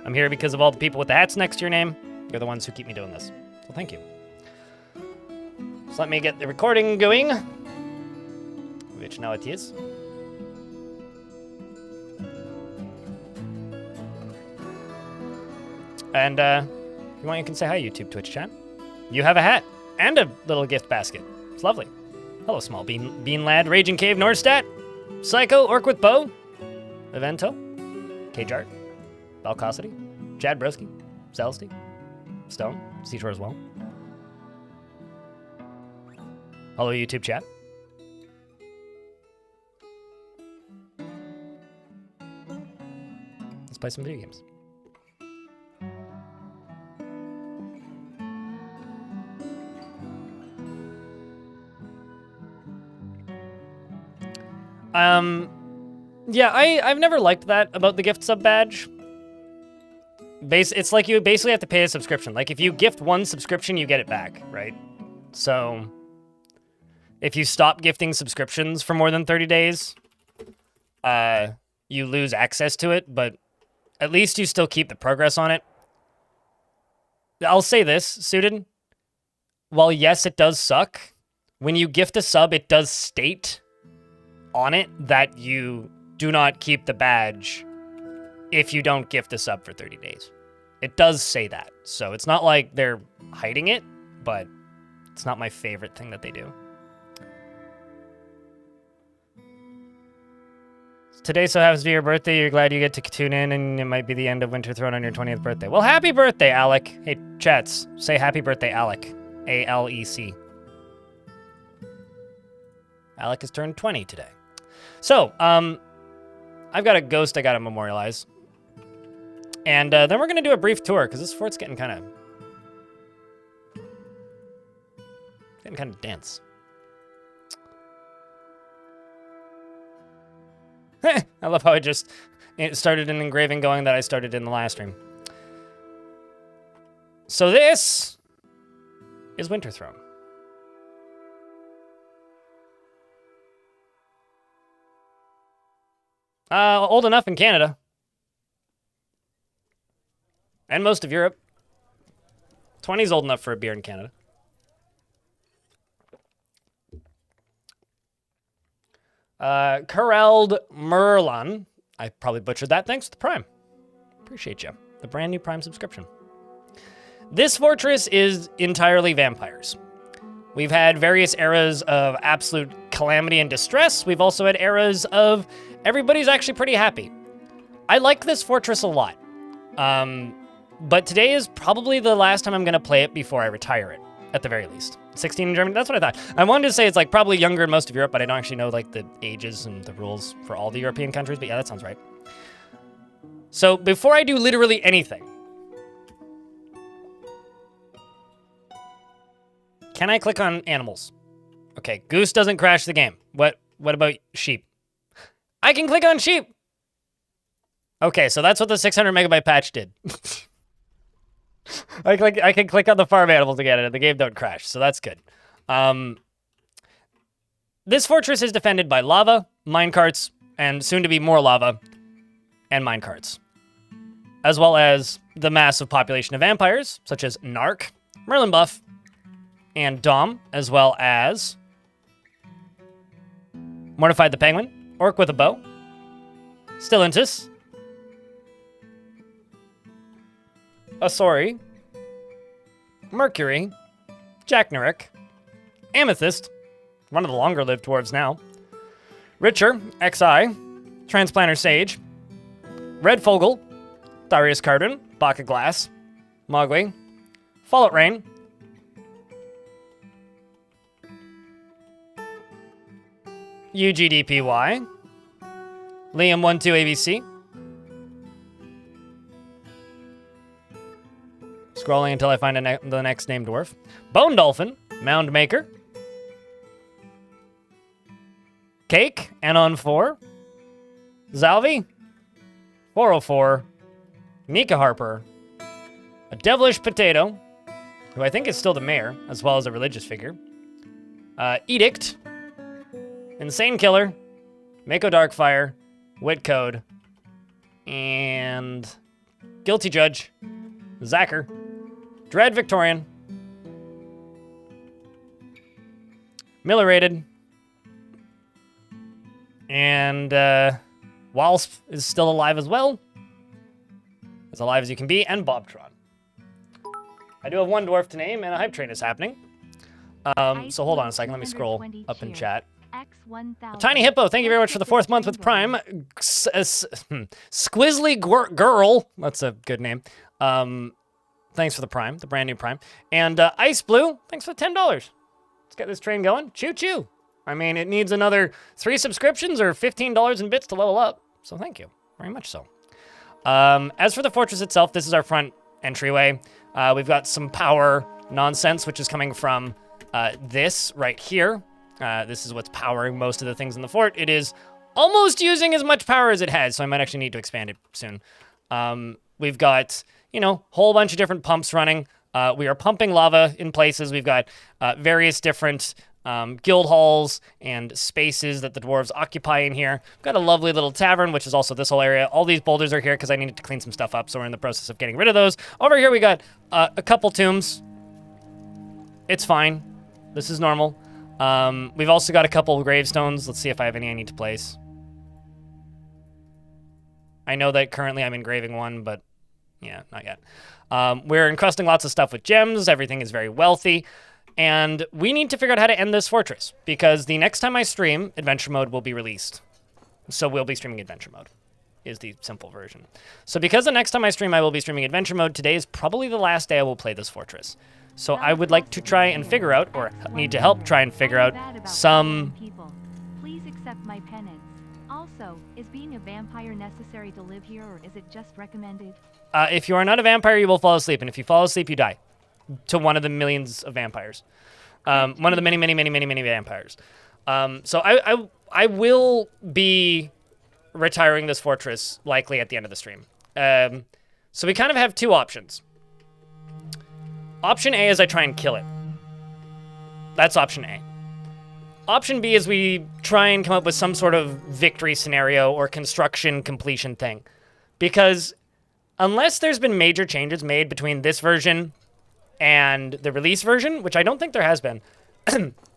I'm here because of all the people with the hats next to your name. You're the ones who keep me doing this. So thank you. So let me get the recording going, which now it is. And if you want, you can say hi, YouTube, Twitch chat. You have a hat and a little gift basket. It's lovely. Hello, small bean lad, Raging Cave, Norstat, Psycho, Orc with Bow, Evento, Kjart, Valcosity, Chad Broski, Zelsty, Stone, Seashore as well. Hello, YouTube chat. Let's play some video games. Yeah, I've never liked that about the gift sub badge. It's like you basically have to pay a subscription. Like, if you gift one subscription, you get it back, right? So, if you stop gifting subscriptions for more than 30 days, you lose access to it, but at least you still keep the progress on it. I'll say this, Suited. While, yes, it does suck, when you gift a sub, it does state on it that you do not keep the badge if you don't gift a sub for 30 days. It does say that. So it's not like they're hiding it, but it's not my favorite thing that they do. Today so happens to be your birthday. You're glad you get to tune in, and it might be the end of Winterthrone on your 20th birthday. Well, happy birthday, Alec. Hey, chats, say happy birthday, Alec. A-L-E-C. Alec has turned 20 today. So, I've got a ghost I gotta memorialize. And then we're gonna do a brief tour, because this fort's getting kind of dense. I love how it started an engraving going that I started in the last stream. So this is Winterthrone. Old enough in Canada. And most of Europe. 20's old enough for a beer in Canada. Corrald Merlon. I probably butchered that. Thanks for the Prime. Appreciate you. The brand new Prime subscription. This fortress is entirely vampires. We've had various eras of absolute calamity and distress. We've also had eras of everybody's actually pretty happy. I like this fortress a lot. But today is probably the last time I'm going to play it before I retire it, at the very least. 16 in Germany, that's what I thought. I wanted to say it's like probably younger in most of Europe, but I don't actually know like the ages and the rules for all the European countries, but yeah, that sounds right. So before I do literally anything, can I click on animals? Okay, goose doesn't crash the game. What about sheep? I can click on sheep. Okay, so that's what the 600 megabyte patch did. I can click on the farm animals again and the game don't crash, so that's good. This fortress is defended by lava, minecarts, and soon to be more lava and minecarts, as well as the massive population of vampires, such as Narc, Merlin Buff, and Dom, as well as Mortified the Penguin, Orc with a Bow, Stellantis, Asori, Mercury, Jack Narek, Amethyst, one of the longer-lived dwarves now, Richer, XI, Transplanter Sage, Red Fogel, Darius Cardin, Baka Glass, Mogwai, Fallout Rain, UGDPY, Liam12 ABC, scrolling until I find the next named dwarf, Bone Dolphin, Mound Maker, Cake, Anon 4, Zalvi, 404, Nika Harper, a Devilish Potato, who I think is still the mayor, as well as a religious figure, Edict, Insane Killer, Mako Darkfire, Wit Code, and Guilty Judge, Zacher, Dread Victorian, Millerated, and Walsp is still alive as well. As alive as you can be, and Bobtron. I do have one dwarf to name, and a hype train is happening. So hold on a second, let me scroll up in chat. Tiny Hippo, thank you very much for the 4th month with Prime. Squizzly Girl, that's a good name. Thanks for the Prime, the brand new Prime. And Ice Blue, thanks for the $10. Let's get this train going. Choo choo. I mean, it needs another 3 subscriptions or $15 in bits to level up. So thank you, very much so. As for the fortress itself, this is our front entryway. We've got some power nonsense, which is coming from this right here. This is what's powering most of the things in the fort. It is almost using as much power as it has, so I might actually need to expand it soon. We've got, you know, a whole bunch of different pumps running. We are pumping lava in places. We've got various different guild halls and spaces that the dwarves occupy in here. We've got a lovely little tavern, which is also this whole area. All these boulders are here because I needed to clean some stuff up, so we're in the process of getting rid of those. Over here we got a couple tombs. It's fine. This is normal. We've also got a couple of gravestones. Let's see if I have any I need to place. I know that currently I'm engraving one, but yeah, not yet. We're encrusting lots of stuff with gems. Everything is very wealthy. And we need to figure out how to end this fortress, because the next time I stream, Adventure Mode will be released. So we'll be streaming Adventure Mode, is the simple version. So because the next time I stream, I will be streaming Adventure Mode, today is probably the last day I will play this fortress. So I would like to try and figure out, or need to help try and figure out, some... Please accept my penance. Also, is being a vampire necessary to live here, or is it just recommended? If you are not a vampire, you will fall asleep, and if you fall asleep, you die. To one of the millions of vampires. One of the many, many, many, many, many vampires. So I will be retiring this fortress likely at the end of the stream. So we kind of have 2 options. Option A is I try and kill it. That's option A. Option B is we try and come up with some sort of victory scenario or construction completion thing. Because unless there's been major changes made between this version and the release version, which I don't think there has been,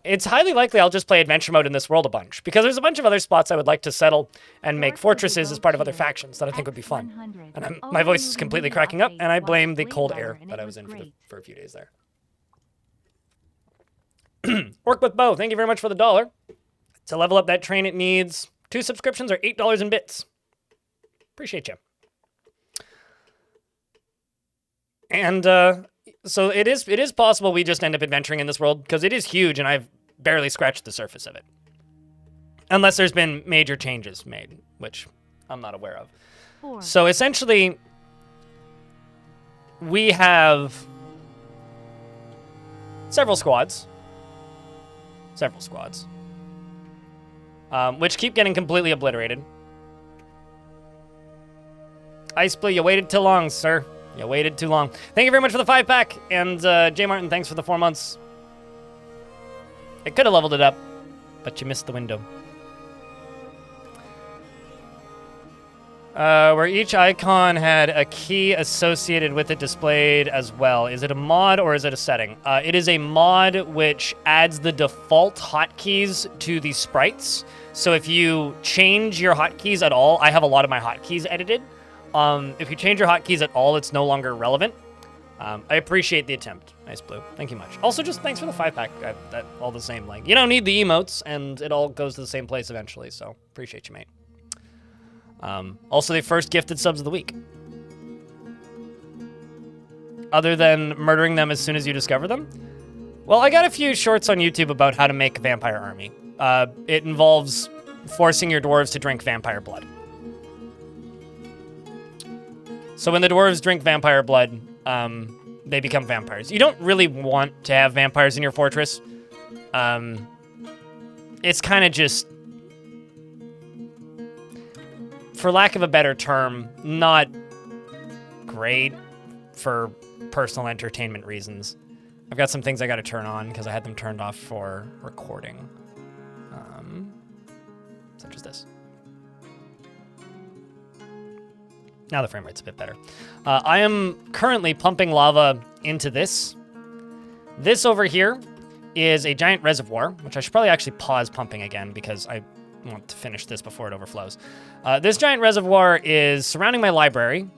it's highly likely I'll just play Adventure Mode in this world a bunch, because there's a bunch of other spots I would like to settle and make fortresses as part of other factions that I think would be fun. And my voice is completely cracking up, and I blame the cold air that I was in for a few days there. Orc with Bow, thank you very much for the $1. To level up that train, it needs 2 subscriptions or $8 in bits. Appreciate you. And so it is possible we just end up adventuring in this world, because it is huge and I've barely scratched the surface of it. Unless there's been major changes made, which I'm not aware of. 4. So essentially, we have several squads, which keep getting completely obliterated. Ice Blue, you waited too long, sir. You waited too long. Thank you very much for the 5-pack. And J. Martin, thanks for the 4 months. It could have leveled it up, but you missed the window. Where each icon had a key associated with it displayed as well. Is it a mod or is it a setting? It is a mod which adds the default hotkeys to the sprites. So if you change your hotkeys at all, I have a lot of my hotkeys edited. If you change your hotkeys at all, it's no longer relevant. I appreciate the attempt. Nice Blue. Thank you much. Also, just thanks for the 5-pack. That all the same. Like, you don't need the emotes, and it all goes to the same place eventually. So appreciate you, mate. Also, the first gifted subs of the week. Other than murdering them as soon as you discover them. Well, I got a few shorts on YouTube about how to make a vampire army. It involves forcing your dwarves to drink vampire blood. So when the dwarves drink vampire blood, they become vampires. You don't really want to have vampires in your fortress. It's kind of just, for lack of a better term, not great for personal entertainment reasons. I've got some things I got to turn on because I had them turned off for recording, such as this. Now the frame rate's a bit better. I am currently pumping lava into this. This over here is a giant reservoir, which I should probably actually pause pumping again because I want to finish this before it overflows. This giant reservoir is surrounding my library.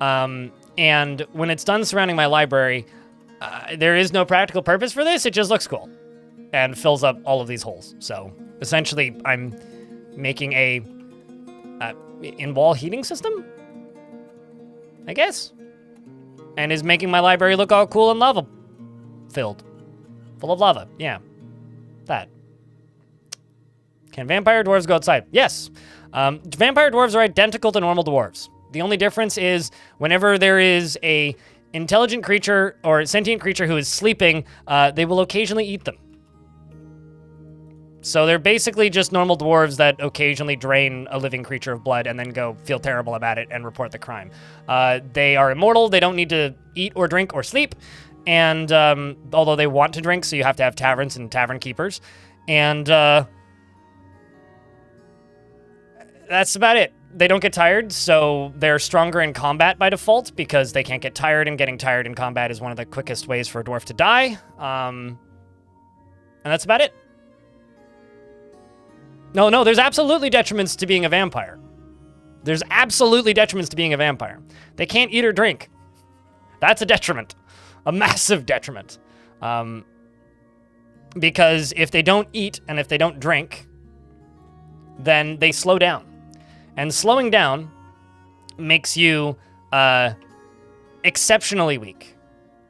And when it's done surrounding my library, there is no practical purpose for this. It just looks cool and fills up all of these holes. So essentially, I'm making a in-wall heating system, I guess, and is making my library look all cool and lava-filled. Full of lava, yeah. That. Can vampire dwarves go outside? Yes. Vampire dwarves are identical to normal dwarves. The only difference is whenever there is a intelligent creature or sentient creature who is sleeping, they will occasionally eat them. So they're basically just normal dwarves that occasionally drain a living creature of blood and then go feel terrible about it and report the crime. They are immortal. They don't need to eat or drink or sleep. And although they want to drink, so you have to have taverns and tavern keepers. And that's about it. They don't get tired, so they're stronger in combat by default because they can't get tired, and getting tired in combat is one of the quickest ways for a dwarf to die. And that's about it. No, there's absolutely detriments to being a vampire. There's absolutely detriments to being a vampire. They can't eat or drink. That's a detriment. A massive detriment. Because if they don't eat and if they don't drink, then they slow down. And slowing down makes you exceptionally weak.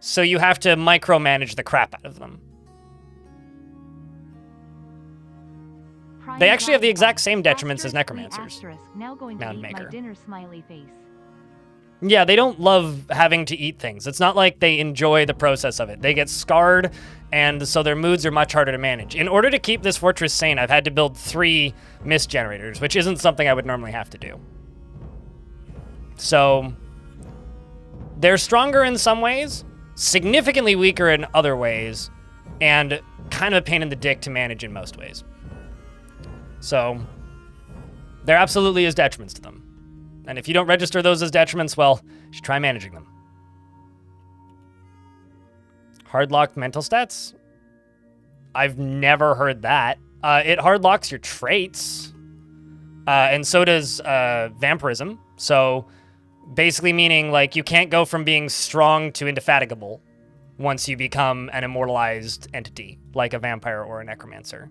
So you have to micromanage the crap out of them. They actually have the exact same detriments as Necromancers. Now going to eat my dinner, smiley face. Yeah, they don't love having to eat things. It's not like they enjoy the process of it. They get scarred, and so their moods are much harder to manage. In order to keep this fortress sane, I've had to build 3 mist generators, which isn't something I would normally have to do. So they're stronger in some ways, significantly weaker in other ways, and kind of a pain in the dick to manage in most ways. So there absolutely is detriments to them. And if you don't register those as detriments, well, you should try managing them. Hardlocked mental stats? I've never heard that. It hardlocks your traits. And so does vampirism. So basically meaning like you can't go from being strong to indefatigable once you become an immortalized entity, like a vampire or a necromancer.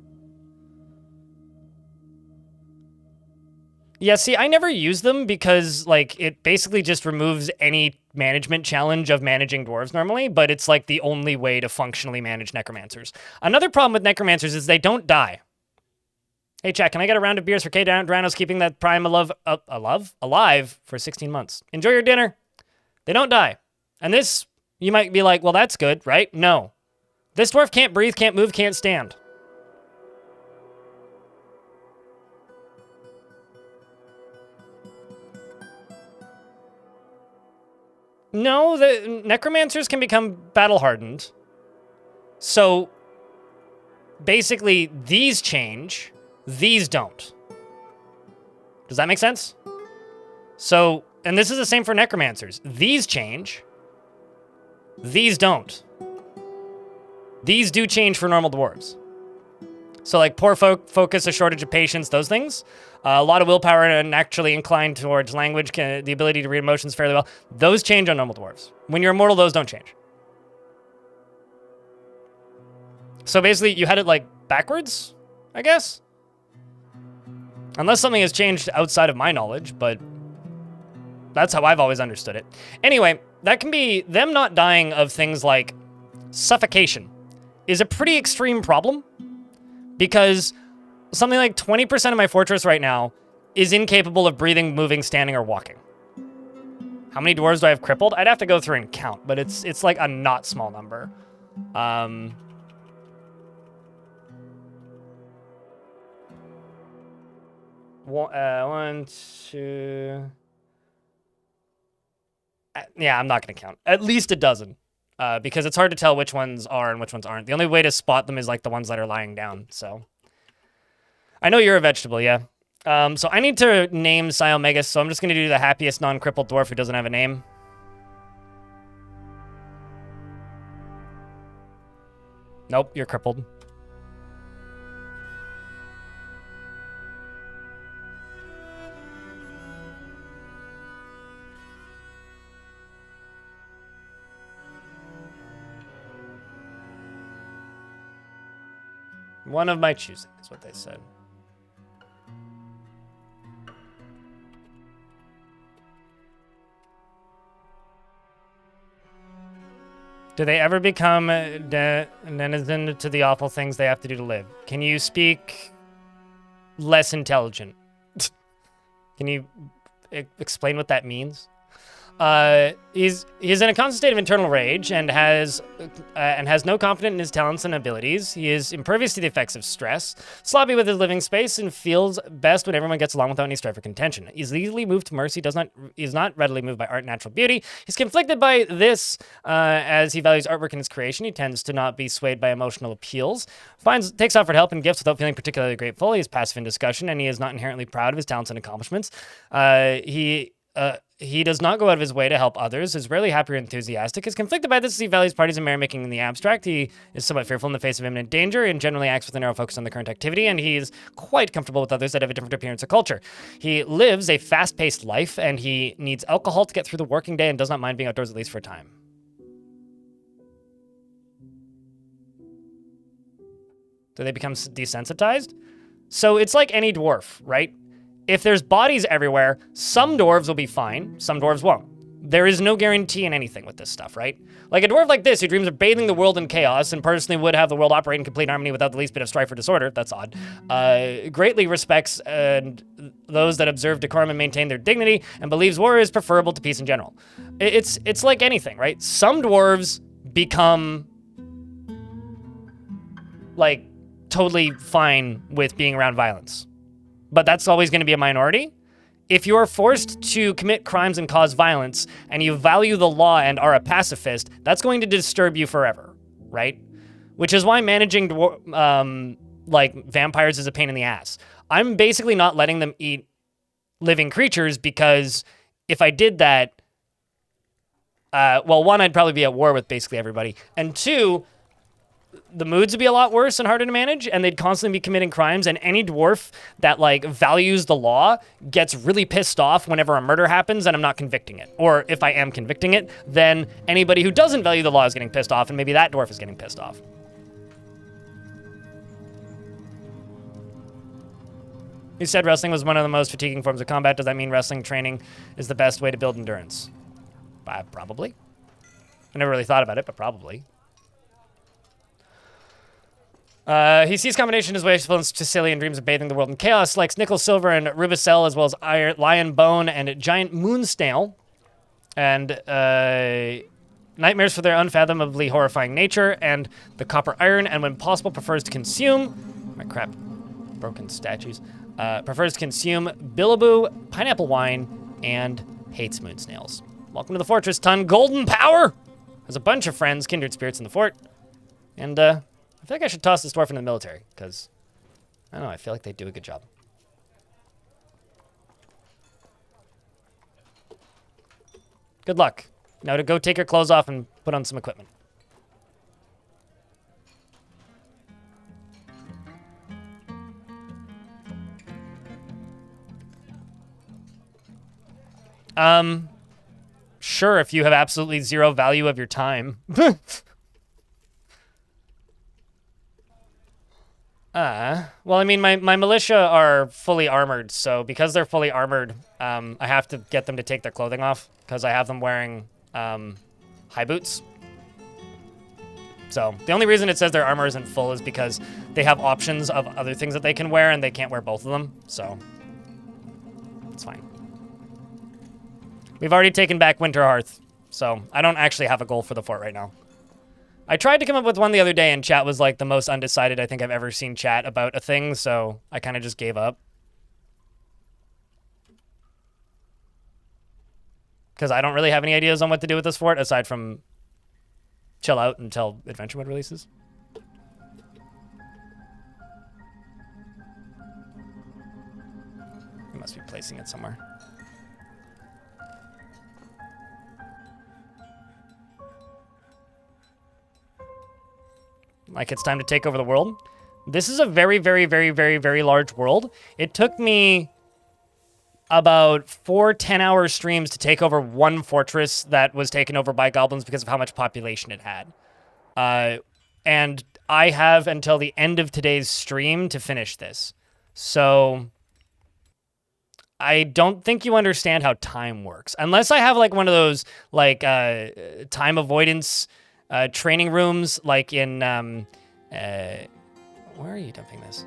Yeah, see, I never use them because, like, it basically just removes any management challenge of managing dwarves normally, but it's, like, the only way to functionally manage necromancers. Another problem with necromancers is they don't die. Hey, chat, can I get a round of beers for K Drano's keeping that prime alive for 16 months? Enjoy your dinner. They don't die. And this, you might be like, well, that's good, right? No. This dwarf can't breathe, can't move, can't stand. No, the necromancers can become battle-hardened. So, basically, these change, these don't. Does that make sense? So, and this is the same for necromancers. These change, these don't. These do change for normal dwarves. So, like, poor focus, a shortage of patience, those things. A lot of willpower and naturally inclined towards language, the ability to read emotions fairly well. Those change on normal dwarves. When you're immortal, those don't change. So basically, you had it, like, backwards, I guess? Unless something has changed outside of my knowledge, but that's how I've always understood it. Anyway, that can be them not dying of things like suffocation is a pretty extreme problem because something like 20% of my fortress right now is incapable of breathing, moving, standing, or walking. How many dwarves do I have crippled? I'd have to go through and count, but it's like a not small number. One, two... Yeah, I'm not going to count. At least a dozen. Because it's hard to tell which ones are and which ones aren't. The only way to spot them is like the ones that are lying down, so... I know you're a vegetable, yeah. So I need to name Psyomegas, so I'm just going to do the happiest non-crippled dwarf who doesn't have a name. Nope, you're crippled. One of my choosing is what they said. Do they ever become denizen to the awful things they have to do to live? Can you speak less intelligent? Can you explain what that means? He's in a constant state of internal rage and has no confidence in his talents and abilities. He is impervious to the effects of stress, sloppy with his living space, and feels best when everyone gets along without any strife or contention. He's easily moved to mercy. Is not readily moved by art and natural beauty. He's conflicted by this, as he values artwork in its creation. He tends to not be swayed by emotional appeals. Takes offered help and gifts without feeling particularly grateful. He is passive in discussion, and he is not inherently proud of his talents and accomplishments. He does not go out of his way to help others, is rarely happy or enthusiastic, is conflicted by this as he values parties and merrymaking in the abstract. He is somewhat fearful in the face of imminent danger and generally acts with a narrow focus on the current activity, and he is quite comfortable with others that have a different appearance or culture. He lives a fast-paced life, and he needs alcohol to get through the working day and does not mind being outdoors at least for a time. Do they become desensitized? So it's like any dwarf, right? If there's bodies everywhere, some dwarves will be fine, some dwarves won't. There is no guarantee in anything with this stuff, right? Like a dwarf like this who dreams of bathing the world in chaos and personally would have the world operate in complete harmony without the least bit of strife or disorder, that's odd, greatly respects those that observe decorum and maintain their dignity and believes war is preferable to peace in general. It's like anything, right? Some dwarves become like totally fine with being around violence. But that's always going to be a minority. If you are forced to commit crimes and cause violence, and you value the law and are a pacifist, that's going to disturb you forever, right? Which is why managing like vampires is a pain in the ass. I'm basically not letting them eat living creatures because if I did that, well, one, I'd probably be at war with basically everybody, and two, the moods would be a lot worse and harder to manage, and they'd constantly be committing crimes, and any dwarf that, like, values the law gets really pissed off whenever a murder happens and I'm not convicting it. Or if I am convicting it, then anybody who doesn't value the law is getting pissed off, and maybe that dwarf is getting pissed off. You said wrestling was one of the most fatiguing forms of combat. Does that mean wrestling training is the best way to build endurance? Probably. I never really thought about it, but probably. He sees combination his wasteful and Sicilian dreams of bathing the world in chaos, likes nickel, silver, and rubicel, as well as lion bone and giant moon snail, and nightmares for their unfathomably horrifying nature, and the copper iron, and when possible prefers to consume, my crap, broken statues, prefers to consume billaboo, pineapple wine, and hates moon snails. Welcome to the fortress, Ton. Golden power! There's a bunch of friends, kindred spirits in the fort, and I feel like I should toss this dwarf into the military, because, I don't know, I feel like they do a good job. Good luck. Now to go take your clothes off and put on some equipment. Sure, if you have absolutely zero value of your time. Well, I mean, my militia are fully armored, so because they're fully armored, I have to get them to take their clothing off, because I have them wearing, high boots. So, the only reason it says their armor isn't full is because they have options of other things that they can wear, and they can't wear both of them, so it's fine. We've already taken back Winterhearth, so I don't actually have a goal for the fort right now. I tried to come up with one the other day, and chat was like the most undecided I think I've ever seen chat about a thing, so I kind of just gave up. Because I don't really have any ideas on what to do with this fort, aside from chill out until Adventure Mode releases. must be placing it somewhere. Like it's time to take over the world. This is a very, very, very, very, very large world. It took me about 4 10-hour streams to take over one fortress that was taken over by goblins because of how much population it had. And I have until the end of today's stream to finish this. So I don't think you understand how time works. Unless I have like one of those like time avoidance training rooms like in... where are you dumping this?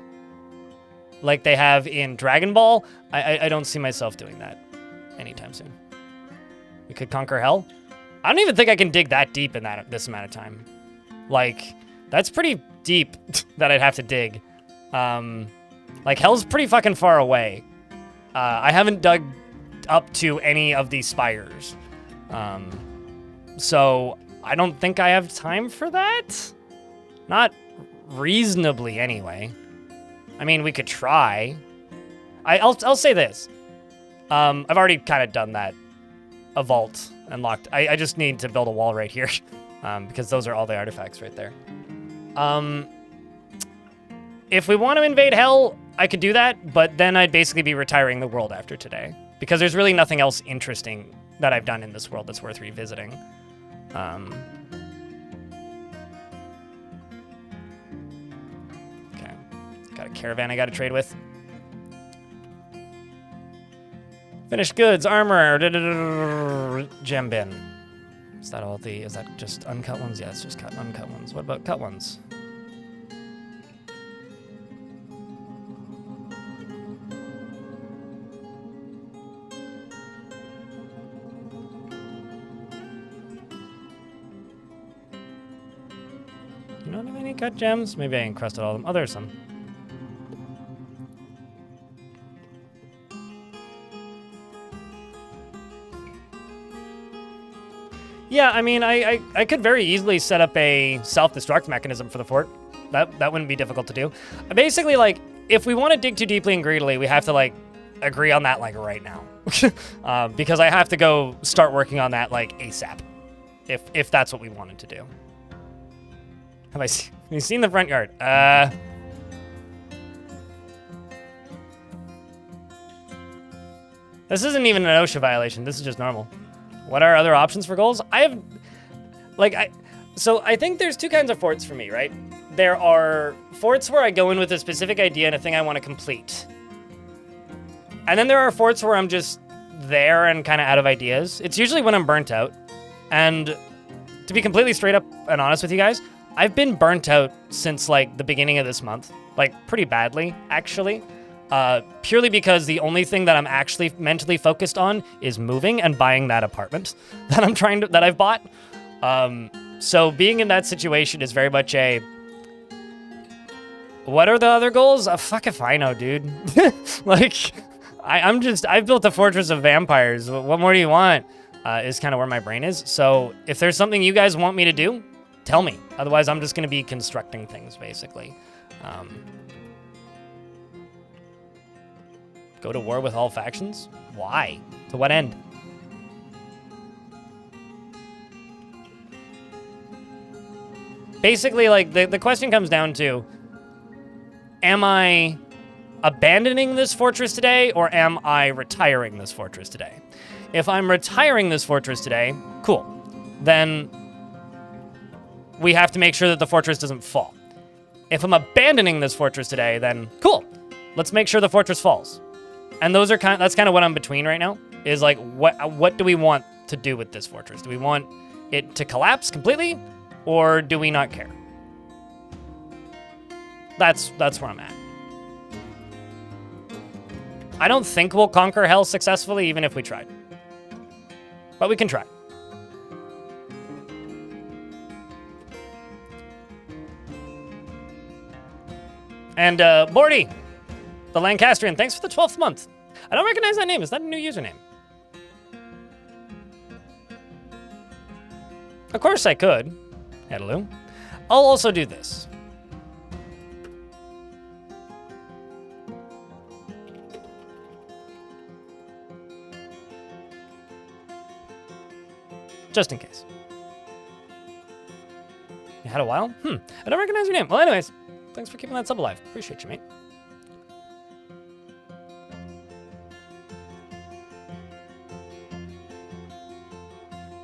Like they have in Dragon Ball, I don't see myself doing that anytime soon. We could conquer hell. I don't even think I can dig that deep in this amount of time. Like, that's pretty deep that I'd have to dig. Like, hell's pretty fucking far away. I haven't dug up to any of these spires. So, I don't think I have time for that. Not reasonably, anyway. I mean, we could try. I'll say this. I've already kind of done that. A vault unlocked. I just need to build a wall right here. Because those are all the artifacts right there. If we want to invade hell, I could do that, but then I'd basically be retiring the world after today. Because there's really nothing else interesting that I've done in this world that's worth revisiting. Okay. Got a caravan I gotta trade with. Finished goods, armor, gem bin. Is that all is that just uncut ones? Yeah, it's just uncut ones. What about cut ones? You don't have any cut gems? Maybe I encrusted all of them. Oh, there's some. Yeah, I mean, I could very easily set up a self-destruct mechanism for the fort. That wouldn't be difficult to do. Basically, like, if we want to dig too deeply and greedily, we have to, like, agree on that, like, right now. Because I have to go start working on that, like, ASAP. If that's what we wanted to do. Have you seen the front yard? This isn't even an OSHA violation. This is just normal. What are other options for goals? So I think there's two kinds of forts for me, right? There are forts where I go in with a specific idea and a thing I want to complete. And then there are forts where I'm just there and kind of out of ideas. It's usually when I'm burnt out. And to be completely straight up and honest with you guys, I've been burnt out since like the beginning of this month. Like pretty badly, actually. Purely because the only thing that I'm actually mentally focused on is moving and buying that apartment that I've bought. So being in that situation is very much a, what are the other goals? Fuck if I know, dude. Like, I've built a fortress of vampires. What more do you want? Is kind of where my brain is. So if there's something you guys want me to do, tell me. Otherwise, I'm just going to be constructing things, basically. Go to war with all factions? Why? To what end? Basically, like, the question comes down to, am I abandoning this fortress today, or am I retiring this fortress today? If I'm retiring this fortress today, cool. Then we have to make sure that the fortress doesn't fall. If I'm abandoning this fortress today, then cool. Let's make sure the fortress falls. And that's kind of what I'm between right now, is like, what do we want to do with this fortress? Do we want it to collapse completely, or do we not care? That's where I'm at. I don't think we'll conquer hell successfully, even if we tried. But we can try. And Bordy, the Lancastrian, thanks for the 12th month. I don't recognize that name. Is that a new username? Of course I could. Hello. I'll also do this. Just in case. You had a while? I don't recognize your name. Well, anyways, thanks for keeping that sub alive. Appreciate you, mate.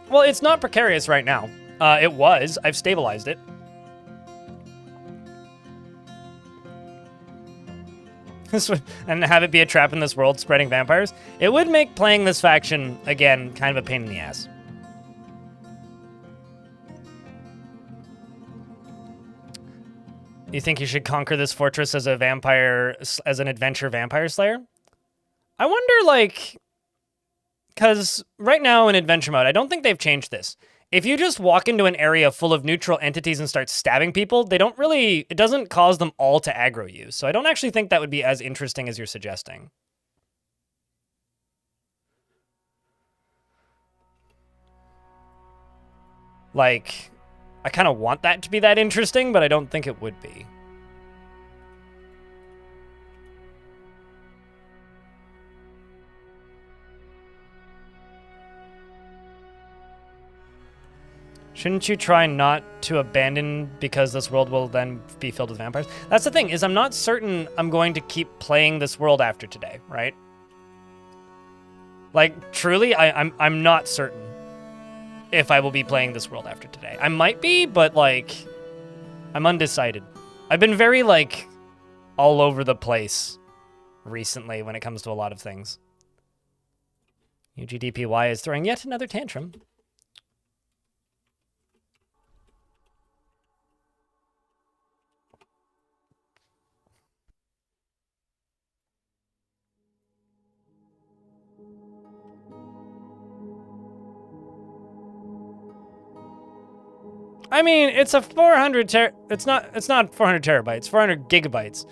Well, it's not precarious right now. It was. I've stabilized it. And have it be a trap in this world spreading vampires. It would make playing this faction, again, kind of a pain in the ass. You think you should conquer this fortress as a vampire, as an adventure vampire slayer? I wonder, like, because right now in adventure mode, I don't think they've changed this. If you just walk into an area full of neutral entities and start stabbing people, they don't really, it doesn't cause them all to aggro you. So I don't actually think that would be as interesting as you're suggesting. Like, I kind of want that to be that interesting, but I don't think it would be. Shouldn't you try not to abandon because this world will then be filled with vampires? That's the thing, is I'm not certain I'm going to keep playing this world after today, right? Like, truly, I'm not certain if I will be playing this world after today. I might be, but, like, I'm undecided. I've been very, like, all over the place recently when it comes to a lot of things. UGDPY is throwing yet another tantrum. I mean, it's a 400 it's not 400 terabytes, 400 gigabytes.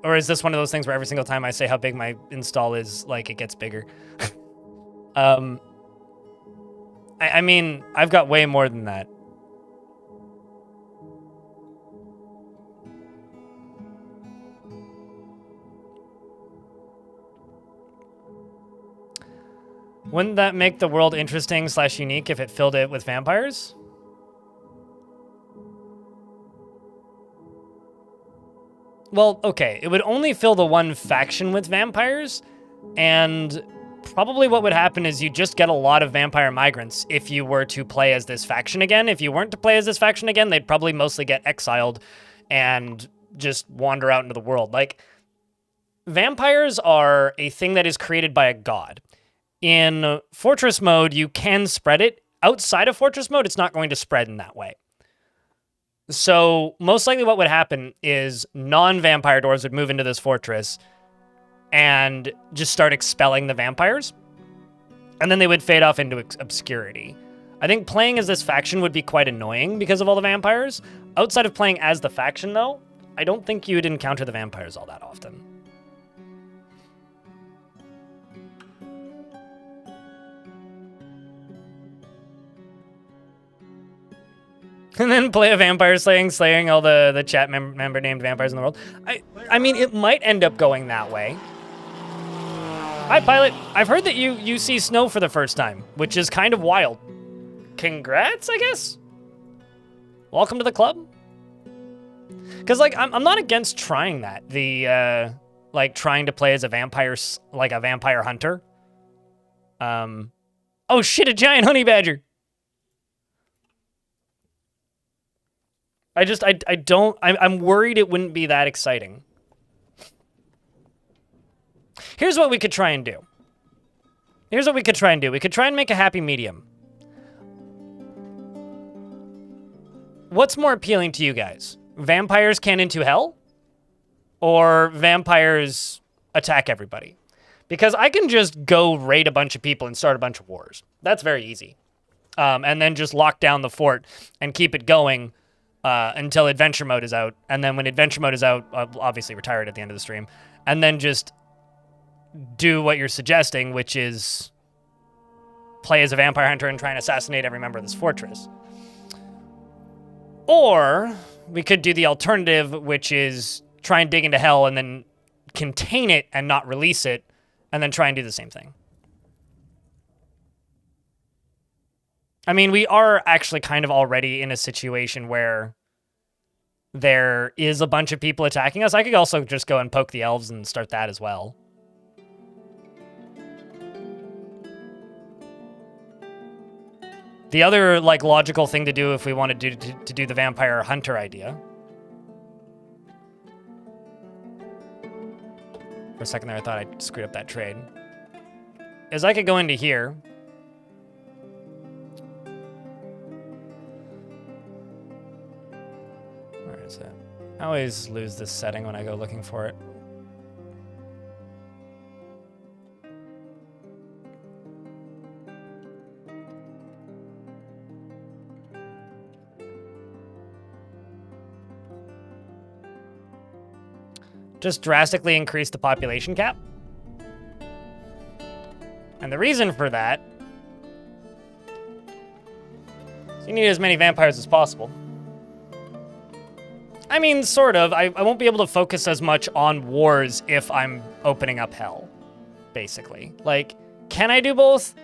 Or is this one of those things where every single time I say how big my install is, like, it gets bigger? I mean, I've got way more than that. Wouldn't that make the world interesting / unique if it filled it with vampires? Well, okay, it would only fill the one faction with vampires, and probably what would happen is you just get a lot of vampire migrants if you were to play as this faction again. If you weren't to play as this faction again, they'd probably mostly get exiled and just wander out into the world. Like, vampires are a thing that is created by a god. In Fortress mode, you can spread it. Outside of Fortress mode, it's not going to spread in that way. So most likely what would happen is non-vampire dwarves would move into this fortress and just start expelling the vampires. And then they would fade off into obscurity. I think playing as this faction would be quite annoying because of all the vampires. Outside of playing as the faction, though, I don't think you would encounter the vampires all that often. And then play a vampire slaying all the chat member named vampires in the world. I mean, it might end up going that way. Hi, Pilot. I've heard that you see snow for the first time, which is kind of wild. Congrats, I guess? Welcome to the club? Because, like, I'm not against trying that. Like, trying to play as a vampire, like a vampire hunter. Oh shit, a giant honey badger. I'm worried it wouldn't be that exciting. Here's what we could try and do. We could try and make a happy medium. What's more appealing to you guys? Vampires can into hell? Or vampires attack everybody? Because I can just go raid a bunch of people and start a bunch of wars. That's very easy. And then just lock down the fort and keep it going until adventure mode is out. And then when adventure mode is out, I'll obviously retire it at the end of the stream. And then just do what you're suggesting, which is play as a vampire hunter and try and assassinate every member of this fortress. Or we could do the alternative, which is try and dig into hell and then contain it and not release it, and then try and do the same thing. I mean, we are actually kind of already in a situation where there is a bunch of people attacking us. I could also just go and poke the elves and start that as well. The other, like, logical thing to do if we wanted to do the vampire hunter idea. For a second there, I thought I screwed up that trade. Is I could go into here. Where is it? I always lose this setting when I go looking for it. Just drastically increase the population cap. And the reason for that is you need as many vampires as possible. I mean, sort of. I won't be able to focus as much on wars if I'm opening up hell, basically. Like, can I do both?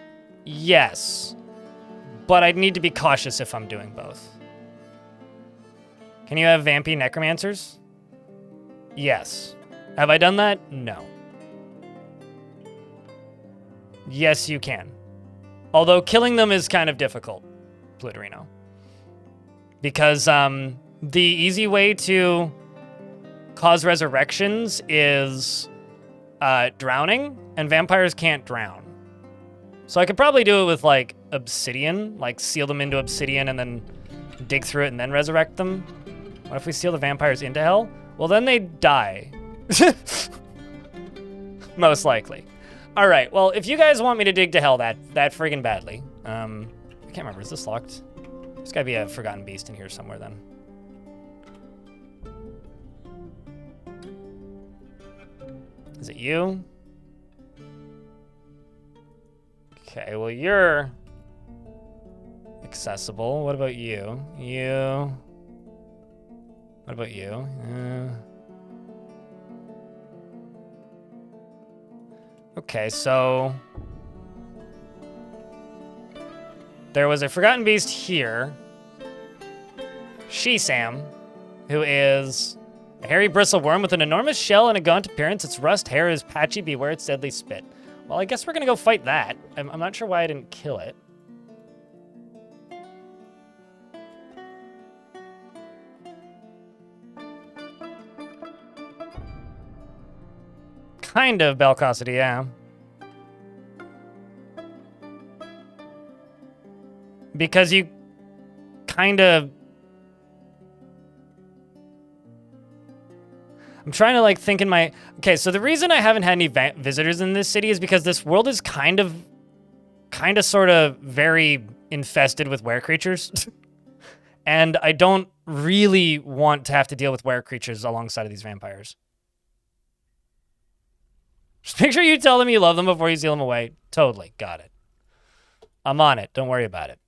Yes. But I'd need to be cautious if I'm doing both. Can you have vampy necromancers? Yes. Have I done that? No. Yes, you can. Although killing them is kind of difficult, Plutarino. Because the easy way to cause resurrections is drowning, and vampires can't drown. So I could probably do it with, like, obsidian, like seal them into obsidian and then dig through it and then resurrect them. What if we seal the vampires into hell? Well, then they die. Most likely. All right, well, if you guys want me to dig to hell that friggin' badly, I can't remember, is this locked? There's gotta be a forgotten beast in here somewhere then. Is it you? Okay, well, you're accessible. What about you? You. What about you? Okay, so there was a forgotten beast here. She-Sam, who is a hairy bristle worm with an enormous shell and a gaunt appearance. Its rust hair is patchy. Beware its deadly spit. Well, I guess we're gonna go fight that. I'm not sure why I didn't kill it. Kind of Belcosity, yeah. Because you kind of... I'm trying to, like, think in my... Okay, so the reason I haven't had any visitors in this city is because this world is kind of sort of very infested with were creatures. And I don't really want to have to deal with were creatures alongside of these vampires. Just make sure you tell them you love them before you seal them away. Totally. Got it. I'm on it. Don't worry about it.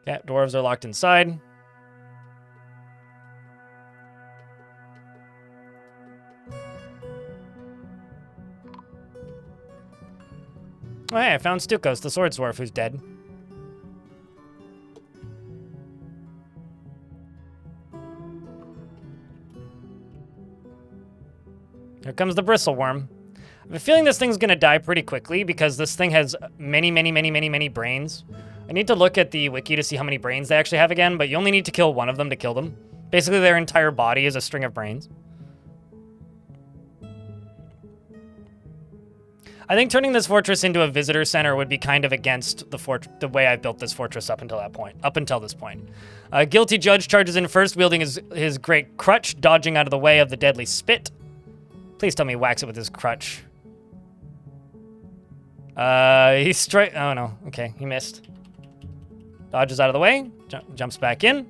Yeah, dwarves are locked inside. Oh, hey, I found Stukos, the sword dwarf who's dead. Here comes the bristle worm. I have a feeling this thing's gonna die pretty quickly because this thing has many brains. I need to look at the wiki to see how many brains they actually have again, but you only need to kill one of them to kill them. Basically, their entire body is a string of brains. I think turning this fortress into a visitor center would be kind of against the way I built this fortress up until this point. Guilty judge charges in first, wielding his great crutch, dodging out of the way of the deadly spit. Please tell me he whacks it with his crutch. He straight. Oh no. Okay, he missed. Dodges out of the way. Jumps back in.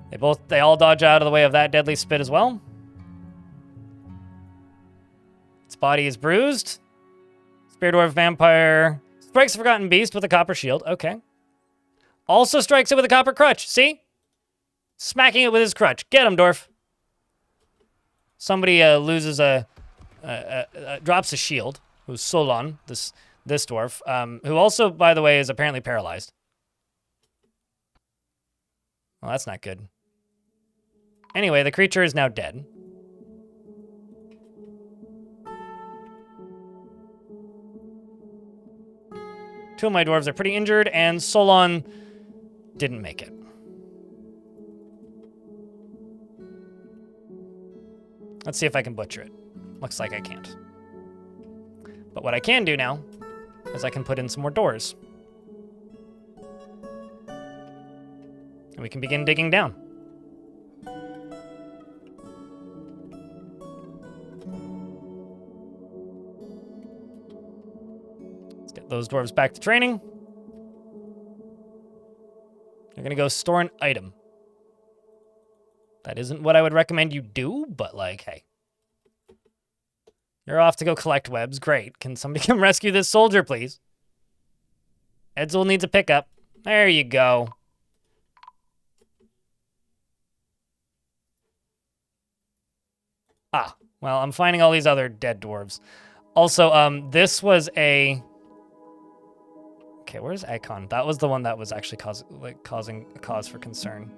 They all dodge out of the way of that deadly spit as well. Its body is bruised. Spear dwarf vampire strikes the forgotten beast with a copper shield. Okay. Also strikes it with a copper crutch. See? Smacking it with his crutch. Get him, dwarf. Somebody loses a drops a shield, who's Solon, this dwarf, who also, by the way, is apparently paralyzed. Well, that's not good. Anyway, the creature is now dead. Two of my dwarves are pretty injured, and Solon didn't make it. Let's see if I can butcher it. Looks like I can't. But what I can do now is I can put in some more doors. And we can begin digging down. Let's get those dwarves back to training. You're gonna go store an item. That isn't what I would recommend you do, but like, hey. You're off to go collect webs. Great. Can somebody come rescue this soldier, please? Edsel needs a pickup. There you go. Ah, well, I'm finding all these other dead dwarves. Also, this was a... Okay, where's Icon? That was the one that was actually causing a cause for concern.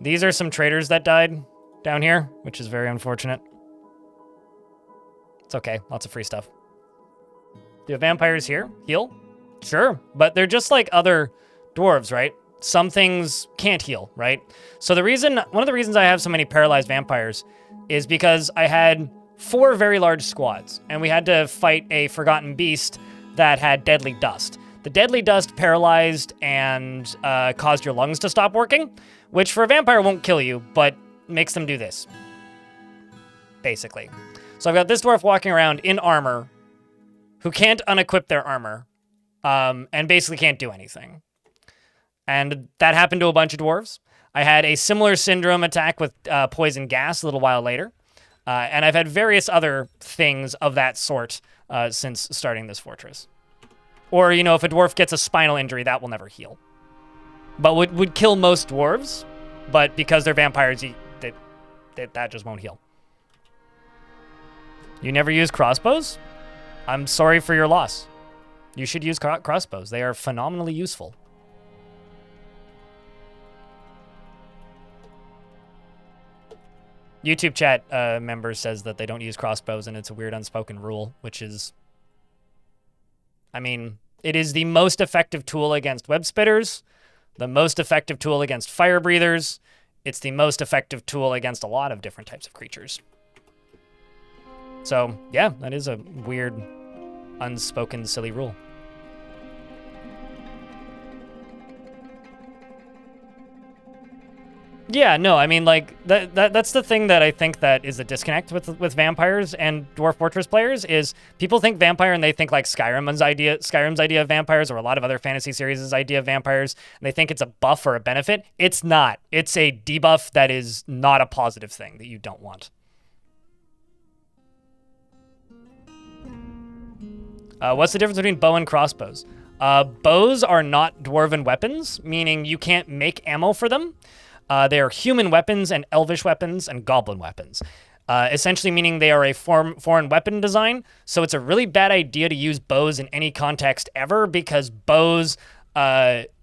These are some traders that died down here, which is very unfortunate. It's okay. Lots of free stuff. Do you have vampires here? Heal? Sure. But they're just like other dwarves, right? Some things can't heal, right? So one of the reasons I have so many paralyzed vampires is because I had 4 very large squads, and we had to fight a forgotten beast that had deadly dust. The deadly dust paralyzed and caused your lungs to stop working, which for a vampire won't kill you, but makes them do this, basically. So I've got this dwarf walking around in armor who can't unequip their armor and basically can't do anything. And that happened to a bunch of dwarves. I had a similar syndrome attack with poison gas a little while later. And I've had various other things of that sort since starting this fortress. Or, you know, if a dwarf gets a spinal injury, that will never heal. But would kill most dwarves, but because they're vampires, that just won't heal. You never use crossbows? I'm sorry for your loss. You should use crossbows. They are phenomenally useful. YouTube chat member says that they don't use crossbows and it's a weird unspoken rule, which is... I mean, it is the most effective tool against web spitters, the most effective tool against fire breathers. It's the most effective tool against a lot of different types of creatures. So, yeah, that is a weird, unspoken, silly rule. Yeah, no, I mean, like, that's the thing that I think that is a disconnect with vampires and Dwarf Fortress players, is people think vampire and they think, like, Skyrim's idea of vampires, or a lot of other fantasy series' idea of vampires, and they think it's a buff or a benefit. It's not. It's a debuff that is not a positive thing that you don't want. What's the difference between bow and crossbows? Bows are not dwarven weapons, meaning you can't make ammo for them. They are human weapons and elvish weapons and goblin weapons. Essentially meaning they are a foreign weapon design, so it's a really bad idea to use bows in any context ever, because bows,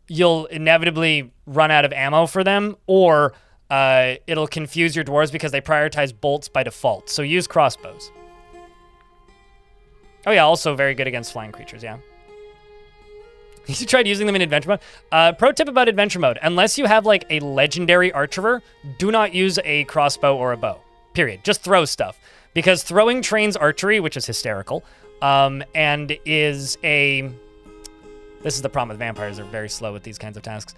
you'll inevitably run out of ammo for them, or it'll confuse your dwarves because they prioritize bolts by default. So use crossbows. Oh yeah, also very good against flying creatures, yeah. You tried using them in adventure mode? Pro tip about adventure mode: unless you have like a legendary archer, do not use a crossbow or a bow. Period. Just throw stuff. Because throwing trains archery, which is hysterical, and is a... This is the problem with vampires, they're very slow with these kinds of tasks.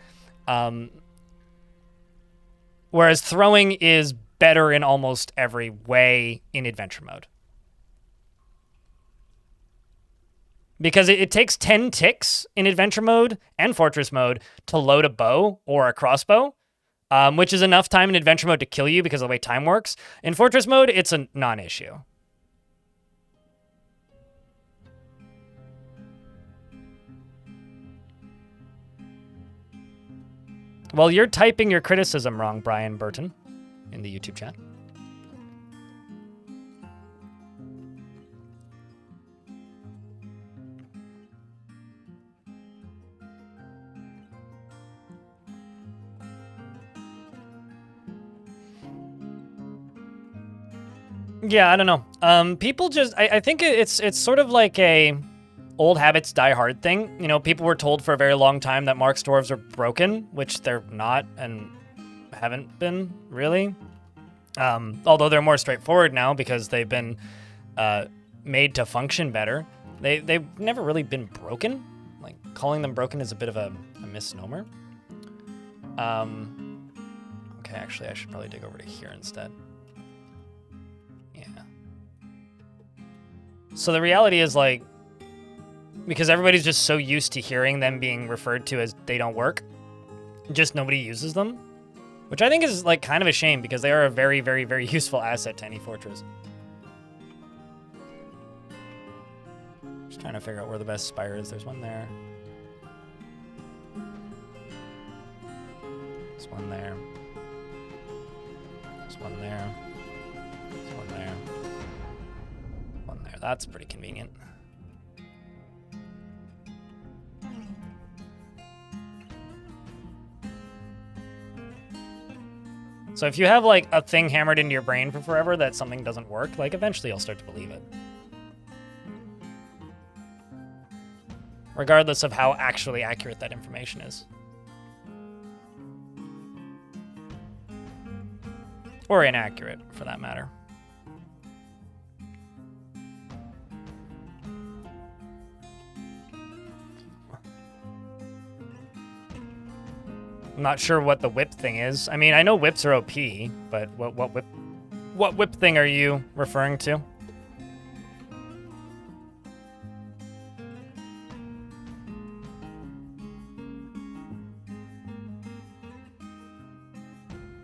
Whereas throwing is better in almost every way in adventure mode. Because it takes 10 ticks in adventure mode and fortress mode to load a bow or a crossbow, which is enough time in adventure mode to kill you because of the way time works. In fortress mode, it's a non-issue. Well, you're typing your criticism wrong, Brian Burton, in the YouTube chat. Yeah, I don't know. People just, I think it's sort of like a old habits die hard thing. You know, people were told for a very long time that Mark's dwarves are broken, which they're not and haven't been really. Although they're more straightforward now because they've been made to function better. They've never really been broken. Like, calling them broken is a bit of a misnomer. Okay, actually, I should probably dig over to here instead. Yeah. So the reality is, like, because everybody's just so used to hearing them being referred to as they don't work, just nobody uses them. Which I think is, like, kind of a shame because they are a very, very, very useful asset to any fortress. Just trying to figure out where the best spire is. There's one there. There's one there. There's one there. There's one there. One there. That's pretty convenient. So if you have, like, a thing hammered into your brain for forever that something doesn't work, like, eventually you'll start to believe it. Regardless of how actually accurate that information is. Or inaccurate, for that matter. I'm not sure what the whip thing is. I mean, I know whips are OP, but what whip thing are you referring to?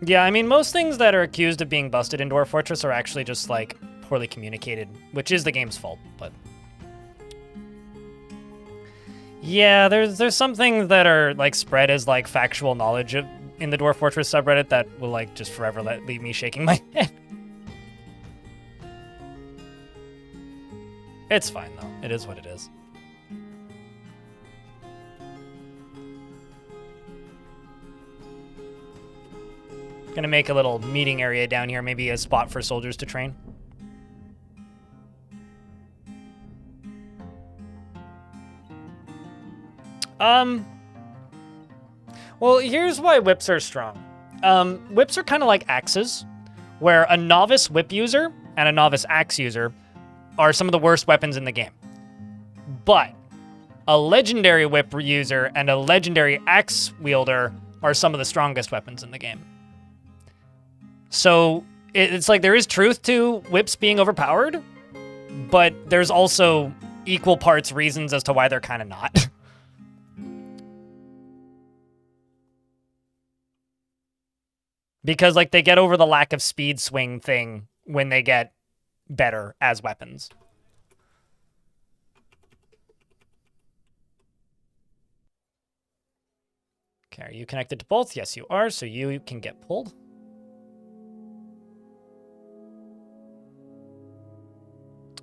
Yeah, I mean, most things that are accused of being busted in Dwarf Fortress are actually just, like, poorly communicated, which is the game's fault, but... Yeah, there's some things that are, like, spread as, like, factual knowledge in the Dwarf Fortress subreddit that will, like, just forever leave me shaking my head. It's fine, though. It is what it is. Gonna make a little meeting area down here, maybe a spot for soldiers to train. Well, here's why whips are strong. Whips are kind of like axes, where a novice whip user and a novice axe user are some of the worst weapons in the game. But a legendary whip user and a legendary axe wielder are some of the strongest weapons in the game. So it's like there is truth to whips being overpowered, but there's also equal parts reasons as to why they're kind of not. Because, like, they get over the lack of speed swing thing when they get better as weapons. Okay, are you connected to both? Yes, you are, so you can get pulled.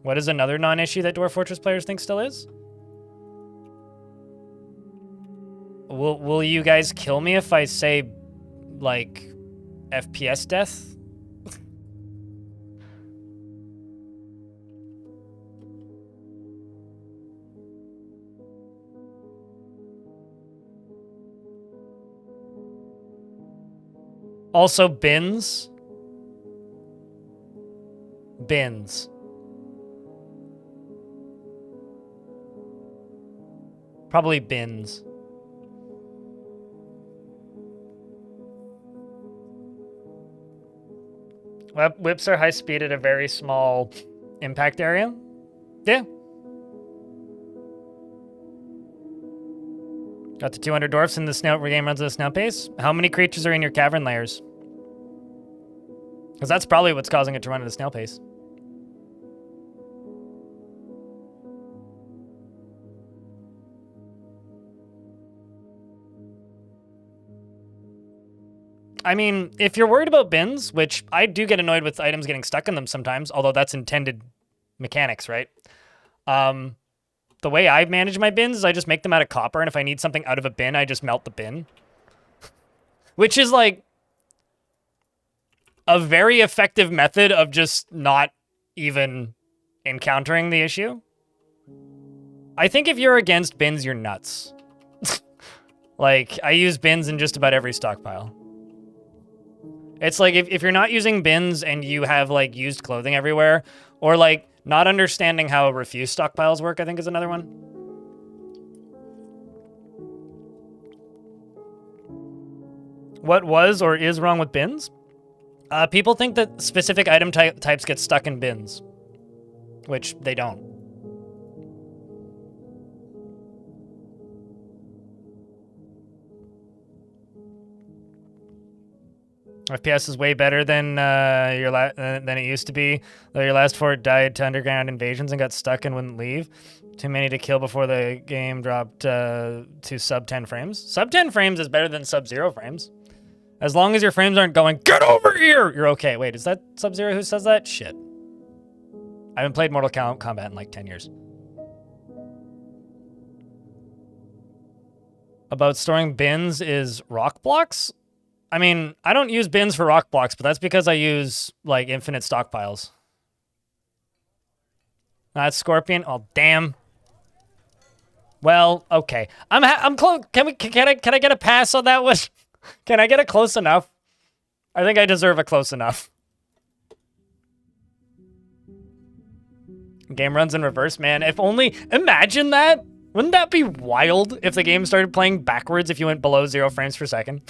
What is another non-issue that Dwarf Fortress players think still is? Will you guys kill me if I say, like, FPS death? Also, bins. Bins. Probably bins. Whips are high speed at a very small impact area. Yeah. Got the 200 dwarfs in the snout game runs at a snail pace. How many creatures are in your cavern layers? Because that's probably what's causing it to run at a snail pace. I mean, if you're worried about bins, which I do get annoyed with items getting stuck in them sometimes, although that's intended mechanics, right? The way I manage my bins is I just make them out of copper, and if I need something out of a bin, I just melt the bin. Which is, like, a very effective method of just not even encountering the issue. I think if you're against bins, you're nuts. Like, I use bins in just about every stockpile. It's like, if you're not using bins and you have, like, used clothing everywhere, or, like, not understanding how refuse stockpiles work, I think is another one. What was or is wrong with bins? People think that specific item types get stuck in bins, which they don't. FPS is way better than than it used to be. Though your last fort died to underground invasions and got stuck and wouldn't leave. Too many to kill before the game dropped to sub 10 frames. Sub 10 frames is better than sub 0 frames. As long as your frames aren't going, get over here, you're okay. Wait, is that Sub-Zero who says that? Shit. I haven't played Mortal Kombat in like 10 years. About storing bins is rock blocks? I mean, I don't use bins for rock blocks, but that's because I use, like, infinite stockpiles. That's Scorpion. Oh, damn. Well, okay. I'm close. Can I get a pass on that one? Can I get a close enough? I think I deserve a close enough. Game runs in reverse, man. If only... Imagine that. Wouldn't that be wild if the game started playing backwards if you went below 0 frames per second?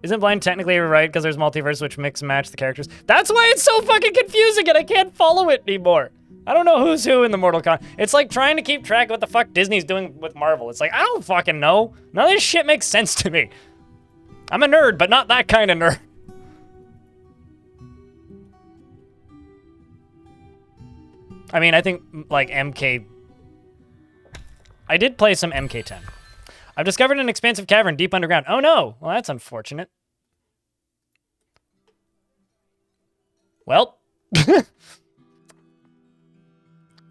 Isn't blind technically right because there's multiverse which mix and match the characters? That's why it's so fucking confusing and I can't follow it anymore. I don't know who's who in the Mortal Kombat. It's like trying to keep track of what the fuck Disney's doing with Marvel. It's like, I don't fucking know. None of this shit makes sense to me. I'm a nerd, but not that kind of nerd. I mean, I think, like, MK... I did play some MK10. I've discovered an expansive cavern deep underground. Oh no! Well, that's unfortunate. Well...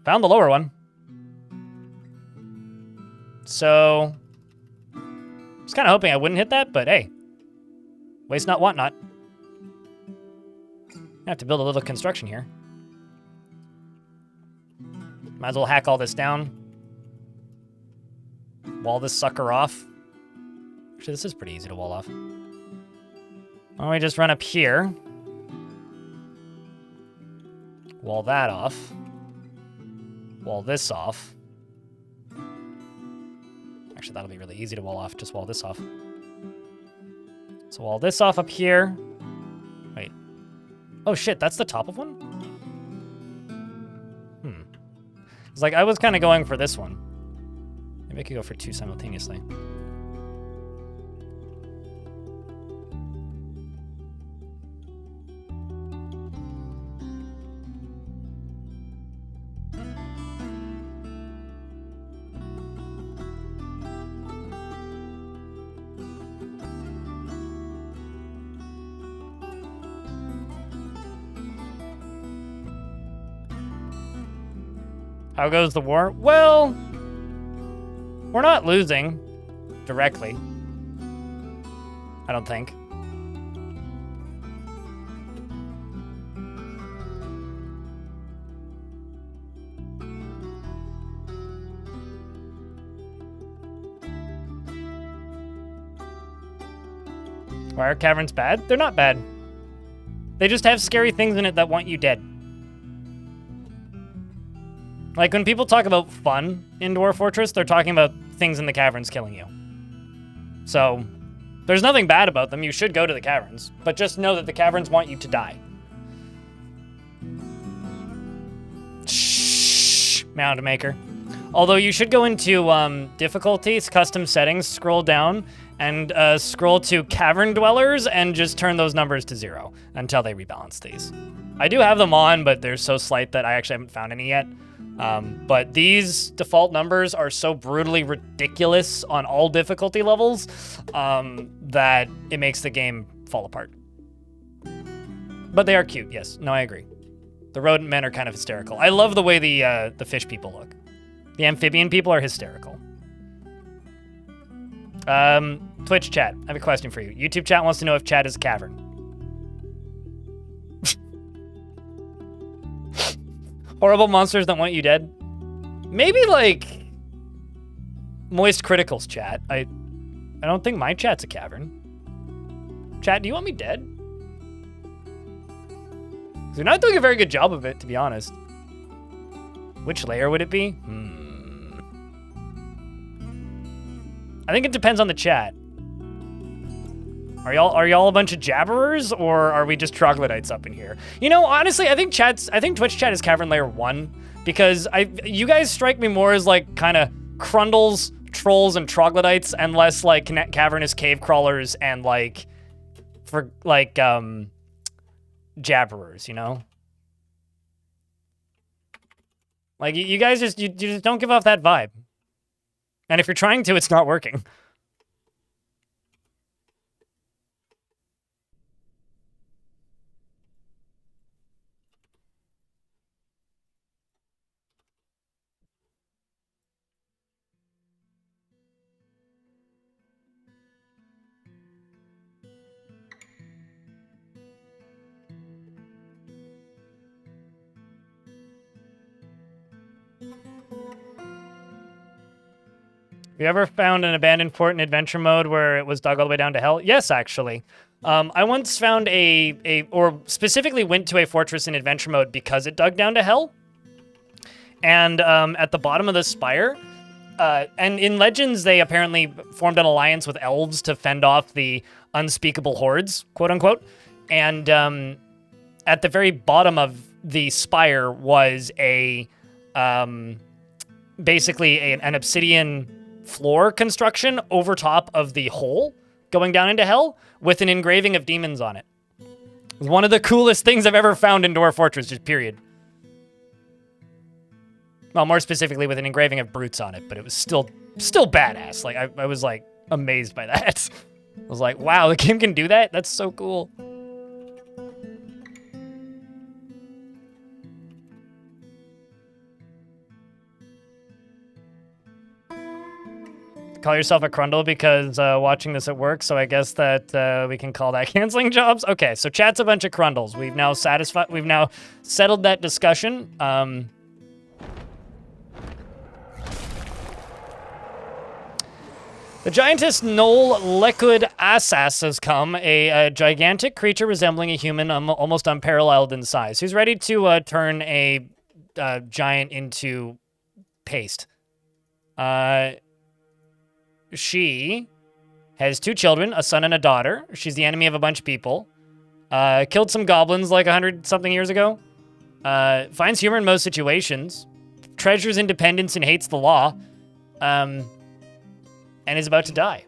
Found the lower one. So, I was kind of hoping I wouldn't hit that, but hey. Waste not, want not. I have to build a little construction here. Might as well hack all this down. Wall this sucker off. Actually, this is pretty easy to wall off. Why don't we just run up here. Wall that off. Wall this off. Actually, that'll be really easy to wall off. Just wall this off. So wall this off up here. Wait. Oh shit, that's the top of one? It's like, I was kind of going for this one. Maybe I could go for 2 simultaneously. How goes the war? Well, we're not losing directly. I don't think. Why are caverns bad? They're not bad. They just have scary things in it that want you dead. Like, when people talk about fun in Dwarf Fortress, they're talking about things in the caverns killing you. So, there's nothing bad about them. You should go to the caverns. But just know that the caverns want you to die. Shh, Mound Maker. Although you should go into difficulties, custom settings, scroll down, and scroll to Cavern Dwellers, and just turn those numbers to 0 until they rebalance these. I do have them on, but they're so slight that I actually haven't found any yet. But these default numbers are so brutally ridiculous on all difficulty levels that it makes the game fall apart. But they are cute, yes. No, I agree. The rodent men are kind of hysterical. I love the way the fish people look. The amphibian people are hysterical. Twitch chat, I have a question for you. YouTube chat wants to know if chat is a cavern. Horrible monsters that want you dead. Maybe like Moist Criticals chat. I don't think my chat's a cavern. Chat, do you want me dead? 'Cause you're not doing a very good job of it, to be honest. Which layer would it be? I think it depends on the chat. Are y'all a bunch of jabberers, or are we just troglodytes up in here? You know, honestly, I think Twitch chat is Cavern Layer 1, because you guys strike me more as like kind of Crundles, trolls, and troglodytes, and less like cavernous cave crawlers and like jabberers, you know? Like you guys just you just don't give off that vibe. And if you're trying to, it's not working. Have you ever found an abandoned fort in adventure mode where it was dug all the way down to hell? Yes, actually. I once found or specifically went to a fortress in adventure mode because it dug down to hell. And at the bottom of the spire, and in Legends, they apparently formed an alliance with elves to fend off the unspeakable hordes, quote unquote. And at the very bottom of the spire was basically an obsidian floor construction over top of the hole going down into hell with an engraving of demons on it. One of the coolest things I've ever found in Dwarf Fortress, just period. Well, more specifically with an engraving of brutes on it, but it was still badass. Like I was like amazed by that. I was like, wow, the game can do that? That's so cool. Call yourself a Crundle because watching this at work, so I guess that we can call that canceling jobs. Okay, so chat's a bunch of Crundles. We've now settled that discussion. The giantess Knoll Liquid Assas has come, a gigantic creature resembling a human, almost unparalleled in size. Who's ready to turn a giant into paste? She has 2 children, a son and a daughter. She's the enemy of a bunch of people. Killed some goblins like 100-something years ago. Finds humor in most situations. Treasures independence and hates the law. And is about to die.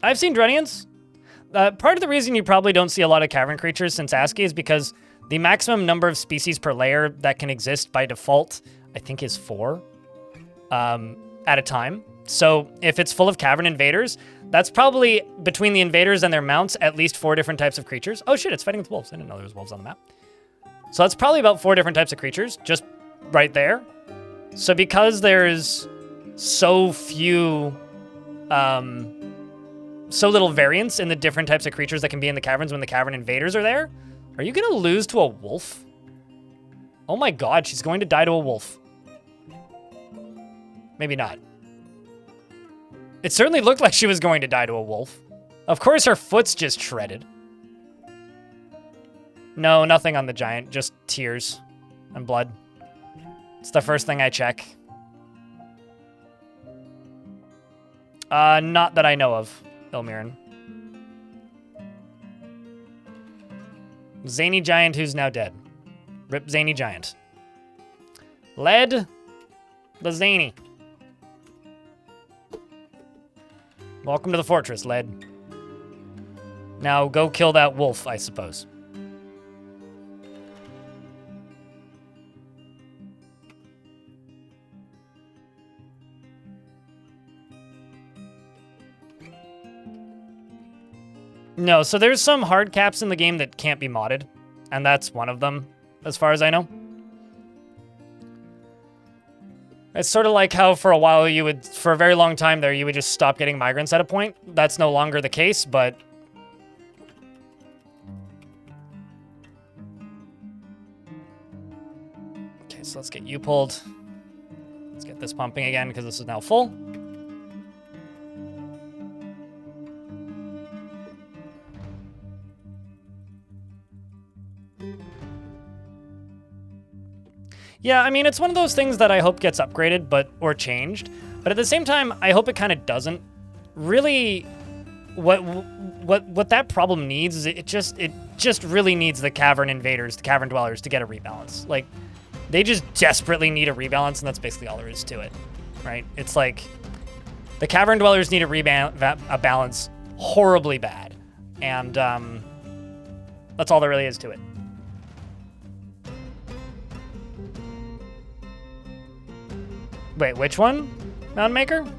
I've seen Drunians. Part of the reason you probably don't see a lot of cavern creatures since ASCII is because the maximum number of species per layer that can exist by default, I think, is 4 at a time. So if it's full of cavern invaders, that's probably, between the invaders and their mounts, at least 4 different types of creatures. Oh shit, it's fighting with wolves. I didn't know there was wolves on the map. So that's probably about 4 different types of creatures, just right there. So because there's so few... so little variance in the different types of creatures that can be in the caverns when the cavern invaders are there. Are you gonna lose to a wolf? Oh my god, she's going to die to a wolf. Maybe not. It certainly looked like she was going to die to a wolf. Of course her foot's just shredded. No, nothing on the giant, just tears and blood. It's the first thing I check. Not that I know of. Ilmirin. Zany giant who's now dead. Rip zany giant. Led the zany. Welcome to the fortress, Led. Now go kill that wolf, I suppose. No, so there's some hard caps in the game that can't be modded, and that's one of them, as far as I know. It's sort of like how for a while you would, for a very long time there, you would just stop getting migrants at a point. That's no longer the case, but... Okay, so let's get you pulled. Let's get this pumping again, because this is now full. Yeah, I mean, it's one of those things that I hope gets upgraded, or changed. But at the same time, I hope it kind of doesn't. Really, what that problem needs is it just really needs the Cavern invaders, the Cavern dwellers, to get a rebalance. Like, they just desperately need a rebalance, and that's basically all there is to it, right? It's like the Cavern dwellers need a balance horribly bad, and that's all there really is to it. Wait, which one? Mountain Maker?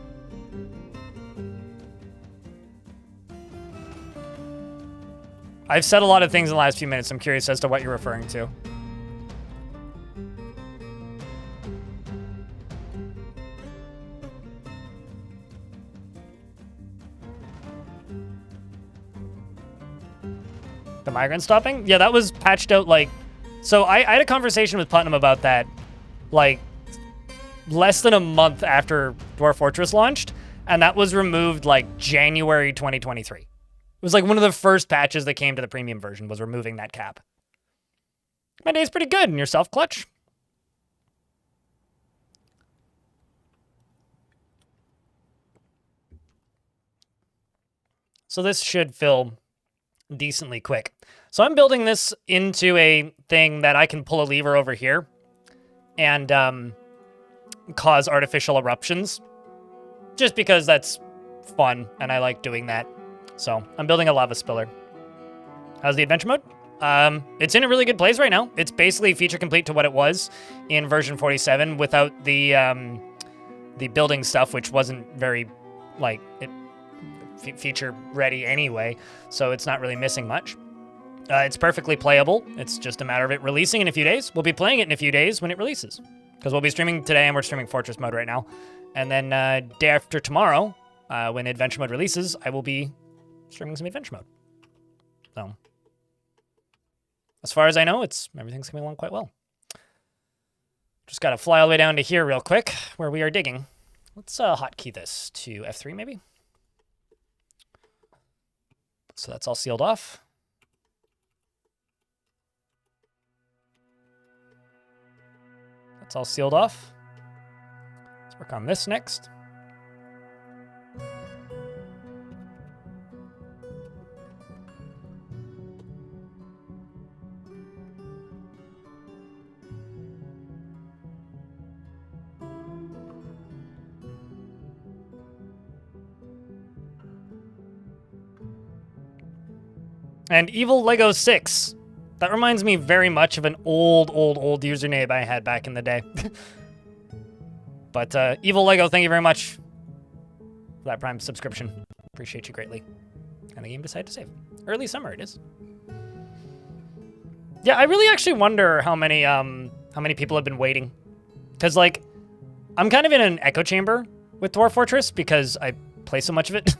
I've said a lot of things in the last few minutes. I'm curious as to what you're referring to. The migrant stopping? Yeah, that was patched out like... So I had a conversation with Putnam about that, like, less than a month after Dwarf Fortress launched, and that was removed like January 2023. It was like one of the first patches that came to the premium version was removing that cap. My day's pretty good, and yourself, Clutch? So this should fill decently quick. So I'm building this into a thing that I can pull a lever over here and cause artificial eruptions, just because that's fun and I like doing that. So I'm building a lava spiller. How's the adventure mode? It's in a really good place right now. It's basically feature complete to what it was in version 47 without the building stuff, which wasn't very like feature ready anyway. So it's not really missing much. It's perfectly playable. It's just a matter of it releasing in a few days. We'll be playing it in a few days when it releases. Because we'll be streaming today, and we're streaming Fortress mode right now. And then day after tomorrow, when Adventure mode releases, I will be streaming some Adventure mode. So, as far as I know, everything's coming along quite well. Just got to fly all the way down to here real quick, where we are digging. Let's hotkey this to F3, maybe. So that's all sealed off. That's all sealed off. Let's work on this next. And Evil Lego 6. That reminds me very much of an old username I had back in the day. But Evil Lego, thank you very much for that Prime subscription. Appreciate you greatly. And the game decided to save. Early summer it is. Yeah, I really actually wonder how many people have been waiting. Because, like, I'm kind of in an echo chamber with Dwarf Fortress because I play so much of it.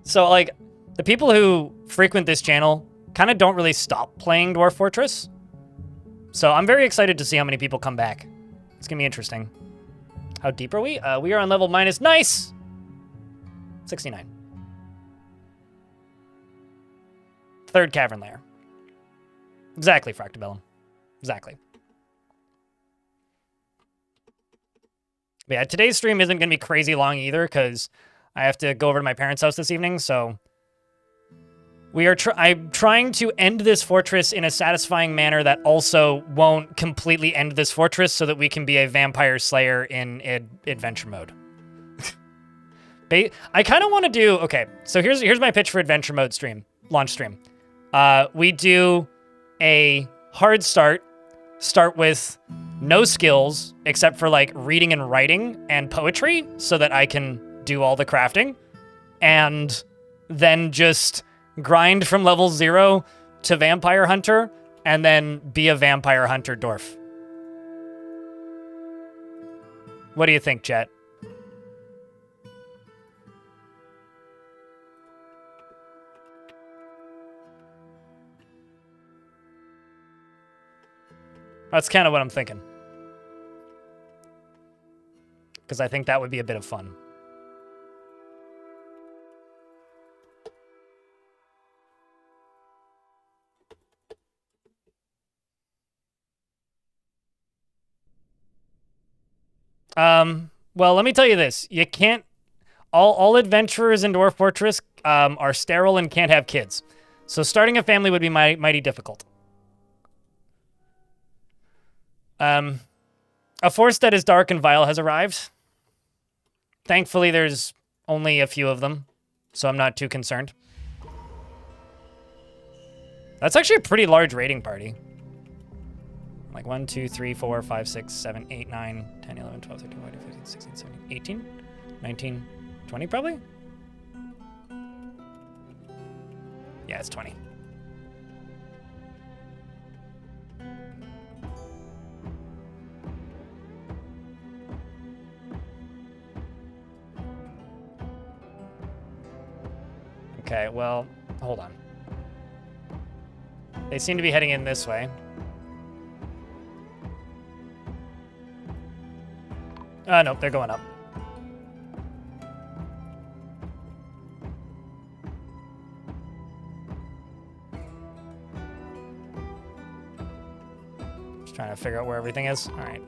So, like, the people who frequent this channel kind of don't really stop playing Dwarf Fortress. So I'm very excited to see how many people come back. It's going to be interesting. How deep are we? We are on level minus. Nice! 69. Third cavern layer. Exactly, Fractabellum. Exactly. But yeah, today's stream isn't going to be crazy long either because I have to go over to my parents' house this evening, so... I'm trying to end this fortress in a satisfying manner that also won't completely end this fortress so that we can be a vampire slayer in adventure mode. I kind of want to do... Okay, so here's my pitch for adventure mode stream, launch stream. We do a hard start with no skills except for like reading and writing and poetry so that I can do all the crafting, and then just grind from level 0 to Vampire Hunter, and then be a Vampire Hunter Dwarf. What do you think, chat? That's kind of what I'm thinking. Because I think that would be a bit of fun. Well, let me tell you this. You can't... All adventurers in Dwarf Fortress are sterile and can't have kids. So starting a family would be mighty difficult. A force that is dark and vile has arrived. Thankfully, there's only a few of them, so I'm not too concerned. That's actually a pretty large raiding party. Like 1, 2, 3, 4, 5, 6, 7, 8, 9, 10, 11, 12, 13, 14, 15, 16, 17, 18, 19, 20 probably? Yeah, it's 20. Okay, well, hold on. They seem to be heading in this way. Nope, they're going up. Just trying to figure out where everything is. All right.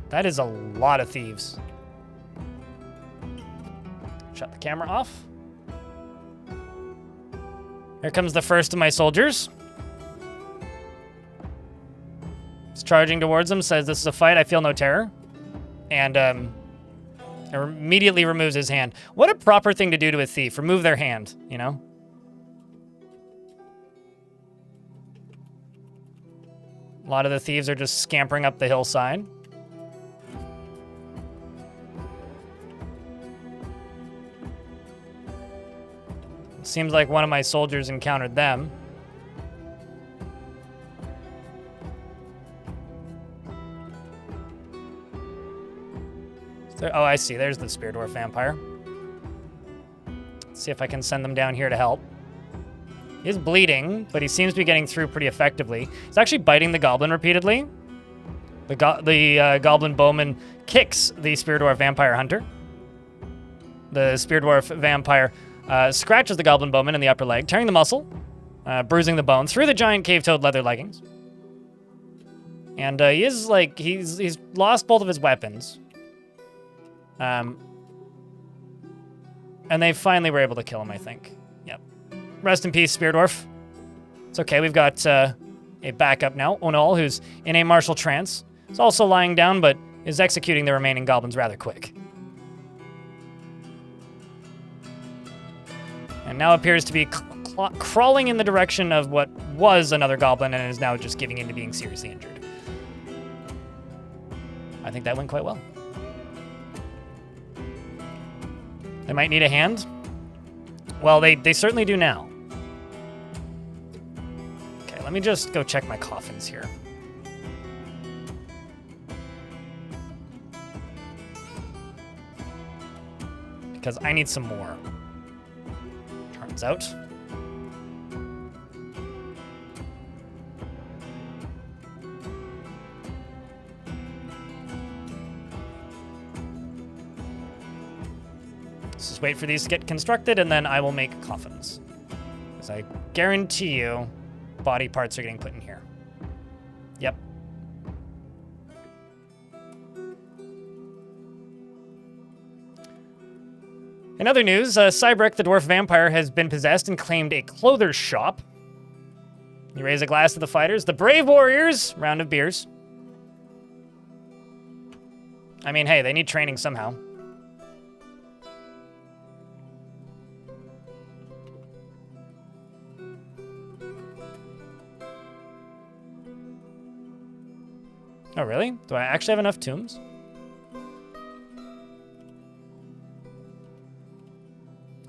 That is a lot of thieves. Shut the camera off. Here comes the first of my soldiers. He's charging towards him, says, "This is a fight, I feel no terror." And immediately removes his hand. What a proper thing to do to a thief. Remove their hand, you know? A lot of the thieves are just scampering up the hillside. Seems like one of my soldiers encountered them. Oh, I see. There's the Spear Dwarf Vampire. Let's see if I can send them down here to help. He's bleeding, but he seems to be getting through pretty effectively. He's actually biting the goblin repeatedly. The goblin bowman kicks the Spear Dwarf Vampire Hunter. The Spear Dwarf Vampire scratches the goblin bowman in the upper leg, tearing the muscle, bruising the bone through the giant cave-toed leather leggings. And he is like, he's lost both of his weapons. And they finally were able to kill him, I think. Yep. Rest in peace, Spear Dwarf. It's okay, we've got a backup now. Onal, who's in a martial trance, is also lying down, but is executing the remaining goblins rather quick. And now appears to be crawling in the direction of what was another goblin and is now just giving in to being seriously injured. I think that went quite well. They might need a hand. Well, they certainly do now. Okay, let me just go check my coffins here. Because I need some more. Turns out. Let's just wait for these to get constructed, and then I will make coffins. Because I guarantee you, body parts are getting put in here. Yep. In other news, Cybrek, the dwarf vampire, has been possessed and claimed a clother's shop. You raise a glass to the fighters. The brave warriors, round of beers. I mean, hey, they need training somehow. Oh, really? Do I actually have enough tombs?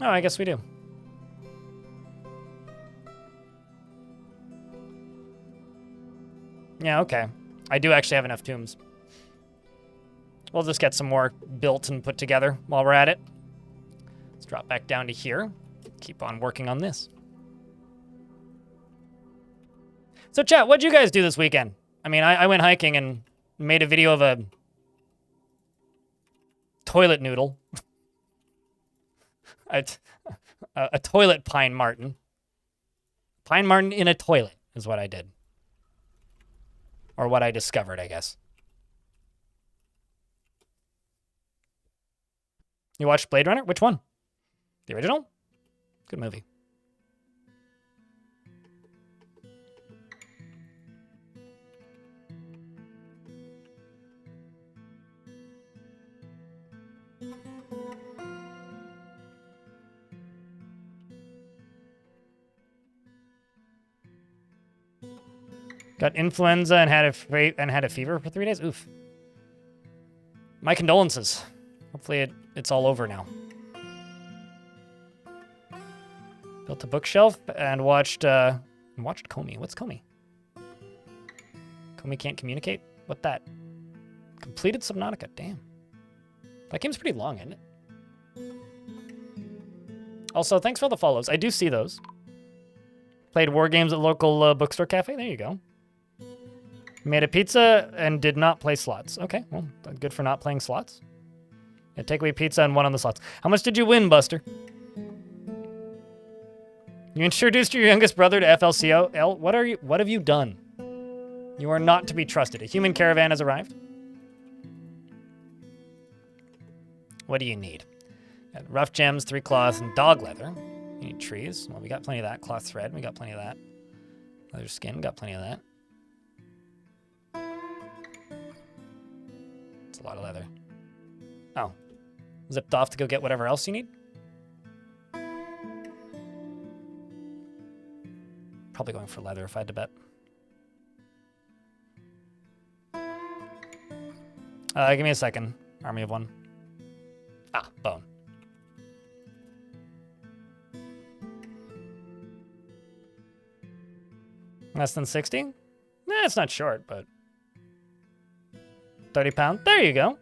Oh, I guess we do. Yeah, okay. I do actually have enough tombs. We'll just get some more built and put together while we're at it. Let's drop back down to here. Keep on working on this. So chat, what'd you guys do this weekend? I mean, I went hiking and made a video of a toilet noodle. a toilet pine marten. Pine marten in a toilet is what I did. Or what I discovered, I guess. You watched Blade Runner? Which one? The original? Good movie. Got influenza and had a fever for 3 days. Oof. My condolences. Hopefully it's all over now. Built a bookshelf and watched Comey. What's Comey? Comey can't communicate? What that? Completed Subnautica. Damn. That game's pretty long, isn't it? Also, thanks for all the follows. I do see those. Played war games at local bookstore cafe. There you go. Made a pizza and did not play slots. Okay, well, good for not playing slots. Yeah, takeaway pizza and 1 on the slots. How much did you win, Buster? You introduced your youngest brother to FLCO. What have you done? You are not to be trusted. A human caravan has arrived. What do you need? Got rough gems, 3 cloth, and dog leather. You need trees. Well, we got plenty of that. Cloth thread, we got plenty of that. Leather skin, got plenty of that. It's a lot of leather. Oh. Zipped off to go get whatever else you need? Probably going for leather if I had to bet. Give me a second. Army of 1. Ah, bone. Less than 60? Nah, it's not short, but 30 pounds. There you go.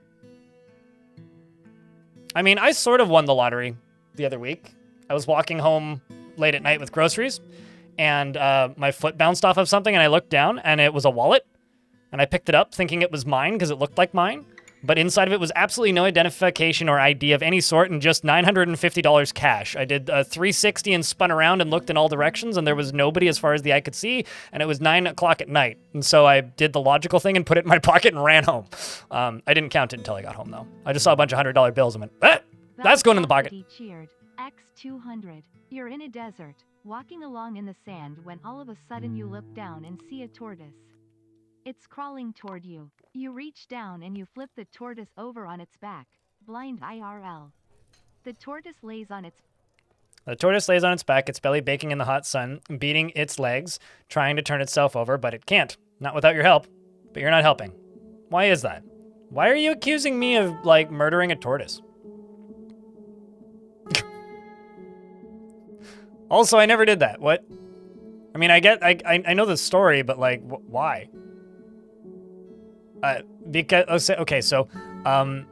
I mean, I sort of won the lottery the other week. I was walking home late at night with groceries, and my foot bounced off of something, and I looked down, and it was a wallet. And I picked it up thinking it was mine because it looked like mine. But inside of it was absolutely no identification or ID of any sort and just $950 cash. I did 360 and spun around and looked in all directions, and there was nobody as far as the eye could see, and it was 9 o'clock at night. And so I did the logical thing and put it in my pocket and ran home. I didn't count it until I got home, though. I just saw a bunch of $100 bills and went, that's going in the pocket. Cheered. X200. You're in a desert, walking along in the sand when all of a sudden you look down and see a tortoise. It's crawling toward you. You reach down and you flip the tortoise over on its back. Blind IRL. The tortoise lays on its back, its belly baking in the hot sun, beating its legs, trying to turn itself over, but it can't. Not without your help. But you're not helping. Why is that? Why are you accusing me of, like, murdering a tortoise? Also, I never did that. What? I mean, I know the story, but, like, why? Because, okay, so, I'm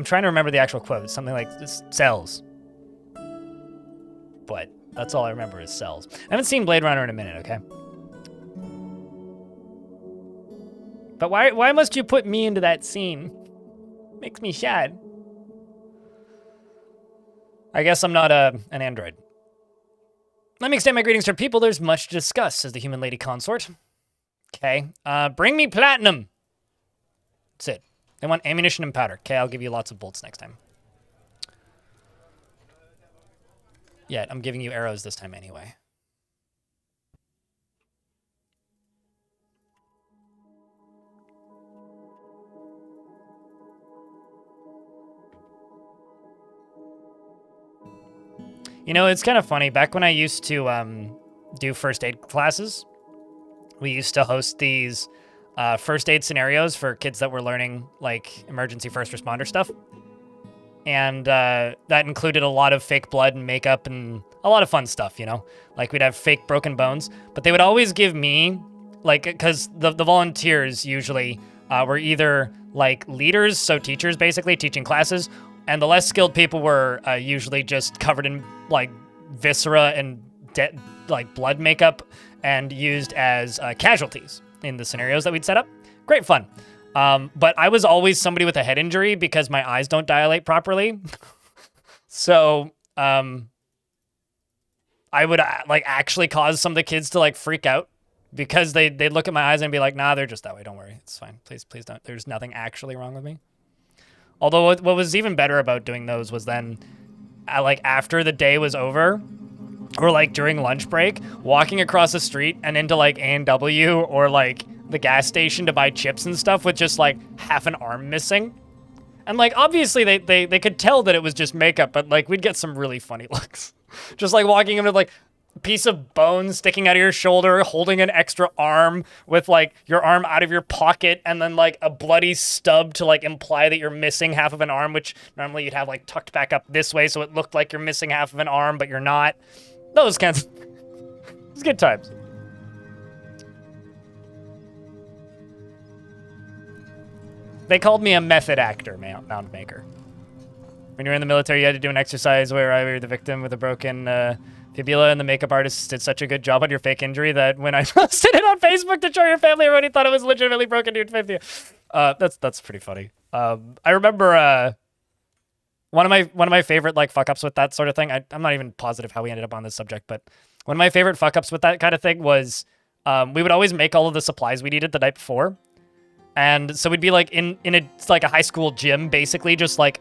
trying to remember the actual quote. It's something like, this cells. But that's all I remember is cells. I haven't seen Blade Runner in a minute, okay? But why must you put me into that scene? Makes me sad. I guess I'm not an android. Let me extend my greetings to people. There's much to discuss, says the human lady consort. Okay. Bring me platinum. That's it. They want ammunition and powder. Okay, I'll give you lots of bolts next time. Yeah, I'm giving you arrows this time anyway. You know, it's kind of funny. Back when I used to do first aid classes, we used to host these first aid scenarios for kids that were learning, like, emergency first responder stuff. And that included a lot of fake blood and makeup and a lot of fun stuff, you know? Like, we'd have fake broken bones. But they would always give me, like, because the volunteers usually were either, like, leaders, so teachers, basically, teaching classes. And the less skilled people were usually just covered in, like, viscera and, like, blood makeup and used as casualties in the scenarios that we'd set up. Great fun. But I was always somebody with a head injury because my eyes don't dilate properly. So, I would, like, actually cause some of the kids to, like, freak out because they'd look at my eyes and be like, nah, they're just that way. Don't worry. It's fine. Please don't. There's nothing actually wrong with me. Although what was even better about doing those was then, like, after the day was over, or, like, during lunch break, walking across the street and into, like, A&W or, like, the gas station to buy chips and stuff with just, like, half an arm missing. And, like, obviously they could tell that it was just makeup, but, like, we'd get some really funny looks. Just, like, walking into, like, a piece of bone sticking out of your shoulder, holding an extra arm with, like, your arm out of your pocket, and then, like, a bloody stub to, like, imply that you're missing half of an arm, which normally you'd have, like, tucked back up this way so it looked like you're missing half of an arm, but you're not. Those kinds of... It's good times. They called me a method actor, mound maker. When you were in the military, you had to do an exercise where you were the victim with a broken fibula, and the makeup artist did such a good job on your fake injury that when I posted it on Facebook to show your family, everybody thought it was legitimately broken to your fibula. That's pretty funny. I remember one of my favorite, like, fuck ups with that sort of thing. I'm not even positive how we ended up on this subject, but one of my favorite fuck ups with that kind of thing was we would always make all of the supplies we needed the night before. And so we'd be like in a high school gym, basically, just like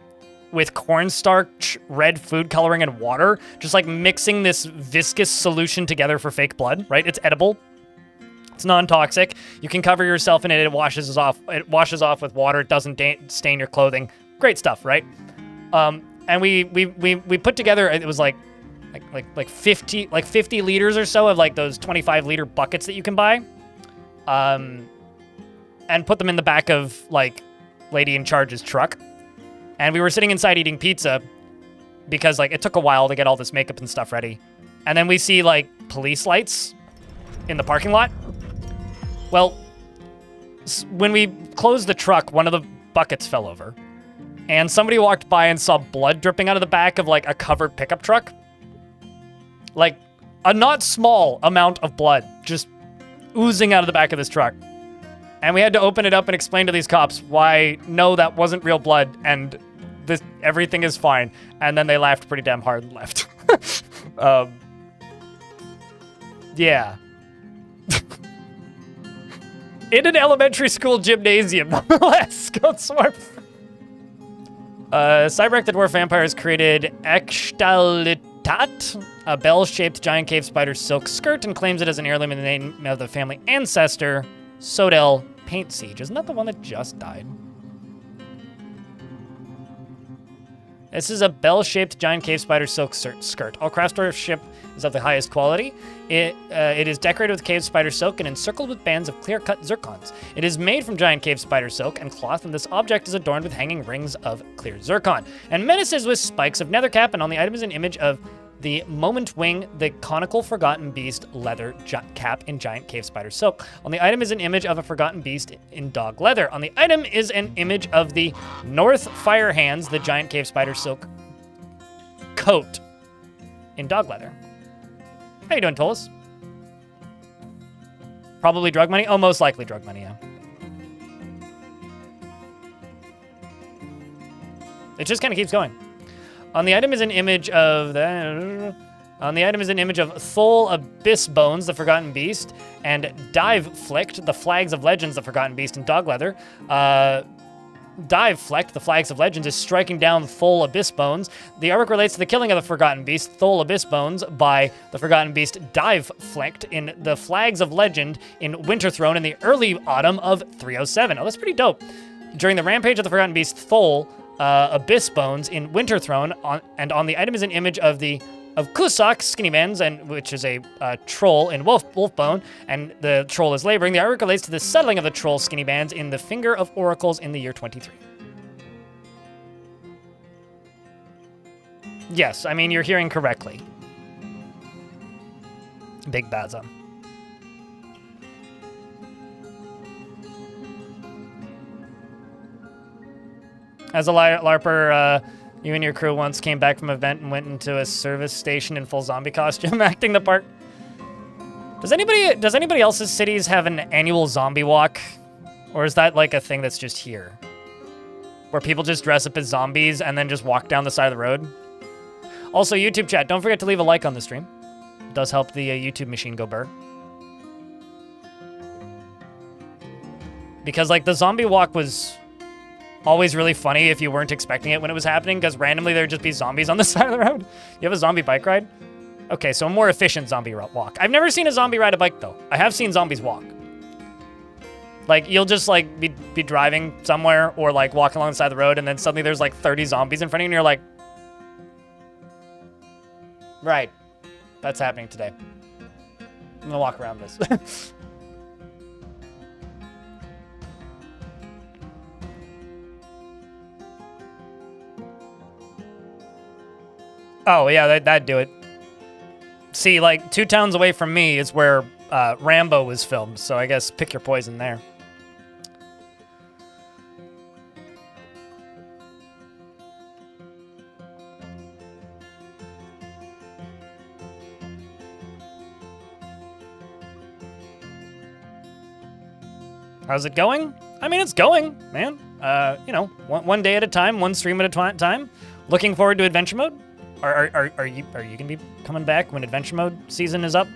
with cornstarch, red food coloring, and water, just like mixing this viscous solution together for fake blood, right? It's edible. It's non-toxic. You can cover yourself in it. It washes off with water. It doesn't stain your clothing. Great stuff, right? And we put together, it was like 50 liters or so of, like, those 25-liter buckets that you can buy. And put them in the back of, like, Lady in Charge's truck. And we were sitting inside eating pizza because, like, it took a while to get all this makeup and stuff ready. And then we see, like, police lights in the parking lot. Well, when we closed the truck, one of the buckets fell over. And somebody walked by and saw blood dripping out of the back of, like, a covered pickup truck. Like, a not small amount of blood just oozing out of the back of this truck. And we had to open it up and explain to these cops why, no, that wasn't real blood, and everything is fine. And then they laughed pretty damn hard and left. Yeah. In an elementary school gymnasium, nonetheless. Go Swarf. Cyberwreck the Dwarf Vampires created Ekstalitat, a bell-shaped giant cave spider silk skirt, and claims it as an heirloom in the name of the family ancestor, Sodel Paint Siege. Isn't that the one that just died? This is a bell-shaped giant cave spider silk skirt. All craftsmanship is of the highest quality. It is decorated with cave spider silk and encircled with bands of clear-cut zircons. It is made from giant cave spider silk and cloth, and this object is adorned with hanging rings of clear zircon and menaces with spikes of nethercap, and on the item is an image of the Moment Wing, the conical Forgotten Beast leather cap in giant cave spider silk. On the item is an image of a Forgotten Beast in dog leather. On the item is an image of the North Fire Hands, the giant cave spider silk coat in dog leather. How you doing, Tolis? Probably drug money? Oh, most likely drug money, yeah. It just kind of keeps going. On the item is an image of Thol Abyss Bones, the Forgotten Beast, and Dive Flicked, the Flags of Legends, the Forgotten Beast in dog leather. Dive Flecked, the Flags of Legends, is striking down Thol Abyss Bones. The artwork relates to the killing of the Forgotten Beast, Thol Abyss Bones, by the Forgotten Beast Dive Flecked in the Flags of Legend in Winterthrone in the early autumn of 307. Oh, that's pretty dope. During the rampage of the Forgotten Beast, Thol Abyss Bones in Winterthrone, and on the item is an image of Kusak, Skinny Man's, and which is a troll in Wolfbone, and the troll is laboring. The artwork relates to the settling of the troll Skinny Bands in the Finger of Oracles in the year 23. Yes, I mean, you're hearing correctly. Big Baza. As a LARPer, you and your crew once came back from an event and went into a service station in full zombie costume, acting the part. Does anybody else's cities have an annual zombie walk? Or is that like a thing that's just here? Where people just dress up as zombies and then just walk down the side of the road? Also, YouTube chat, don't forget to leave a like on the stream. It does help the YouTube machine go burr. Because like the zombie walk was always really funny if you weren't expecting it when it was happening, because randomly there'd just be zombies on the side of the road. You have a zombie bike ride? Okay, so a more efficient zombie walk. I've never seen a zombie ride a bike, though. I have seen zombies walk. Like, you'll just, like, be driving somewhere or, like, walking along the side of the road, and then suddenly there's, like, 30 zombies in front of you, and you're like... Right. That's happening today. I'm gonna walk around this. Oh, yeah, that'd do it. See, like, 2 towns away from me is where Rambo was filmed, so I guess pick your poison there. How's it going? I mean, it's going, man. You know, one day at a time, one stream at a time. Looking forward to adventure mode. Are you gonna be coming back when adventure mode season is up?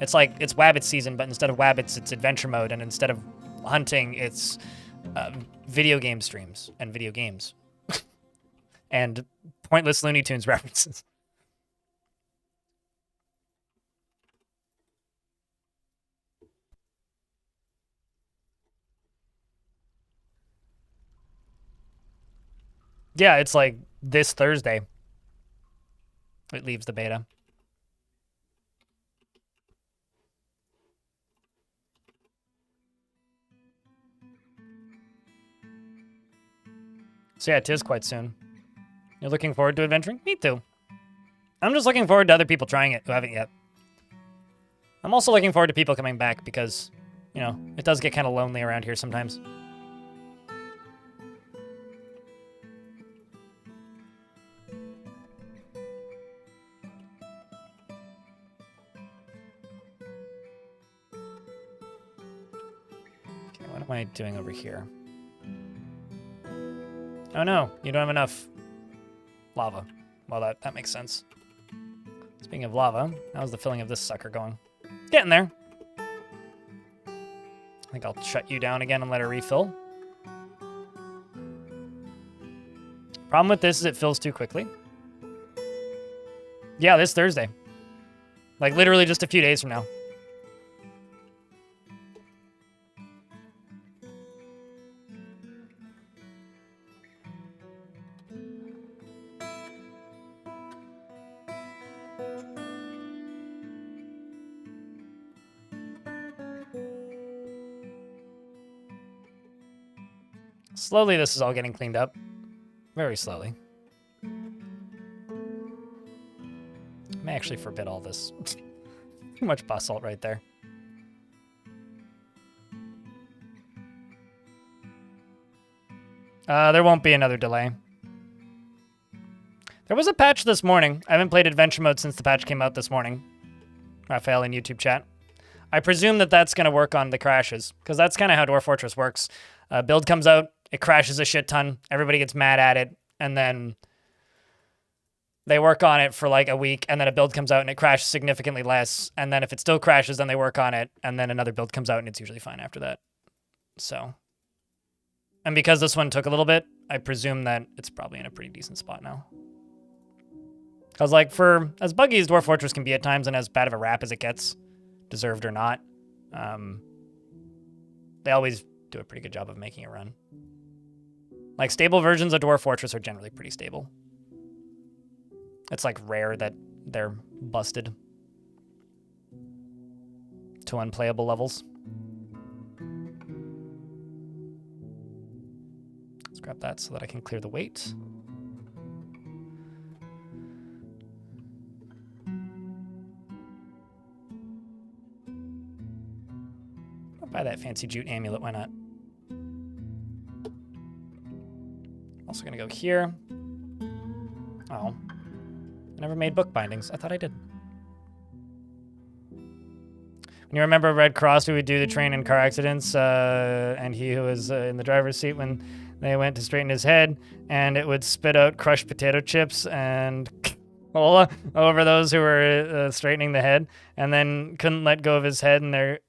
It's like it's Wabbit season, but instead of Wabbits, it's adventure mode, and instead of hunting, it's video game streams and video games and pointless Looney Tunes references. Yeah, it's like this Thursday. It leaves the beta. So yeah, it is quite soon. You're looking forward to adventuring? Me too. I'm just looking forward to other people trying it who haven't yet. I'm also looking forward to people coming back because, you know, it does get kind of lonely around here sometimes. What am I doing over here? Oh no, you don't have enough lava. Well, that makes sense. Speaking of lava, how's the filling of this sucker going? Getting there. I think I'll shut you down again and let it refill. Problem with this is it fills too quickly. Yeah, this Thursday. Like literally just a few days from now. Slowly, this is all getting cleaned up. Very slowly. I may actually forbid all this. Too much basalt right there. There won't be another delay. There was a patch this morning. I haven't played adventure mode since the patch came out this morning. Raphael in YouTube chat. I presume that that's going to work on the crashes, because that's kind of how Dwarf Fortress works. Build comes out, it crashes a shit ton, everybody gets mad at it, and then they work on it for like a week, and then a build comes out and it crashes significantly less, and then if it still crashes, then they work on it, and then another build comes out and it's usually fine after that. So, and because this one took a little bit, I presume that it's probably in a pretty decent spot now. Because like for as buggy as Dwarf Fortress can be at times and as bad of a rap as it gets, deserved or not, they always do a pretty good job of making it run. Like stable versions of Dwarf Fortress are generally pretty stable. It's like rare that they're busted to unplayable levels. Let's grab that so that I can clear the weight. Buy that fancy jute amulet, why not? Also gonna go here. Oh. I never made book bindings. I thought I did. When you remember Red Cross, who would do the train and car accidents, and he who was in the driver's seat when they went to straighten his head, and it would spit out crushed potato chips and cola over those who were straightening the head, and then couldn't let go of his head, and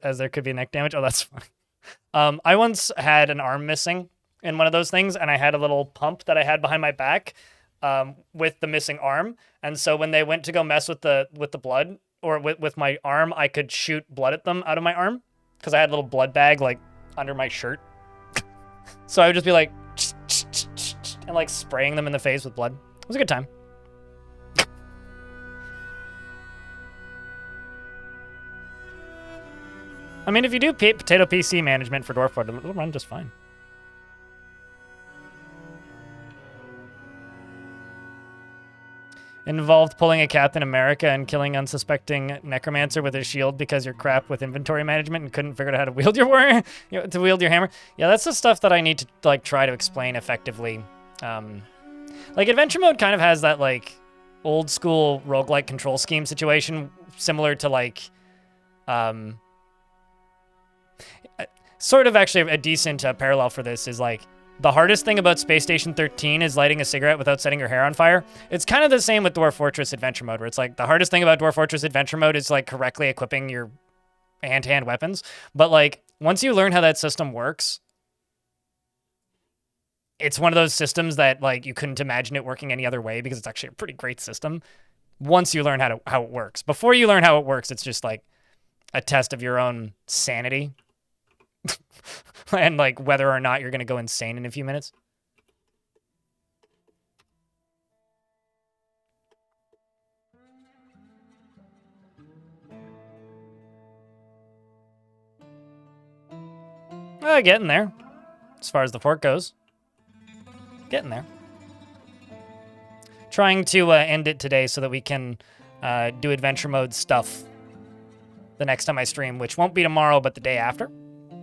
as there could be neck damage. Oh, that's funny. I once had an arm missing in one of those things, and I had a little pump that I had behind my back with the missing arm, and so when they went to go mess with the blood, or with my arm, I could shoot blood at them out of my arm because I had a little blood bag like under my shirt. So I would just be like, and like spraying them in the face with blood. It was a good time. I mean, if you do potato PC management for Dwarf, it'll run just fine. Involved pulling a Captain America and killing unsuspecting Necromancer with his shield because you're crap with inventory management and couldn't figure out how to wield your warrior, to wield your hammer. Yeah, that's the stuff that I need to like try to explain effectively. Like adventure mode kind of has that like old school roguelike control scheme situation, similar to like, sort of actually a decent parallel for this is like, the hardest thing about Space Station 13 is lighting a cigarette without setting your hair on fire. It's kind of the same with Dwarf Fortress Adventure Mode, where it's like the hardest thing about Dwarf Fortress Adventure Mode is like correctly equipping your hand-to-hand weapons. But like once you learn how that system works, it's one of those systems that like you couldn't imagine it working any other way because it's actually a pretty great system. Once you learn how it works, before you learn how it works, it's just like a test of your own sanity. And like whether or not you're going to go insane in a few minutes. Getting there. As far as the fort goes. Getting there. Trying to end it today so that we can do adventure mode stuff the next time I stream, which won't be tomorrow, but the day after.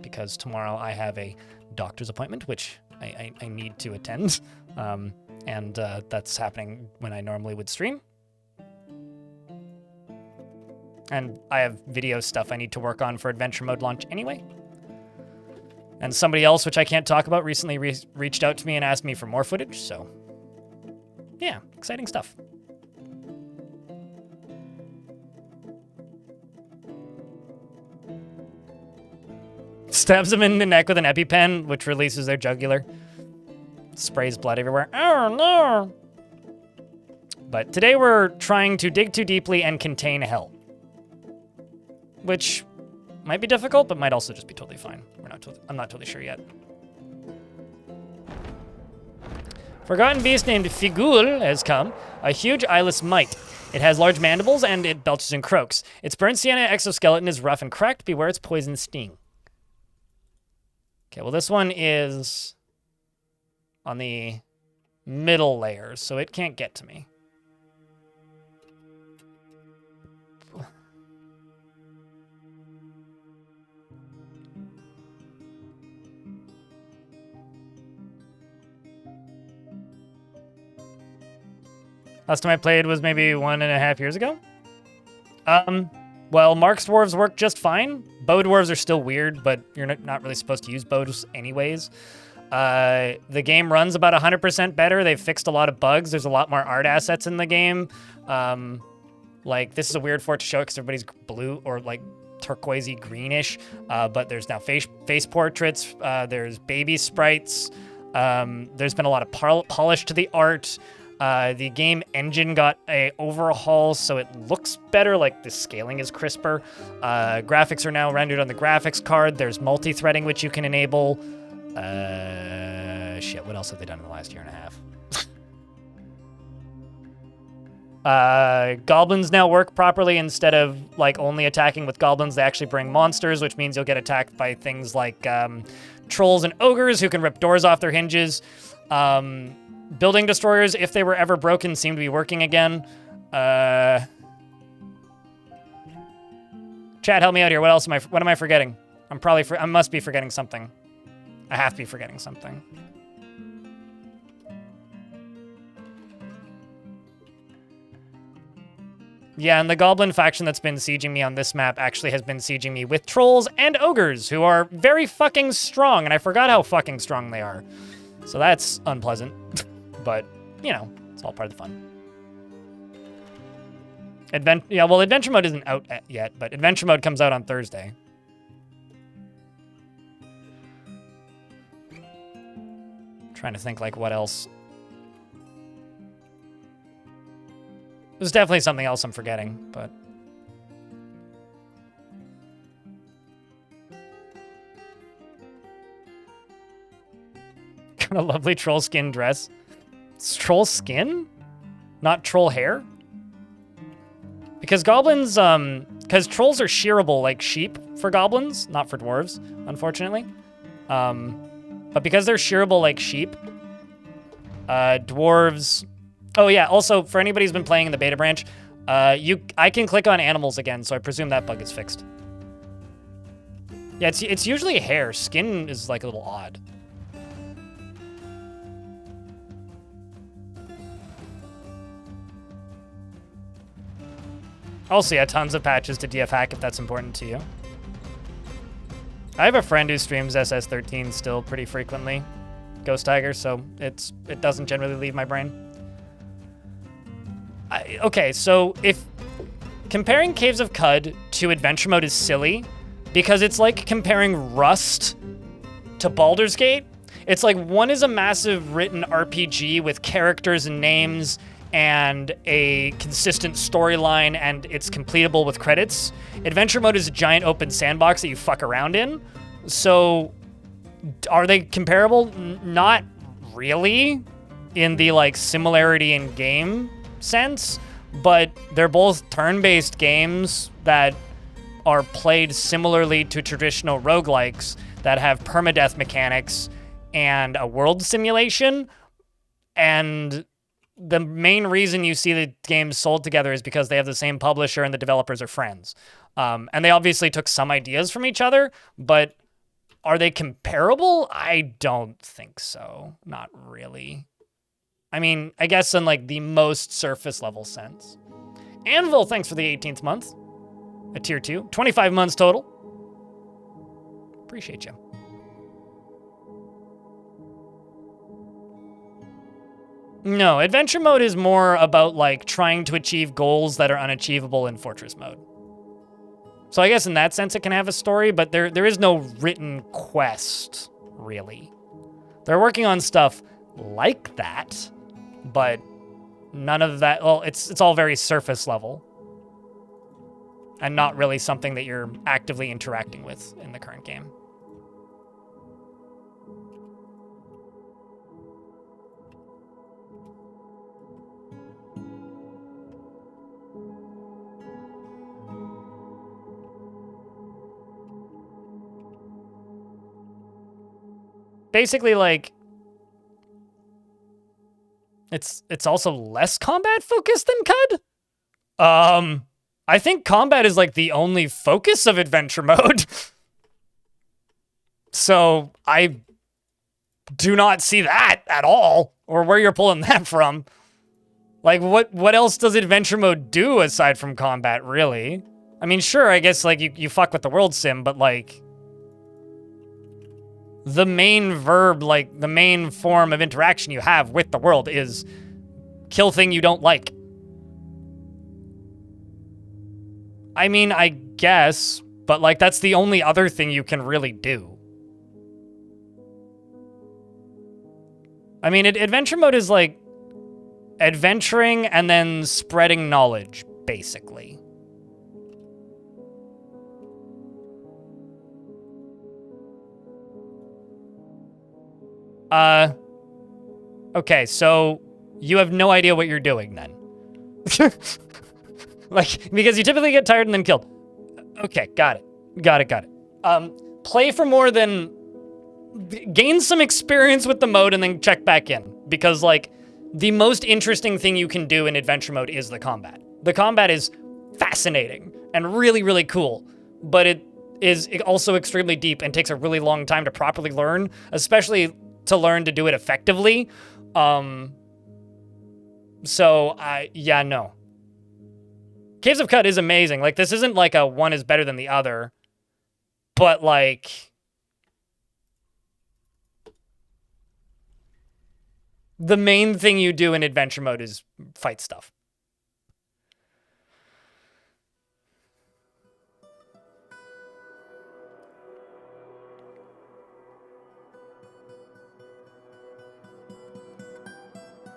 Because tomorrow I have a doctor's appointment, which I need to attend. And that's happening when I normally would stream. And I have video stuff I need to work on for adventure mode launch anyway. And somebody else, which I can't talk about, recently reached out to me and asked me for more footage. So yeah, exciting stuff. Stabs them in the neck with an EpiPen, which releases their jugular. Sprays blood everywhere. Oh, no! But today we're trying to dig too deeply and contain hell. Which might be difficult, but might also just be totally fine. I'm not totally sure yet. Forgotten beast named Figul has come. A huge eyeless mite. It has large mandibles and it belches and croaks. Its burnt sienna exoskeleton is rough and cracked. Beware its poison sting. Okay, well, this one is on the middle layer, so it can't get to me. Last time I played was maybe 1.5 years ago. Well, Mark's dwarves work just fine. Bow dwarves are still weird, but you're not really supposed to use bows anyways. The game runs about 100% better. They've fixed a lot of bugs. There's a lot more art assets in the game. Like, this is a weird fort to show because everybody's blue or, like, turquoisey greenish. But there's now face portraits. There's baby sprites. There's been a lot of polish to the art. The game engine got a overhaul, so it looks better, like the scaling is crisper. Graphics are now rendered on the graphics card. There's multi-threading, which you can enable. Shit, what else have they done in the last year and a half? Goblins now work properly. Instead of like only attacking with goblins, they actually bring monsters, which means you'll get attacked by things like trolls and ogres who can rip doors off their hinges. Building destroyers, if they were ever broken, seem to be working again. Chat, help me out here. What am I forgetting? I must be forgetting something. I have to be forgetting something. Yeah, and the goblin faction that's been sieging me on this map actually has been sieging me with trolls and ogres, who are very fucking strong, and I forgot how fucking strong they are. So that's unpleasant, but, you know, it's all part of the fun. Adventure mode isn't out yet, but adventure mode comes out on Thursday. Trying to think, like, what else. There's definitely something else I'm forgetting, but... Got a lovely troll skin dress. It's troll skin? Not troll hair? Because goblins, because trolls are shearable like sheep for goblins, not for dwarves, unfortunately. But because they're shearable like sheep, dwarves... Oh yeah, also, for anybody who's been playing in the beta branch, I can click on animals again, so I presume that bug is fixed. Yeah, it's usually hair. Skin is, like, a little odd. Also, yeah, tons of patches to DF hack if that's important to you. I have a friend who streams SS13 still pretty frequently, Ghost Tiger, so it doesn't generally leave my brain. Okay, so if comparing Caves of Cud to Adventure Mode is silly, because it's like comparing Rust to Baldur's Gate. It's like one is a massive written RPG with characters and names and a consistent storyline, and it's completable with credits. Adventure Mode is a giant open sandbox that you fuck around in. So are they comparable? Not really in the like similarity in game sense, but they're both turn-based games that are played similarly to traditional roguelikes that have permadeath mechanics and a world simulation. And the main reason you see the games sold together is because they have the same publisher and the developers are friends. And they obviously took some ideas from each other, but are they comparable? I don't think so. Not really. I mean, I guess in like the most surface level sense. Anvil, thanks for the 18th month. A tier 2. 25 months total. Appreciate you. No, adventure mode is more about like trying to achieve goals that are unachievable in fortress mode. So I guess in that sense it can have a story, but there is no written quest, really. They're working on stuff like that, but none of that, well, it's all very surface level and not really something that you're actively interacting with in the current game. Basically, like, it's also less combat focused than CUD. I think combat is like the only focus of adventure mode. So I do not see that at all, or where you're pulling that from. Like, what else does adventure mode do aside from combat, really? I mean, sure, I guess like you fuck with the world sim, but like the main verb, like the main form of interaction you have with the world is kill thing you don't like. I mean, I guess, but like that's the only other thing you can really do. I mean, adventure mode is like adventuring and then spreading knowledge, basically. Okay, so you have no idea what you're doing then. Like, because you typically get tired and then killed. Okay, got it. Play for more than... Gain some experience with the mode and then check back in. Because, like, the most interesting thing you can do in adventure mode is the combat. The combat is fascinating and really, really cool. But is also extremely deep and takes a really long time to properly learn, especially to learn to do it effectively. So, yeah, no. Caves of Cut is amazing. Like, this isn't like a one is better than the other, but like, the main thing you do in adventure mode is fight stuff.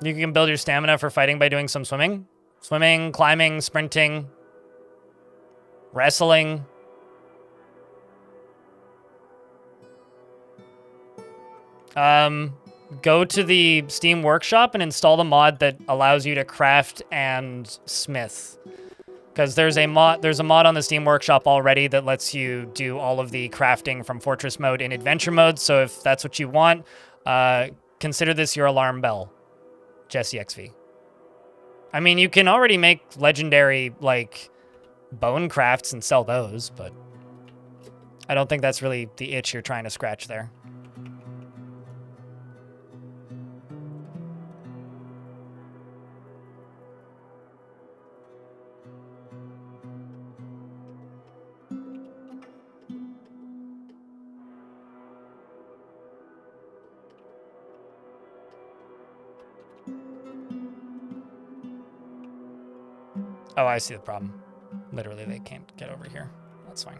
You can build your stamina for fighting by doing some swimming. Swimming, climbing, sprinting, wrestling. Go to the Steam Workshop and install the mod that allows you to craft and smith. Because there's a mod on the Steam Workshop already that lets you do all of the crafting from Fortress mode in adventure mode. So if that's what you want, consider this your alarm bell, Jesse XV. I mean, you can already make legendary, like, bone crafts and sell those, but I don't think that's really the itch you're trying to scratch there. Oh, I see the problem. Literally, they can't get over here. That's fine.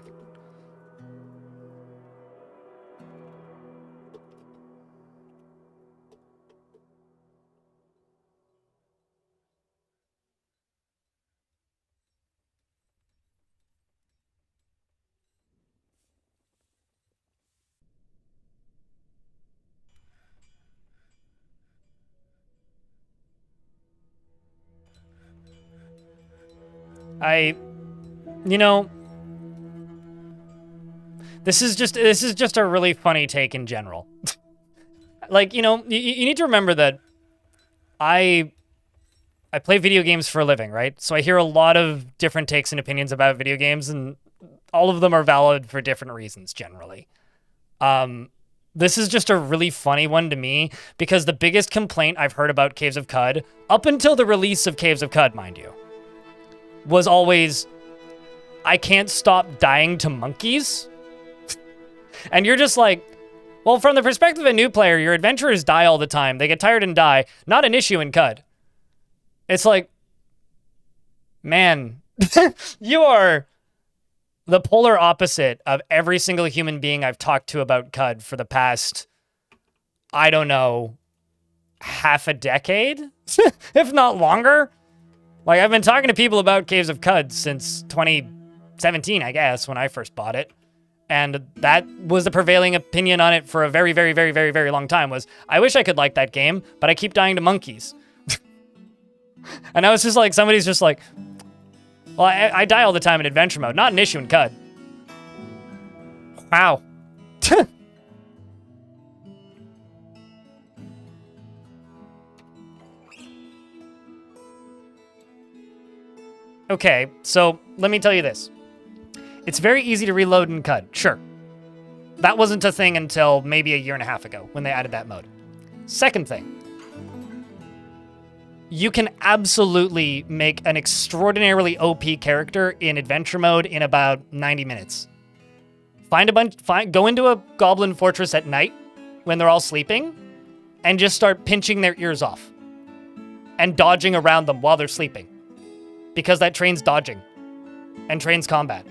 You know, this is just a really funny take in general. Like, you know, you need to remember that I play video games for a living, right? So I hear a lot of different takes and opinions about video games, and all of them are valid for different reasons, generally. This is just a really funny one to me, because the biggest complaint I've heard about Caves of Cud, up until the release of Caves of Cud, mind you, was always, I can't stop dying to monkeys. And you're just like, well, from the perspective of a new player, your adventurers die all the time. They get tired and die. Not an issue in Cud. It's like, man, you are the polar opposite of every single human being I've talked to about Cud for the past, I don't know, half a decade, if not longer. Like, I've been talking to people about Caves of Cud since 2017, I guess, when I first bought it. And that was the prevailing opinion on it for a very, very, very, very, very long time, was, I wish I could like that game, but I keep dying to monkeys. And I was just like, somebody's just like, well, I die all the time in adventure mode. Not an issue in Cud. Wow. Okay, so let me tell you this. It's very easy to reload in Cud, sure. That wasn't a thing until maybe a year and a half ago when they added that mode. Second thing, you can absolutely make an extraordinarily OP character in adventure mode in about 90 minutes. Go into a goblin fortress at night when they're all sleeping and just start pinching their ears off and dodging around them while they're sleeping, because that trains dodging and trains combat.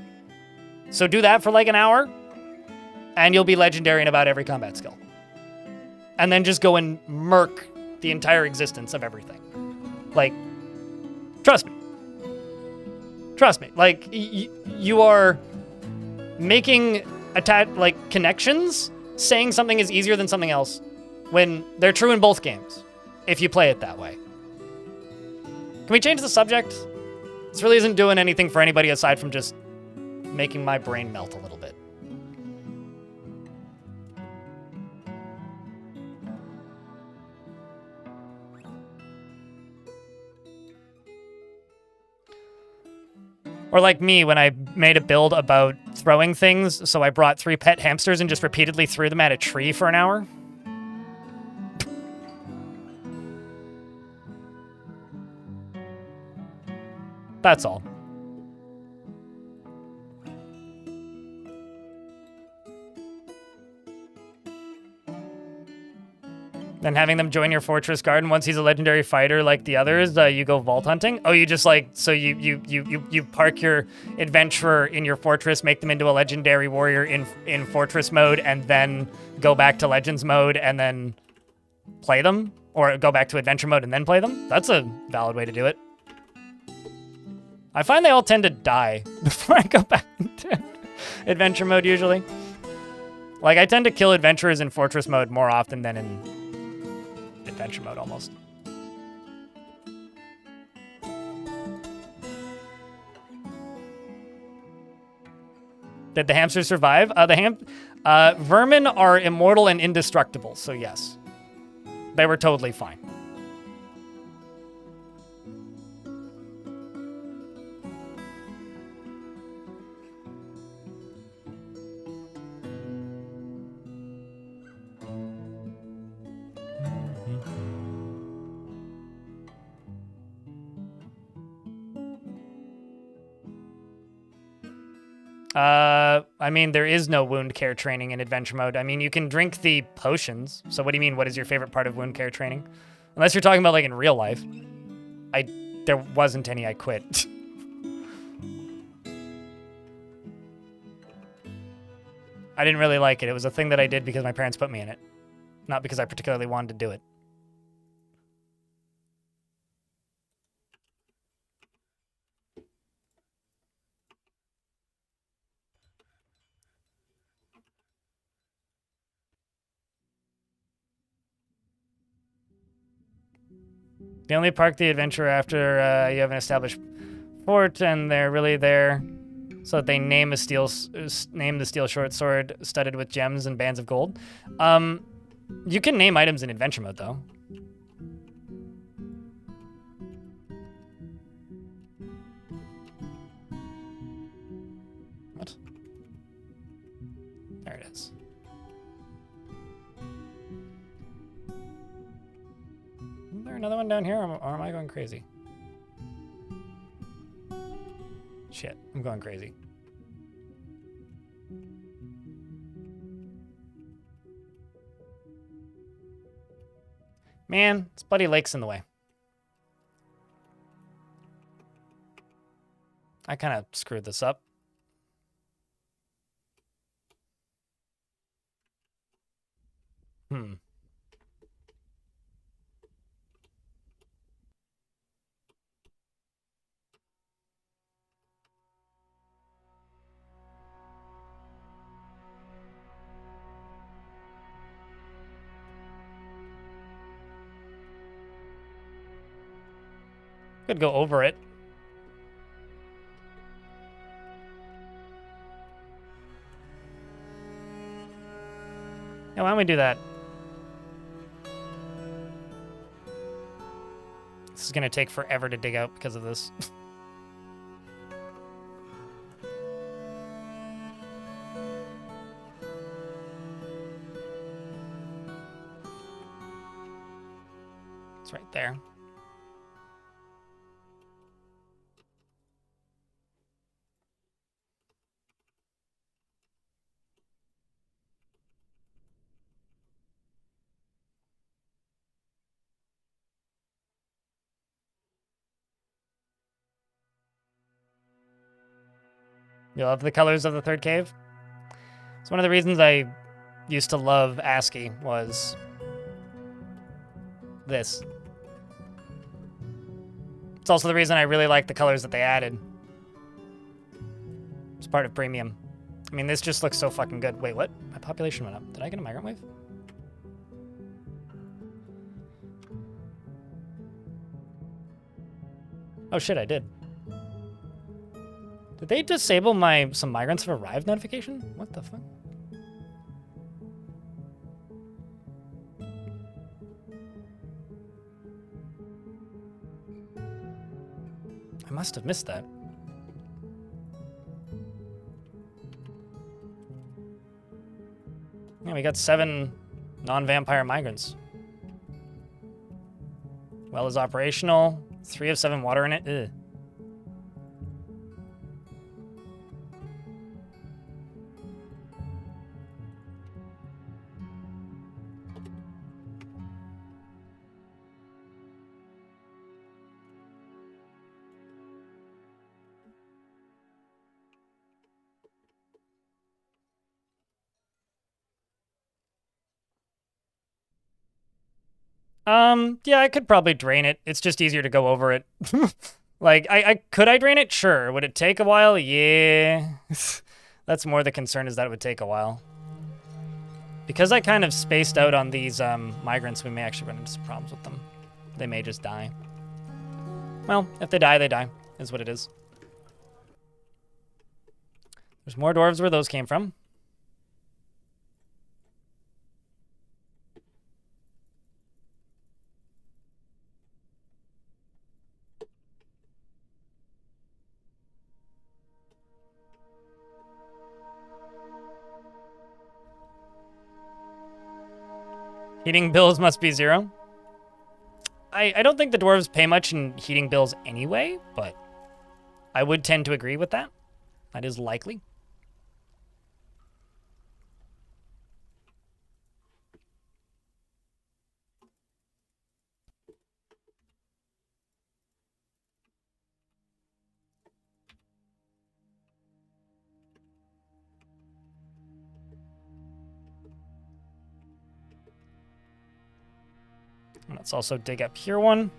So do that for like an hour and you'll be legendary in about every combat skill. And then just go and murk the entire existence of everything. Like, trust me. Trust me. Like, you are making connections, saying something is easier than something else, when they're true in both games, if you play it that way. Can we change the subject? This really isn't doing anything for anybody aside from just making my brain melt a little bit. Or like me when I made a build about throwing things, so I brought 3 pet hamsters and just repeatedly threw them at a tree for an hour. That's all. Then having them join your fortress guard, and once he's a legendary fighter like the others, you go vault hunting. Oh, you just like, so you park your adventurer in your fortress, make them into a legendary warrior in fortress mode, and then go back to legends mode and then play them, or go back to adventure mode and then play them. That's a valid way to do it. I find they all tend to die before I go back into adventure mode usually. Like I tend to kill adventurers in fortress mode more often than in adventure mode almost. Did the hamsters survive? Vermin are immortal and indestructible, so yes. They were totally fine. I mean, there is no wound care training in adventure mode. I mean, you can drink the potions. So what do you mean, what is your favorite part of wound care training? Unless you're talking about like in real life. There wasn't any, I quit. I didn't really like it. It was a thing that I did because my parents put me in it. Not because I particularly wanted to do it. You only park the adventurer after you have an established fort, and they're really there so that they name the steel short sword studded with gems and bands of gold. You can name items in adventure mode, though. What? There it is. Is there another one down here, or am I going crazy? Shit, I'm going crazy. Man, this bloody lake's in the way. I kind of screwed this up. Could go over it. Yeah, why don't we do that? This is gonna take forever to dig out because of this. It's right there. You love the colors of the third cave? It's one of the reasons I used to love ASCII was this. It's also the reason I really like the colors that they added. It's part of premium. I mean, this just looks so fucking good. Wait, what? My population went up. Did I get a migrant wave? Oh shit, I did. Did they disable some migrants have arrived notification? What the fuck? I must have missed that. Yeah, we got 7 non-vampire migrants. Well is operational. 3 of 7 water in it. Ugh. Yeah, I could probably drain it. It's just easier to go over it. Like, could I drain it? Sure. Would it take a while? Yeah. That's more the concern, is that it would take a while. Because I kind of spaced out on these migrants, we may actually run into some problems with them. They may just die. Well, if they die, they die, is what it is. There's more dwarves where those came from. Heating bills must be 0. I don't think the dwarves pay much in heating bills anyway, but I would tend to agree with that. That is likely. Let's also dig up here one.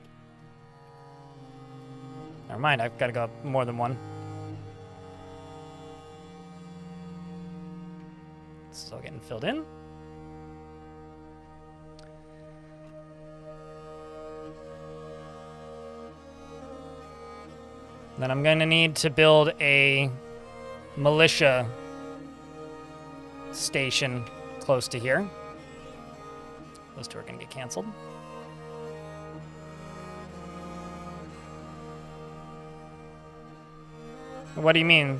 Never mind, I've got to go up more than one. Still getting filled in. Then I'm going to need to build a militia station close to here. Those 2 are going to get canceled. What do you mean?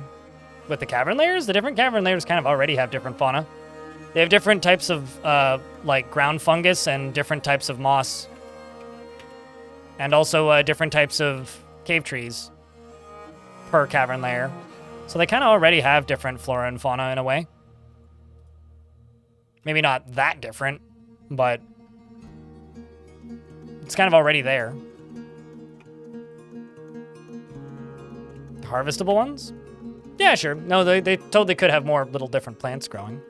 With the cavern layers? The different cavern layers kind of already have different fauna. They have different types of, like, ground fungus and different types of moss. And also different types of cave trees per cavern layer. So they kind of already have different flora and fauna in a way. Maybe not that different, but it's kind of already there. Harvestable ones? Yeah, sure. No, they totally could have more little different plants growing.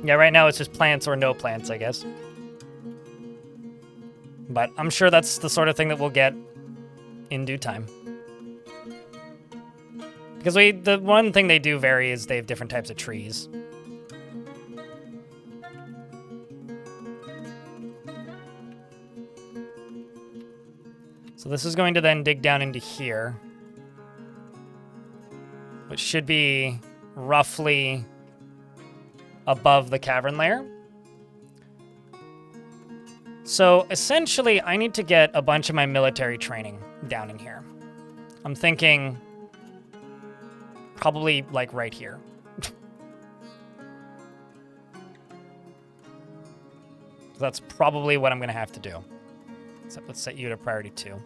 Yeah, right now it's just plants or no plants, I guess. But I'm sure that's the sort of thing that we'll get in due time. Because the one thing they do vary is they have different types of trees. So this is going to then dig down into here, which should be roughly above the cavern layer. So essentially, I need to get a bunch of my military training down in here. I'm thinking probably like right here. That's probably what I'm going to have to do. So let's set you to priority 2.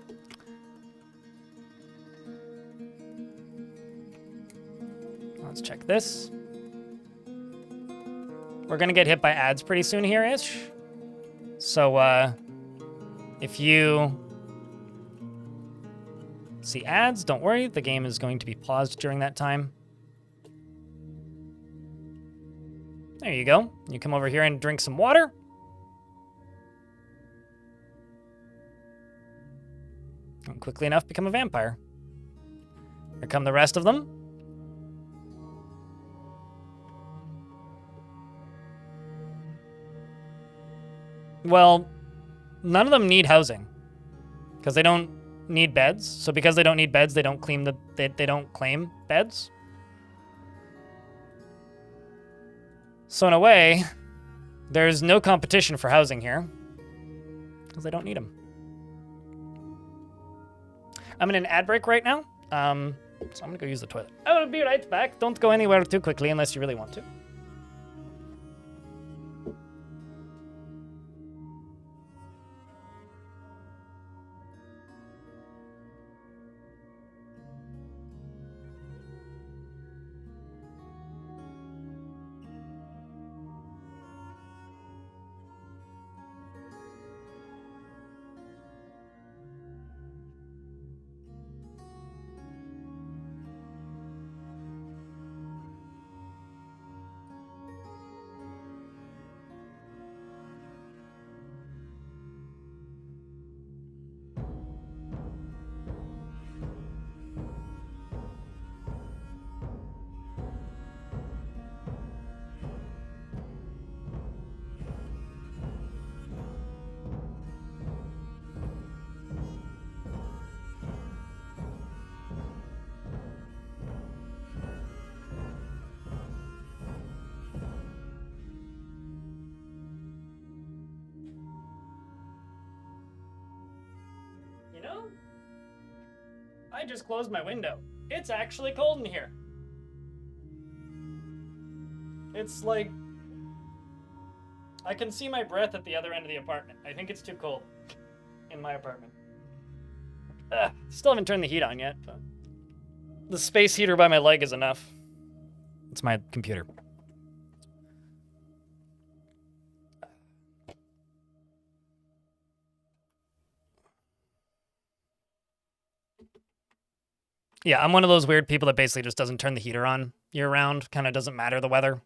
Let's check this. We're going to get hit by ads pretty soon here-ish. So, if you see ads, don't worry. The game is going to be paused during that time. There you go. You come over here and drink some water. And quickly enough, become a vampire. Here come the rest of them. Well, none of them need housing because they don't need beds. So because they don't need beds, they don't claim they don't claim beds. So in a way, there's no competition for housing here because they don't need them. I'm in an ad break right now. So I'm gonna go use the toilet. I'll be right back. Don't go anywhere too quickly unless you really want to. You know, I just closed my window. It's actually cold in here. It's like, I can see my breath at the other end of the apartment. I think it's too cold in my apartment. Still haven't turned the heat on yet, but the space heater by my leg is enough. It's my computer. Yeah, I'm one of those weird people that basically just doesn't turn the heater on year-round. Kind of doesn't matter the weather.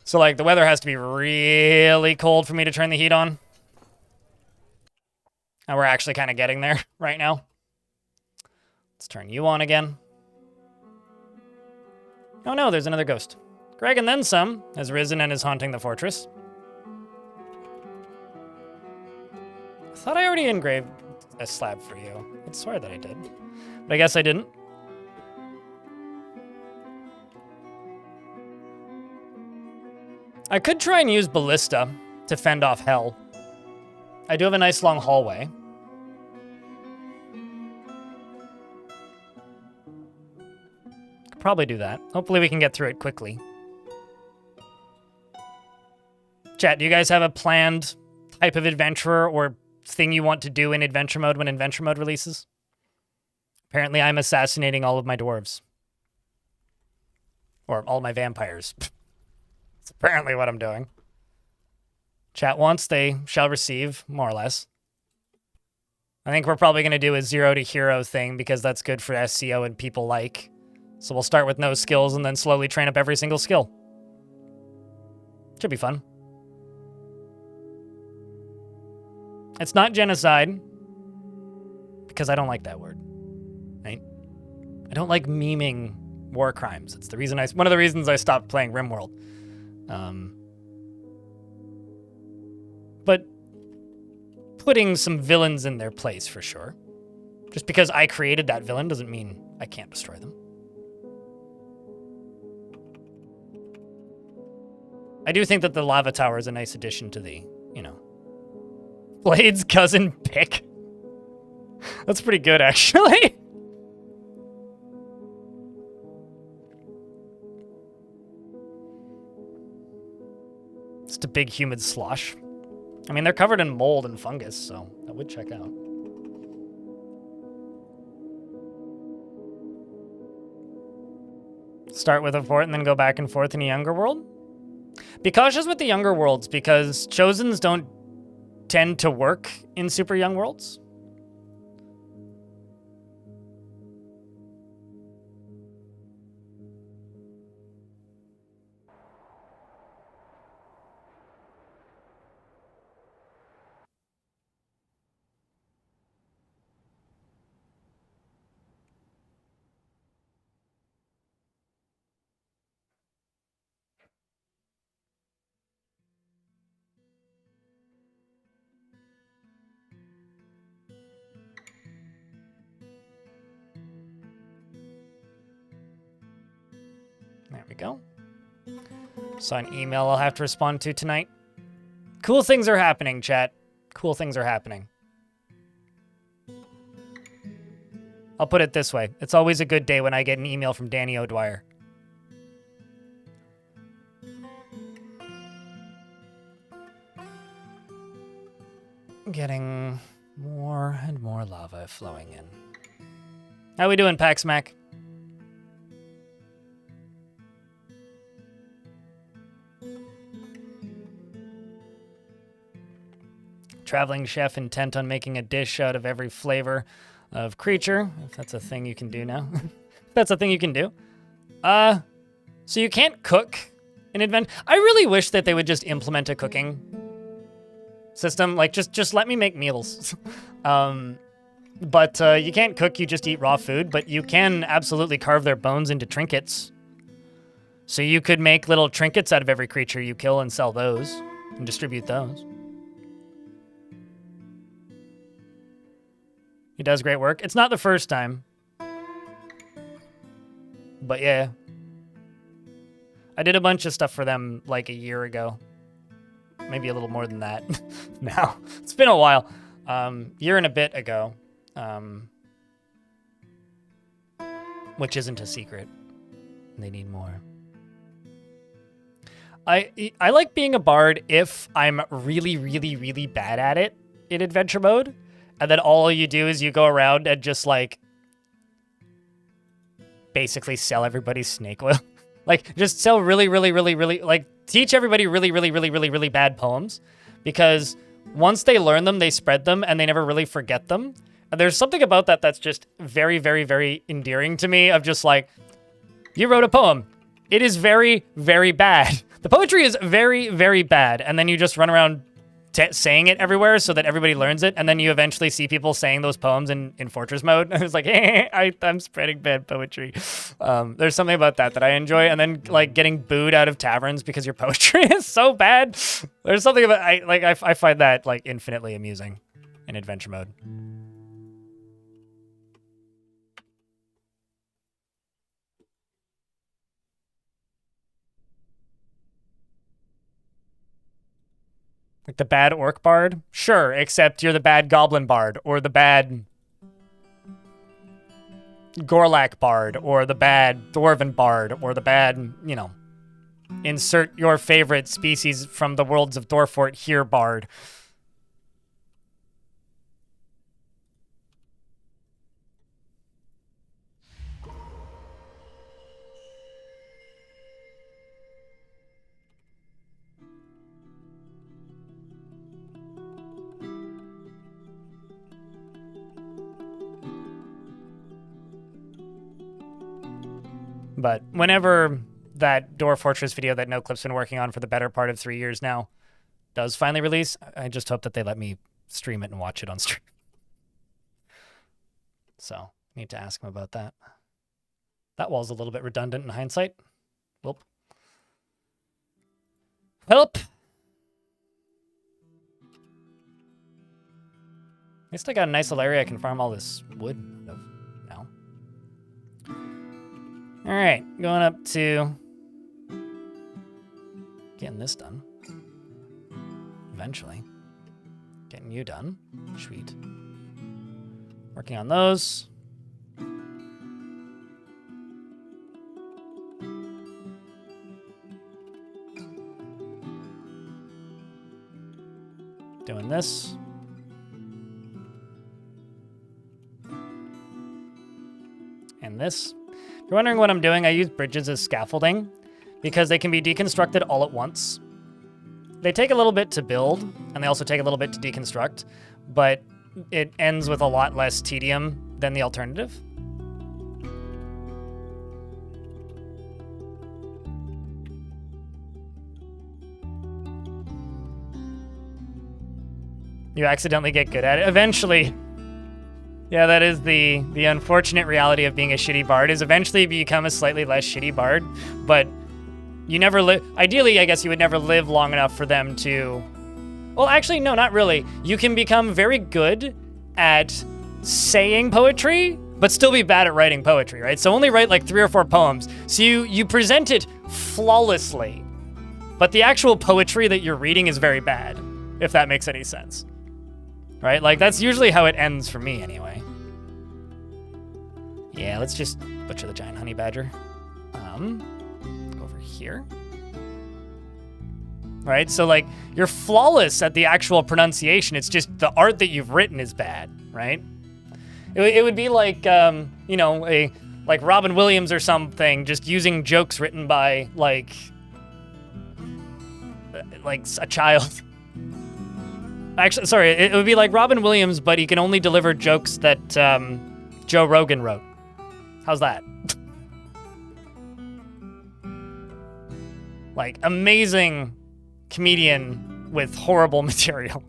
So, like, the weather has to be really cold for me to turn the heat on. And we're actually kind of getting there right now. Let's turn you on again. Oh no, there's another ghost. Greg and then some has risen and is haunting the fortress. I thought I already engraved a slab for you. I swear that I did. But I guess I didn't. I could try and use Ballista to fend off hell. I do have a nice long hallway. Could probably do that. Hopefully we can get through it quickly. Chat, do you guys have a planned type of adventurer or thing you want to do in adventure mode when adventure mode releases? Apparently I'm assassinating all of my dwarves. Or all my vampires. That's apparently what I'm doing. Chat wants, they shall receive, more or less. I think we're probably going to do a 0 to hero thing because that's good for SEO and people like. So we'll start with no skills and then slowly train up every single skill. Should be fun. It's not genocide because I don't like that word. Right? I don't like memeing war crimes. It's the reason one of the reasons I stopped playing RimWorld. But putting some villains in their place for sure. Just because I created that villain doesn't mean I can't destroy them. I do think that the lava tower is a nice addition to the, you know, Blade's cousin pick. That's pretty good, actually. Just a big humid slosh. I mean, they're covered in mold and fungus, so that would check out. Start with a fort and then go back and forth in a younger world? Be cautious with the younger worlds, because Chosens don't tend to work in super young worlds. There we go. Saw an email I'll have to respond to tonight. Cool things are happening, chat. Cool things are happening. I'll put it this way. It's always a good day when I get an email from Danny O'Dwyer. Getting more and more lava flowing in. How we doing, Pax Mac? Traveling chef intent on making a dish out of every flavor of creature, if that's a thing you can do now. That's a thing you can do. So you can't cook in Advent. I really wish that they would just implement a cooking system. Like, just let me make meals. But you can't cook, you just eat raw food, but you can absolutely carve their bones into trinkets. So you could make little trinkets out of every creature you kill and sell those and distribute those. He does great work. It's not the first time. But yeah. I did a bunch of stuff for them like a year ago. Maybe a little more than that now. It's been a while. Year and a bit ago. Which isn't a secret. They need more. I like being a bard if I'm really, really, really bad at it in adventure mode. And then all you do is you go around and just, like, basically sell everybody snake oil. Like, just sell really, really, really, really, like, teach everybody really, really, really, really, really bad poems. Because once they learn them, they spread them, and they never really forget them. And there's something about that that's just very, very, very endearing to me of just, like, you wrote a poem. It is very, very bad. The poetry is very, very bad. And then you just run around saying it everywhere so that everybody learns it, and then you eventually see people saying those poems in Fortress mode. I was like, hey, I'm spreading bad poetry. There's something about that I enjoy, and then like getting booed out of taverns because your poetry is so bad. There's something about I find that like infinitely amusing in adventure mode. Like the bad orc bard? Sure, except you're the bad goblin bard, or the bad Gorlak bard, or the bad dwarven bard, or the bad, you know, insert your favorite species from the worlds of Dwarfort here bard. But whenever that Dwarf Fortress video that NoClip's been working on for the better part of 3 years now does finally release, I just hope that they let me stream it and watch it on stream. So, need to ask him about that. That wall's a little bit redundant in hindsight. Whoop. Help! At least I got a nice little area I can farm all this wood out of now. All right, going up to getting this done. Eventually. Getting you done. Sweet. Working on those. Doing this. And this. If you're wondering what I'm doing, I use bridges as scaffolding because they can be deconstructed all at once. They take a little bit to build, and they also take a little bit to deconstruct, but it ends with a lot less tedium than the alternative. You accidentally get good at it. Eventually. Yeah, that is the unfortunate reality of being a shitty bard, is eventually you become a slightly less shitty bard, but you never live. Ideally, I guess you would never live long enough for them to. Well, actually, no, not really. You can become very good at saying poetry, but still be bad at writing poetry, right? So only write like 3 or 4 poems. So you present it flawlessly, but the actual poetry that you're reading is very bad, if that makes any sense. Right? Like, that's usually how it ends for me, anyway. Yeah, let's just butcher the giant honey badger. Over here. Right, so like you're flawless at the actual pronunciation. It's just the art that you've written is bad, right? It would be like, you know, like Robin Williams or something, just using jokes written by like a child. Actually, sorry, it would be like Robin Williams, but he can only deliver jokes that Joe Rogan wrote. How's that? Like, amazing comedian with horrible material.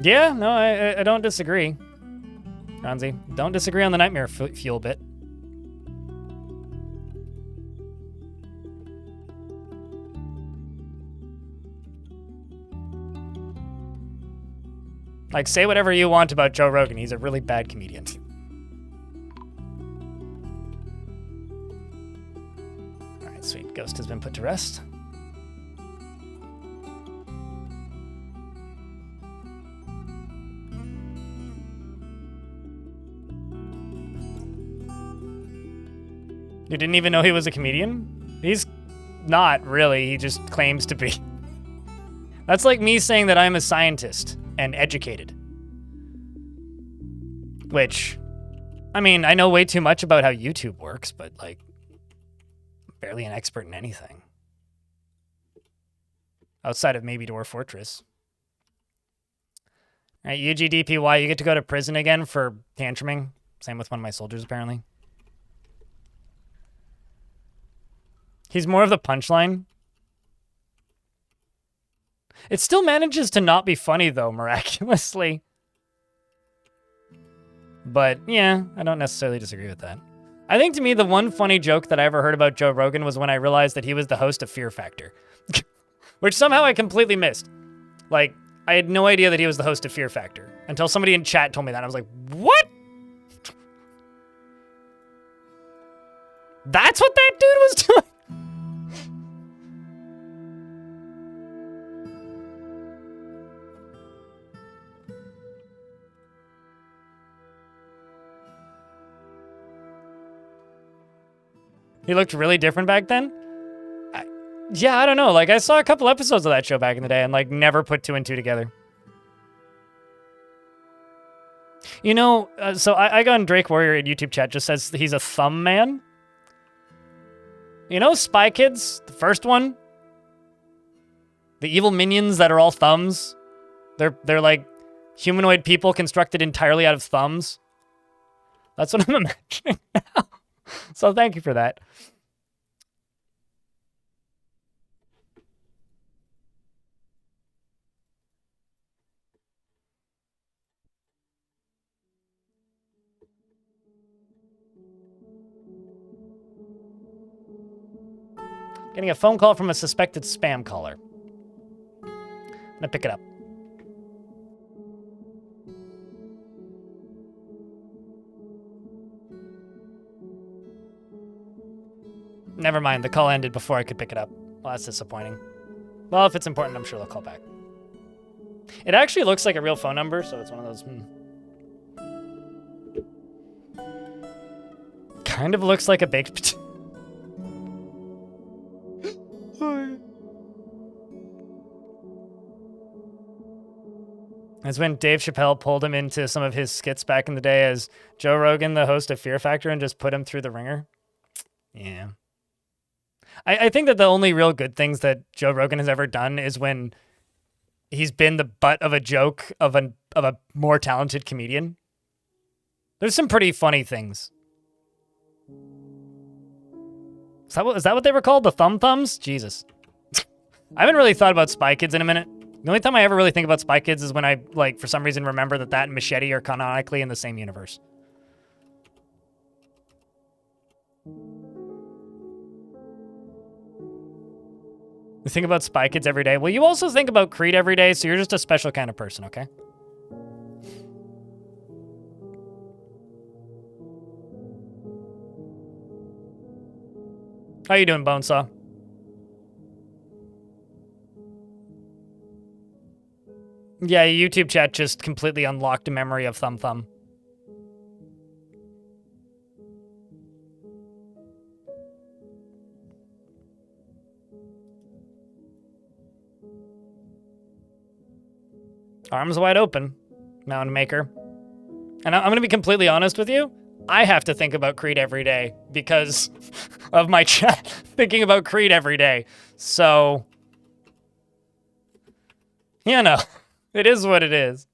Yeah, no, I don't disagree. Ronzi, don't disagree on the nightmare fuel bit. Like, say whatever you want about Joe Rogan. He's a really bad comedian. All right, sweet. Ghost has been put to rest. You didn't even know he was a comedian? He's not really. He just claims to be. That's like me saying that I'm a scientist and educated. Which, I mean, I know way too much about how YouTube works, but like, barely an expert in anything. Outside of maybe Dwarf Fortress. All right, UGDPY, you get to go to prison again for tantruming. Same with one of my soldiers, apparently. He's more of the punchline. It still manages to not be funny, though, miraculously. But, yeah, I don't necessarily disagree with that. I think, to me, the one funny joke that I ever heard about Joe Rogan was when I realized that he was the host of Fear Factor. Which somehow I completely missed. Like, I had no idea that he was the host of Fear Factor. Until somebody in chat told me that. I was like, what? That's what that dude was doing? He looked really different back then? Yeah, I don't know. Like, I saw a couple episodes of that show back in the day and, like, never put two and two together. You know, so I got on Drake Warrior in YouTube chat, just says he's a thumb man. You know Spy Kids? The first one? The evil minions that are all thumbs? They're like humanoid people constructed entirely out of thumbs. That's what I'm imagining now. So thank you for that. Getting a phone call from a suspected spam caller. I'm gonna pick it up. Never mind, the call ended before I could pick it up. Well, that's disappointing. Well, if it's important, I'm sure they'll call back. It actually looks like a real phone number, so it's one of those... Kind of looks like a baked potato. It's when Dave Chappelle pulled him into some of his skits back in the day as Joe Rogan, the host of Fear Factor, and just put him through the ringer. Yeah. I think that the only real good things that Joe Rogan has ever done is when he's been the butt of a joke of a more talented comedian. There's some pretty funny things. Is that what they were called? The thumbs? Jesus. I haven't really thought about Spy Kids in a minute. The only time I ever really think about Spy Kids is when I, like, for some reason remember that and Machete are canonically in the same universe. You think about Spy Kids every day. Well, you also think about Creed every day, so you're just a special kind of person, okay? How you doing, Bonesaw? Yeah, YouTube chat just completely unlocked a memory of Thumb Thumb. Arms wide open, Mountain Maker. And I'm going to be completely honest with you. I have to think about Creed every day because of my chat thinking about Creed every day. So, you know, it is what it is.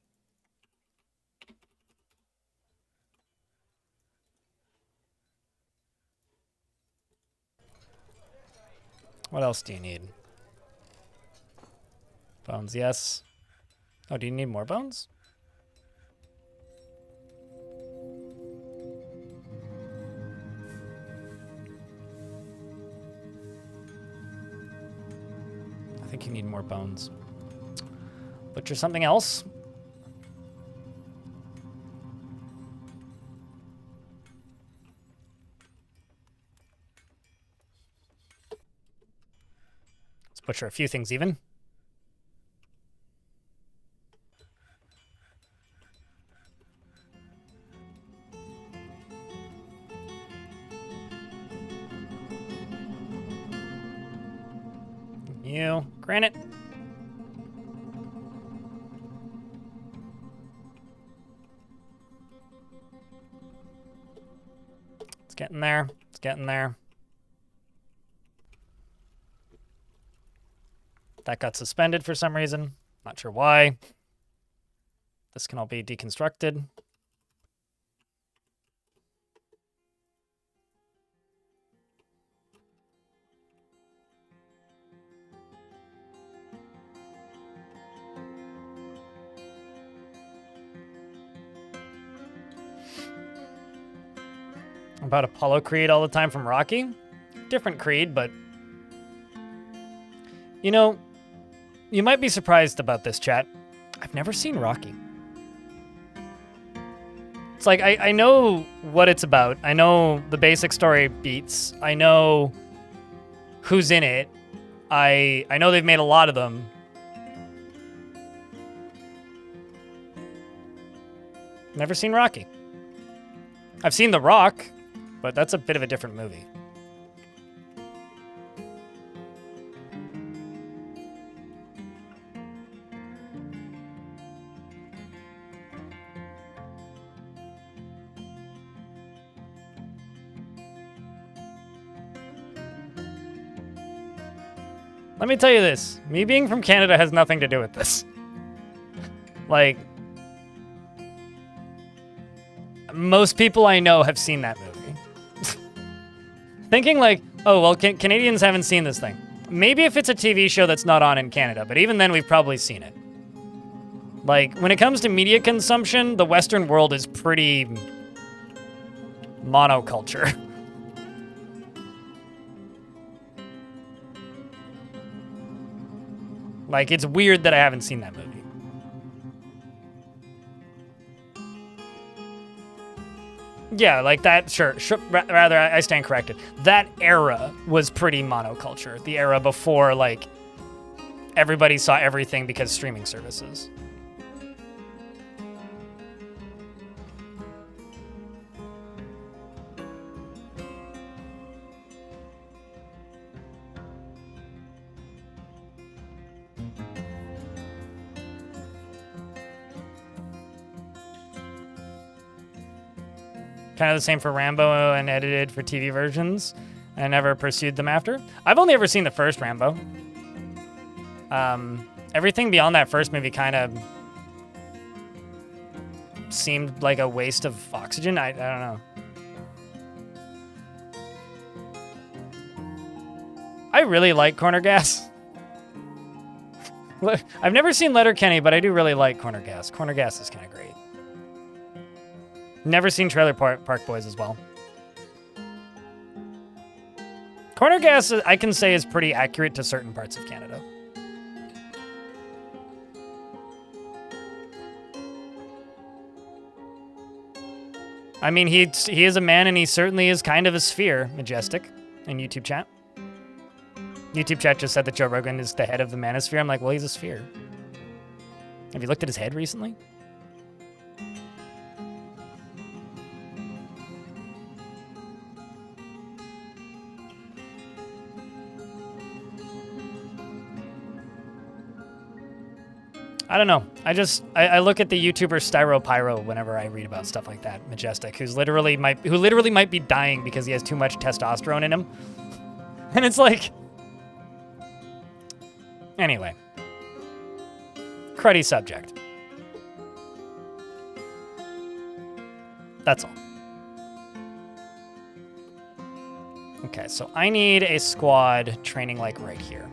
What else do you need? Bones, yes. Oh, do you need more bones? I think you need more bones. Butcher something else? Let's butcher a few things even. You, granite. It's getting there. It's getting there. That got suspended for some reason. Not sure why. This can all be deconstructed. About Apollo Creed all the time from Rocky. Different Creed, but... You know, you might be surprised about this, chat. I've never seen Rocky. It's like, I know what it's about. I know the basic story beats. I know who's in it. I know they've made a lot of them. Never seen Rocky. I've seen The Rock, but that's a bit of a different movie. Let me tell you this. Me being from Canada has nothing to do with this. Like, most people I know have seen that movie. Thinking like, oh, well, Canadians haven't seen this thing. Maybe if it's a TV show that's not on in Canada, but even then we've probably seen it. Like, when it comes to media consumption, the Western world is pretty monoculture. Like, it's weird that I haven't seen that movie. Yeah, like that, sure. Rather, I stand corrected. That era was pretty monoculture. The era before, like, everybody saw everything because streaming services. Kind of the same for Rambo and edited for TV versions. I never pursued them after. I've only ever seen the first Rambo. Everything beyond that first movie kind of seemed like a waste of oxygen. I don't know. I really like Corner Gas. I've never seen Letterkenny, but I do really like Corner Gas. Corner Gas is kind of great. Never seen Trailer Park Boys as well. Corner Gas, I can say, is pretty accurate to certain parts of Canada. I mean, he is a man, and he certainly is kind of a sphere, Majestic, in YouTube chat. YouTube chat just said that Joe Rogan is the head of the manosphere. I'm like, well, he's a sphere. Have you looked at his head recently? I don't know. I look at the YouTuber Styro Pyro whenever I read about stuff like that. Majestic, who literally might be dying because he has too much testosterone in him. And it's like, anyway, cruddy subject. That's all. Okay, so I need a squad training like right here.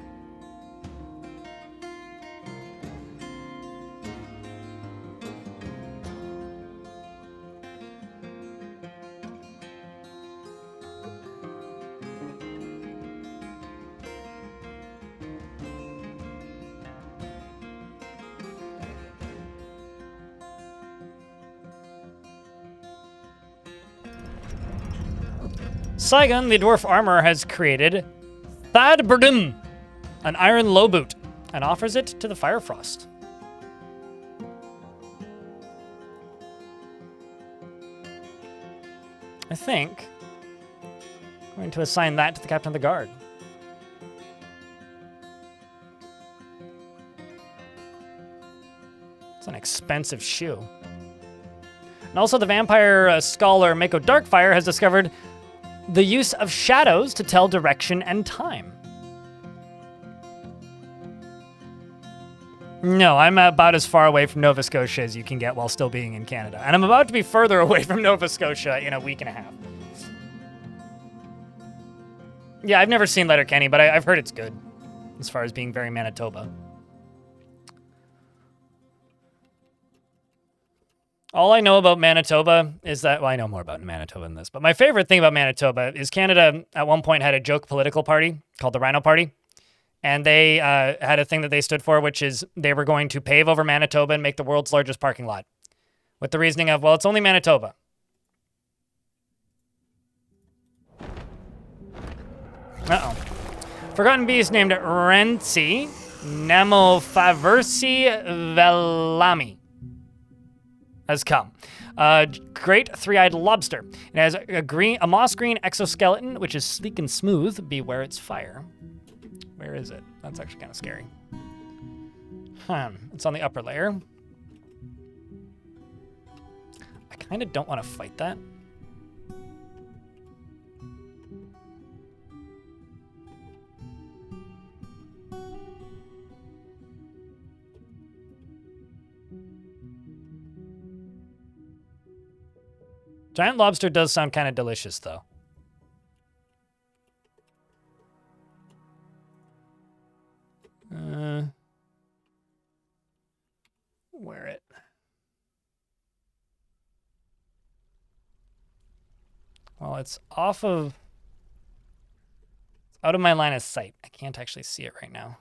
Saigon, the dwarf armorer, has created Thadburdum, an iron low boot, and offers it to the Firefrost. I think I'm going to assign that to the captain of the guard. It's an expensive shoe. And also the vampire scholar Mako Darkfire has discovered the use of shadows to tell direction and time. No, I'm about as far away from Nova Scotia as you can get while still being in Canada. And I'm about to be further away from Nova Scotia in a week and a half. Yeah, I've never seen Letterkenny, but I've heard it's good as far as being very Manitoba. All I know about Manitoba is that, well, I know more about Manitoba than this, but my favorite thing about Manitoba is Canada at one point had a joke political party called the Rhino Party. And they had a thing that they stood for, which is they were going to pave over Manitoba and make the world's largest parking lot. With the reasoning of, well, it's only Manitoba. Uh-oh. Forgotten beast named Renzi Nemofaversi Velami has come. Great three-eyed lobster. It has a moss green exoskeleton, which is sleek and smooth. Beware its fire. Where is it? That's actually kind of scary. It's on the upper layer. I kind of don't want to fight that. Giant lobster does sound kind of delicious, though. Where it? Well, it's off of... It's out of my line of sight. I can't actually see it right now.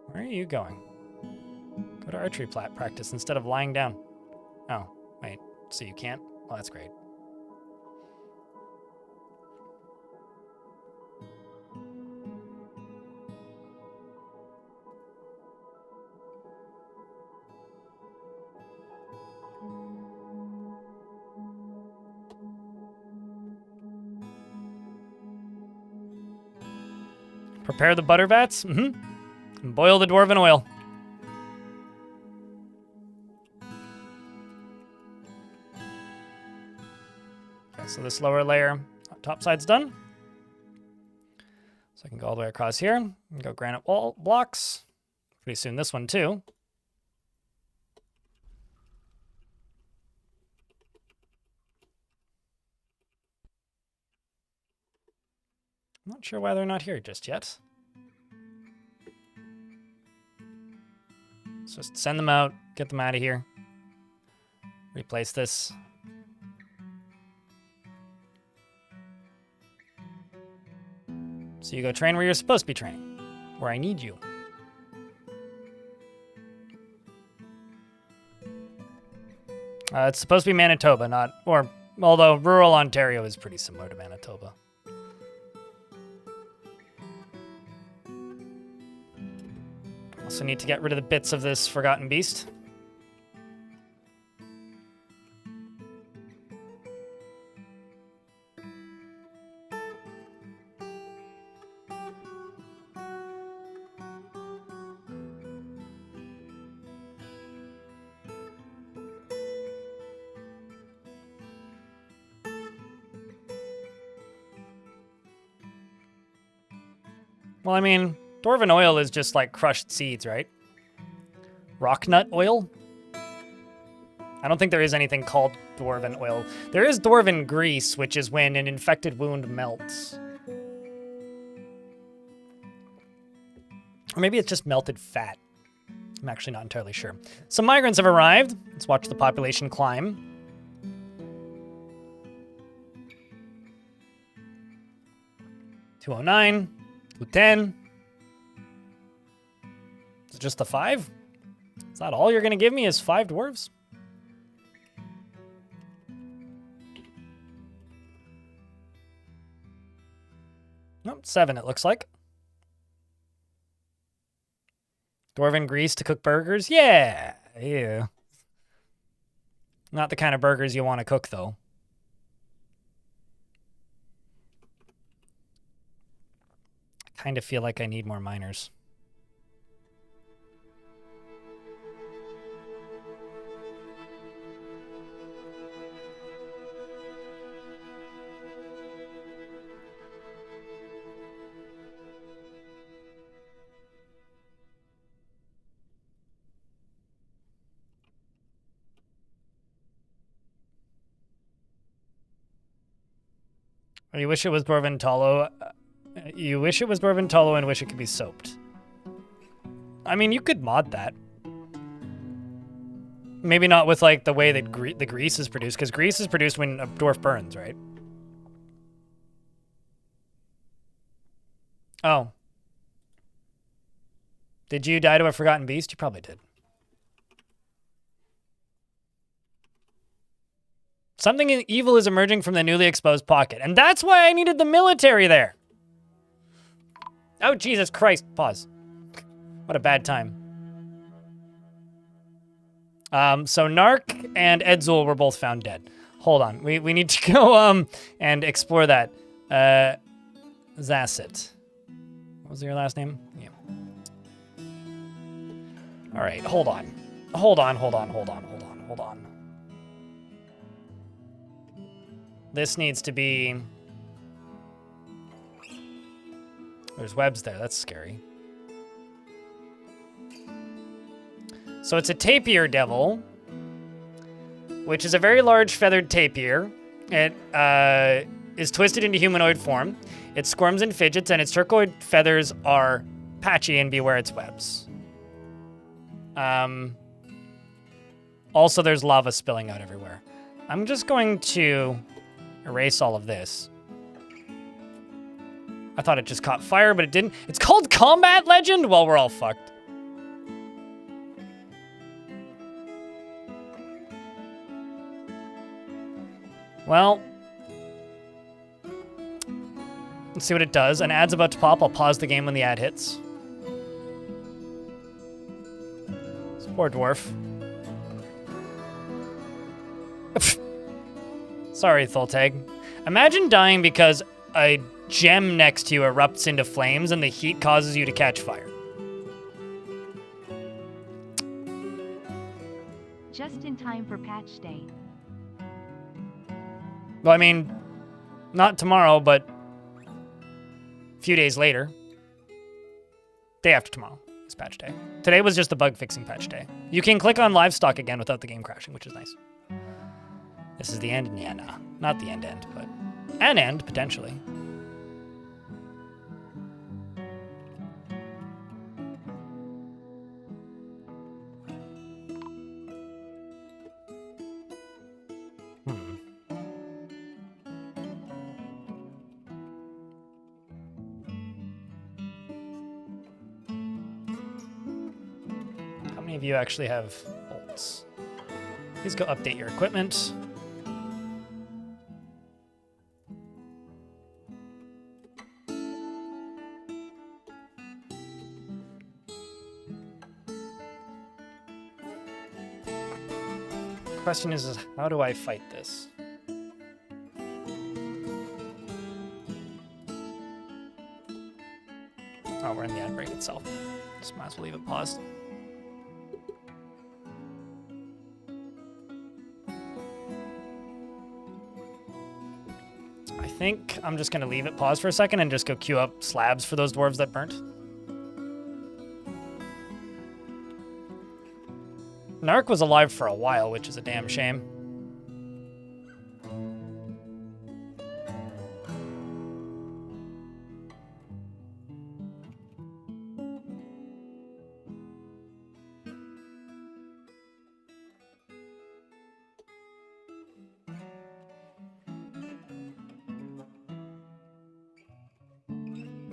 Where are you going? Go to archery practice instead of lying down. Oh, wait. So you can't? Well, that's great. Prepare the butter vats. And boil the dwarven oil. Okay, so this lower layer, top side's done. So I can go all the way across here and go granite wall blocks. Pretty soon this one too. I'm not sure why they're not here just yet. Let's just send them out, get them out of here. Replace this. So you go train where you're supposed to be training, where I need you. It's supposed to be Manitoba, not... Or, although rural Ontario is pretty similar to Manitoba. Also need to get rid of the bits of this Forgotten Beast. Well, I mean, Dwarven oil is just like crushed seeds, right? Rock nut oil? I don't think there is anything called Dwarven oil. There is Dwarven grease, which is when an infected wound melts. Or maybe it's just melted fat. I'm actually not entirely sure. Some migrants have arrived. Let's watch the population climb. $209. 210. Is it just the 5? Is that all you're going to give me is 5 dwarves? Nope, 7 it looks like. Dwarven grease to cook burgers? Yeah. Not the kind of burgers you want to cook, though. I kind of feel like I need more miners. You wish it was Dwarven Tallow. You wish it was Dwarven Tallow and wish it could be soaped. I mean, you could mod that. Maybe not with like the way that the grease is produced, because grease is produced when a dwarf burns, right? Oh. Did you die to a forgotten beast? You probably did. Something evil is emerging from the newly exposed pocket, and that's why I needed the military there. Oh, Jesus Christ. Pause. What a bad time. So Nark and Edzul were both found dead. Hold on. We need to go and explore that. Zasset. What was your last name? Yeah. All right, hold on. Hold on. This needs to be... There's webs there. That's scary. So it's a tapir devil, which is a very large feathered tapir. It is twisted into humanoid form. It squirms and fidgets, and its turquoise feathers are patchy, and beware its webs. Also, there's lava spilling out everywhere. I'm just going to erase all of this. I thought it just caught fire, but it didn't. It's called Combat Legend? Well, we're all fucked. Well, let's see what it does. An ad's about to pop. I'll pause the game when the ad hits. Poor dwarf. Sorry, Thultag. Imagine dying because a gem next to you erupts into flames and the heat causes you to catch fire. Just in time for patch day. Well, I mean, not tomorrow, but a few days later. Day after tomorrow is patch day. Today was just the bug fixing patch day. You can click on livestock again without the game crashing, which is nice. This is the end? Yeah, nah. Not the end, but an end, potentially. How many of you actually have bolts? Please go update your equipment. Question is how do I fight this? Oh, we're in the outbreak itself. Just might as well leave it paused. I think I'm just going to leave it paused for a second and just go queue up slabs for those dwarves that burnt. Narc was alive for a while, which is a damn shame.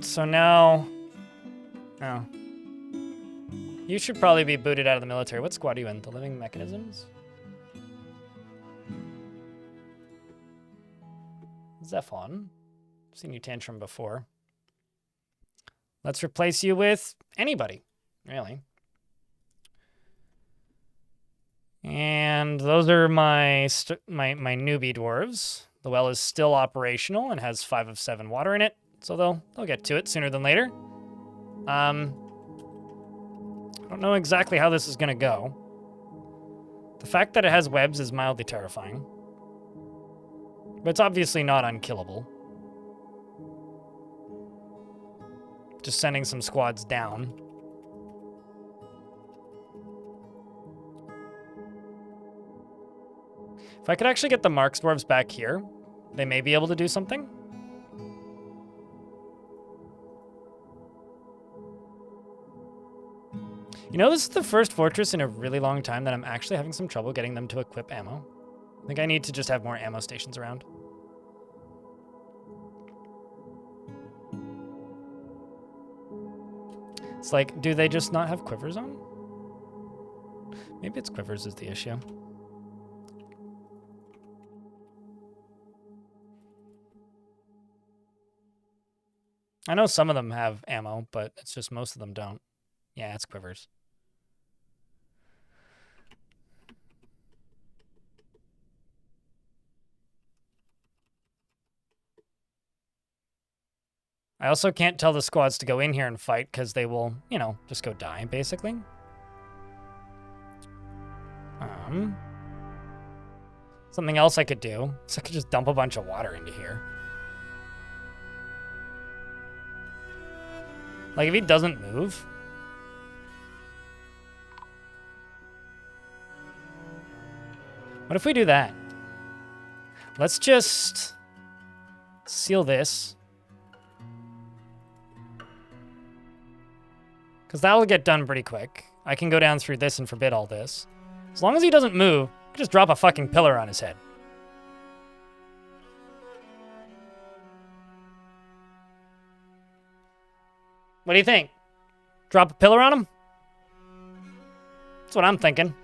So now... Oh. You should probably be booted out of the military. What squad are you in? The Living Mechanisms? Zephon. I've seen you tantrum before. Let's replace you with anybody, really. And those are my newbie dwarves. The well is still operational and has 5 of 7 water in it. So they'll get to it sooner than later. I don't know exactly how this is going to go. The fact that it has webs is mildly terrifying. But it's obviously not unkillable. Just sending some squads down. If I could actually get the Marks dwarves back here, they may be able to do something. You know, this is the first fortress in a really long time that I'm actually having some trouble getting them to equip ammo. I think I need to just have more ammo stations around. It's like, do they just not have quivers on? Maybe it's quivers is the issue. I know some of them have ammo, but it's just most of them don't. Yeah, it's quivers. I also can't tell the squads to go in here and fight because they will, you know, just go die, basically. Something else I could do is I could just dump a bunch of water into here. Like, if he doesn't move... What if we do that? Let's just seal this. Because that'll get done pretty quick. I can go down through this and forbid all this. As long as he doesn't move, I can just drop a fucking pillar on his head. What do you think? Drop a pillar on him? That's what I'm thinking.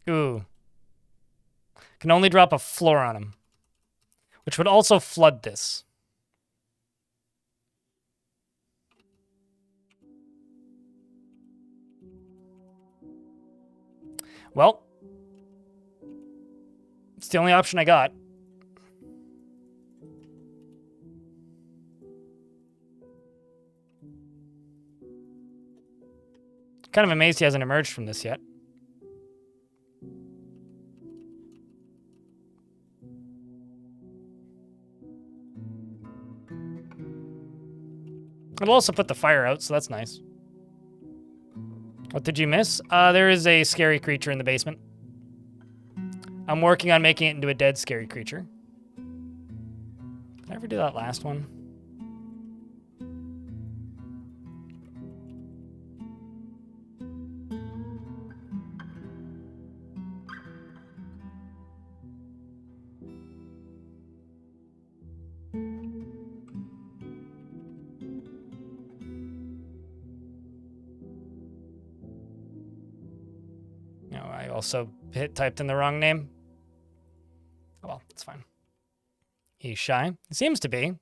Ooh. Can only drop a floor on him. Which would also flood this. Well. It's the only option I got. Kind of amazed he hasn't emerged from this yet. It'll also put the fire out, so that's nice. What did you miss? There is a scary creature in the basement. I'm working on making it into a dead scary creature. Did I ever do that last one? No, I also typed in the wrong name. Oh, well, it's fine. He's shy. He seems to be.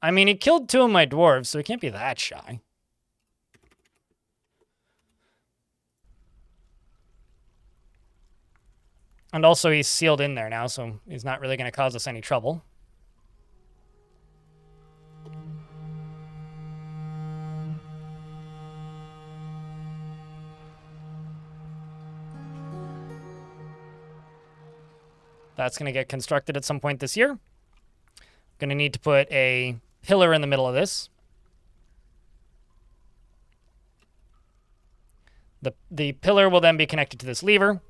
I mean, he killed 2 of my dwarves, so he can't be that shy. And also, he's sealed in there now, so he's not really going to cause us any trouble. That's going to get constructed at some point this year. Going to need to put a pillar in the middle of this. The pillar will then be connected to this lever.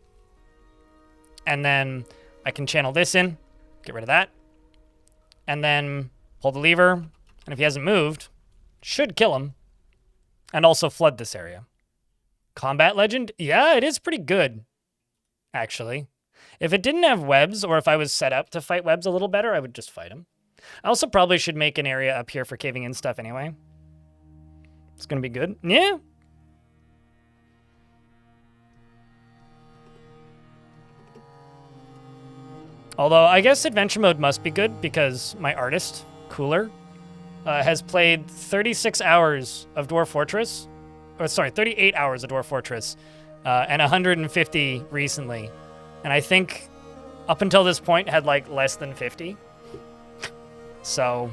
And then I can channel this in, get rid of that. And then pull the lever. And if he hasn't moved, should kill him. And also flood this area. Combat Legend? Yeah, it is pretty good, actually. If it didn't have webs, or if I was set up to fight webs a little better, I would just fight him. I also probably should make an area up here for caving in stuff anyway. It's going to be good. Yeah. Although, I guess adventure mode must be good because my artist, Cooler, has played 36 hours of Dwarf Fortress. Or, sorry, 38 hours of Dwarf Fortress and 150 recently. And I think up until this point had like less than 50. So,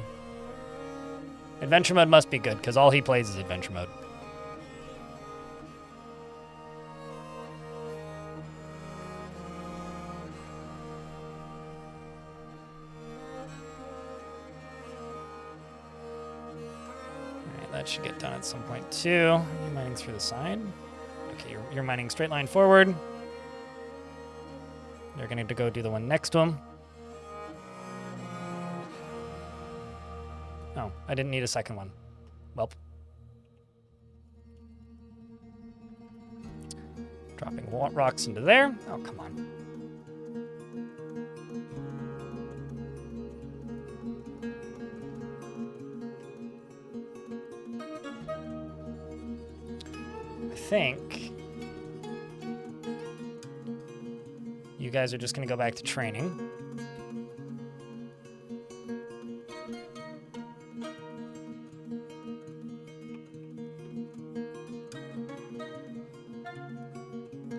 adventure mode must be good because all he plays is adventure mode. That should get done at some point too. Are you mining through the side? Okay, you're mining straight line forward. They're going to go do the one next to him. Oh, I didn't need a second one. Welp. Dropping rocks into there. Oh, come on. I think you guys are just going to go back to training.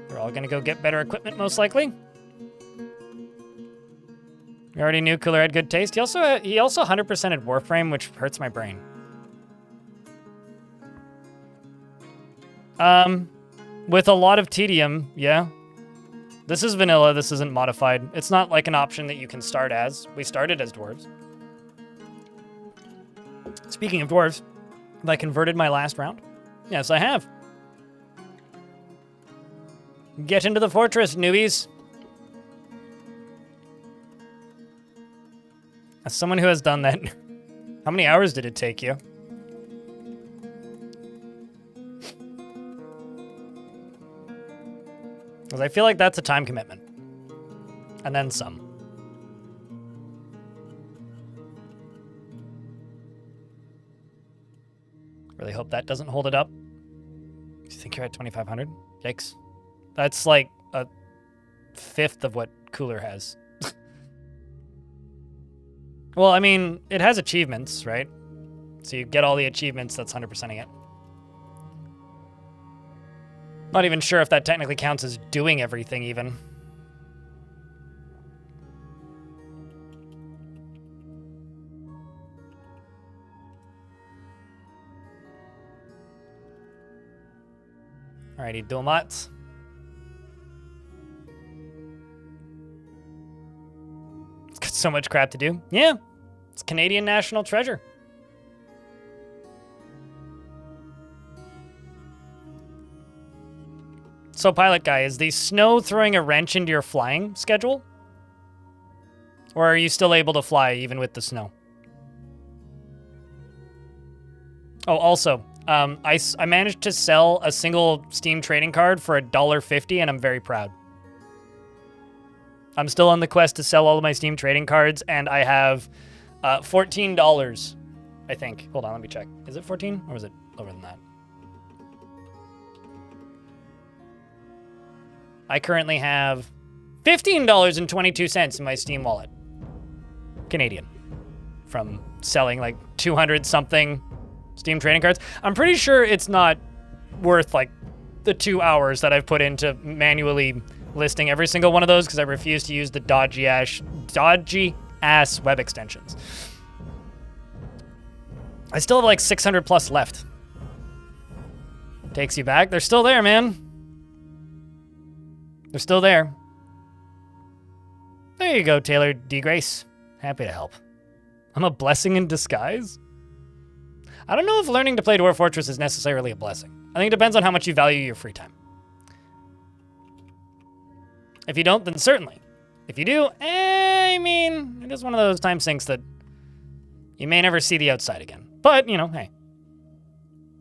They're all going to go get better equipment, most likely. We already knew Cooler had good taste. He also 100%ed Warframe, which hurts my brain. With a lot of tedium, yeah. This is vanilla, this isn't modified. It's not like an option that you can start as. We started as dwarves. Speaking of dwarves, have I converted my last round? Yes, I have. Get into the fortress, newbies. As someone who has done that, how many hours did it take you? Because I feel like that's a time commitment. And then some. Really hope that doesn't hold it up. Do you think you're at 2,500? Yikes. That's like a fifth of what Cooler has. Well, I mean, it has achievements, right? So you get all the achievements, that's 100%ing it. Not even sure if that technically counts as doing everything, even. Alrighty, Dulmat. It's got so much crap to do. Yeah, it's Canadian national treasure. So, pilot guy, is the snow throwing a wrench into your flying schedule? Or are you still able to fly even with the snow? Oh, also, I managed to sell a single Steam trading card for $1.50, and I'm very proud. I'm still on the quest to sell all of my Steam trading cards, and I have $14, I think. Hold on, let me check. Is it 14 or was it lower than that? I currently have $15.22 in my Steam wallet. Canadian. From selling like 200 something Steam trading cards. I'm pretty sure it's not worth like the 2 hours that I've put into manually listing every single one of those because I refuse to use the dodgy ass web extensions. I still have like 600 plus left. Takes you back. They're still there, man. They're still there. There you go, Taylor D. Grace. Happy to help. I'm a blessing in disguise? I don't know if learning to play Dwarf Fortress is necessarily a blessing. I think it depends on how much you value your free time. If you don't, then certainly. If you do, I mean, it is one of those time sinks that you may never see the outside again. But, you know, hey,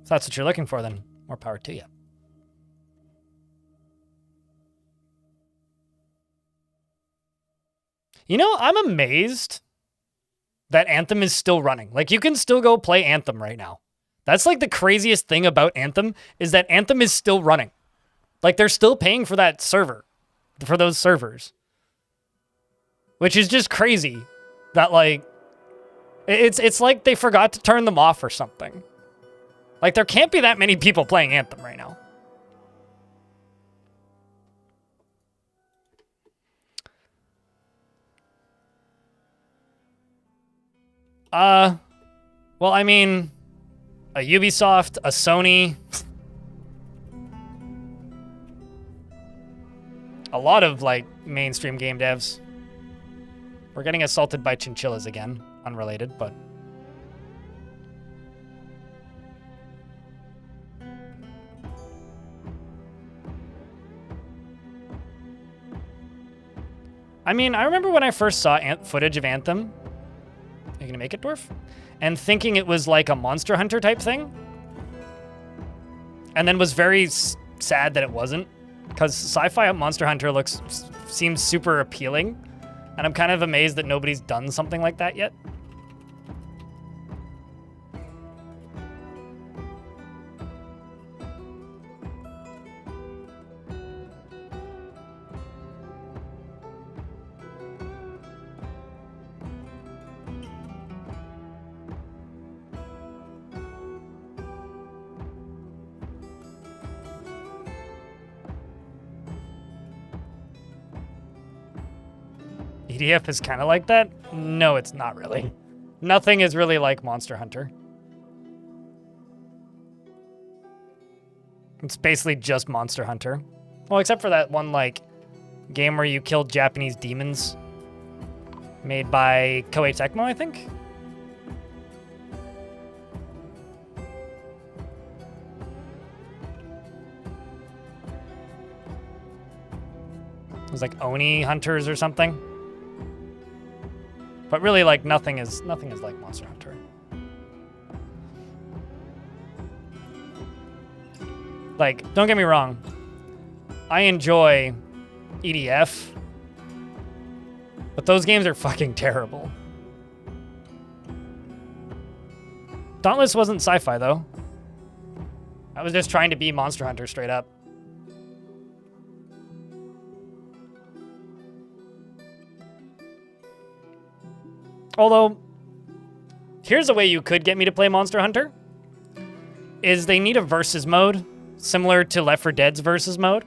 if that's what you're looking for, then more power to you. You know, I'm amazed that Anthem is still running. Like, you can still go play Anthem right now. That's like the craziest thing about Anthem is that Anthem is still running. Like, they're still paying for that server, for those servers. Which is just crazy that, like, it's like they forgot to turn them off or something. Like, there can't be that many people playing Anthem right now. Well, I mean, a Ubisoft, a Sony, a lot of, like, mainstream game devs. We're getting assaulted by chinchillas again. Unrelated, but... I mean, I remember when I first saw footage of Anthem. Are you gonna make it, Dwarf? And thinking it was like a Monster Hunter type thing. And then was very sad that it wasn't. Because sci-fi Monster Hunter seems super appealing. And I'm kind of amazed that nobody's done something like that yet. EDF is kind of like that? No, it's not really. Nothing is really like Monster Hunter. It's basically just Monster Hunter. Well, except for that one, like, game where you killed Japanese demons. Made by Koei Tecmo, I think? It was like Oni Hunters or something. But really, like, nothing is like Monster Hunter. Like, don't get me wrong. I enjoy EDF. But those games are fucking terrible. Dauntless wasn't sci-fi, though. I was just trying to be Monster Hunter straight up. Although, here's a way you could get me to play Monster Hunter. Is they need a versus mode, similar to Left 4 Dead's versus mode.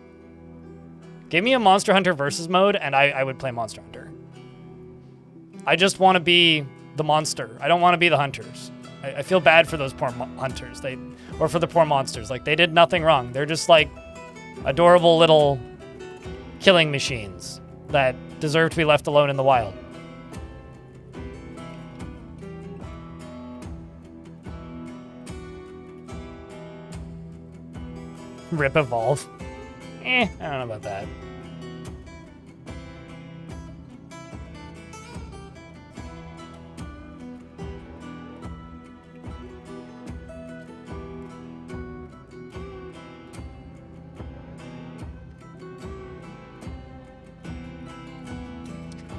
Give me a Monster Hunter versus mode, and I would play Monster Hunter. I just want to be the monster. I don't want to be the hunters. I feel bad for those poor hunters. Or for the poor monsters. Like, they did nothing wrong. They're just, like, adorable little killing machines that deserve to be left alone in the wild. Rip Evolve. I don't know about that.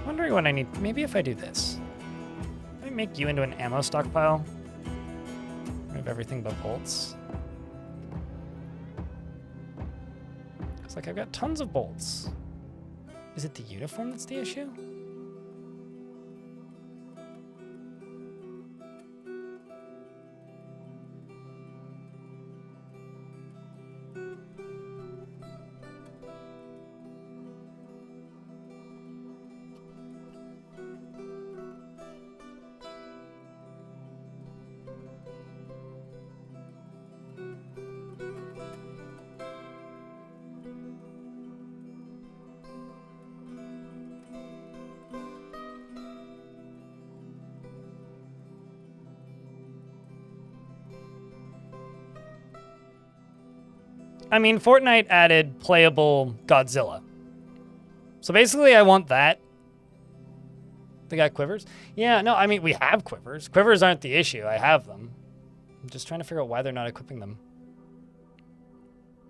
Wondering what I need. Maybe if I do this. make you into an ammo stockpile. Remove everything but bolts. It's like I've got tons of bolts. Is it the uniform that's the issue? I mean, Fortnite added playable Godzilla. So basically, I want that. They got quivers? Yeah, no, I mean, we have quivers. Quivers aren't the issue. I have them. I'm just trying to figure out why they're not equipping them.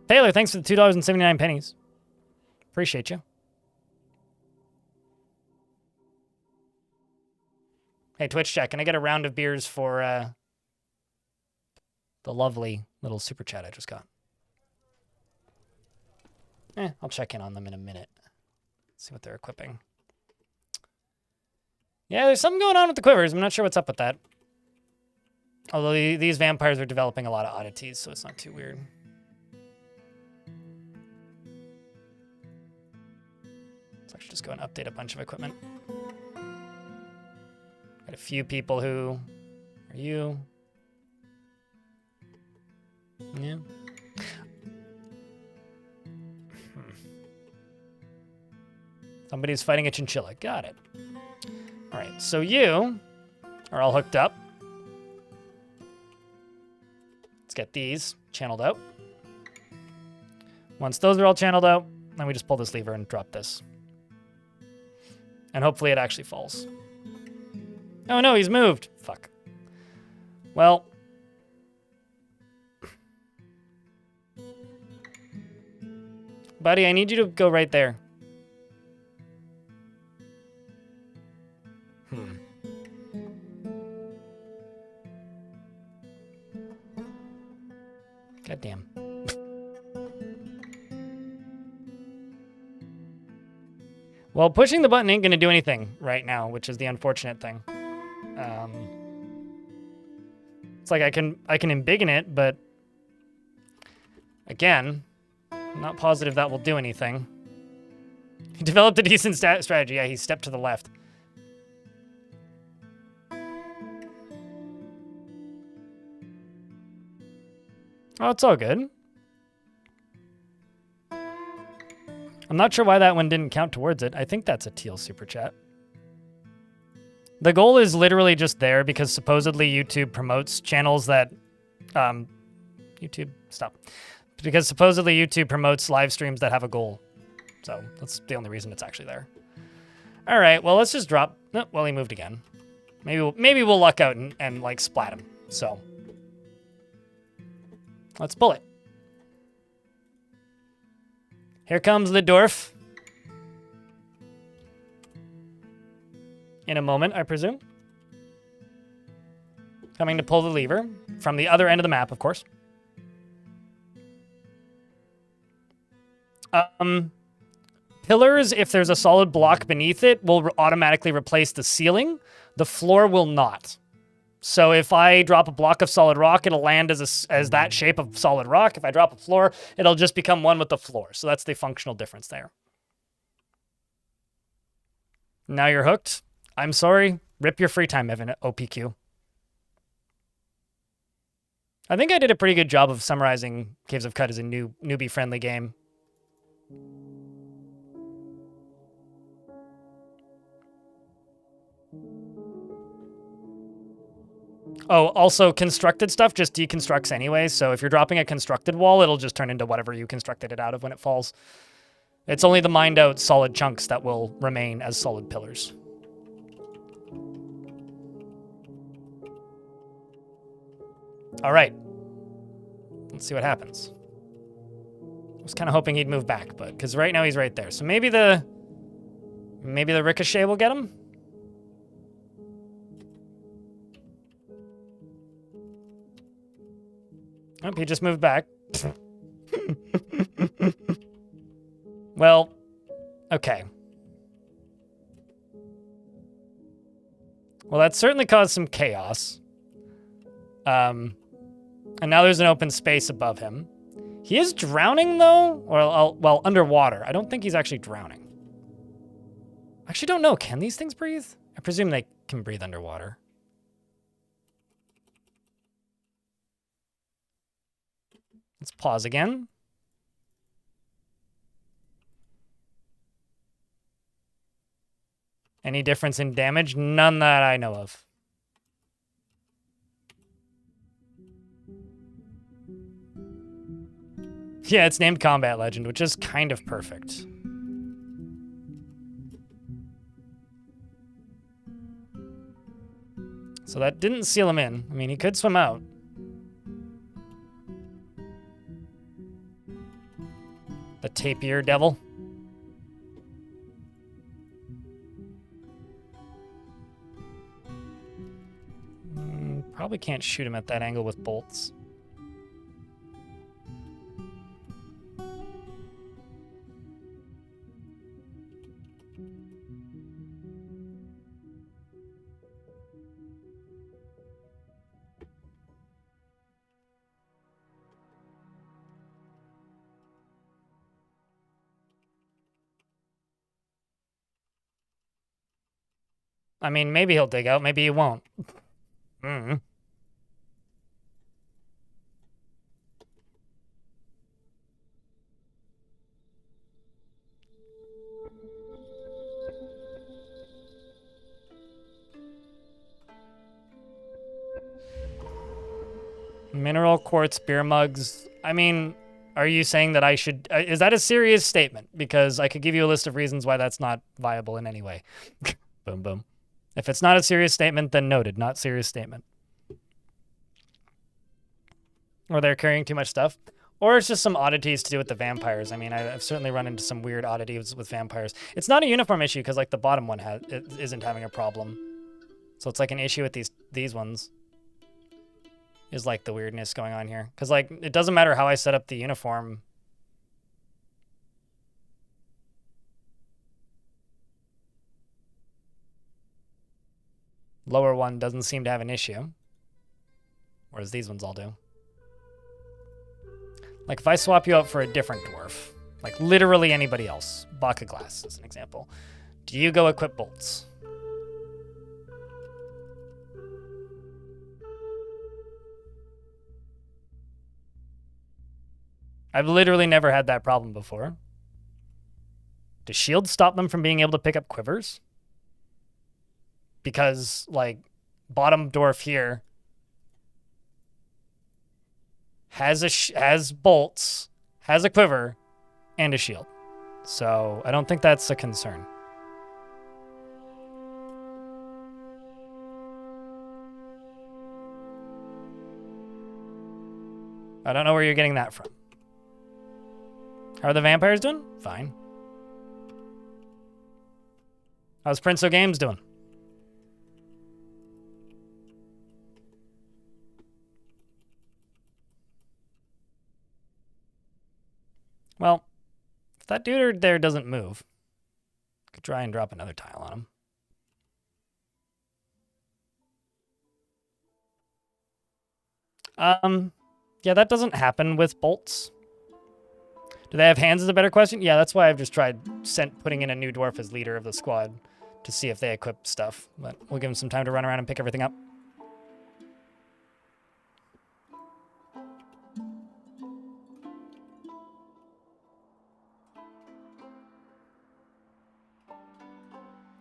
Taylor, thanks for the $2.79. Appreciate you. Hey, Twitch chat, can I get a round of beers for the lovely little super chat I just got? I'll check in on them in a minute. See what they're equipping. Yeah, there's something going on with the quivers. I'm not sure what's up with that. Although these vampires are developing a lot of oddities, so it's not too weird. Let's actually just go and update a bunch of equipment. Got a few people who... Are you? Yeah. Somebody's fighting a chinchilla. Got it. All right, so you are all hooked up. Let's get these channeled out. Once those are all channeled out, then we just pull this lever and drop this. And hopefully it actually falls. Oh no, he's moved. Fuck. Well. Buddy, I need you to go right there. God damn. Well, pushing the button ain't gonna do anything right now, which is the unfortunate thing. It's like I can embiggen it, but again, I'm not positive that will do anything. He developed a decent strategy. Yeah, he stepped to the left. Oh, it's all good. I'm not sure why that one didn't count towards it. I think that's a teal super chat. The goal is literally just there because supposedly YouTube promotes channels that... YouTube, stop. Because supposedly YouTube promotes live streams that have a goal. So that's the only reason it's actually there. All right, well, let's just drop... Oh, well, he moved again. Maybe we'll luck out and like, splat him. So... Let's pull it. Here comes the Dwarf. In a moment, I presume. Coming to pull the lever from the other end of the map, of course. Pillars, if there's a solid block beneath it, will automatically replace the ceiling. The floor will not. So if I drop a block of solid rock, it'll land as that shape of solid rock. If I drop a floor, it'll just become one with the floor. So that's the functional difference there. Now you're hooked. I'm sorry. Rip your free time, Evan, at OPQ. I think I did a pretty good job of summarizing Caves of Cut as a newbie-friendly game. Oh, also constructed stuff just deconstructs anyway, so if you're dropping a constructed wall, it'll just turn into whatever you constructed it out of when it falls. It's only the mined out solid chunks that will remain as solid pillars. All right. Let's see what happens. I was kind of hoping he'd move back, but because right now he's right there. So maybe the ricochet will get him? Oh, he just moved back. Well, okay. Well, that certainly caused some chaos. And now there's an open space above him. He is drowning, though? Or, well, underwater. I don't think he's actually drowning. I actually don't know. Can these things breathe? I presume they can breathe underwater. Let's pause again. Any difference in damage? None that I know of. Yeah, it's named Combat Legend, which is kind of perfect. So that didn't seal him in. I mean, he could swim out. The Tapir Devil. Probably can't shoot him at that angle with bolts. I mean, maybe he'll dig out, maybe he won't. Mineral quartz beer mugs. I mean, are you saying that I should... is that a serious statement? Because I could give you a list of reasons why that's not viable in any way. Boom, boom. If it's not a serious statement, then noted. Not serious statement. Or they're carrying too much stuff. Or it's just some oddities to do with the vampires. I mean, I've certainly run into some weird oddities with vampires. It's not a uniform issue because, like, the bottom one isn't having a problem. So it's like an issue with these ones. Is like the weirdness going on here. Because, like, it doesn't matter how I set up the uniform. Lower one doesn't seem to have an issue. Whereas these ones all do. Like, if I swap you out for a different dwarf, like literally anybody else, Baka Glass as an example, do you go equip bolts? I've literally never had that problem before. Do shields stop them from being able to pick up quivers? Because, like, bottom dwarf here has bolts, has a quiver, and a shield. So I don't think that's a concern. I don't know where you're getting that from. How are the vampires doing? Fine. How's Prince Games doing? Well, if that dude there doesn't move, I could try and drop another tile on him. Yeah, that doesn't happen with bolts. Do they have hands is a better question? Yeah, that's why I've just tried putting in a new dwarf as leader of the squad to see if they equip stuff. But we'll give them some time to run around and pick everything up.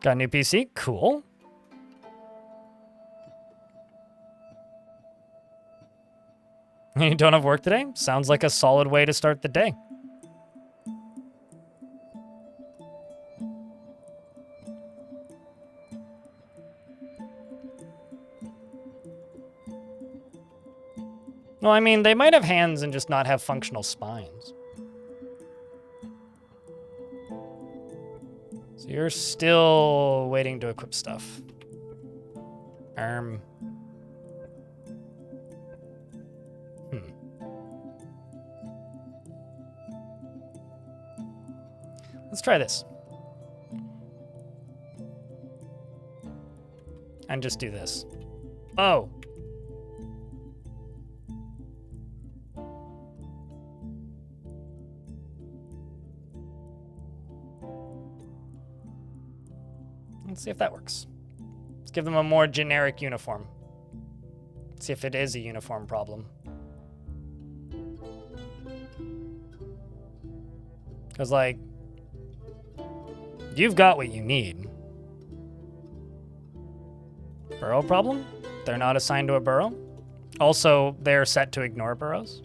Got a new PC? Cool. You don't have work today? Sounds like a solid way to start the day. Well, I mean, they might have hands and just not have functional spines. So you're still waiting to equip stuff. Let's try this. And just do this. Oh. Let's see if that works. Let's give them a more generic uniform. See if it is a uniform problem. Because, like, you've got what you need. Burrow problem? They're not assigned to a burrow. Also, they're set to ignore burrows.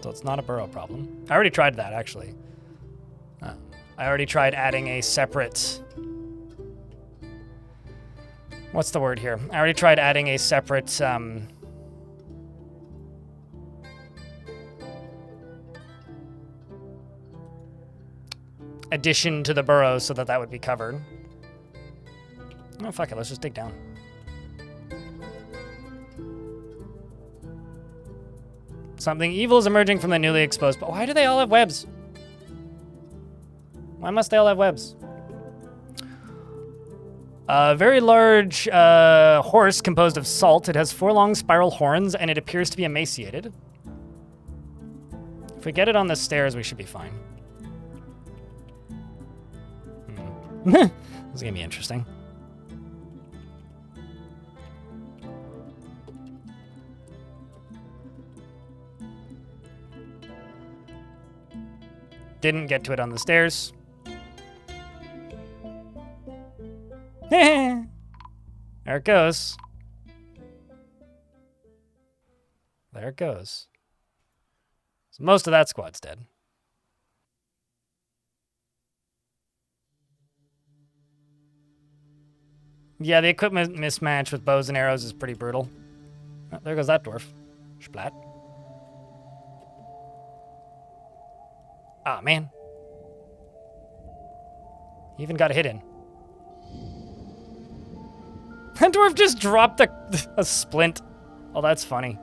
So it's not a burrow problem. I already tried that, actually. I already tried adding a separate... What's the word here? I already tried adding a separate... addition to the burrows so that that would be covered. Oh, fuck it. Let's just dig down. Something evil is emerging from the newly exposed... But why do they all have webs? Why must they all have webs? A very large horse composed of salt. It has 4 long spiral horns, and it appears to be emaciated. If we get it on the stairs, we should be fine. This is going to be interesting. Didn't get to it on the stairs. There it goes. There it goes. So most of that squad's dead. Yeah, the equipment mismatch with bows and arrows is pretty brutal. Oh, there goes that dwarf. Splat. Ah, man. He even got a hit in. That dwarf just dropped a splint. Oh, that's funny.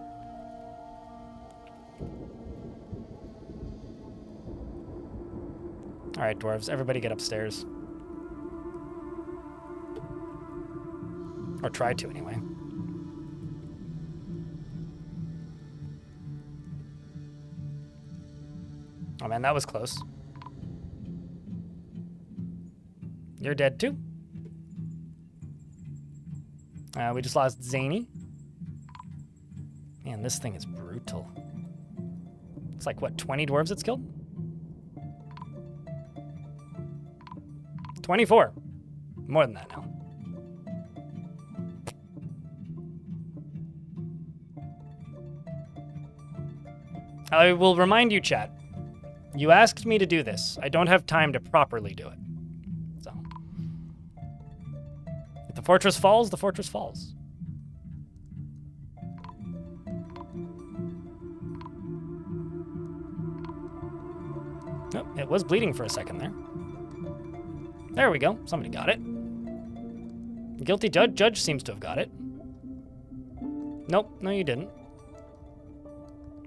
All right, dwarves, everybody get upstairs. Or try to, anyway. Oh, man, that was close. You're dead, too. We just lost Zany. Man, this thing is brutal. It's like, what, 20 dwarves it's killed? 24. More than that now. I will remind you, chat. You asked me to do this. I don't have time to properly do it. So, if the fortress falls, the fortress falls. Oh, it was bleeding for a second there. There we go. Somebody got it. Guilty judge. Judge seems to have got it. Nope. No, you didn't.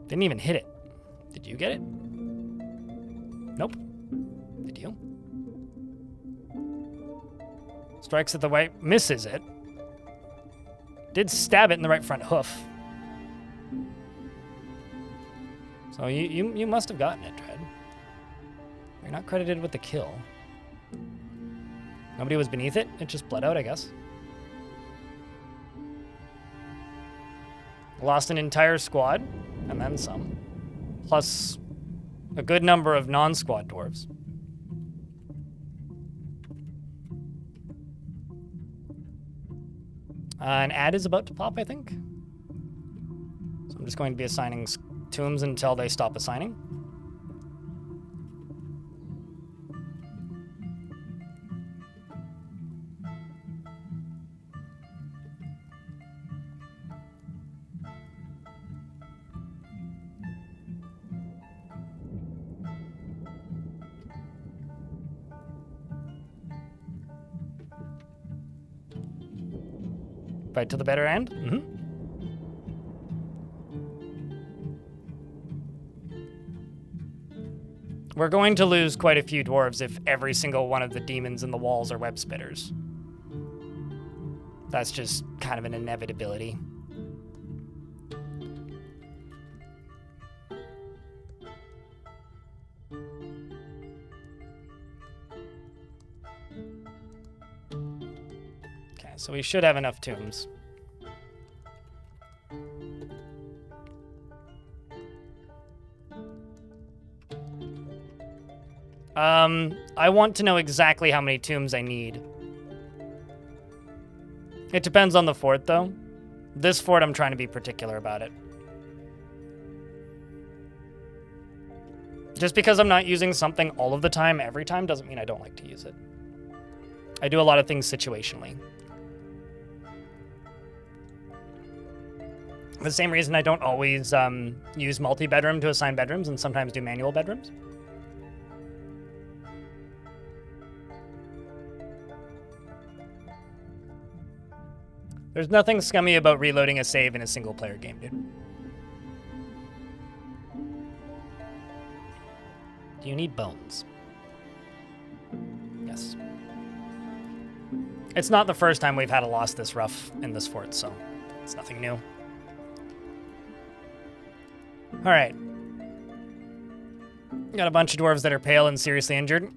Didn't even hit it. Did you get it? Nope. Did you? Strikes at the right, misses it. Did stab it in the right front hoof. So you must have gotten it, Dread. You're not credited with the kill. Nobody was beneath it. It just bled out, I guess. Lost an entire squad, and then some. Plus a good number of non-squad dwarves. An ad is about to pop, I think. So I'm just going to be assigning tombs until they stop assigning. Right to the better end? Mm-hmm. We're going to lose quite a few dwarves if every single one of the demons in the walls are web spitters. That's just kind of an inevitability. Okay, so we should have enough tombs. I want to know exactly how many tombs I need. It depends on the fort, though. This fort, I'm trying to be particular about it. Just because I'm not using something all of the time, every time, doesn't mean I don't like to use it. I do a lot of things situationally. For the same reason I don't always use multi-bedroom to assign bedrooms and sometimes do manual bedrooms. There's nothing scummy about reloading a save in a single-player game, dude. Do you need bones? Yes. It's not the first time we've had a loss this rough in this fort, so it's nothing new. All right. Got a bunch of dwarves that are pale and seriously injured.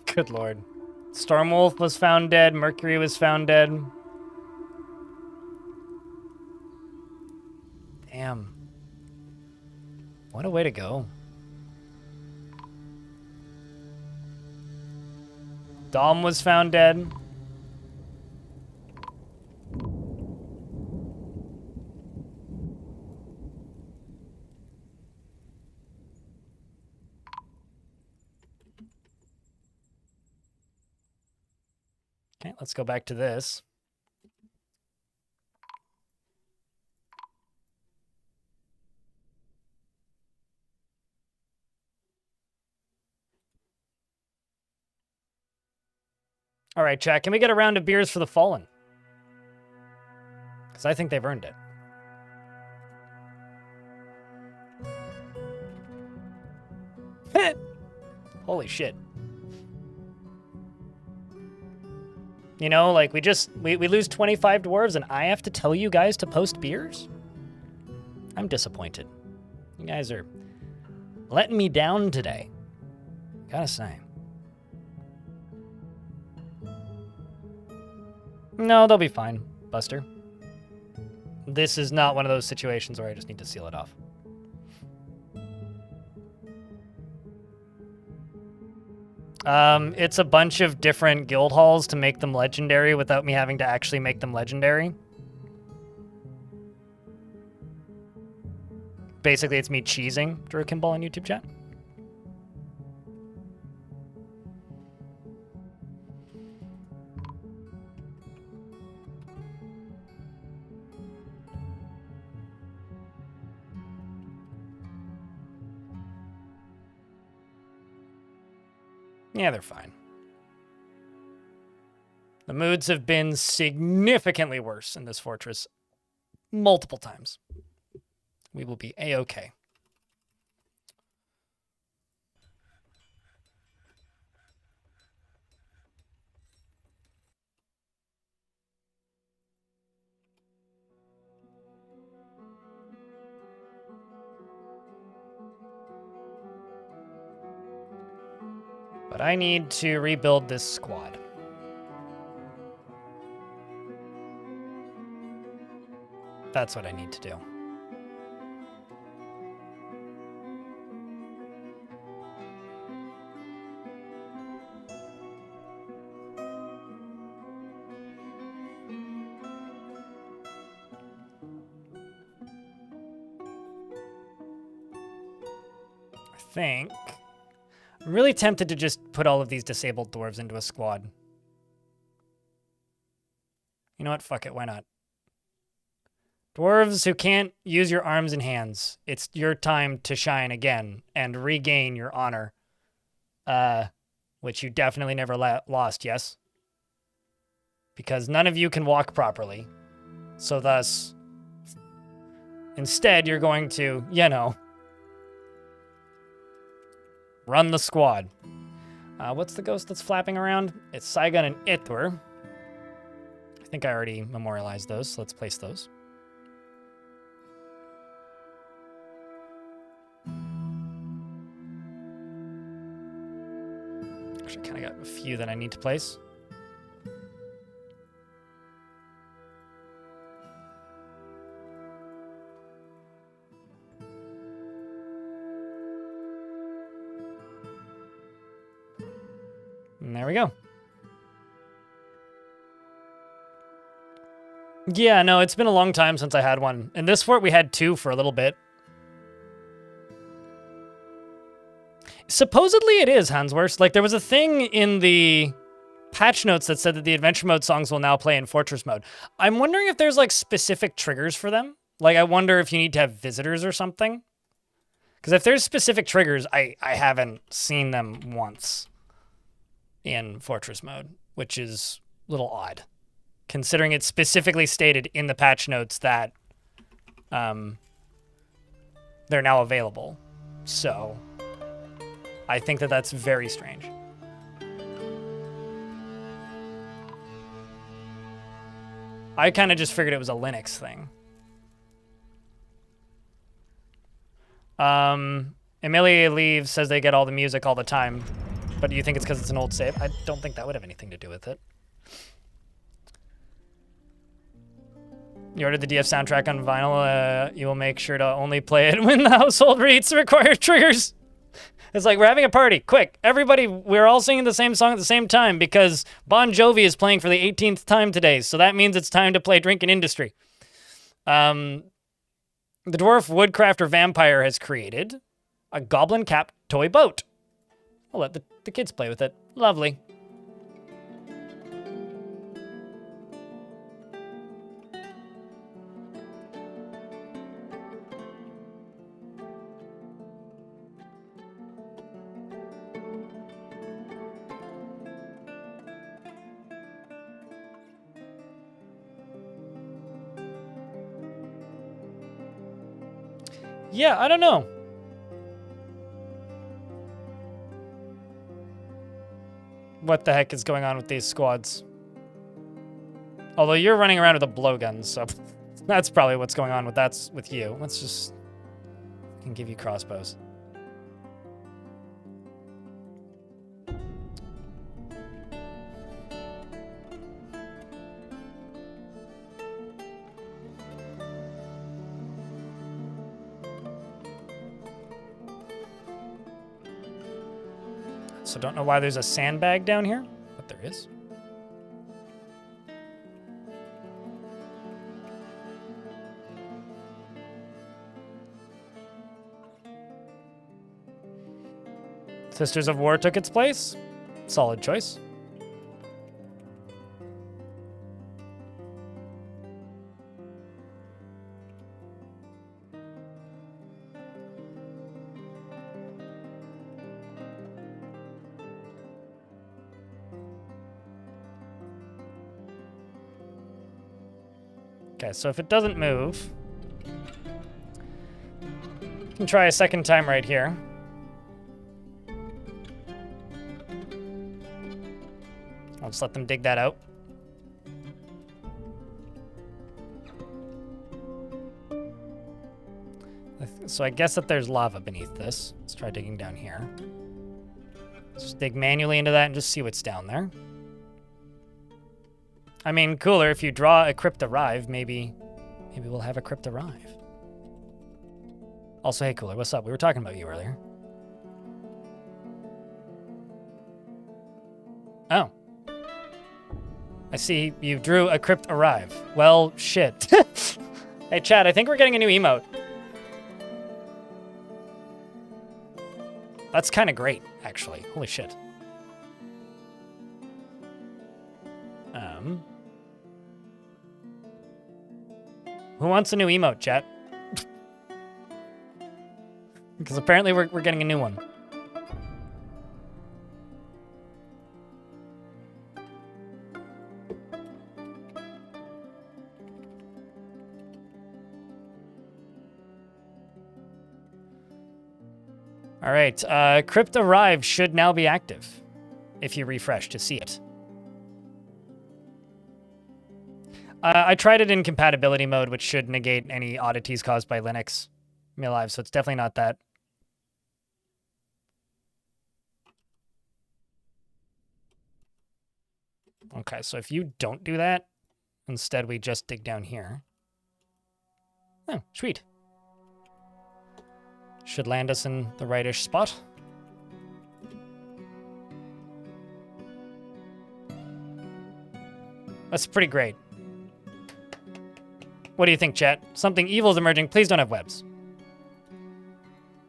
Good lord. Stormwolf was found dead. Mercury was found dead. Damn. What a way to go. Dom was found dead. Okay, let's go back to this. All right, chat, can we get a round of beers for the fallen? Because I think they've earned it. Holy shit. You know, like, we lose 25 dwarves and I have to tell you guys to post beers? I'm disappointed. You guys are letting me down today. Gotta say. No, they'll be fine, Buster. This is not one of those situations where I just need to seal it off. It's a bunch of different guild halls to make them legendary without me having to actually make them legendary. Basically, it's me cheesing Drew Kimball on YouTube chat. Yeah, they're fine. The moods have been significantly worse in this fortress multiple times. We will be A-okay. But I need to rebuild this squad. That's what I need to do. I think I'm really tempted to just put all of these disabled dwarves into a squad. You know what? Fuck it. Why not? Dwarves who can't use your arms and hands, it's your time to shine again and regain your honor. Which you definitely never lost, yes? because none of you can walk properly. So thus, instead, you're going to, you know, run the squad. What's the ghost that's flapping around? It's Saigon and Ithwer. I think I already memorialized those, so let's place those. Actually, kind of got a few that I need to place. And there we go. Yeah, no, it's been a long time since I had one. In this fort, we had 2 for a little bit. Supposedly it is, Hansworst. Like, there was a thing in the patch notes that said that the adventure mode songs will now play in fortress mode. I'm wondering if there's, like, specific triggers for them. Like, I wonder if you need to have visitors or something. Because if there's specific triggers, I haven't seen them once in fortress mode, which is a little odd, considering it's specifically stated in the patch notes that they're now available. So I think that that's very strange. I kind of just figured it was a Linux thing. Emilia Leaves says they get all the music all the time, but do you think it's because it's an old save? I don't think that would have anything to do with it. You ordered the DF soundtrack on vinyl. You will make sure to only play it when the household rates require triggers. It's like, we're having a party. Quick, everybody, we're all singing the same song at the same time because Bon Jovi is playing for the 18th time today, so that means it's time to play Drinkin' Industry. The Dwarf Woodcrafter Vampire has created a goblin cap toy boat. I'll let the kids play with it. Lovely. Yeah, I don't know. What the heck is going on with these squads? Although you're running around with a blowgun, so that's probably what's going on with you. Let's just I can give you crossbows. So don't know why there's a sandbag down here, but there is. Sisters of War took its place. Solid choice. Okay, so if it doesn't move, you can try a second time right here. I'll just let them dig that out. So I guess that there's lava beneath this. Let's try digging down here. Let's just dig manually into that and just see what's down there. I mean, cooler, if you draw a crypt arrive, maybe we'll have a crypt arrive. Also, hey, Cooler, what's up? We were talking about you earlier. Oh. I see you drew a crypt arrive. Well, shit. Hey, Chad, I think we're getting a new emote. That's kind of great, actually. Holy shit. Who wants a new emote, chat? Because apparently we're getting a new one. All right, Crypt Arrived should now be active if you refresh to see it. I tried it in compatibility mode, which should negate any oddities caused by Linux Live, so it's definitely not that. Okay, so if you don't do that, instead we just dig down here. Oh, sweet. Should land us in the rightish spot. That's pretty great. What do you think, chat? Something evil is emerging. Please don't have webs.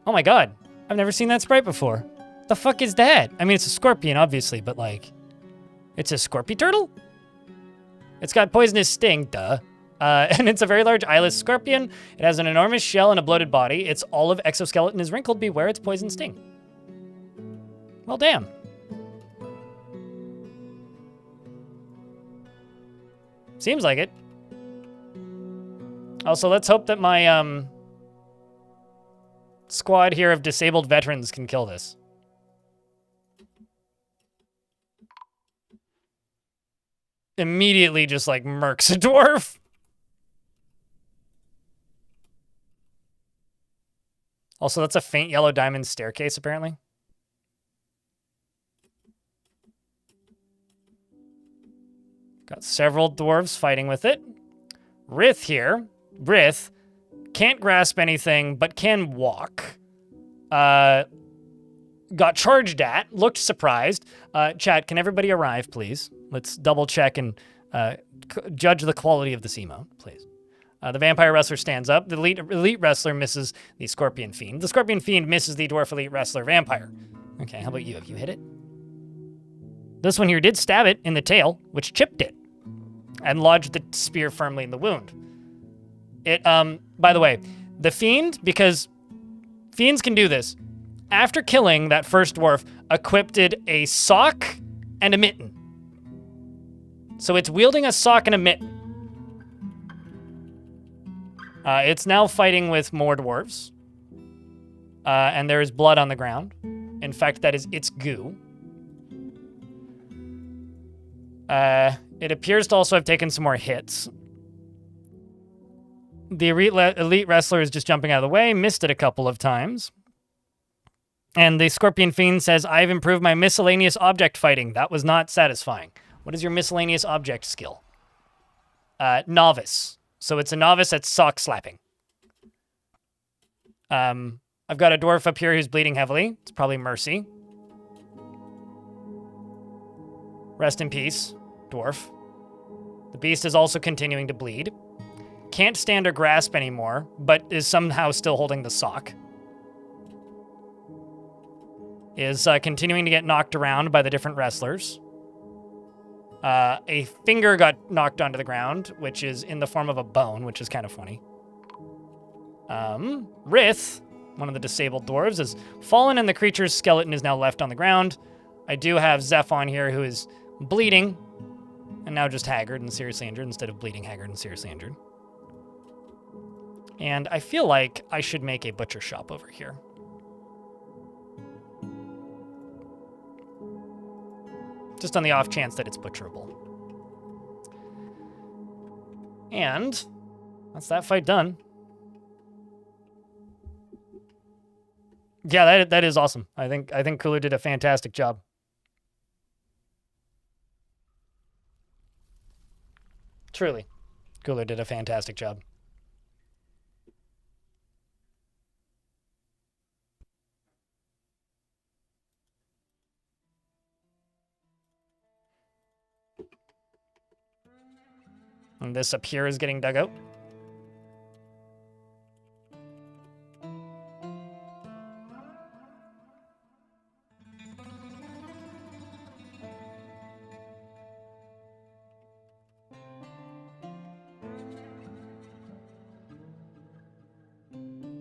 Oh my god. I've never seen that sprite before. The fuck is that? I mean, it's a scorpion, obviously, but like... It's a scorpion turtle? It's got poisonous sting, duh. And it's a very large eyeless scorpion. It has an enormous shell and a bloated body. Its olive exoskeleton is wrinkled. Beware its poison sting. Well, damn. Seems like it. Also, let's hope that my squad here of disabled veterans can kill this. Immediately just like murks a dwarf. Also, that's a faint yellow diamond staircase, apparently. Got several dwarves fighting with it. Rith here. Rith can't grasp anything, but can walk. Got charged at. Looked surprised. Chat, can everybody arrive, please? Let's double check and judge the quality of this emote, please. The vampire wrestler stands up. The elite wrestler misses the scorpion fiend. The scorpion fiend misses the dwarf elite wrestler vampire. Okay, how about you? Have you hit it? This one here did stab it in the tail, which chipped it, and lodged the spear firmly in the wound. It, by the way, the fiend, because fiends can do this, after killing that first dwarf, equipped a sock and a mitten. So it's wielding a sock and a mitten. It's now fighting with more dwarves. And there is blood on the ground. In fact, that is its goo. It appears to also have taken some more hits. The elite wrestler is just jumping out of the way, missed it a couple of times. And the Scorpion Fiend says, I've improved my miscellaneous object fighting. That was not satisfying. What is your miscellaneous object skill? Novice. So it's a novice at sock slapping. I've got a dwarf up here who's bleeding heavily. It's probably Mercy. Rest in peace, dwarf. The beast is also continuing to bleed. Can't stand or grasp anymore, but is somehow still holding the sock. Is continuing to get knocked around by the different wrestlers. A finger got knocked onto the ground, which is in the form of a bone, which is kind of funny. Rith, one of the disabled dwarves, has fallen and the creature's skeleton is now left on the ground. I do have Zeph on here who is bleeding and now just haggard and seriously injured instead of bleeding, haggard, and seriously injured. And I feel like I should make a butcher shop over here. Just on the off chance that it's butcherable. And that's that fight done. Yeah, that is awesome. I think Cooler did a fantastic job. Truly, Cooler did a fantastic job. And this up here is getting dug out.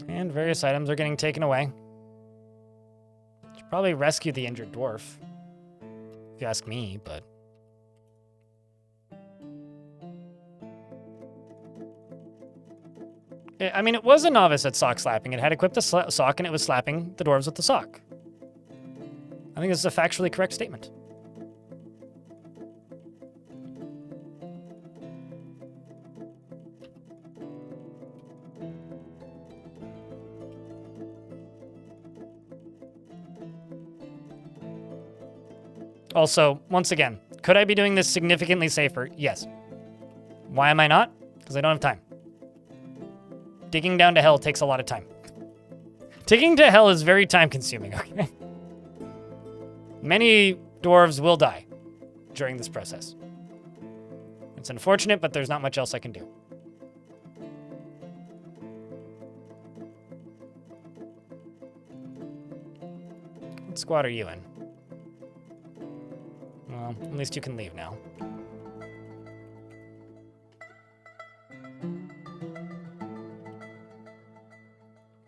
And various items are getting taken away. Should probably rescue the injured dwarf, if you ask me, but... I mean, it was a novice at sock slapping. It had equipped a sock, and it was slapping the dwarves with the sock. I think this is a factually correct statement. Also, once again, could I be doing this significantly safer? Yes. Why am I not? Because I don't have time. Digging down to hell takes a lot of time. Digging to hell is very time consuming, okay? Many dwarves will die during this process. It's unfortunate, but there's not much else I can do. What squad are you in? Well, at least you can leave now.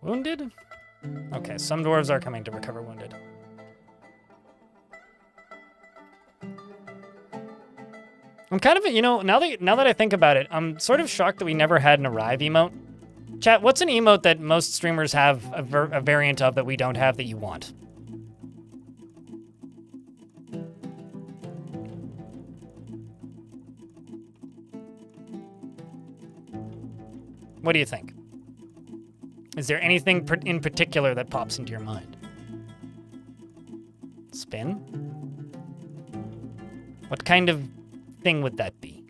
Wounded? Okay, some dwarves are coming to recover wounded. I'm kind of, you know, now that I think about it, I'm sort of shocked that we never had an arrive emote. Chat, what's an emote that most streamers have a variant of that we don't have that you want? What do you think? Is there anything in particular that pops into your mind? Spin? What kind of thing would that be,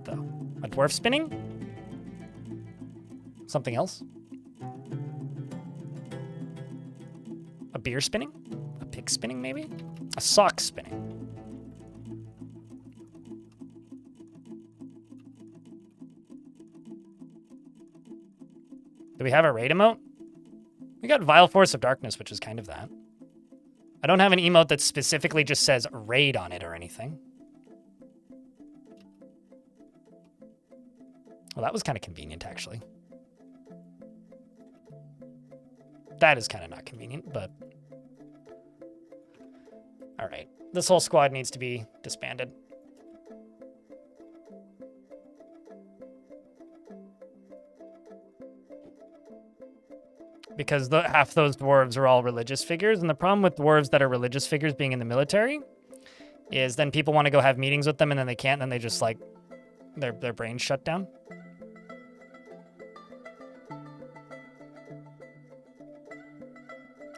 though? A dwarf spinning? Something else? A beer spinning? A pig spinning, maybe? A sock spinning? Do we have a raid emote? We got Vile Force of Darkness, which is kind of that. I don't have an emote that specifically just says raid on it or anything. Well, that was kind of convenient, actually. That is kind of not convenient, but... All right. This whole squad needs to be disbanded. Because half those dwarves are all religious figures, and the problem with dwarves that are religious figures being in the military is then people want to go have meetings with them, and then they can't, and then they just, like, their brains shut down.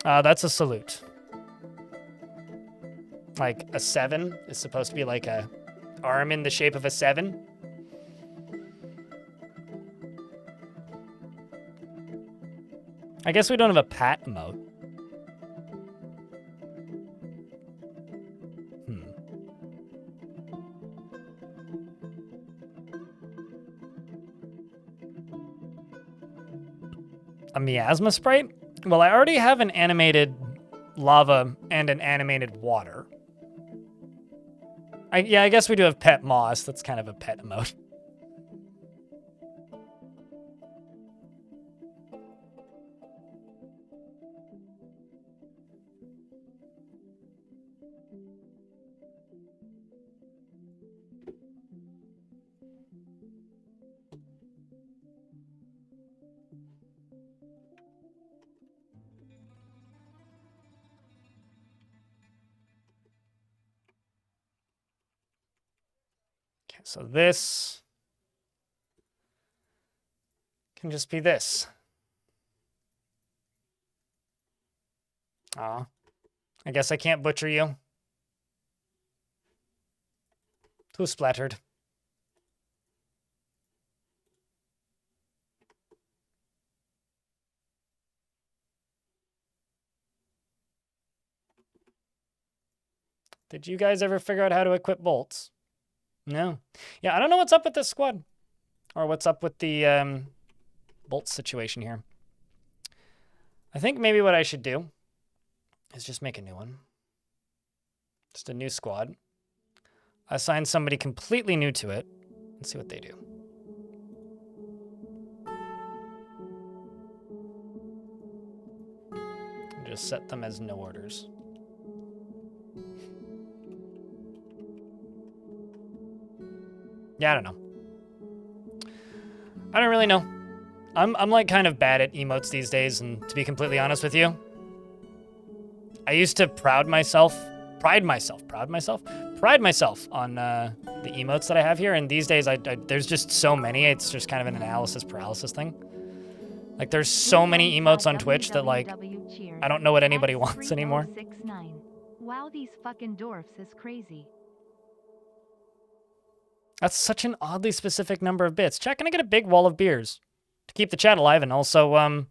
That's a salute. Like, a 7 is supposed to be like a arm in the shape of a 7. I guess we don't have a pat emote. A miasma sprite? Well, I already have an animated lava and an animated water. I guess we do have pet moss. That's kind of a pet emote. So this can just be this. Aw. I guess I can't butcher you. Too splattered. Did you guys ever figure out how to equip bolts? No. Yeah, I don't know what's up with this squad. Or what's up with the bolt situation here. I think maybe what I should do is just make a new one. Just a new squad. Assign somebody completely new to it and see what they do. And just set them as no orders. Yeah, I don't know. I don't really know. I'm like kind of bad at emotes these days, and to be completely honest with you, I used to pride myself on the emotes that I have here, and these days there's just so many. It's just kind of an analysis paralysis thing. Like there's so many emotes on Twitch that like I don't know what anybody wants anymore. Wow, these fucking dwarfs is crazy. That's such an oddly specific number of bits. Chat, can I get a big wall of beers to keep the chat alive, and also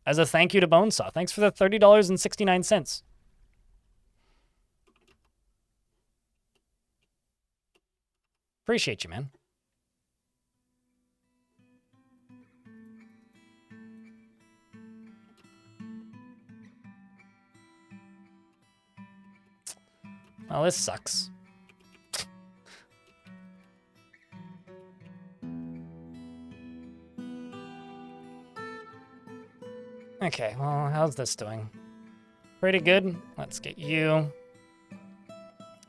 as a thank you to Bonesaw. Thanks for the $30.69. Appreciate you, man. Well, this sucks. Okay, well, how's this doing? Pretty good. Let's get you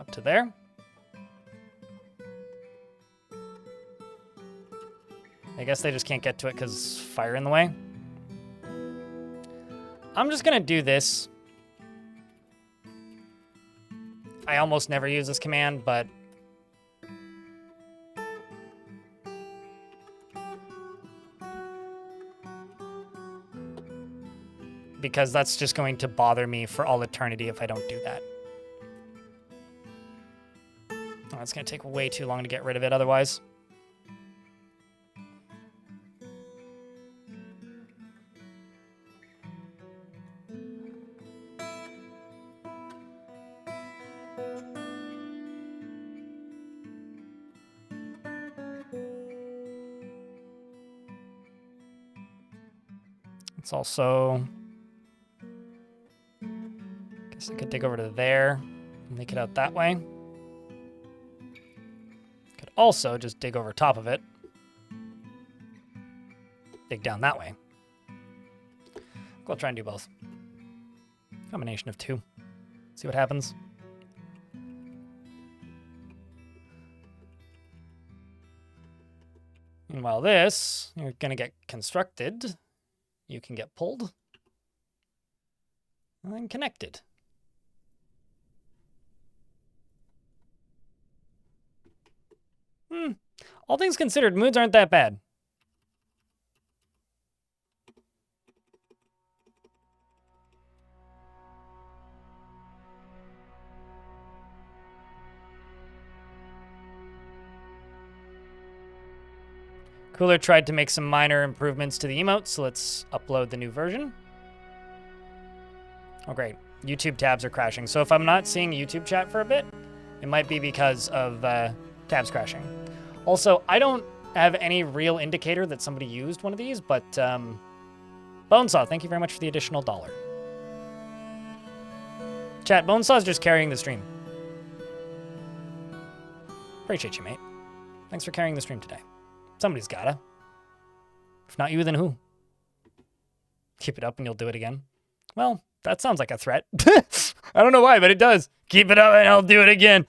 up to there. I guess they just can't get to it because fire in the way. I'm just gonna do this. I almost never use this command, but because that's just going to bother me for all eternity if I don't do that. Oh, it's going to take way too long to get rid of it otherwise. It's also... guess I could dig over to there and make it out that way. Could also just dig over top of it. Dig down that way. I'll try and do both. Combination of two. See what happens. And while this, you're going to get constructed, you can get pulled and then connected. All things considered, moods aren't that bad. Cooler tried to make some minor improvements to the emotes, so let's upload the new version. Oh, great. YouTube tabs are crashing. So if I'm not seeing YouTube chat for a bit, it might be because of tabs crashing. Also, I don't have any real indicator that somebody used one of these, but Bonesaw, thank you very much for the additional $1. Chat, Bonesaw's just carrying the stream. Appreciate you, mate. Thanks for carrying the stream today. Somebody's gotta. If not you, then who? Keep it up and you'll do it again. Well, that sounds like a threat. I don't know why, but it does. Keep it up and I'll do it again.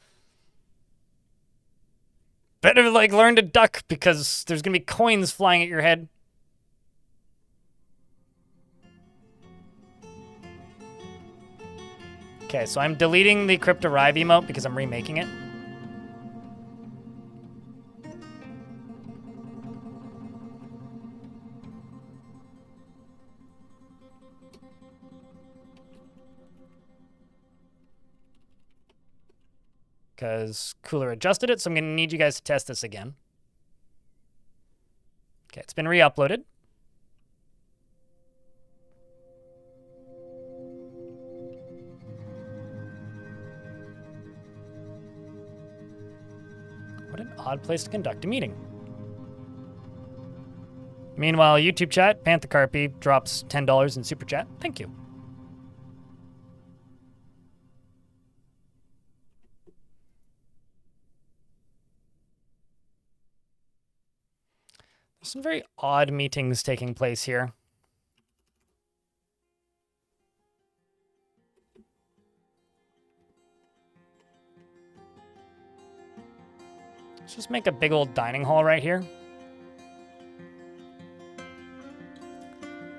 Better, like, learn to duck because there's gonna be coins flying at your head. Okay, so I'm deleting the Crypt Arrive emote because I'm remaking it. Because Cooler adjusted it, so I'm going to need you guys to test this again. Okay, it's been re-uploaded. What an odd place to conduct a meeting. Meanwhile, YouTube chat, Panthercarpy drops $10 in Super Chat. Thank you. There's some very odd meetings taking place here. Let's just make a big old dining hall right here.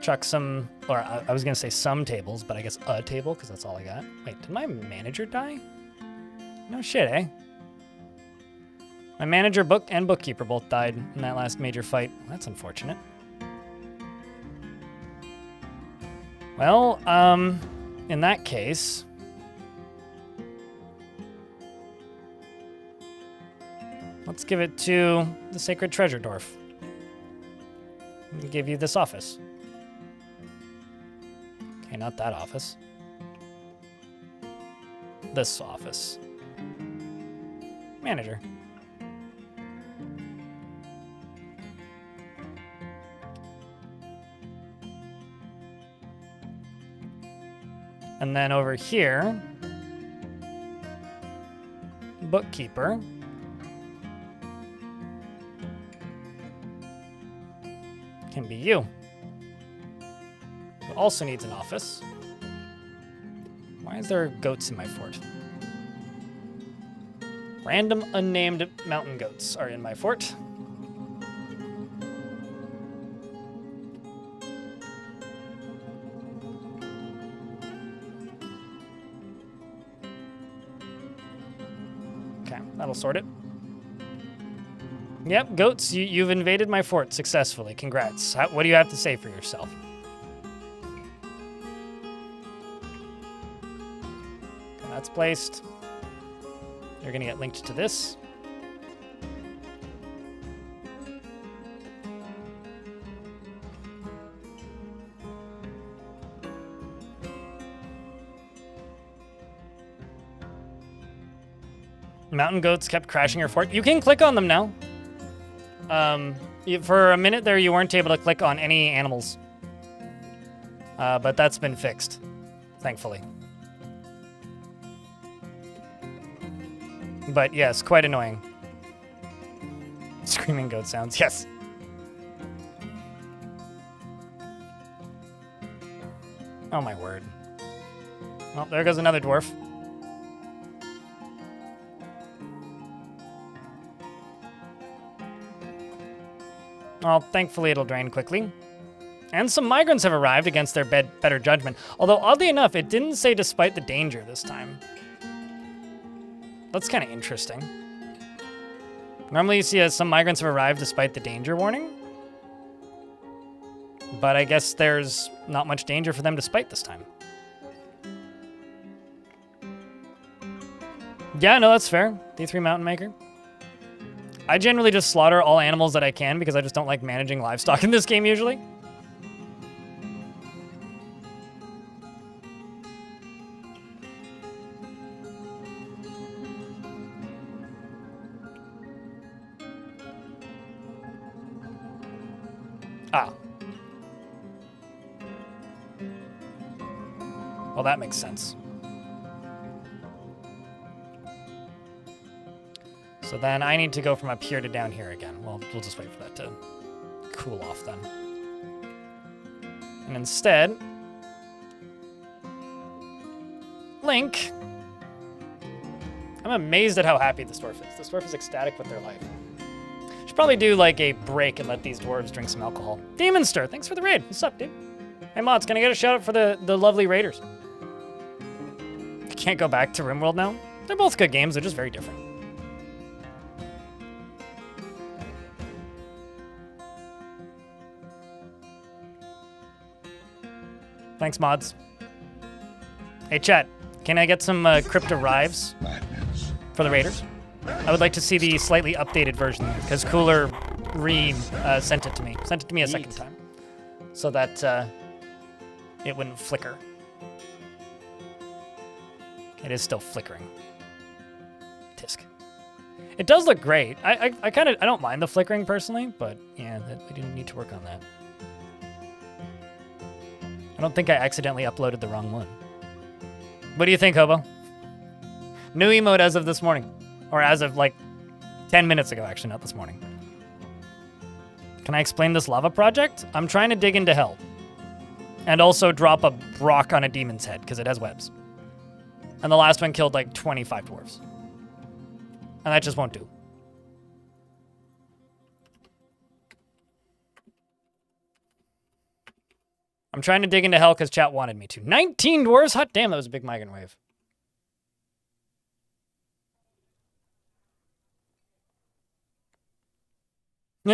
chuck some, or I was going to say some tables, but I guess a table, because that's all I got. Wait, did my manager die? No shit, eh? My manager, book, and bookkeeper both died in that last major fight. That's unfortunate. Well, in that case... let's give it to the Sacred Treasure Dwarf. I'll give you this office. Okay, not that office. This office. Manager. And then over here, bookkeeper. Can be you. Who also needs an office. Why is there goats in my fort? Random unnamed mountain goats are in my fort. Okay, that'll sort it. Yep, goats, you've invaded my fort successfully. Congrats. What do you have to say for yourself? Okay, that's placed. You're going to get linked to this. Mountain goats kept crashing your fort. You can click on them now. For a minute there, you weren't able to click on any animals. But that's been fixed, thankfully. But yes, quite annoying. Screaming goat sounds, yes. Oh my word. Well, there goes another dwarf. Well, thankfully it'll drain quickly. And some migrants have arrived against their better judgment. Although, oddly enough, it didn't say despite the danger this time. That's kind of interesting. Normally you see some migrants have arrived despite the danger warning. But I guess there's not much danger for them despite this time. Yeah, no, that's fair. D3 Mountain Maker. I generally just slaughter all animals that I can because I just don't like managing livestock in this game usually. Ah. Well, that makes sense. So then I need to go from up here to down here again. Well, we'll just wait for that to cool off then. And instead, Link. I'm amazed at how happy this dwarf is. This dwarf is ecstatic with their life. Should probably do like a break and let these dwarves drink some alcohol. Demonster, thanks for the raid. What's up, dude? Hey mods, can I get a shout out for the lovely raiders? Can't go back to RimWorld now. They're both good games, they're just very different. Thanks, mods. Hey, chat. Can I get some crypto rives for the raiders? I would like to see the slightly updated version because Cooler sent it to me. Sent it to me a second time, so that it wouldn't flicker. It is still flickering. Tisk. It does look great. I don't mind the flickering personally, but yeah, we didn't need to work on that. I don't think I accidentally uploaded the wrong one. What do you think, Hobo? New emote as of this morning. Or as of like 10 minutes ago, actually, not this morning. Can I explain this lava project? I'm trying to dig into hell. And also drop a rock on a demon's head, because it has webs. And the last one killed like 25 dwarves. And that just won't do. I'm trying to dig into hell because chat wanted me to. 19 dwarves? Hot damn, that was a big migrant wave.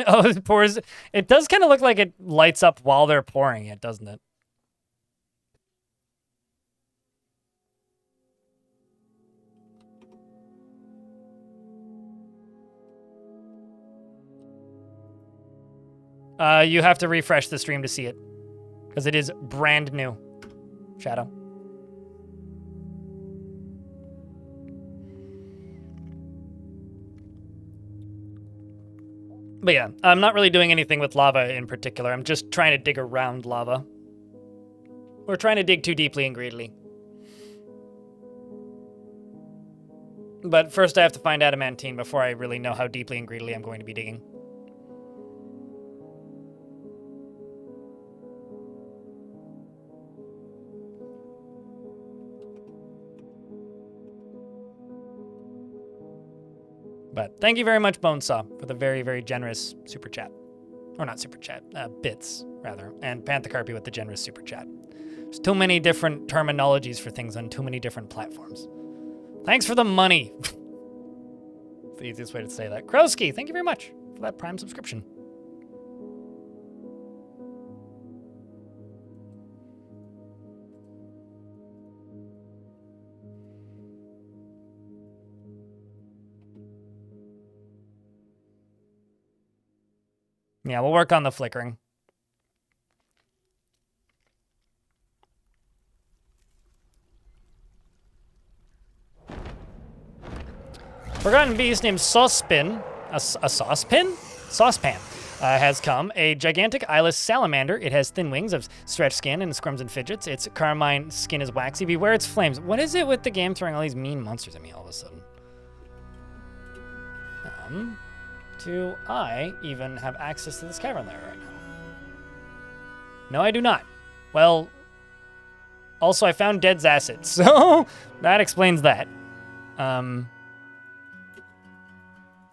Oh, it pours. It does kind of look like it lights up while they're pouring it, doesn't it? You have to refresh the stream to see it. Because it is brand new. Shadow. But yeah, I'm not really doing anything with lava in particular. I'm just trying to dig around lava. We're trying to dig too deeply and greedily. But first I have to find adamantine before I really know how deeply and greedily I'm going to be digging. But thank you very much, Bonesaw, for the very, very generous super chat. Or not super chat, bits, rather. And Panthercarpy with the generous super chat. There's too many different terminologies for things on too many different platforms. Thanks for the money. It's the easiest way to say that. Krosky, thank you very much for that Prime subscription. Yeah, we'll work on the flickering. Forgotten beast named Saucepin, a saucepan? Saucepan, has come. A gigantic eyeless salamander. It has thin wings of stretched skin and scrums and fidgets. Its carmine skin is waxy. Beware its flames. What is it with the game throwing all these mean monsters at me all of a sudden? Do I even have access to this cavern lair right now? No, I do not. Well, also I found Dead's acid, so that explains that. The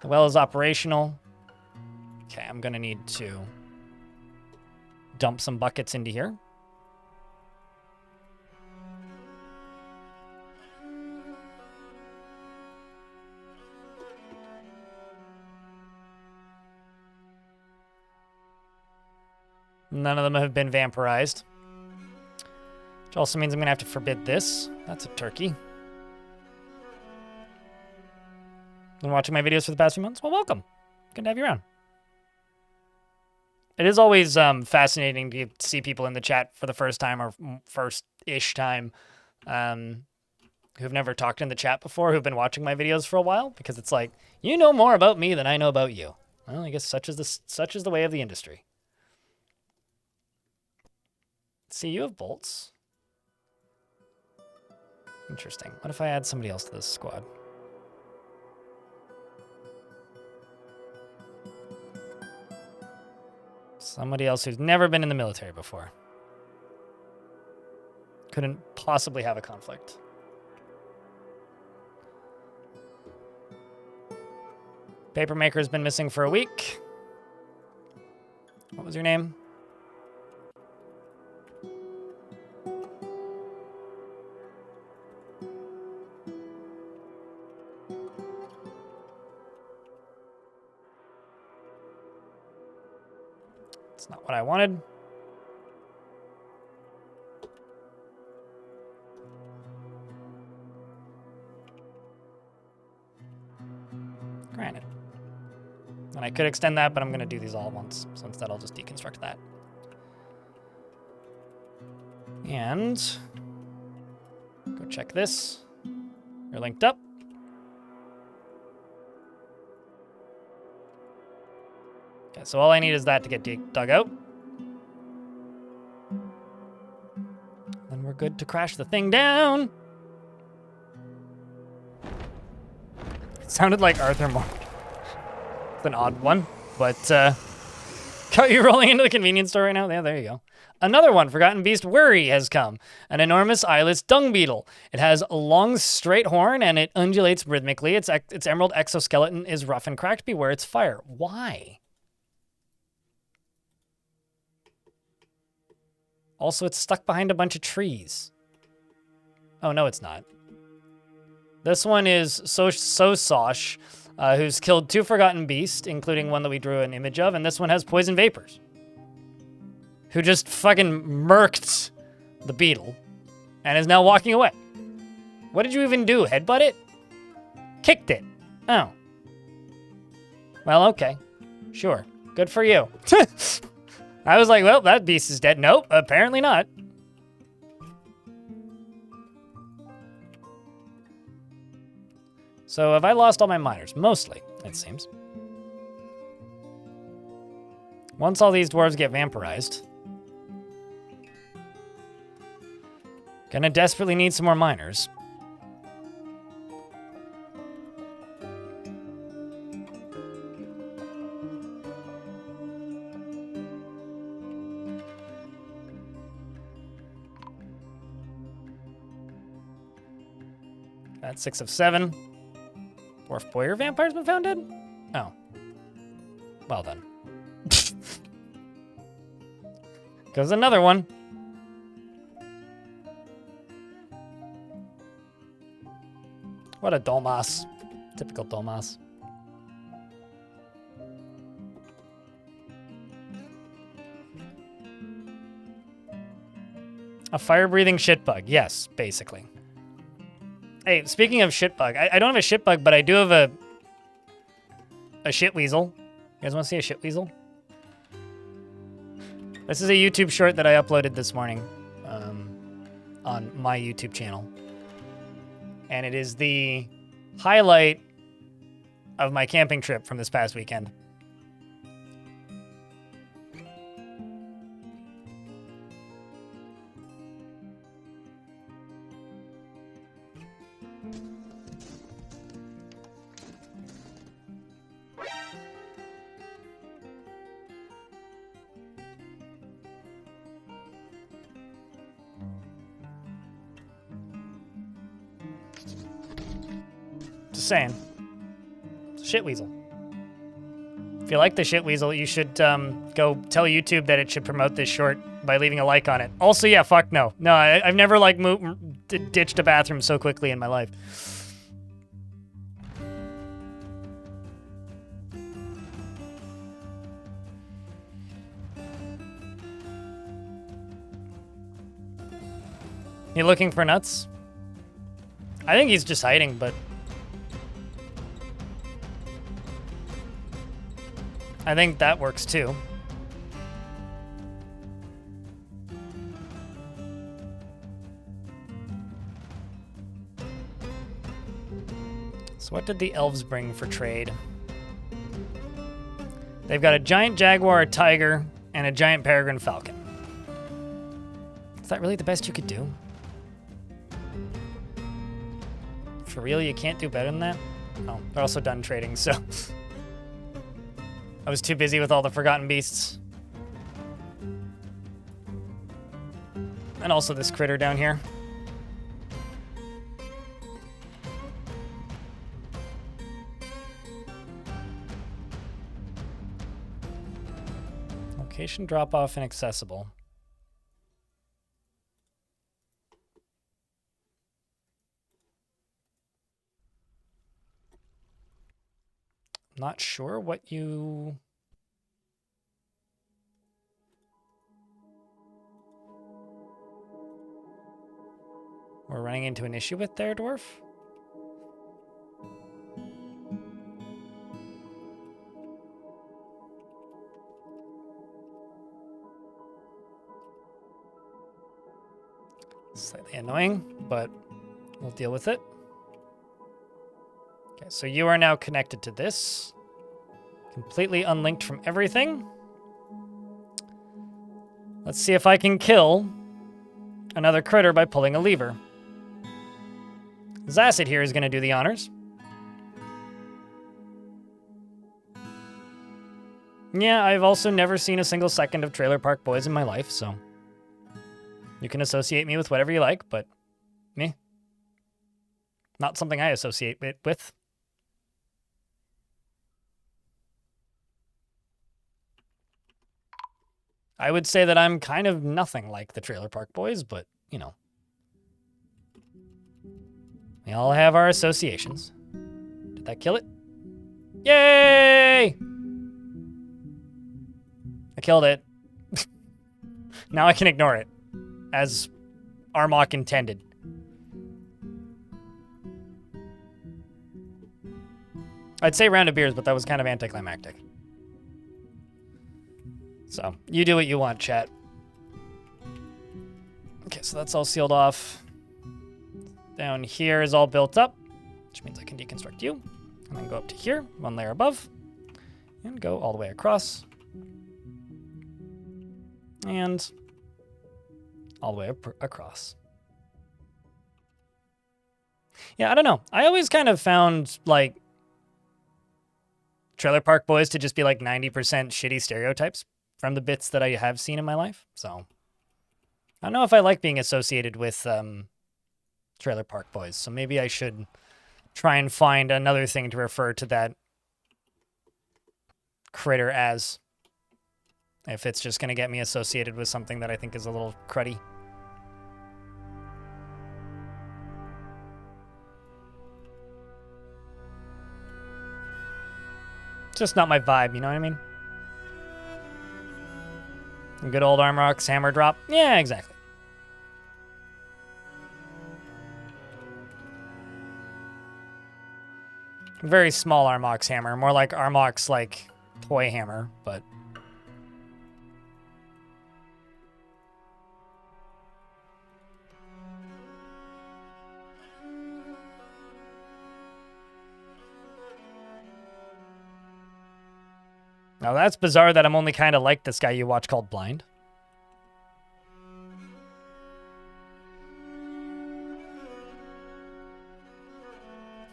well is operational. Okay, I'm gonna need to dump some buckets into here. None of them have been vampirized. Which also means I'm gonna have to forbid this. That's a turkey. Been watching my videos for the past few months? Well, welcome. Good to have you around. It is always fascinating to see people in the chat for the first time or first-ish time who've never talked in the chat before, who've been watching my videos for a while, because it's like, you know more about me than I know about you. Well, I guess such is the way of the industry. See, you have bolts. Interesting. What if I add somebody else to this squad? Somebody else who's never been in the military before. Couldn't possibly have a conflict. Papermaker's been missing for a week. What was your name? It's not what I wanted. Granted. And I could extend that, but I'm going to do these all at once. So instead, I'll just deconstruct that. And go check this. You're linked up. Okay, so all I need is that to get dug out. Then we're good to crash the thing down. It sounded like Arthur Morgan. It's an odd one, but got you rolling into the convenience store right now? Yeah, there you go. Another one, Forgotten Beast Worry, has come. An enormous eyeless dung beetle. It has a long, straight horn, and it undulates rhythmically. Its emerald exoskeleton is rough and cracked. Beware its fire. Why? Also, it's stuck behind a bunch of trees. Oh, no, it's not. This one is Sosh, who's killed 2 forgotten beasts, including one that we drew an image of, and this one has poison vapors, who just fucking murked the beetle and is now walking away. What did you even do? Headbutt it? Kicked it. Oh. Well, okay. Sure. Good for you. I was like, well, that beast is dead. Nope, apparently not. So have I lost all my miners? Mostly, it seems. Once all these dwarves get vampirized, gonna desperately need some more miners. That's 6 of 7. Dwarf boy, your vampire's been found dead? Oh. Well done. Goes another one. What a Dolmas. Typical Dolmas. A fire-breathing shitbug. Yes, basically. Hey, speaking of shitbug, I don't have a shitbug, but I do have a shit weasel. You guys want to see a shit weasel? This is a YouTube short that I uploaded this morning on my YouTube channel. And it is the highlight of my camping trip from this past weekend. Just saying. It's a shit weasel. If you like the shit weasel, you should go tell YouTube that it should promote this short by leaving a like on it. Also, yeah, fuck no. No, I've never like ditched a bathroom so quickly in my life. You looking for nuts? I think he's just hiding, but I think that works too. So what did the elves bring for trade? They've got a giant jaguar, a tiger, and a giant peregrine falcon. Is that really the best you could do? For real, you can't do better than that? Oh, they're also done trading, so I was too busy with all the forgotten beasts. And also this critter down here. Location drop-off inaccessible. Not sure what you... We're running into an issue with there, Dwarf? Slightly annoying, but we'll deal with it. Okay, so you are now connected to this. Completely unlinked from everything. Let's see if I can kill another critter by pulling a lever. Zacid here is going to do the honors. Yeah, I've also never seen a single second of Trailer Park Boys in my life, so you can associate me with whatever you like, but me, not something I associate it with. I would say that I'm kind of nothing like the Trailer Park Boys, but, you know. We all have our associations. Did that kill it? Yay! I killed it. Now I can ignore it, as Armok intended. I'd say round of beers, but that was kind of anticlimactic. So, you do what you want, chat. Okay, so that's all sealed off. Down here is all built up, which means I can deconstruct you. And then go up to here, one layer above, and go all the way across. And all the way across. Yeah, I don't know. I always kind of found, like, Trailer Park Boys to just be like 90% shitty stereotypes from the bits that I have seen in my life. So I don't know if I like being associated with Trailer Park Boys. So maybe I should try and find another thing to refer to that critter as, if it's just going to get me associated with something that I think is a little cruddy. It's just not my vibe, you know what I mean? A good old Armrock's hammer drop. Yeah, exactly. Very small Armok's hammer, more like Armok's like toy hammer, but now that's bizarre that I'm only kind of like this guy you watch called Blind.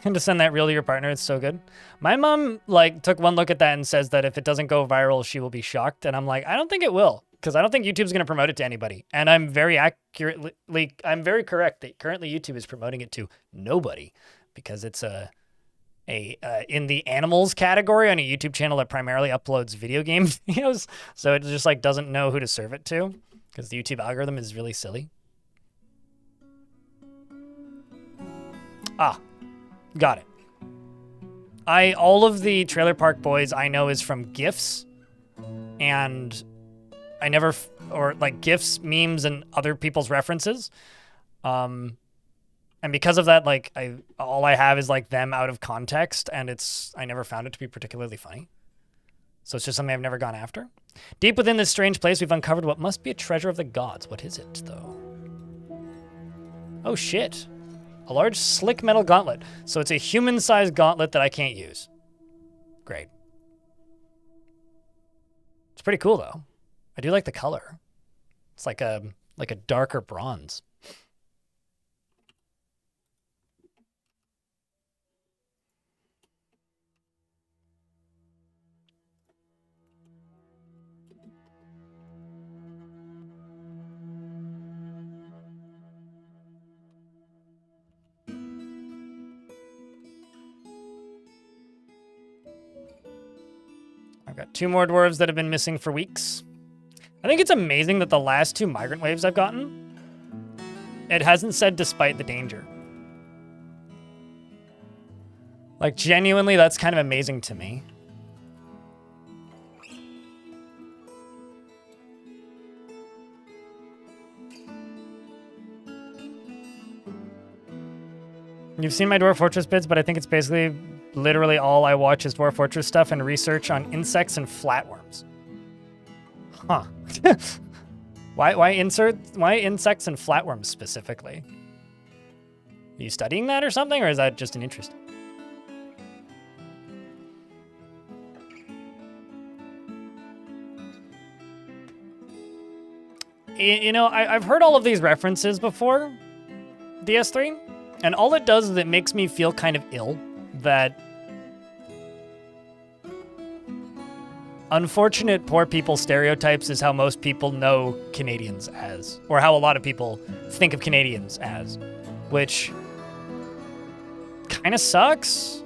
And to send that reel to your partner, it's so good. My mom like took one look at that and says that if it doesn't go viral, she will be shocked. And I'm like, I don't think it will, because I don't think YouTube's going to promote it to anybody. And I'm very correct that currently YouTube is promoting it to nobody, because it's in the animals category on a YouTube channel that primarily uploads video game videos. So it just like doesn't know who to serve it to, because the YouTube algorithm is really silly. Ah, got it. All of the Trailer Park Boys I know is from GIFs, and I never, or like GIFs, memes, and other people's references. And because of that, like, all I have is like them out of context, and I never found it to be particularly funny. So it's just something I've never gone after. Deep within this strange place, we've uncovered what must be a treasure of the gods. What is it, though? Oh, shit. A large slick metal gauntlet. So it's a human-sized gauntlet that I can't use. Great. It's pretty cool, though. I do like the color. It's like a darker bronze. I've got 2 more dwarves that have been missing for weeks. I think it's amazing that the last 2 migrant waves I've gotten, it hasn't said despite the danger. Like, genuinely, that's kind of amazing to me. You've seen my Dwarf Fortress bids, but I think it's basically literally all I watch is Dwarf Fortress stuff and research on insects and flatworms. Huh. Why insects and flatworms specifically? Are you studying that or something, or is that just an interest? You know, I've heard all of these references before, DS3, and all it does is it makes me feel kind of ill that unfortunate poor people stereotypes is how most people know Canadians as, or how a lot of people think of Canadians as, which kind of sucks.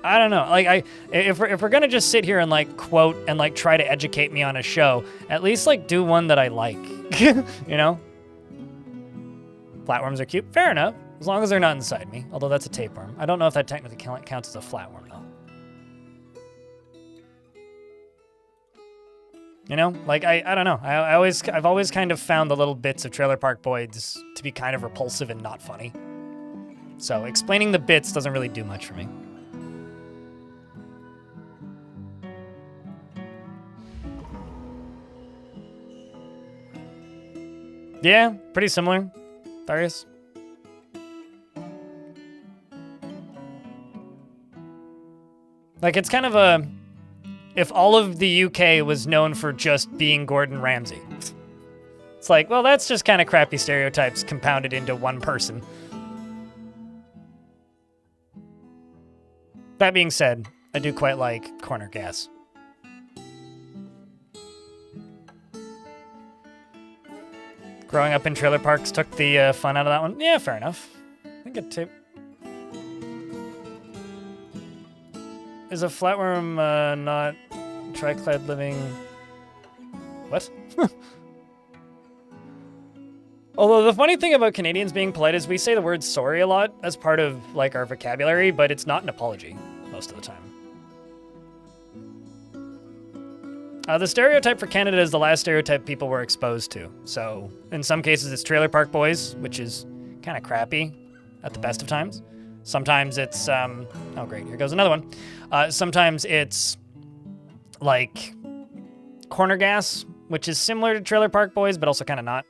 I don't know. Like, if we're gonna just sit here and like quote and like try to educate me on a show, at least like do one that I like. You know? Flatworms are cute. Fair enough. As long as they're not inside me. Although that's a tapeworm. I don't know if that technically counts as a flatworm though. You know, like I don't know. I've always kind of found the little bits of Trailer Park Boys to be kind of repulsive and not funny. So explaining the bits doesn't really do much for me. Yeah, pretty similar. Darius. Like, it's kind of a... If all of the UK was known for just being Gordon Ramsay. It's like, well, that's just kind of crappy stereotypes compounded into one person. That being said, I do quite like corner gas. Growing up in trailer parks took the fun out of that one. Yeah, fair enough. I think it too. Is a flatworm not triclad living? What? Although the funny thing about Canadians being polite is we say the word sorry a lot as part of like our vocabulary, but it's not an apology most of the time. The stereotype for Canada is the last stereotype people were exposed to. So in some cases it's Trailer Park Boys, which is kind of crappy at the best of times. Sometimes it's, oh great, here goes another one. Sometimes it's like corner gas, which is similar to Trailer Park Boys, but also kind of not.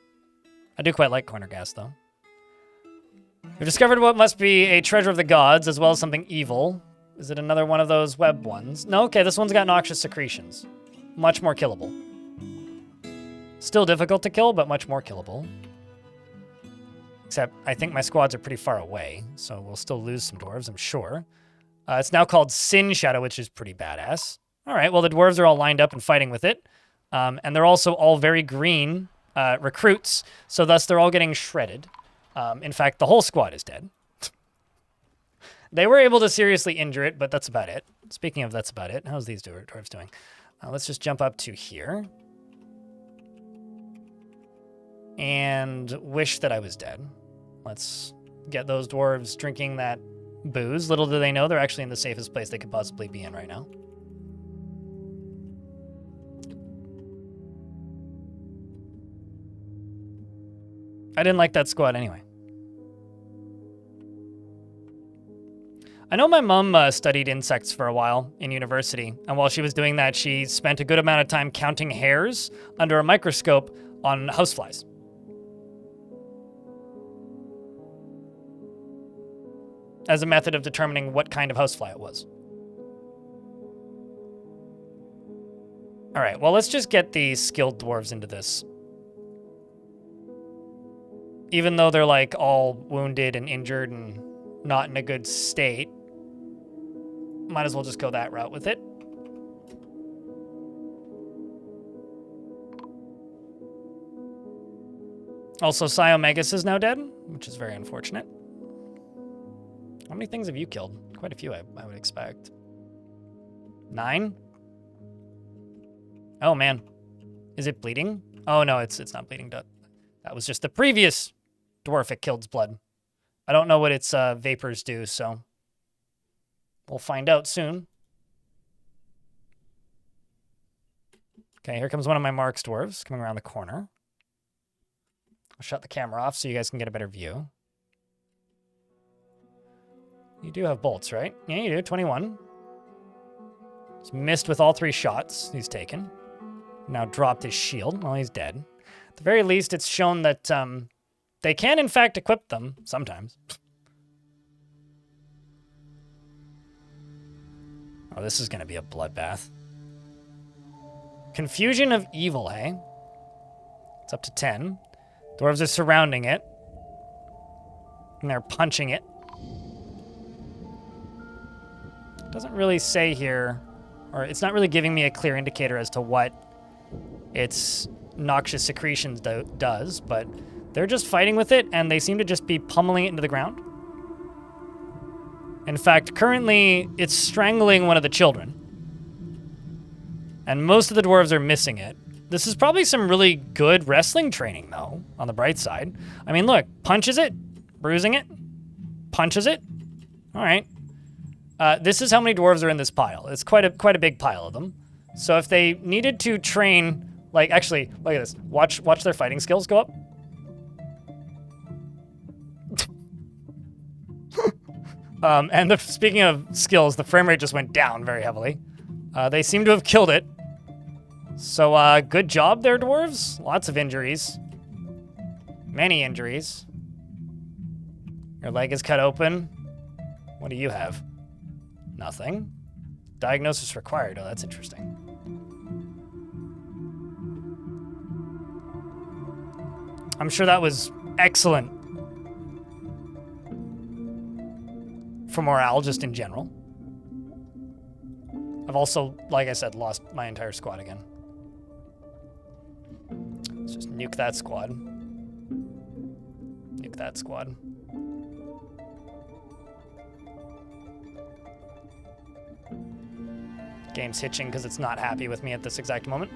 I do quite like corner gas though. We've discovered what must be a treasure of the gods as well as something evil. Is it another one of those web ones? No, okay, this one's got noxious secretions. Much more killable. Still difficult to kill, but much more killable. Except, I think my squads are pretty far away, so we'll still lose some dwarves, I'm sure. It's now called Sin Shadow, which is pretty badass. All right, well, the dwarves are all lined up and fighting with it. And they're also all very green recruits, so thus they're all getting shredded. In fact, the whole squad is dead. They were able to seriously injure it, but that's about it. Speaking of that's about it, how's these dwarves doing? Let's just jump up to here. And wish that I was dead. Let's get those dwarves drinking that booze. Little do they know they're actually in the safest place they could possibly be in right now. I didn't like that squad anyway. I know my mom studied insects for a while in university, and while she was doing that, she spent a good amount of time counting hairs under a microscope on houseflies. As a method of determining what kind of housefly it was. All right, well, let's just get the skilled dwarves into this. Even though they're like all wounded and injured and not in a good state, might as well just go that route with it. Also, Psyomegus is now dead, which is very unfortunate. How many things have you killed? Quite a few, I would expect. 9? Oh, man. Is it bleeding? Oh, no, it's not bleeding. That was just the previous dwarf it killed's blood. I don't know what its vapors do, so we'll find out soon. Okay, here comes one of my Mark's dwarves coming around the corner. I'll shut the camera off so you guys can get a better view. You do have bolts, right? Yeah, you do. 21. He's missed with all 3 shots he's taken. Now dropped his shield. Well, he's dead. At the very least, it's shown that they can, in fact, equip them sometimes. Oh, this is going to be a bloodbath. Confusion of evil, hey? It's up to 10. Dwarves are surrounding it. And they're punching it. Doesn't really say here, or it's not really giving me a clear indicator as to what its noxious secretions does, but they're just fighting with it, and they seem to just be pummeling it into the ground. In fact, currently, it's strangling one of the children. And most of the dwarves are missing it. This is probably some really good wrestling training, though, on the bright side. I mean, look, punches it, bruising it, punches it. All right. This is how many dwarves are in this pile. It's quite a big pile of them. So if they needed to train, like, actually, look at this. Watch their fighting skills go up. And speaking of skills, the frame rate just went down very heavily. They seem to have killed it. So, good job there, dwarves. Lots of injuries. Many injuries. Your leg is cut open. What do you have? Nothing. Diagnosis required. Oh, that's interesting. I'm sure that was excellent for morale, just in general. I've also, like I said, lost my entire squad again. Let's just nuke that squad. Nuke that squad. Game's hitching because it's not happy with me at this exact moment.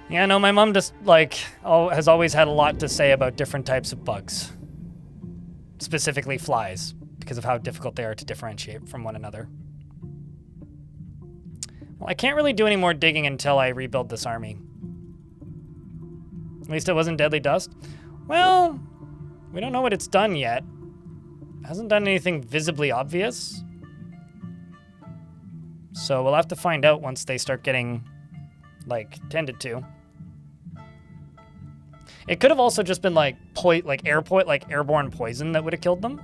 Yeah, no, my mom just, like, has always had a lot to say about different types of bugs. Specifically flies, because of how difficult they are to differentiate from one another. Well, I can't really do any more digging until I rebuild this army. At least it wasn't deadly dust. Well, we don't know what it's done yet. It hasn't done anything visibly obvious. So we'll have to find out once they start getting, like, tended to. It could have also just been like airborne poison that would have killed them,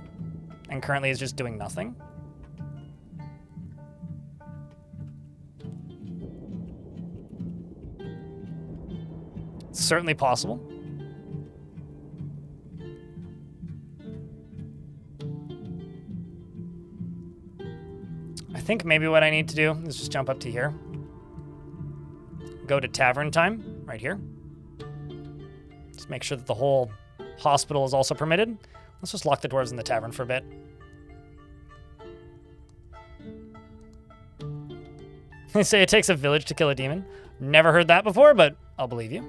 and currently is just doing nothing. It's certainly possible. I think maybe what I need to do is just jump up to here. Go to Tavern time, right here. Just make sure that the whole hospital is also permitted. Let's just lock the dwarves in the tavern for a bit. They say it takes a village to kill a demon. Never heard that before, but I'll believe you.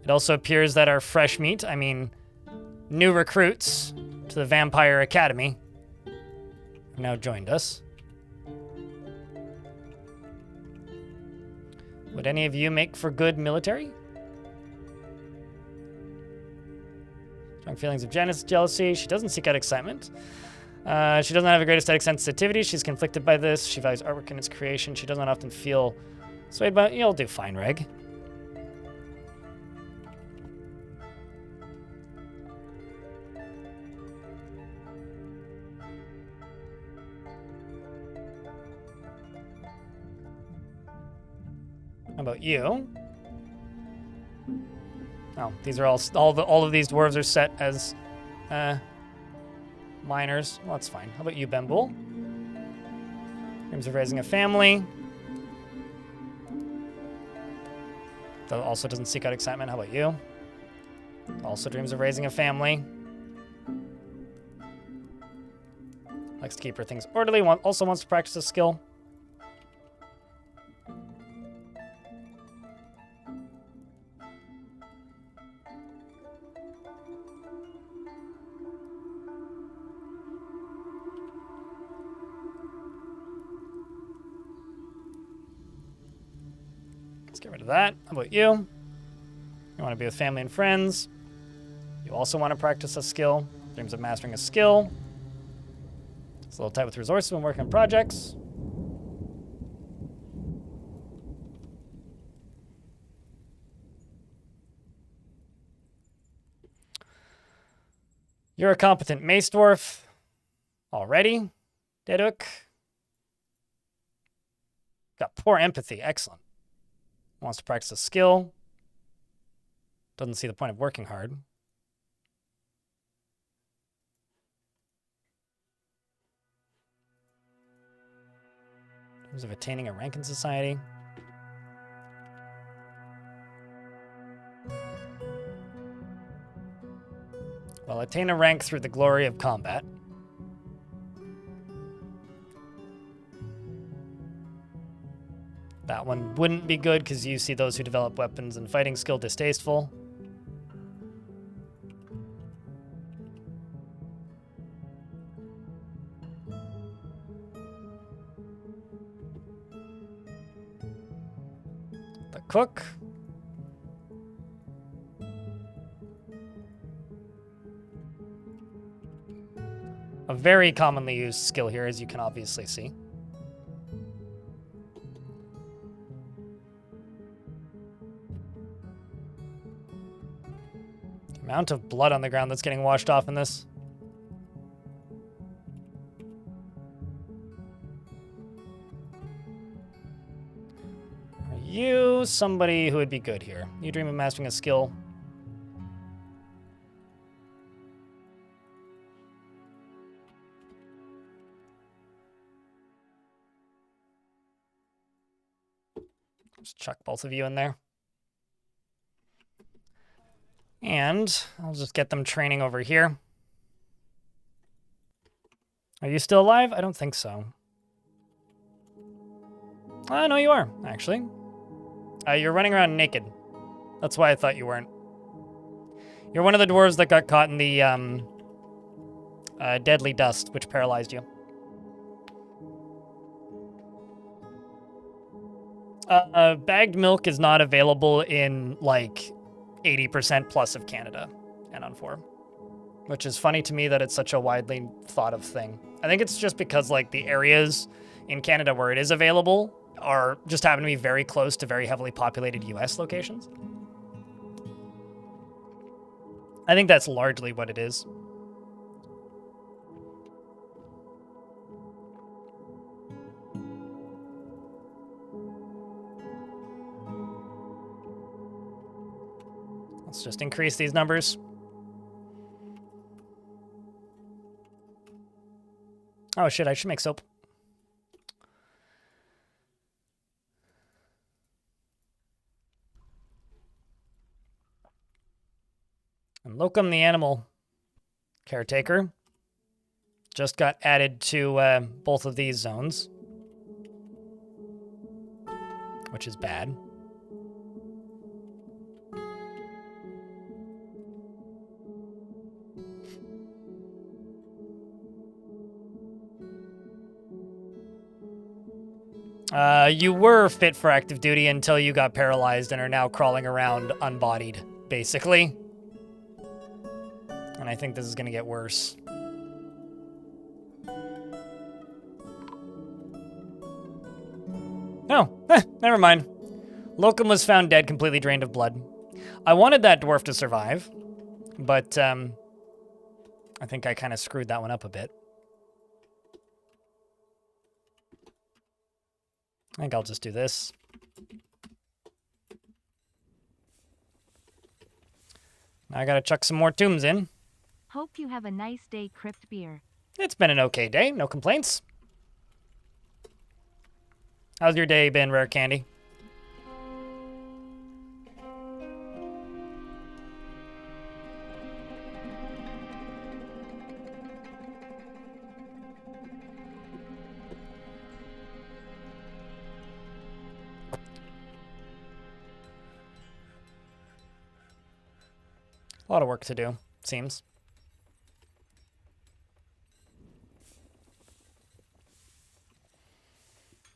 It also appears that our fresh meat, I mean, new recruits to the Vampire Academy, have now joined us. Would any of you make for good military? Strong feelings of jealousy. She doesn't seek out excitement. She doesn't have a great aesthetic sensitivity. She's conflicted by this. She values artwork and its creation. She does not often feel swayed by it. You'll do fine, Reg. How about you? Oh, these are all of these dwarves are set as minors. Well, that's fine. How about you, Bembul? Dreams of raising a family. That also doesn't seek out excitement. How about you? Also dreams of raising a family. Likes to keep her things orderly. Also wants to practice a skill. Let's get rid of that. How about you? You want to be with family and friends. You also want to practice a skill. Dreams of mastering a skill. It's a little tight with resources when working on projects. You're a competent mace dwarf. Already, Deduk. Got poor empathy. Excellent. Wants to practice a skill. Doesn't see the point of working hard. terms of attaining a rank in society. Well, attain a rank through the glory of combat. That one wouldn't be good because you see those who develop weapons and fighting skill distasteful. The cook. A very commonly used skill here, as you can obviously see. The amount of blood on the ground that's getting washed off in this. Are you somebody who would be good here? You dream of mastering a skill. Just chuck both of you in there. And I'll just get them training over here. Are you still alive? I don't think so. No, you are, actually. You're running around naked. That's why I thought you weren't. You're one of the dwarves that got caught in the deadly dust, which paralyzed you. Bagged milk is not available in, like, 80% plus of Canada and on 4, which is funny to me that it's such a widely thought of thing. I think it's just because, like, the areas in Canada where it is available are just happen to be very close to very heavily populated US locations. I think that's largely what it is. Let's just increase these numbers. Oh shit, I should make soap. And Locum, the animal caretaker, just got added to both of these zones, which is bad. You were fit for active duty until you got paralyzed and are now crawling around unbodied, basically. And I think this is going to get worse. Oh, never mind. Locum was found dead, completely drained of blood. I wanted that dwarf to survive, but I think I kind of screwed that one up a bit. I think I'll just do this. Now I gotta chuck some more tombs in. Hope you have a nice day, Crypt Beer. It's been an okay day, no complaints. How's your day been, Rare Candy? A lot of work to do, seems.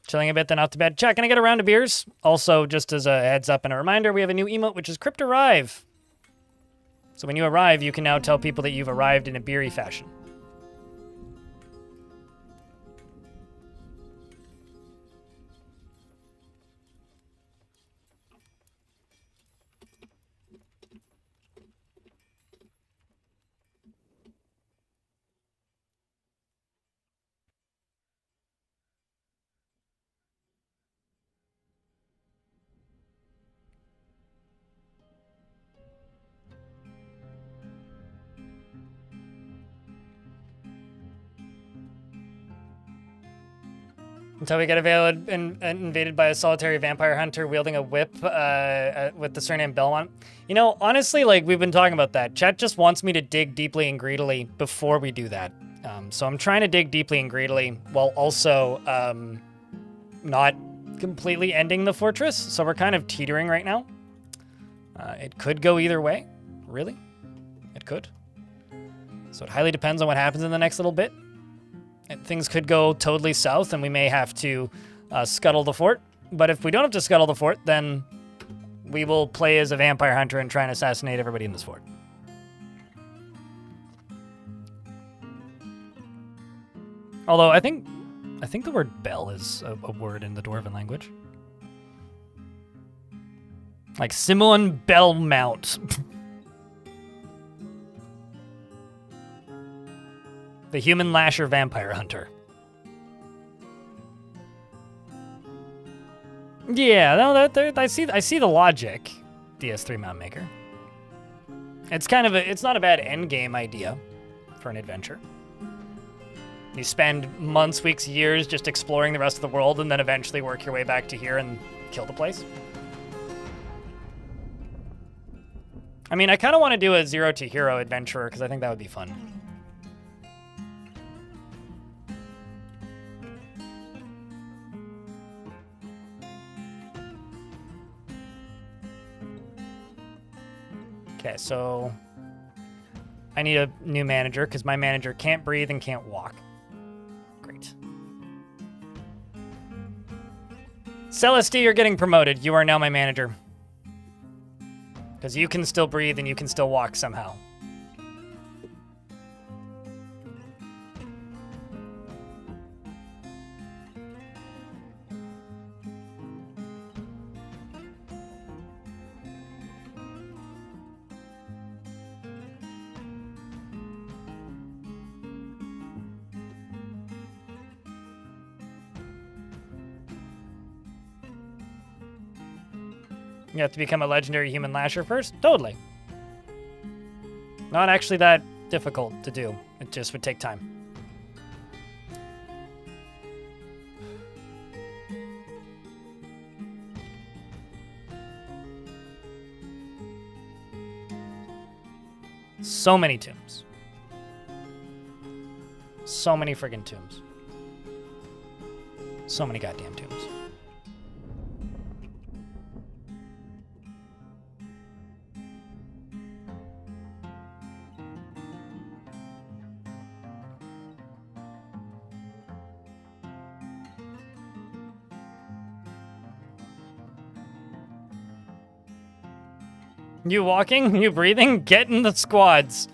Chilling a bit, then off to bed. Chat, can I get a round of beers? Also, just as a heads up and a reminder, we have a new emote, which is Crypt Arrive. So when you arrive, you can now tell people that you've arrived in a beery fashion. Until we get invaded by a solitary vampire hunter wielding a whip with the surname Belmont. You know, honestly, like, we've been talking about that. Chat just wants me to dig deeply and greedily before we do that. So I'm trying to dig deeply and greedily while also not completely ending the fortress. So we're kind of teetering right now. It could go either way, really. It could. So it highly depends on what happens in the next little bit. Things could go totally south, and we may have to scuttle the fort. But if we don't have to scuttle the fort, then we will play as a vampire hunter and try and assassinate everybody in this fort. Although I think the word bell is a word in the Dwarven language. Like Simon Belmont. The human lasher vampire hunter. Yeah, no, I see the logic. DS3 Mount Maker. It's it's not a bad end game idea for an adventure. You spend months, weeks, years just exploring the rest of the world, and then eventually work your way back to here and kill the place. I mean, I kind of want to do a Zero to Hero adventurer because I think that would be fun. Okay, so I need a new manager because my manager can't breathe and can't walk. Great. Celestia, you're getting promoted. You are now my manager. Because you can still breathe and you can still walk somehow. You have to become a legendary human lasher first? Totally. Not actually that difficult to do. It just would take time. So many tombs. So many friggin' tombs. So many goddamn tombs. You walking? You breathing? Get in the squads.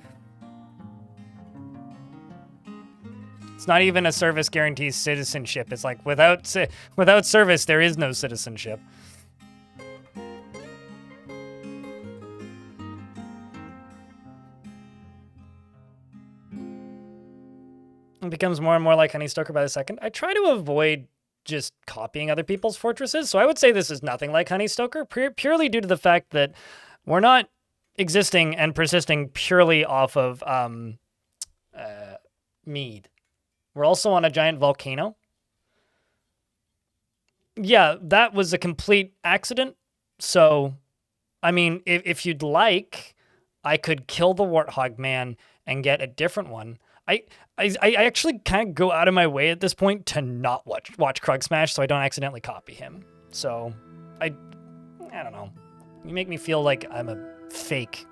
It's not even a service guarantees citizenship. It's like without service, there is no citizenship. It becomes more and more like Honeystoker by the second. I try to avoid just copying other people's fortresses, so I would say this is nothing like Honeystoker, purely due to the fact that we're not existing and persisting purely off of mead. We're also on a giant volcano. Yeah, that was a complete accident. So, I mean, if you'd like, I could kill the Warthog Man and get a different one. I actually kind of go out of my way at this point to not watch Krug Smash so I don't accidentally copy him. So, I don't know. You make me feel like I'm a fake.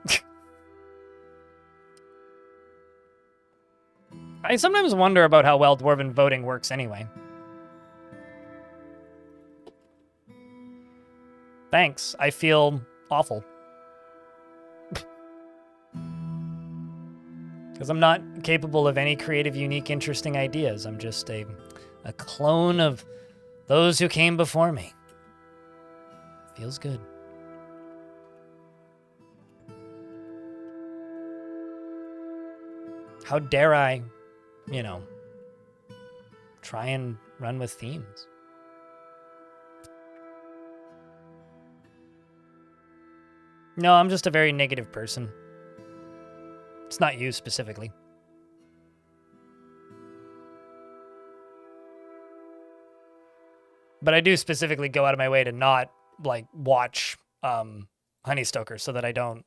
I sometimes wonder about how well Dwarven voting works anyway. Thanks. I feel awful. Because I'm not capable of any creative, unique, interesting ideas. I'm just a clone of those who came before me. Feels good. How dare I, try and run with themes? No, I'm just a very negative person. It's not you specifically. But I do specifically go out of my way to not, like, watch Honeystoker so that I don't...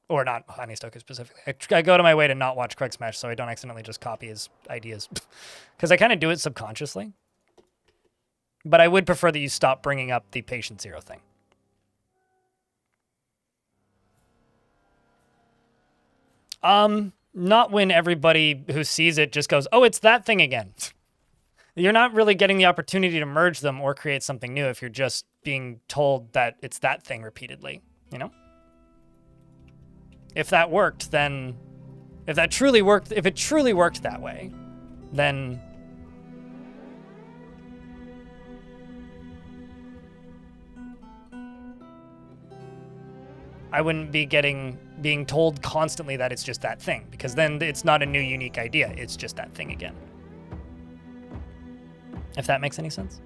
Or not Honeystoker specifically. I go to my way to not watch Krug Smash so I don't accidentally just copy his ideas. Because I kind of do it subconsciously. But I would prefer that you stop bringing up the patient zero thing. Not when everybody who sees it just goes, oh, it's that thing again. You're not really getting the opportunity to merge them or create something new if you're just being told that it's that thing repeatedly, you know? If that worked, then... If it truly worked that way, then... I wouldn't be being told constantly that it's just that thing, because then it's not a new, unique idea. It's just that thing again. If that makes any sense.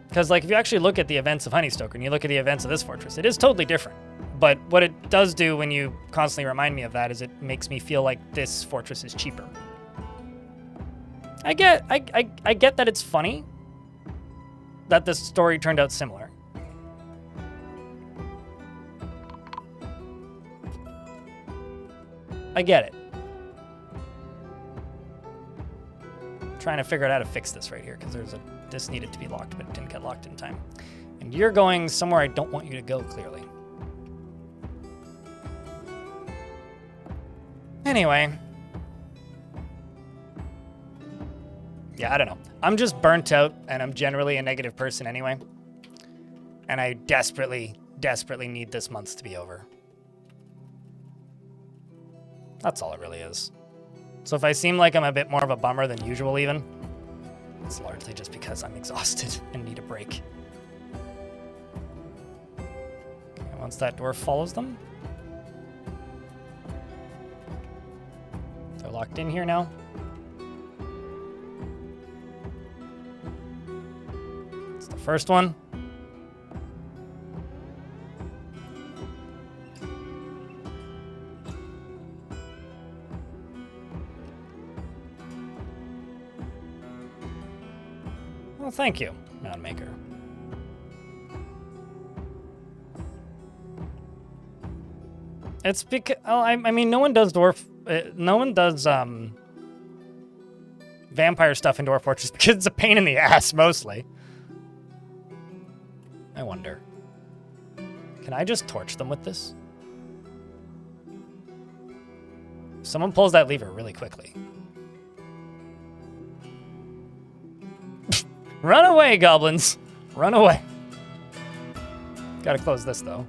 Because, like, if you actually look at the events of Honeystoker and you look at the events of this fortress, it is totally different. But what it does do when you constantly remind me of that is it makes me feel like this fortress is cheaper. I get that it's funny that this story turned out similar. I get it. I'm trying to figure out how to fix this right here because this needed to be locked, but it didn't get locked in time. And you're going somewhere I don't want you to go, clearly. Anyway. Yeah, I don't know. I'm just burnt out, and I'm generally a negative person anyway. And I desperately, desperately need this month to be over. That's all it really is. So if I seem like I'm a bit more of a bummer than usual even, it's largely just because I'm exhausted and need a break. Okay, once that dwarf follows them. They're locked in here now. It's the first one. Well, thank you, Moundmaker. It's because I mean, no one does vampire stuff in Dwarf Fortress because it's a pain in the ass mostly. I wonder, can I just torch them with this? Someone pulls that lever really quickly. Run away, goblins! Run away. Gotta close this, though.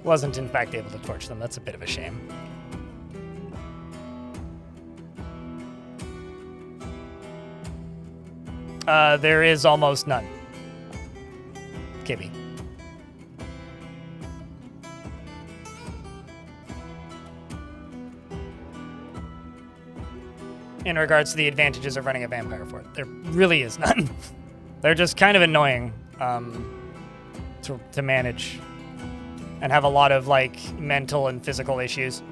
Wasn't, in fact, able to torch them. That's a bit of a shame. There is almost none. Kibby. In regards to the advantages of running a vampire fort, there really is none. They're just kind of annoying to manage and have a lot of like mental and physical issues.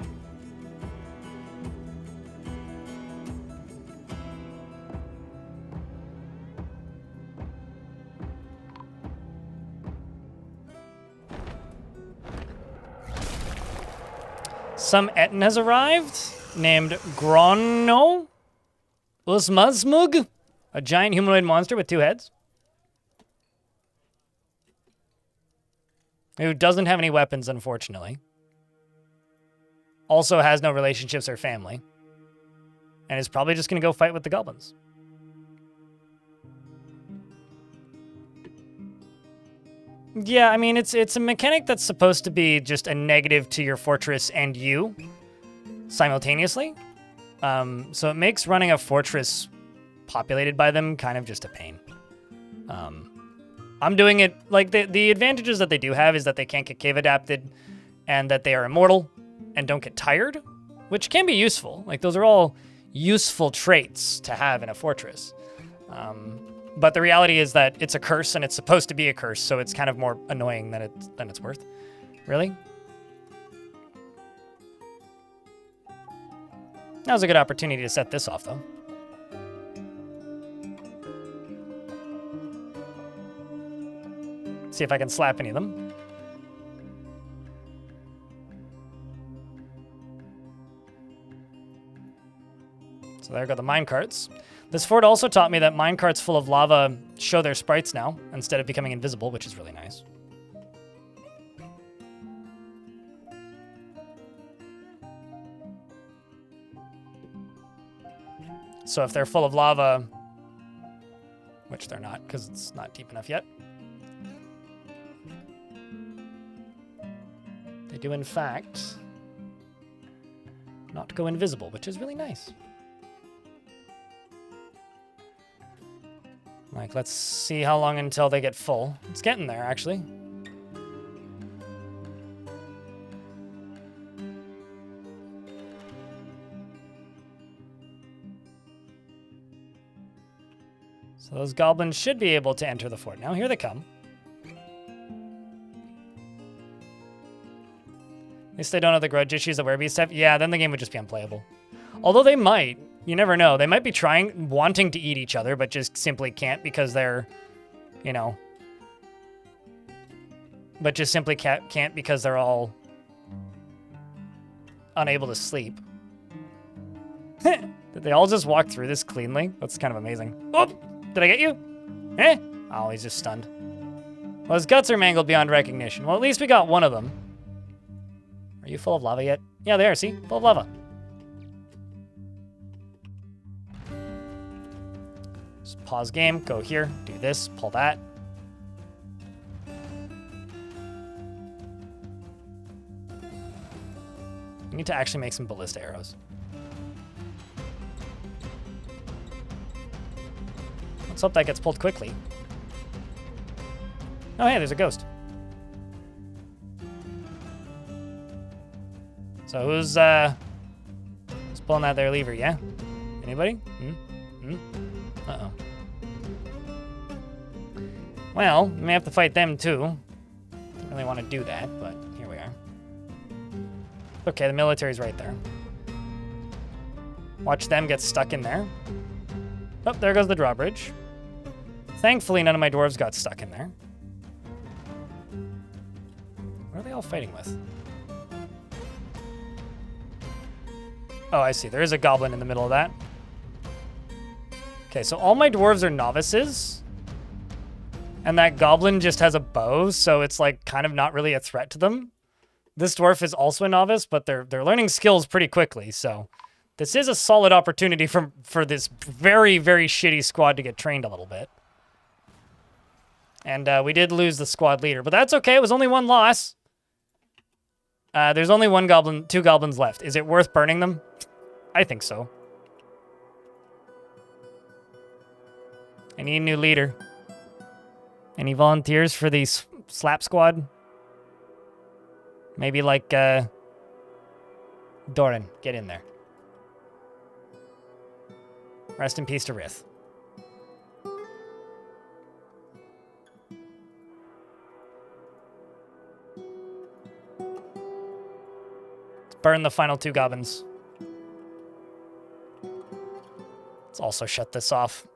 Some Etten has arrived, named Grono Usmazmug, a giant humanoid monster with 2 heads, who doesn't have any weapons, unfortunately, also has no relationships or family, and is probably just going to go fight with the goblins. Yeah, I mean, it's a mechanic that's supposed to be just a negative to your fortress and you simultaneously. So it makes running a fortress populated by them kind of just a pain. I'm doing it, like, the advantages that they do have is that they can't get cave adapted and that they are immortal and don't get tired, which can be useful. Like, those are all useful traits to have in a fortress. But the reality is that it's a curse and it's supposed to be a curse, so it's kind of more annoying than it's worth. Really? That was a good opportunity to set this off, though. See if I can slap any of them. So there go the minecarts. This fort also taught me that minecarts full of lava show their sprites now, instead of becoming invisible, which is really nice. So if they're full of lava, which they're not, because it's not deep enough yet, they do in fact not go invisible, which is really nice. Like, let's see how long until they get full. It's getting there, actually. So those goblins should be able to enter the fort now. Here they come. At least they don't have the grudge issues that Werebeasts have. Yeah, then the game would just be unplayable. Although they might. You never know. They might be wanting to eat each other, but just simply can't because they're, you know... But just simply can't because they're all unable to sleep. Did they all just walk through this cleanly? That's kind of amazing. Oh! Did I get you? Eh? Oh, he's just stunned. Well, his guts are mangled beyond recognition. Well, at least we got one of them. Are you full of lava yet? Yeah, they are, see? Full of lava. Just pause game, go here, do this, pull that. We need to actually make some ballista arrows. Let's hope that gets pulled quickly. Oh, hey, there's a ghost. So who's pulling that there lever, yeah? Anybody? Uh-oh. Well, we may have to fight them too. Don't really want to do that, but here we are. Okay, the military's right there. Watch them get stuck in there. Oh, there goes the drawbridge. Thankfully, none of my dwarves got stuck in there. What are they all fighting with? Oh, I see. There is a goblin in the middle of that. Okay, so all my dwarves are novices. And that goblin just has a bow, so it's like kind of not really a threat to them. This dwarf is also a novice, but they're learning skills pretty quickly, so this is a solid opportunity for this very, very shitty squad to get trained a little bit. And we did lose the squad leader, but that's okay. It was only one loss. There's only two goblins left. Is it worth burning them? I think so. I need a new leader. Any volunteers for the slap squad? Maybe like, Doran, get in there. Rest in peace to Rith. Let's burn the final two goblins. Let's also shut this off.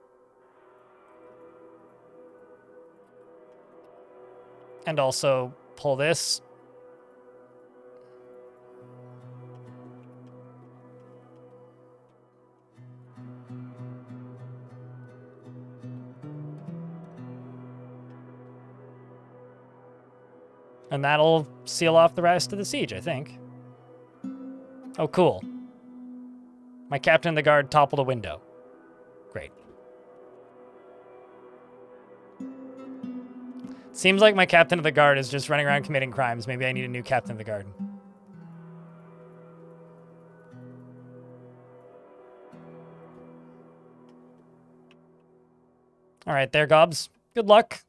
And also pull this. And that'll seal off the rest of the siege, I think. Oh, cool. My captain of the guard toppled a window. Great. Seems like my captain of the guard is just running around committing crimes. Maybe I need a new captain of the guard. All right, there, gobs. Good luck.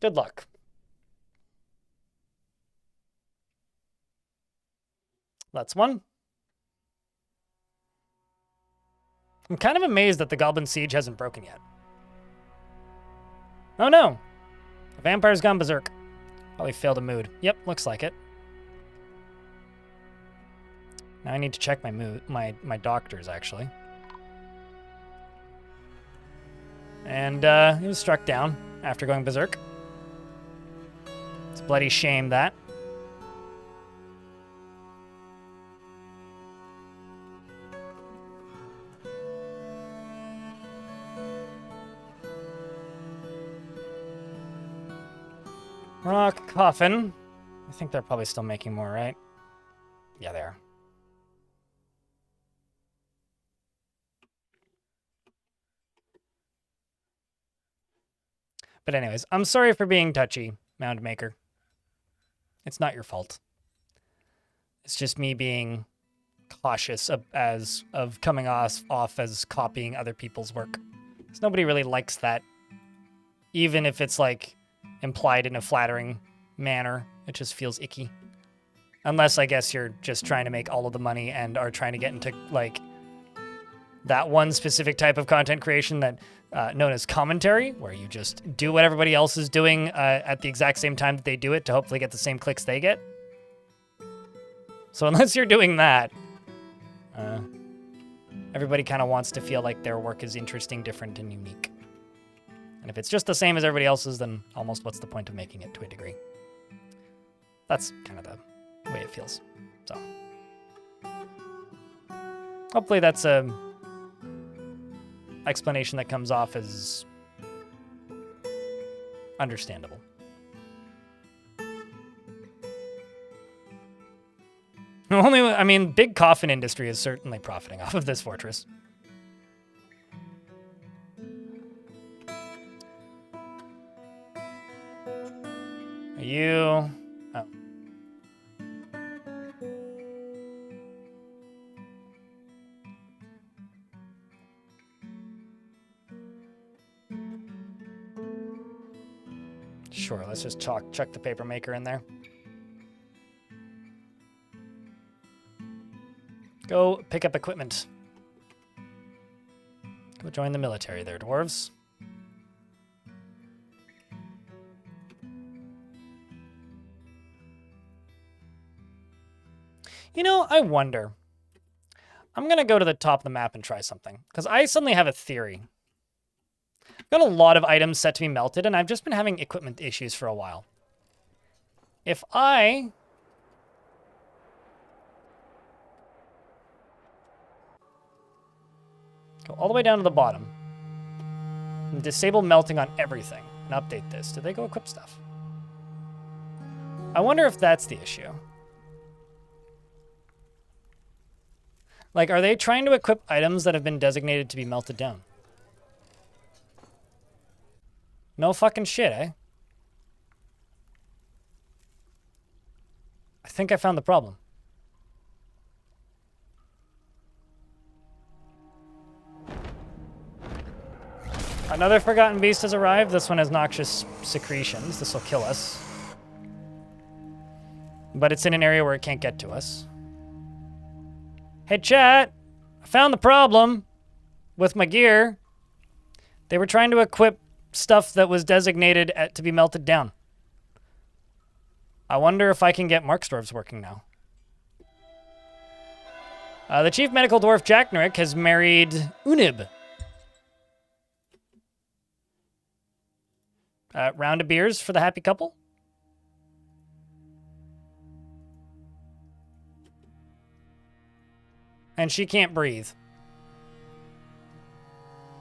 Good luck. That's one. I'm kind of amazed that the Goblin Siege hasn't broken yet. Oh no! The vampire's gone berserk. Probably failed a mood. Yep, looks like it. Now I need to check my doctors, actually. And he was struck down after going berserk. It's a bloody shame, that. Rock coffin. I think they're probably still making more, right? Yeah, they are. But anyways, I'm sorry for being touchy, Mound Maker. It's not your fault. It's just me being cautious of coming off as copying other people's work. Because nobody really likes that. Even if it's like implied in a flattering manner, it just feels icky. Unless I guess you're just trying to make all of the money and are trying to get into like that one specific type of content creation that known as commentary, where you just do what everybody else is doing at the exact same time that they do it to hopefully get the same clicks they get. So unless you're doing that, everybody kind of wants to feel like their work is interesting, different, and unique. And if it's just the same as everybody else's, then almost what's the point of making it to a degree? That's kind of the way it feels. So hopefully that's a explanation that comes off as understandable. Only, I mean, big coffin industry is certainly profiting off of this fortress. Are you... Oh. Sure, let's just chuck the paper maker in there. Go pick up equipment. Go join the military there, dwarves. You know, I wonder. I'm going to go to the top of the map and try something, because I suddenly have a theory. I've got a lot of items set to be melted, and I've just been having equipment issues for a while. If I... go all the way down to the bottom and disable melting on everything and update this. Did they go equip stuff? I wonder if that's the issue. Like, are they trying to equip items that have been designated to be melted down? No fucking shit, eh? I think I found the problem. Another forgotten beast has arrived. This one has noxious secretions. This will kill us. But it's in an area where it can't get to us. Hey, chat. I found the problem with my gear. They were trying to equip stuff that was designated to be melted down. I wonder if I can get Marksdwarves working now. The chief medical dwarf, Jacknerick, has married Unib. Round of beers for the happy couple. And she can't breathe.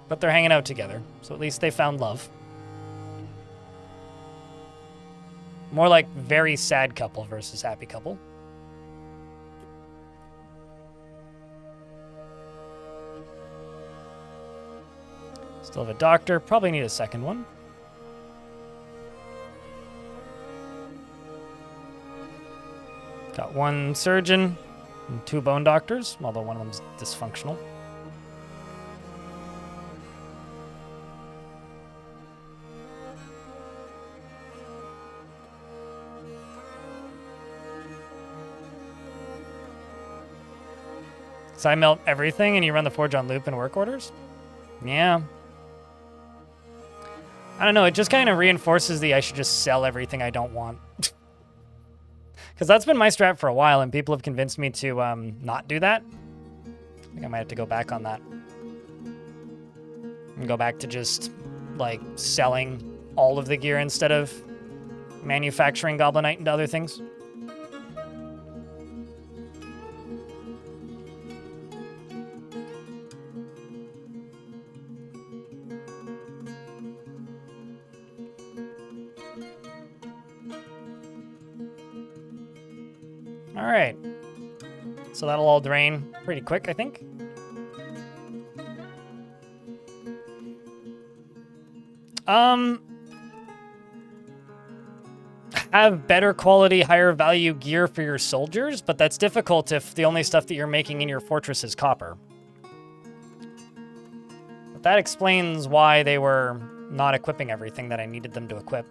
But they're hanging out together, so at least they found love. More like very sad couple versus happy couple. Still have a doctor. Probably need a second one. Got one surgeon and 2 bone doctors, although one of them's dysfunctional. So I melt everything and you run the forge on loop in work orders? Yeah. I don't know, it just kind of reinforces the I should just sell everything I don't want. Because that's been my strat for a while, and people have convinced me to not do that. I think I might have to go back on that. And go back to just, like, selling all of the gear instead of manufacturing Goblinite into other things. All right. So that'll all drain pretty quick, I think. Have better quality, higher value gear for your soldiers, but that's difficult if the only stuff that you're making in your fortress is copper. But that explains why they were not equipping everything that I needed them to equip.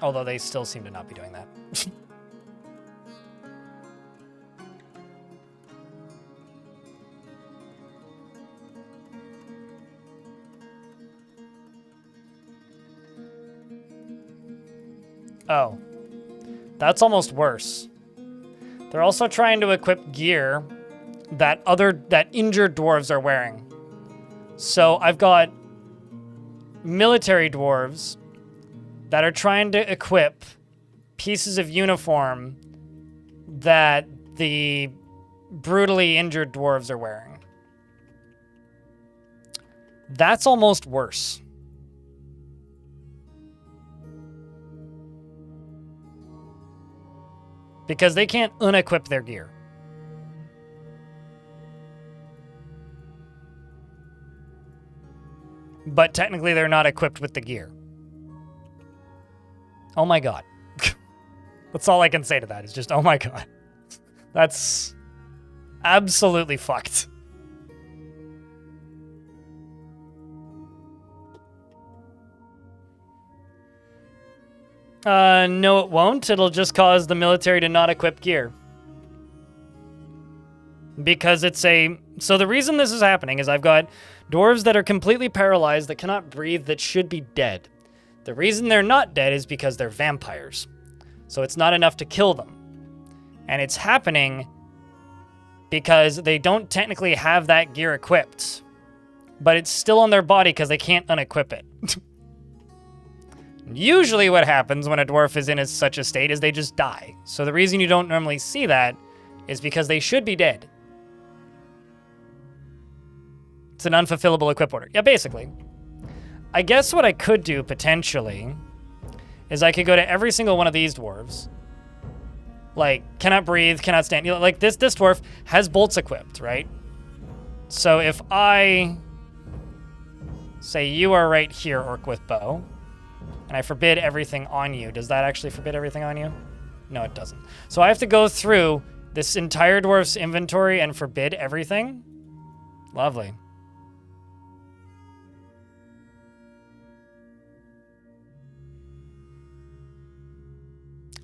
Although they still seem to not be doing that. Oh, that's almost worse. They're also trying to equip gear that injured dwarves are wearing. So I've got military dwarves that are trying to equip pieces of uniform that the brutally injured dwarves are wearing. That's almost worse. Because they can't unequip their gear. But technically they're not equipped with the gear. Oh my god. That's all I can say to that, is just, oh my god. That's absolutely fucked. No, it won't. It'll just cause the military to not equip gear. Because it's a... So the reason this is happening is I've got dwarves that are completely paralyzed, that cannot breathe, that should be dead. The reason they're not dead is because they're vampires. So it's not enough to kill them. And it's happening because they don't technically have that gear equipped. But it's still on their body because they can't unequip it. Usually what happens when a dwarf is in such a state is they just die. So the reason you don't normally see that is because they should be dead. It's an unfulfillable equip order. Yeah, basically. I guess what I could do, potentially, is I could go to every single one of these dwarves. Like, cannot breathe, cannot stand. You know, like, this dwarf has bolts equipped, right? So if I say you are right here, orc with bow, and I forbid everything on you. Does that actually forbid everything on you? No, it doesn't. So I have to go through this entire dwarf's inventory and forbid everything? Lovely.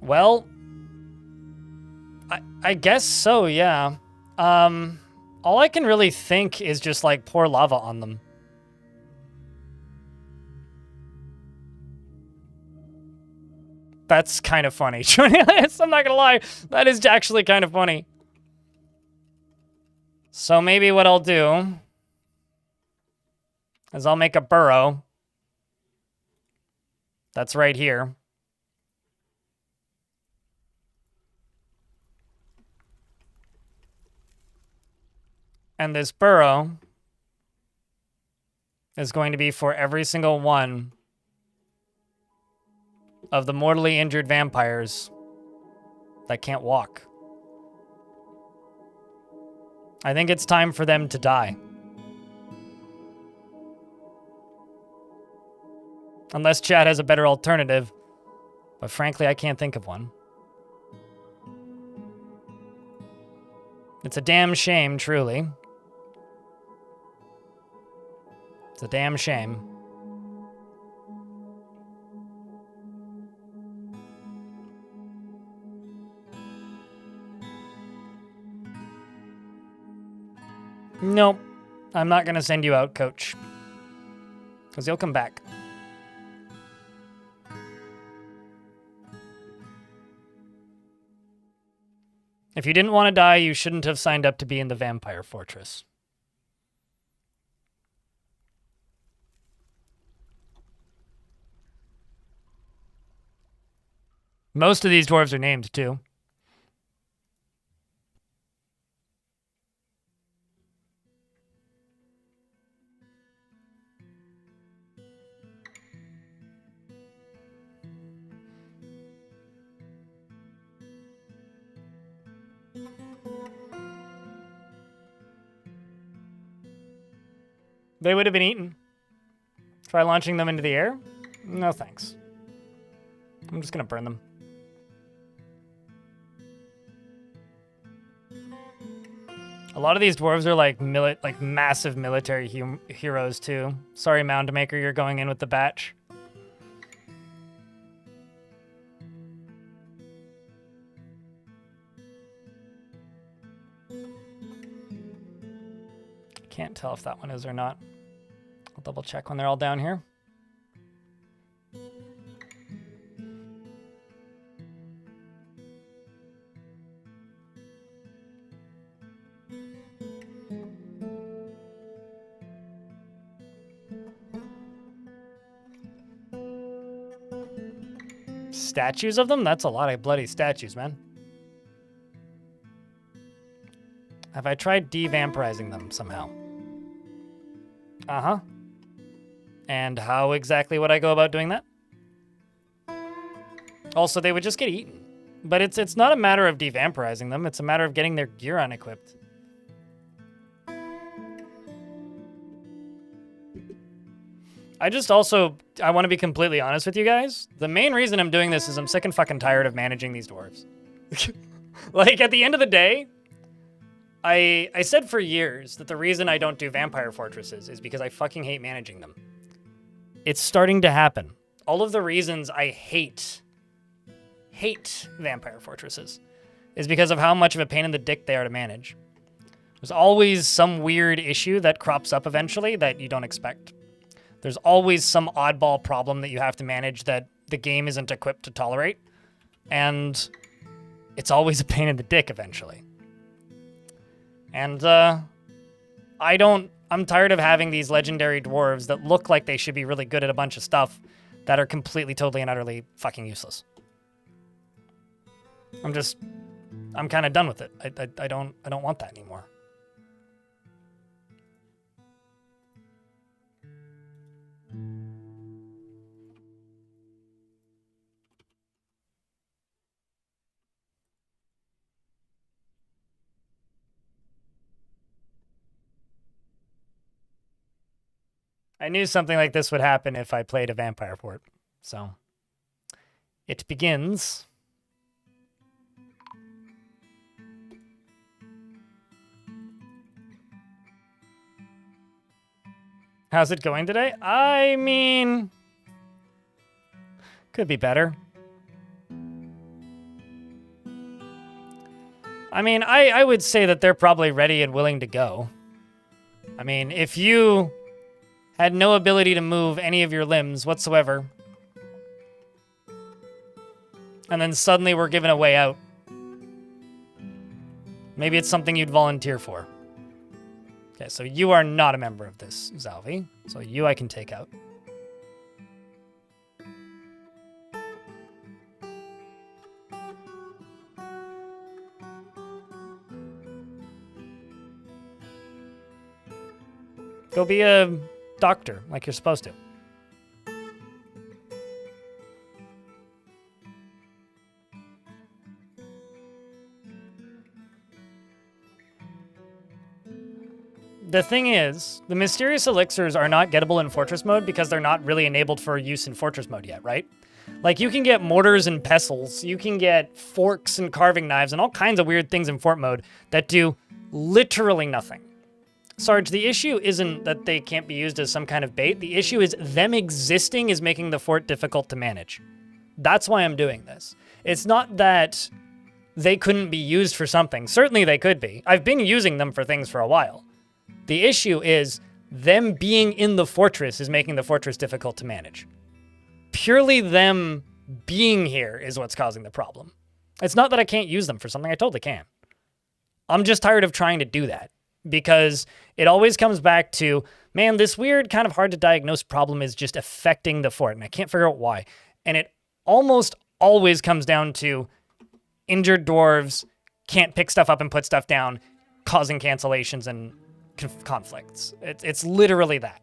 Well, I guess so, yeah. All I can really think is just, like, pour lava on them. That's kind of funny. I'm not gonna lie. That is actually kind of funny. So maybe what I'll do is I'll make a burrow that's right here. And this burrow is going to be for every single one of the mortally injured vampires that can't walk. I think it's time for them to die. Unless Chad has a better alternative, but frankly, I can't think of one. It's a damn shame, truly. It's a damn shame. Nope. I'm not going to send you out, coach. Because he'll come back. If you didn't want to die, you shouldn't have signed up to be in the Vampire Fortress. Most of these dwarves are named, too. They would have been eaten. Try launching them into the air? No thanks. I'm just gonna burn them. A lot of these dwarves are like massive military heroes too. Sorry, Mound Maker, you're going in with the batch. Can't tell if that one is or not. I'll double check when they're all down here. Statues of them? That's a lot of bloody statues, man. Have I tried de-vampirizing them somehow? Uh-huh. And how exactly would I go about doing that? Also, they would just get eaten. But it's not a matter of de-vampirizing them, it's a matter of getting their gear unequipped. I want to be completely honest with you guys. The main reason I'm doing this is I'm sick and fucking tired of managing these dwarves. Like, at the end of the day, I said for years that the reason I don't do vampire fortresses is because I fucking hate managing them. It's starting to happen. All of the reasons I hate vampire fortresses is because of how much of a pain in the dick they are to manage. There's always some weird issue that crops up eventually that you don't expect. There's always some oddball problem that you have to manage that the game isn't equipped to tolerate. And it's always a pain in the dick eventually. And I'm tired of having these legendary dwarves that look like they should be really good at a bunch of stuff that are completely, totally, and utterly fucking useless. I'm kind of done with it. I don't want that anymore. I knew something like this would happen if I played a vampire fort. So, it begins. How's it going today? I mean, could be better. I mean, I would say that they're probably ready and willing to go. I mean, if you had no ability to move any of your limbs whatsoever, and then suddenly we're given a way out, maybe it's something you'd volunteer for. Okay, so you are not a member of this, Zalvi. So you I can take out. Go be a doctor, like you're supposed to. The thing is, the mysterious elixirs are not gettable in Fortress mode because they're not really enabled for use in Fortress mode yet, right? Like, you can get mortars and pestles, you can get forks and carving knives, and all kinds of weird things in Fort mode that do literally nothing. Sarge, the issue isn't that they can't be used as some kind of bait. The issue is them existing is making the fort difficult to manage. That's why I'm doing this. It's not that they couldn't be used for something. Certainly they could be. I've been using them for things for a while. The issue is them being in the fortress is making the fortress difficult to manage. Purely them being here is what's causing the problem. It's not that I can't use them for something. I totally can. I'm just tired of trying to do that because it always comes back to, man, this weird kind of hard to diagnose problem is just affecting the fort, and I can't figure out why. And it almost always comes down to injured dwarves can't pick stuff up and put stuff down, causing cancellations and conflicts. It's literally that.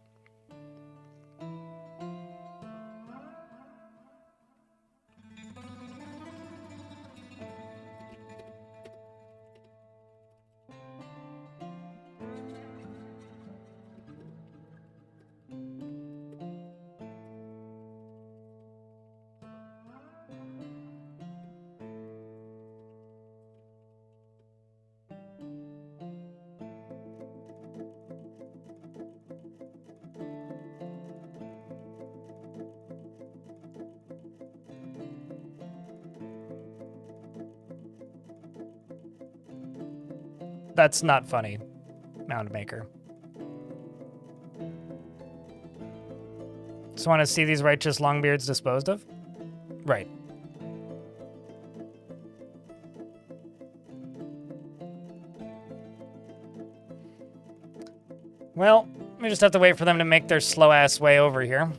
That's not funny, Mound Maker. Just want to see these righteous longbeards disposed of? Right. Well, we just have to wait for them to make their slow-ass way over here.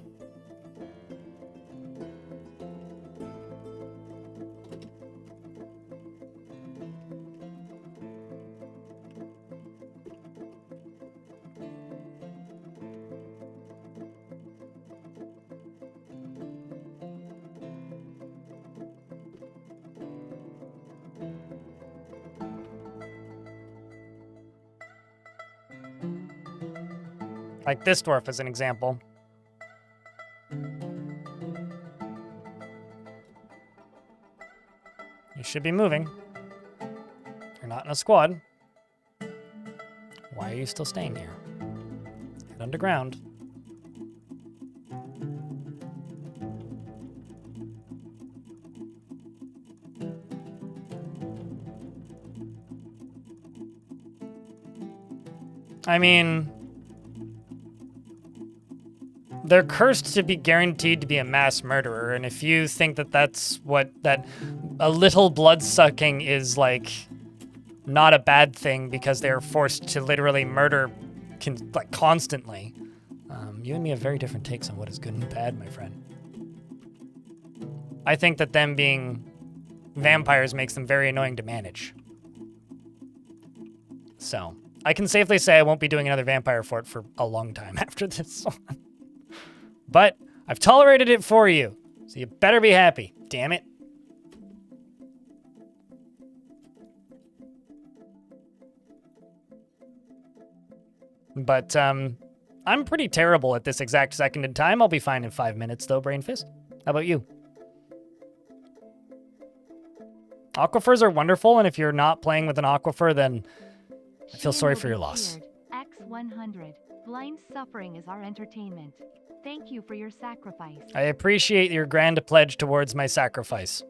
Like this dwarf as an example. You should be moving. You're not in a squad. Why are you still staying here? Head underground. I mean, they're cursed to be guaranteed to be a mass murderer, and if you think that that's that a little blood-sucking is, like, not a bad thing because they're forced to literally murder, constantly, you and me have very different takes on what is good and bad, my friend. I think that them being vampires makes them very annoying to manage. So, I can safely say I won't be doing another vampire fort for a long time after this one. But I've tolerated it for you, so you better be happy, damn it. But I'm pretty terrible at this exact second in time. I'll be fine in 5 minutes, though, Brain Fist. How about you? Aquifers are wonderful, and if you're not playing with an aquifer, then I feel sorry for your loss. X100. Blind suffering is our entertainment. Thank you for your sacrifice. I appreciate your grand pledge towards my sacrifice.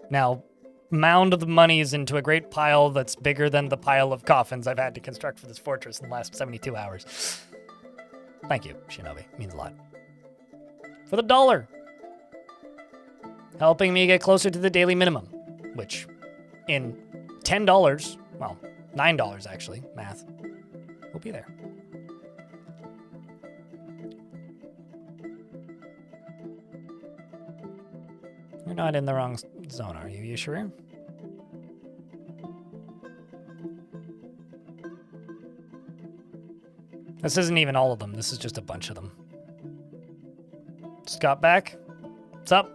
Now, mound the monies into a great pile that's bigger than the pile of coffins I've had to construct for this fortress in the last 72 hours. Thank you, Shinobi. It means a lot. For the $1. Helping me get closer to the daily minimum, which in $10, well, $9 actually, math, will be there. You're not in the wrong zone, are you? You sure? This isn't even all of them. This is just a bunch of them. Just got back. What's up?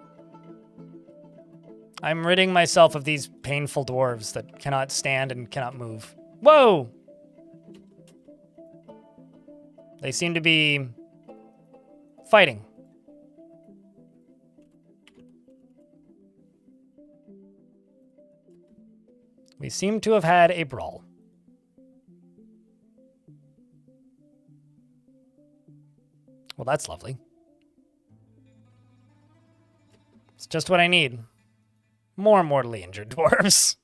I'm ridding myself of these painful dwarves that cannot stand and cannot move. Whoa! They seem to be fighting. We seem to have had a brawl. Well, that's lovely. It's just what I need. More mortally injured dwarves.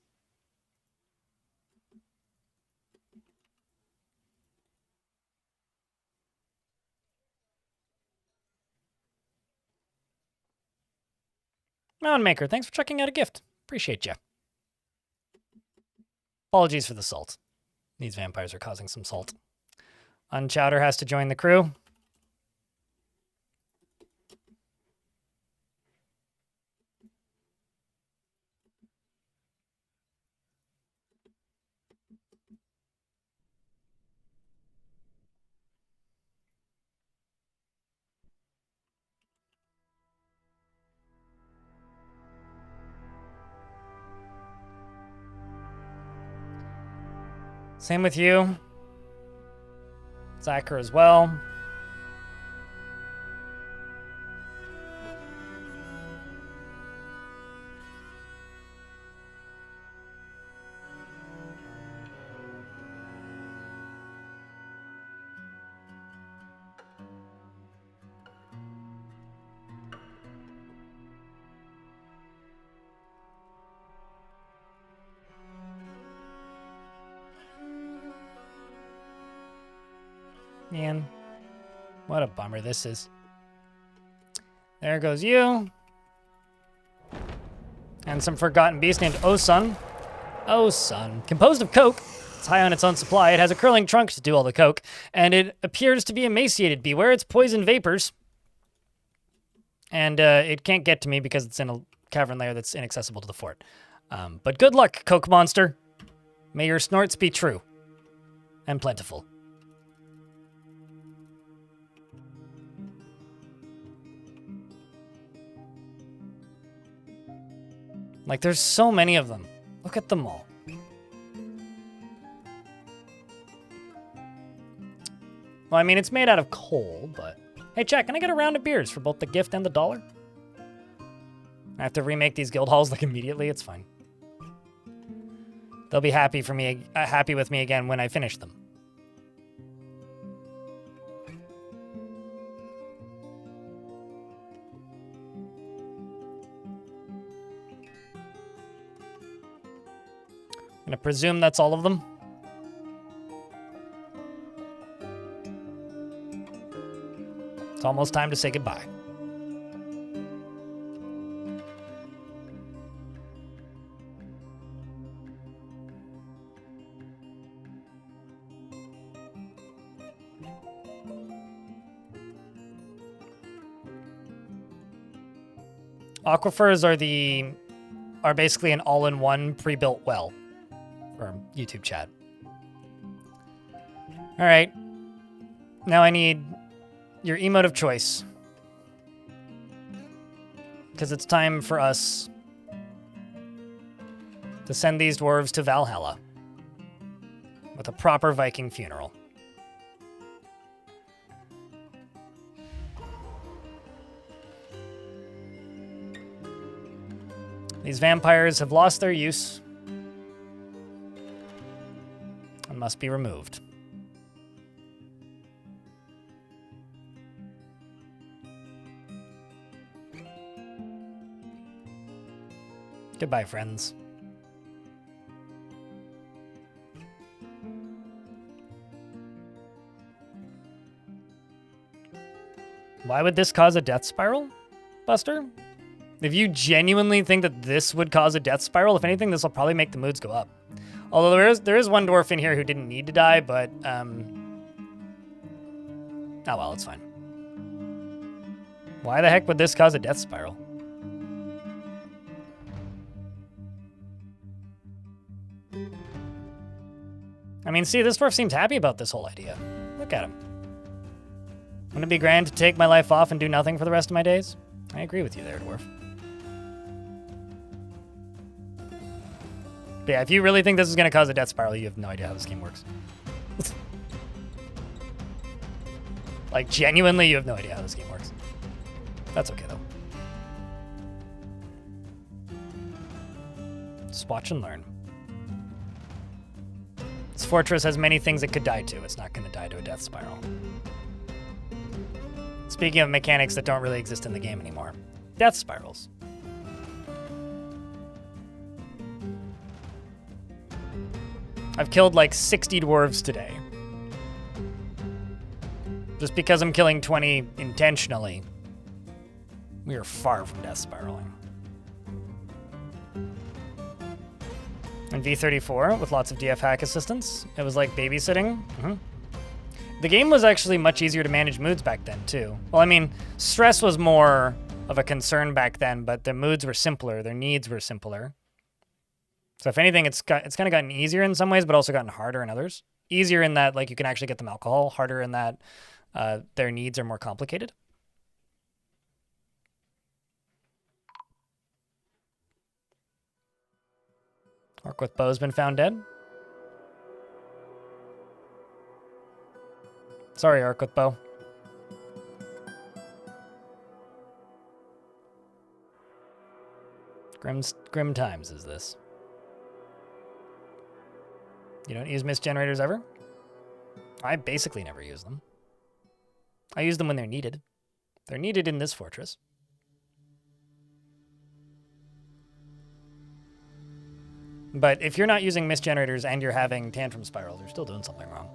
Mountain Maker, thanks for checking out a gift. Appreciate you. Apologies for the salt. These vampires are causing some salt. Unchowder has to join the crew. Same with you. Zachar as well. Man, what a bummer this is. There goes you. And some forgotten beast named Osun. Osun. Composed of coke. It's high on its own supply. It has a curling trunk to do all the coke. And it appears to be emaciated. Beware its poison vapors. And it can't get to me because it's in a cavern lair that's inaccessible to the fort. But good luck, coke monster. May your snorts be true. And plentiful. Like, there's so many of them. Look at them all. Well, I mean, it's made out of coal, but... Hey, chat, can I get a round of beers for both the gift and the $1? I have to remake these guild halls, like, immediately. It's fine. They'll be happy with me again when I finish them. I'm gonna presume that's all of them. It's almost time to say goodbye. Aquifers are basically an all-in-one pre-built well. Or YouTube chat. All right. Now I need your emote of choice. Because it's time for us to send these dwarves to Valhalla with a proper Viking funeral. These vampires have lost their use and must be removed. Goodbye, friends. Why would this cause a death spiral, Buster? If you genuinely think that this would cause a death spiral, if anything, this will probably make the moods go up. Although there is one dwarf in here who didn't need to die, but oh well, it's fine. Why the heck would this cause a death spiral? I mean, see, this dwarf seems happy about this whole idea. Look at him. Wouldn't it be grand to take my life off and do nothing for the rest of my days? I agree with you there, dwarf. But yeah, if you really think this is going to cause a death spiral, you have no idea how this game works. Like, genuinely, you have no idea how this game works. That's okay, though. Just watch and learn. This fortress has many things it could die to. It's not going to die to a death spiral. Speaking of mechanics that don't really exist in the game anymore. Death spirals. I've killed like 60 dwarves today. Just because I'm killing 20 intentionally, we are far from death spiraling. And V34 with lots of DF hack assistance. It was like babysitting. The game was actually much easier to manage moods back then, too. Well, I mean, stress was more of a concern back then, but the moods were simpler. Their needs were simpler. So if anything, it's kind of gotten easier in some ways, but also gotten harder in others. Easier in that, like, you can actually get them alcohol. Harder in that their needs are more complicated. Orc with bow's been found dead. Sorry, Orc with bow. Grim times is this. You don't use mist generators ever? I basically never use them. I use them when they're needed. They're needed in this fortress. But if you're not using mist generators and you're having tantrum spirals, you're still doing something wrong.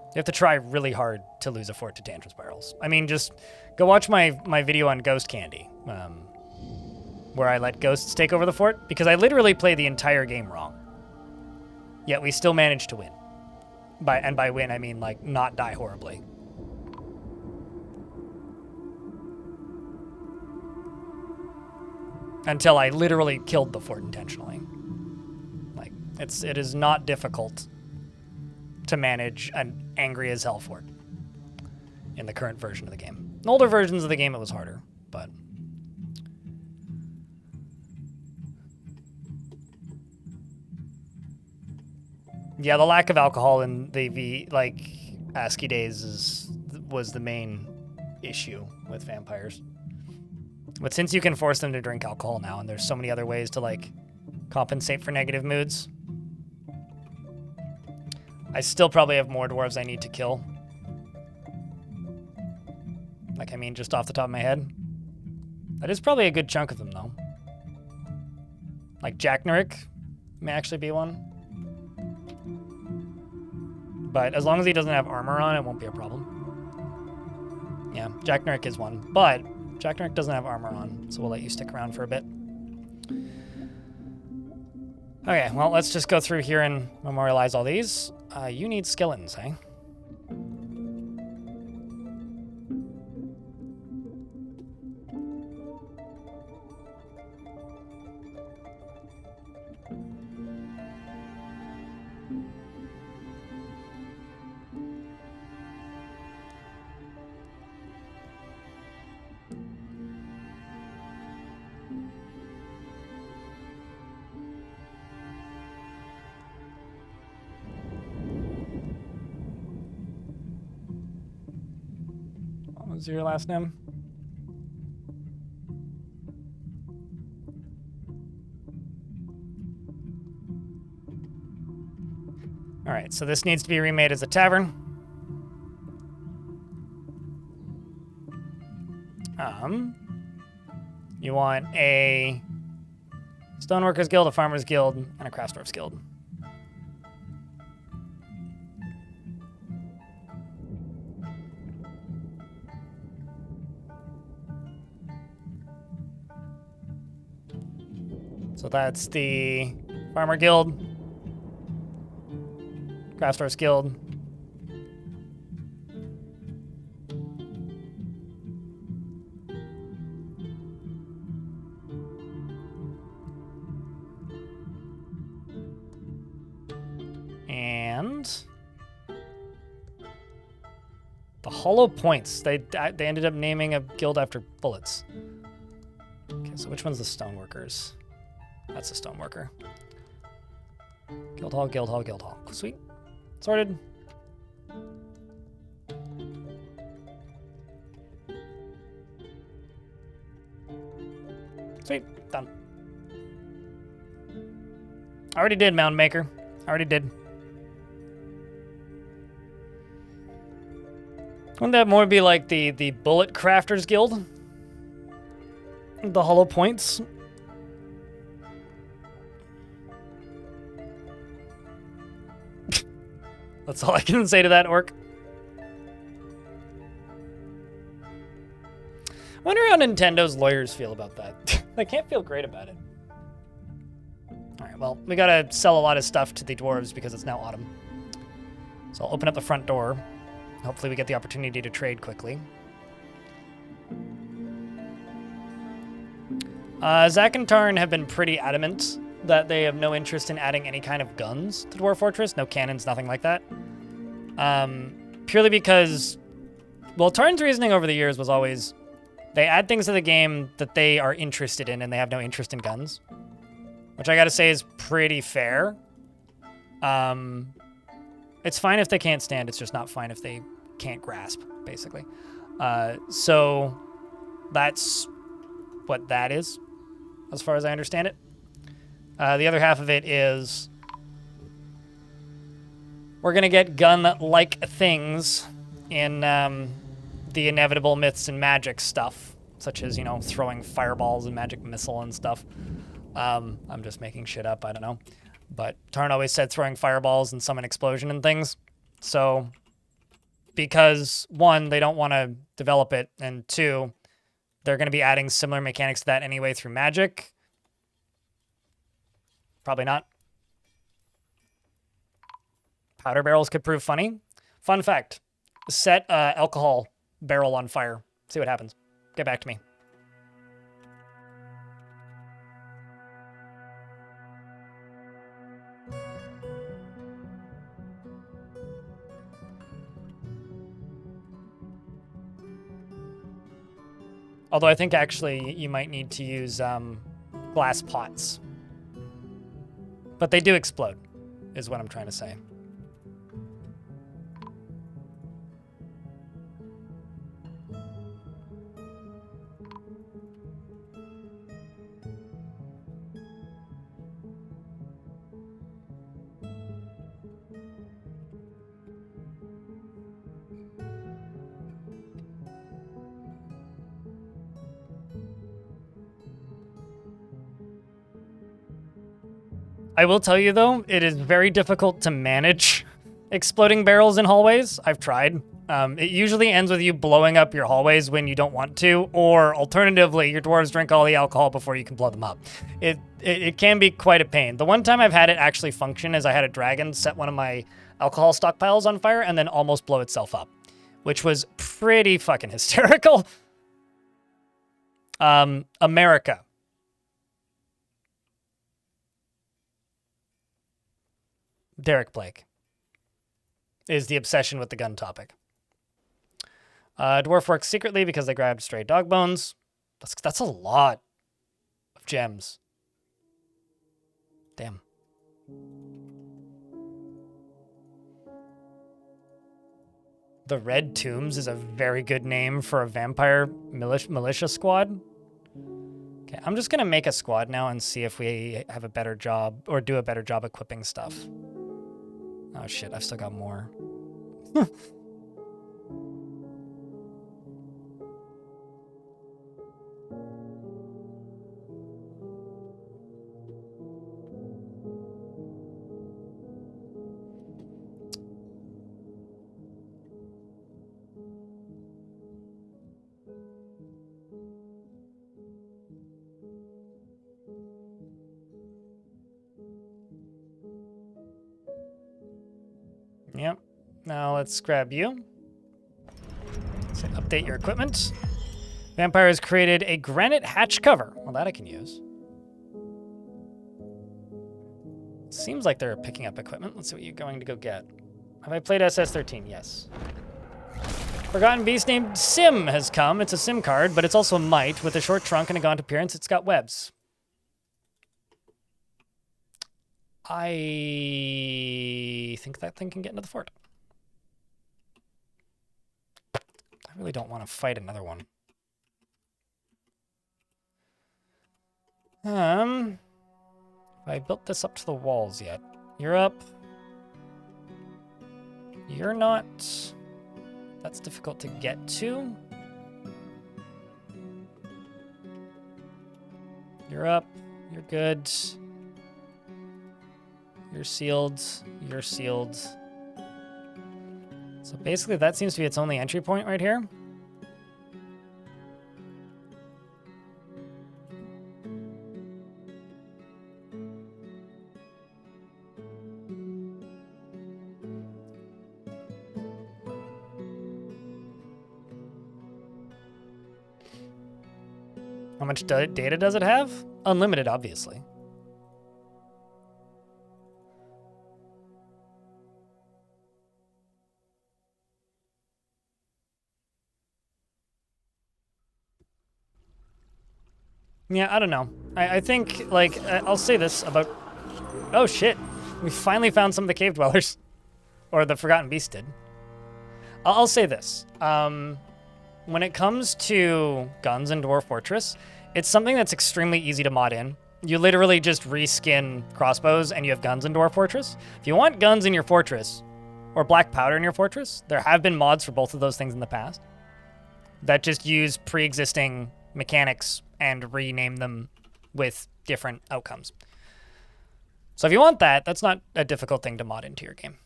You have to try really hard to lose a fort to tantrum spirals. I mean, just go watch my video on ghost candy, where I let ghosts take over the fort, because I literally play the entire game wrong. Yet we still managed to win. By win, I mean, like, not die horribly. Until I literally killed the fort intentionally. Like, it is not difficult to manage an angry as hell fort in the current version of the game. In older versions of the game, it was harder, but... Yeah, the lack of alcohol in the ASCII days was the main issue with vampires. But since you can force them to drink alcohol now, and there's so many other ways to, like, compensate for negative moods, I still probably have more dwarves I need to kill. Like, I mean, just off the top of my head. That is probably a good chunk of them, though. Like, Jack Nurik may actually be one. But as long as he doesn't have armor on, it won't be a problem. Yeah, Jack Nurik is one. But Jack Nurik doesn't have armor on, so we'll let you stick around for a bit. Okay, well, let's just go through here and memorialize all these. You need skeletons, eh? What was your last name? All right, so this needs to be remade as a tavern. You want a Stoneworkers Guild, a Farmers Guild, and a Craftsdwarfs Guild. So that's the Farmer Guild, Craftsdwarfs Guild, and the Hollow Points. They ended up naming a guild after bullets. Okay, so which one's the Stoneworkers? That's a Stoneworker. Guildhall, Guildhall, Guildhall. Sweet. Sorted. Sweet. Done. I already did, Mound Maker. I already did. Wouldn't that more be like the Bullet Crafters Guild? The Hollow Points? That's all I can say to that, Orc. I wonder how Nintendo's lawyers feel about that. They can't feel great about it. All right, well, we gotta sell a lot of stuff to the dwarves because it's now autumn. So I'll open up the front door. Hopefully we get the opportunity to trade quickly. Zach and Tarn have been pretty adamant that they have no interest in adding any kind of guns to Dwarf Fortress. No cannons, nothing like that. Purely because, well, Tarn's reasoning over the years was always they add things to the game that they are interested in and they have no interest in guns. Which I gotta say is pretty fair. It's fine if they can't stand, it's just not fine if they can't grasp, basically. So that's what that is, as far as I understand it. The other half of it is we're going to get gun-like things in the inevitable myths and magic stuff, such as, you know, throwing fireballs and magic missile and stuff. I'm just making shit up, I don't know. But Tarn always said throwing fireballs and summon explosion and things. So, because, one, they don't want to develop it, and two, they're going to be adding similar mechanics to that anyway through magic. Probably not. Powder barrels could prove funny. Fun fact, set alcohol barrel on fire. See what happens. Get back to me. Although I think actually you might need to use glass pots. But they do explode, is what I'm trying to say. I will tell you, though, it is very difficult to manage exploding barrels in hallways. I've tried. It usually ends with you blowing up your hallways when you don't want to, or alternatively, your dwarves drink all the alcohol before you can blow them up. It can be quite a pain. The one time I've had it actually function is I had a dragon set one of my alcohol stockpiles on fire and then almost blow itself up, which was pretty fucking hysterical. America. Derek Blake is the obsession with the gun topic. Dwarf works secretly because they grabbed stray dog bones. That's a lot of gems. Damn. The Red Tombs is a very good name for a vampire militia squad. Okay, I'm just gonna make a squad now and see if we have a better job or do a better job equipping stuff. Oh shit, I've still got more. Yep. Now let's grab you. So update your equipment. Vampire has created a granite hatch cover. Well, that I can use. Seems like they're picking up equipment. Let's see what you're going to go get. Have I played SS-13? Yes. Forgotten beast named Sim has come. It's a Sim card, but it's also a mite with a short trunk and a gaunt appearance. It's got webs. I think that thing can get into the fort. I really don't want to fight another one. Have I built this up to the walls yet? You're up. You're not. That's difficult to get to. You're up. You're good. You're sealed. You're sealed. So basically that seems to be its only entry point right here. How much data does it have? Unlimited, obviously. Yeah, I don't know. I think, like, I'll say this about... Oh, shit. We finally found some of the cave dwellers. Or the Forgotten Beast did. I'll say this. When it comes to guns in Dwarf Fortress, it's something that's extremely easy to mod in. You literally just reskin crossbows and you have guns in Dwarf Fortress. If you want guns in your fortress, or black powder in your fortress, there have been mods for both of those things in the past that just use pre-existing mechanics and rename them with different outcomes. So if you want that, that's not a difficult thing to mod into your game.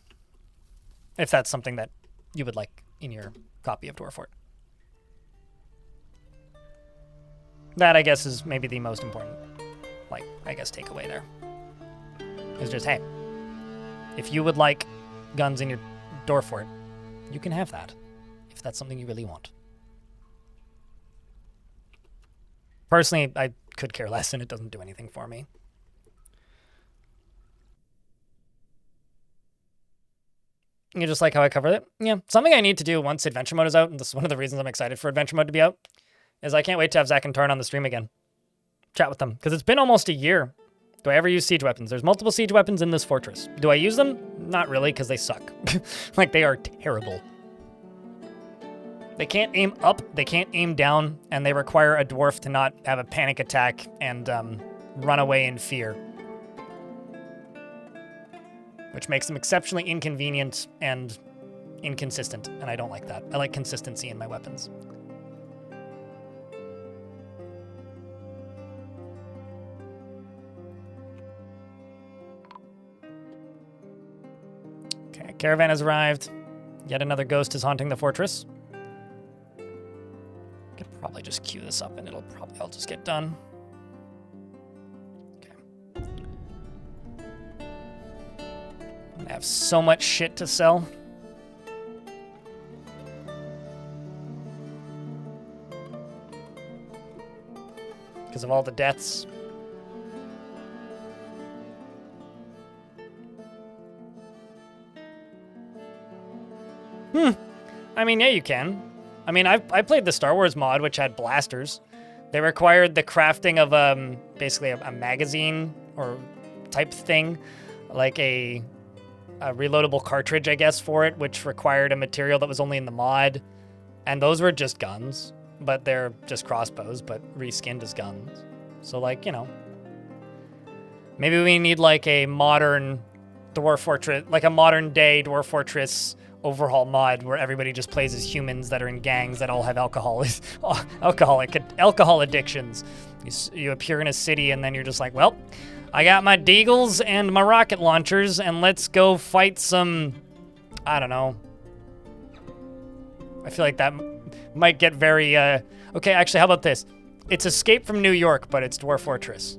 If that's something that you would like in your copy of Dwarf Fort. That, I guess, is maybe the most important, like, I guess, takeaway there. Is just, hey, if you would like guns in your Dwarf Fort, you can have that, if that's something you really want. Personally, I could care less, and it doesn't do anything for me. You just like how I covered it? Yeah, something I need to do once Adventure Mode is out, and this is one of the reasons I'm excited for Adventure Mode to be out, is I can't wait to have Zach and Tarn on the stream again. Chat with them, because it's been almost a year. Do I ever use siege weapons? There's multiple siege weapons in this fortress. Do I use them? Not really, because they suck. Like, they are terrible. They can't aim up, they can't aim down, and they require a dwarf to not have a panic attack and run away in fear. Which makes them exceptionally inconvenient and inconsistent, and I don't like that. I like consistency in my weapons. Okay, caravan has arrived. Yet another ghost is haunting the fortress. I could probably just queue this up and it'll probably all just get done. I have so much shit to sell. Because of all the deaths. I mean, yeah, you can. I mean, I played the Star Wars mod, which had blasters. They required the crafting of basically a magazine or type thing, like a reloadable cartridge, I guess, for it, which required a material that was only in the mod. And those were just guns, but they're just crossbows, but reskinned as guns. So, like, you know, maybe we need like a modern Dwarf Fortress, like a modern day Dwarf Fortress overhaul mod where everybody just plays as humans that are in gangs that all have alcohol addictions. You appear in a city and then you're just like, well, I got my deagles and my rocket launchers and let's go fight some, I don't know. I feel like that might get very, okay, actually, how about this? It's Escape from New York, but it's Dwarf Fortress.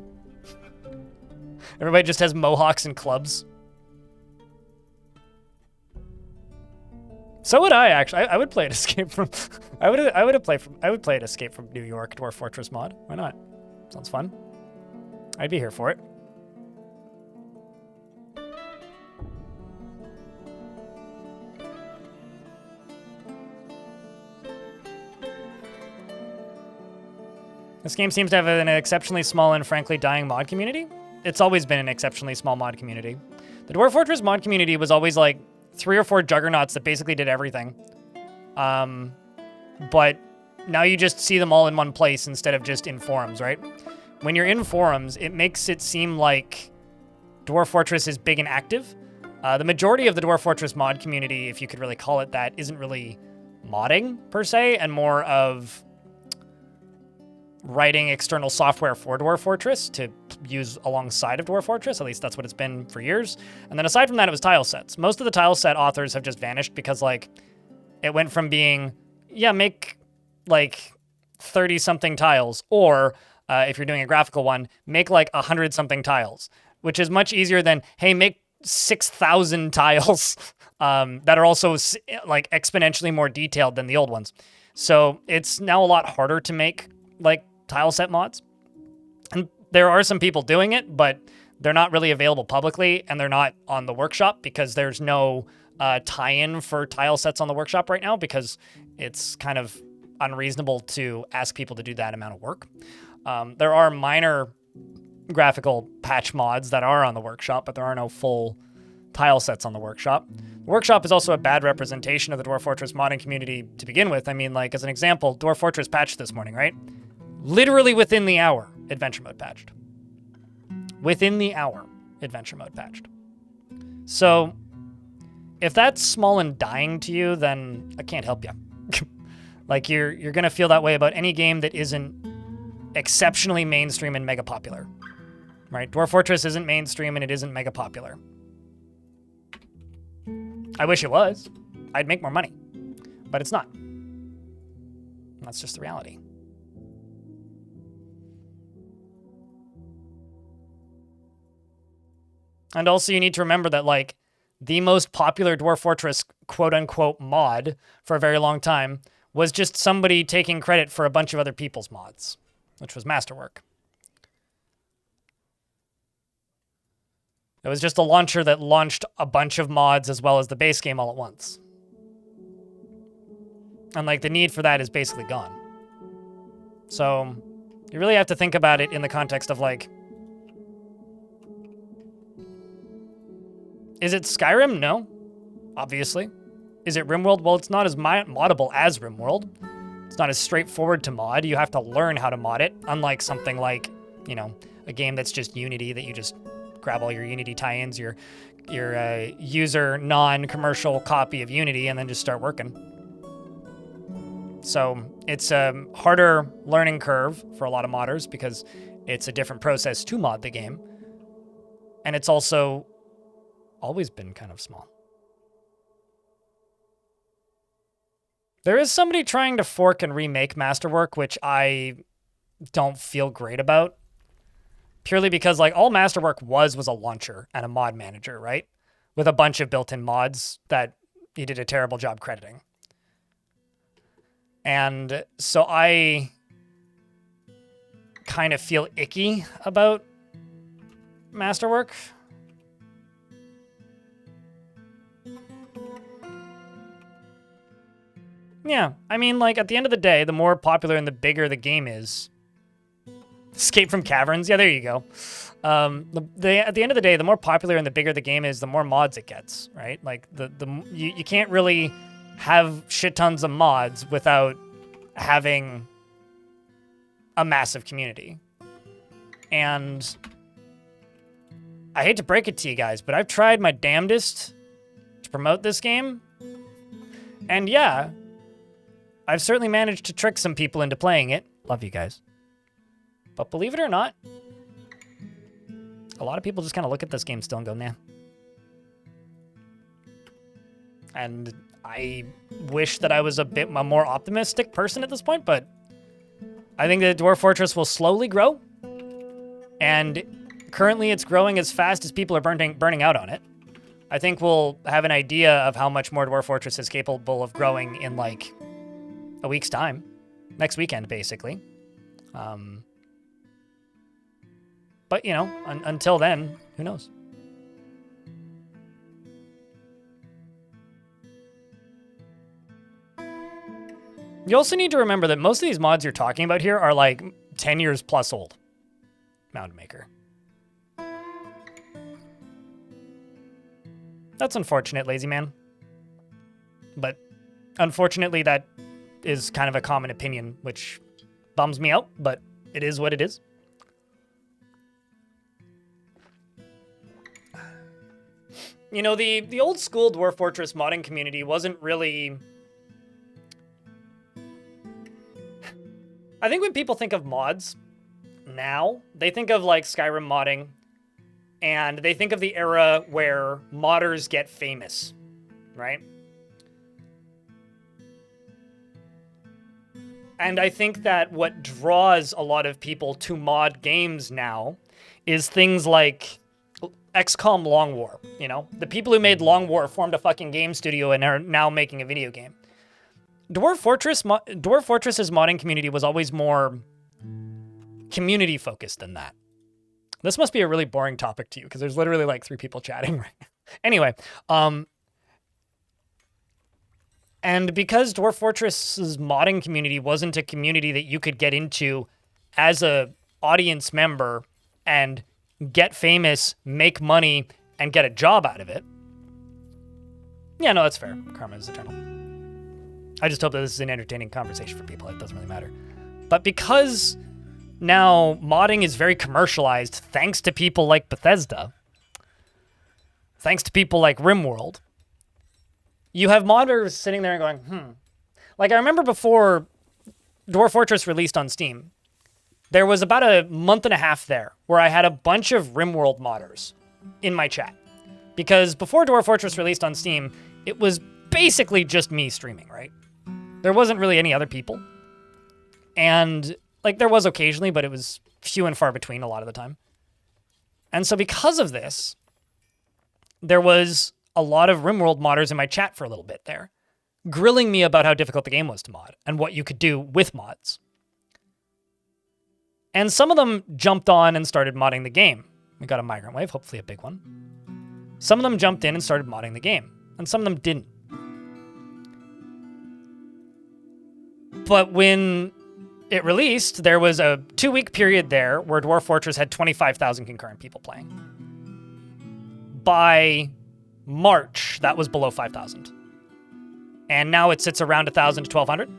Everybody just has mohawks and clubs. So would I, actually. I would play it Escape from I would play it Escape from New York Dwarf Fortress mod. Why not? Sounds fun. I'd be here for it. This game seems to have an exceptionally small and frankly dying mod community. It's always been an exceptionally small mod community. The Dwarf Fortress mod community was always like 3 or 4 juggernauts that basically did everything. But now you just see them all in one place instead of just in forums, right? When you're in forums, it makes it seem like Dwarf Fortress is big and active. The majority of the Dwarf Fortress mod community, if you could really call it that, isn't really modding per se, and more of writing external software for Dwarf Fortress to use alongside of Dwarf Fortress. At least that's what it's been for years. And then aside from that, it was tile sets. Most of the tile set authors have just vanished because, like, it went from being, yeah, make, like, 30-something tiles, or if you're doing a graphical one, make, like, 100-something tiles, which is much easier than, hey, make 6,000 tiles that are also, like, exponentially more detailed than the old ones. So it's now a lot harder to make, like, tile set mods. And there are some people doing it, but they're not really available publicly, and they're not on the workshop because there's no tie-in for tile sets on the workshop right now because it's kind of unreasonable to ask people to do that amount of work. There are minor graphical patch mods that are on the workshop, but there are no full tile sets on the workshop. The workshop is also a bad representation of the Dwarf Fortress modding community to begin with. I mean, like, as an example, Dwarf Fortress patched this morning, right? Literally within the hour, adventure mode patched. Within the hour, adventure mode patched. So, if that's small and dying to you, then I can't help you. Like, you're gonna feel that way about any game that isn't exceptionally mainstream and mega popular. Right? Dwarf Fortress isn't mainstream and it isn't mega popular. I wish it was. I'd make more money. But it's not. That's just the reality. And also you need to remember that, like, the most popular Dwarf Fortress quote-unquote mod for a very long time was just somebody taking credit for a bunch of other people's mods, which was Masterwork. It was just a launcher that launched a bunch of mods as well as the base game all at once. And, like, the need for that is basically gone. So you really have to think about it in the context of, like, is it Skyrim? No, obviously. Is it RimWorld? Well, it's not as moddable as RimWorld. It's not as straightforward to mod. You have to learn how to mod it, unlike something like, you know, a game that's just Unity that you just grab all your Unity tie-ins, your user non-commercial copy of Unity, and then just start working. So it's a harder learning curve for a lot of modders because it's a different process to mod the game. And it's also always been kind of small. There is somebody trying to fork and remake Masterwork, which I don't feel great about. Purely because, like, all Masterwork was a launcher and a mod manager, right? With a bunch of built-in mods that you did a terrible job crediting. And so I kind of feel icky about Masterwork. Yeah, I mean, like, at the end of the day, the more popular and the bigger the game is... Escape from Caverns? Yeah, there you go. At the end of the day, the more popular and the bigger the game is, the more mods it gets, right? Like, you can't really have shit tons of mods without having a massive community. And I hate to break it to you guys, but I've tried my damnedest to promote this game. And yeah, I've certainly managed to trick some people into playing it. Love you guys. But believe it or not, a lot of people just kind of look at this game still and go, nah. And I wish that I was a more optimistic person at this point, but I think that Dwarf Fortress will slowly grow. And currently it's growing as fast as people are burning out on it. I think we'll have an idea of how much more Dwarf Fortress is capable of growing in, like, a week's time. Next weekend, basically. But, you know, until then, who knows? You also need to remember that most of these mods you're talking about here are, like, 10 years plus old. Mound Maker. That's unfortunate, Lazy Man. But unfortunately, that is kind of a common opinion, which bums me out, but it is what it is. You know, the old school Dwarf Fortress modding community wasn't really... I think when people think of mods now, they think of, like, Skyrim modding, and they think of the era where modders get famous, right? And I think that what draws a lot of people to mod games now is things like XCOM Long War, you know? The people who made Long War formed a fucking game studio and are now making a video game. Dwarf Fortress's modding community was always more community focused than that. This must be a really boring topic to you because there's literally like 3 people chatting right now. Anyway, and because Dwarf Fortress's modding community wasn't a community that you could get into as a audience member and get famous, make money, and get a job out of it. Yeah, no, that's fair. Karma is eternal. I just hope that this is an entertaining conversation for people. It doesn't really matter. But because now modding is very commercialized, thanks to people like Bethesda, thanks to people like RimWorld, you have modders sitting there and going, Like, I remember before Dwarf Fortress released on Steam, there was about a month and a half there where I had a bunch of RimWorld modders in my chat. Because before Dwarf Fortress released on Steam, it was basically just me streaming, right? There wasn't really any other people. And, like, there was occasionally, but it was few and far between a lot of the time. And so because of this, there was a lot of RimWorld modders in my chat for a little bit there, grilling me about how difficult the game was to mod and what you could do with mods. And some of them jumped on and started modding the game. We got a migrant wave, hopefully a big one. Some of them jumped in and started modding the game, and some of them didn't. But when it released, there was a 2-week period there where Dwarf Fortress had 25,000 concurrent people playing. By March, that was below 5,000. And now it sits around 1,000 to 1,200.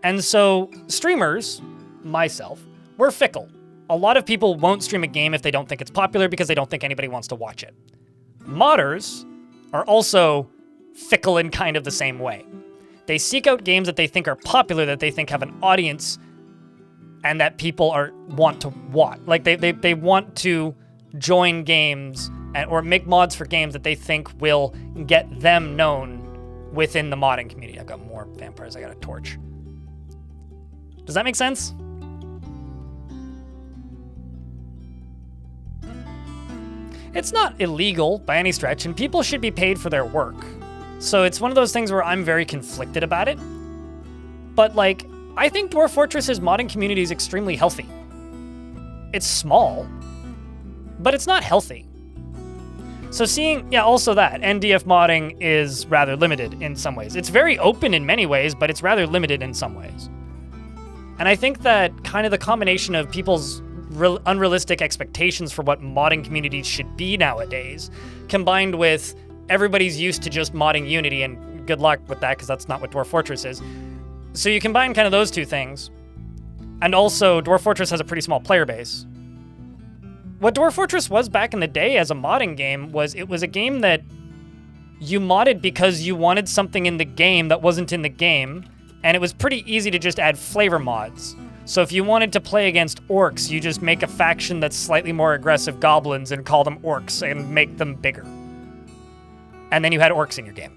And so streamers, myself, we're fickle. A lot of people won't stream a game if they don't think it's popular because they don't think anybody wants to watch it. Modders are also fickle in kind of the same way. They seek out games that they think are popular, that they think have an audience, and that people want to watch. Like, they want to join games or make mods for games that they think will get them known within the modding community. I've got more vampires. I got a torch. Does that make sense? It's not illegal by any stretch, and people should be paid for their work. So it's one of those things where I'm very conflicted about it. But, like, I think Dwarf Fortress's modding community is extremely healthy. It's small, but it's not healthy. So also that, NDF modding is rather limited in some ways. It's very open in many ways, but it's rather limited in some ways. And I think that kind of the combination of people's unrealistic expectations for what modding communities should be nowadays, combined with everybody's used to just modding Unity, and good luck with that because that's not what Dwarf Fortress is. So you combine kind of those two things, and also Dwarf Fortress has a pretty small player base. What Dwarf Fortress was back in the day as a modding game was it was a game that you modded because you wanted something in the game that wasn't in the game, and it was pretty easy to just add flavor mods. So if you wanted to play against orcs, you just make a faction that's slightly more aggressive goblins and call them orcs and make them bigger. And then you had orcs in your game.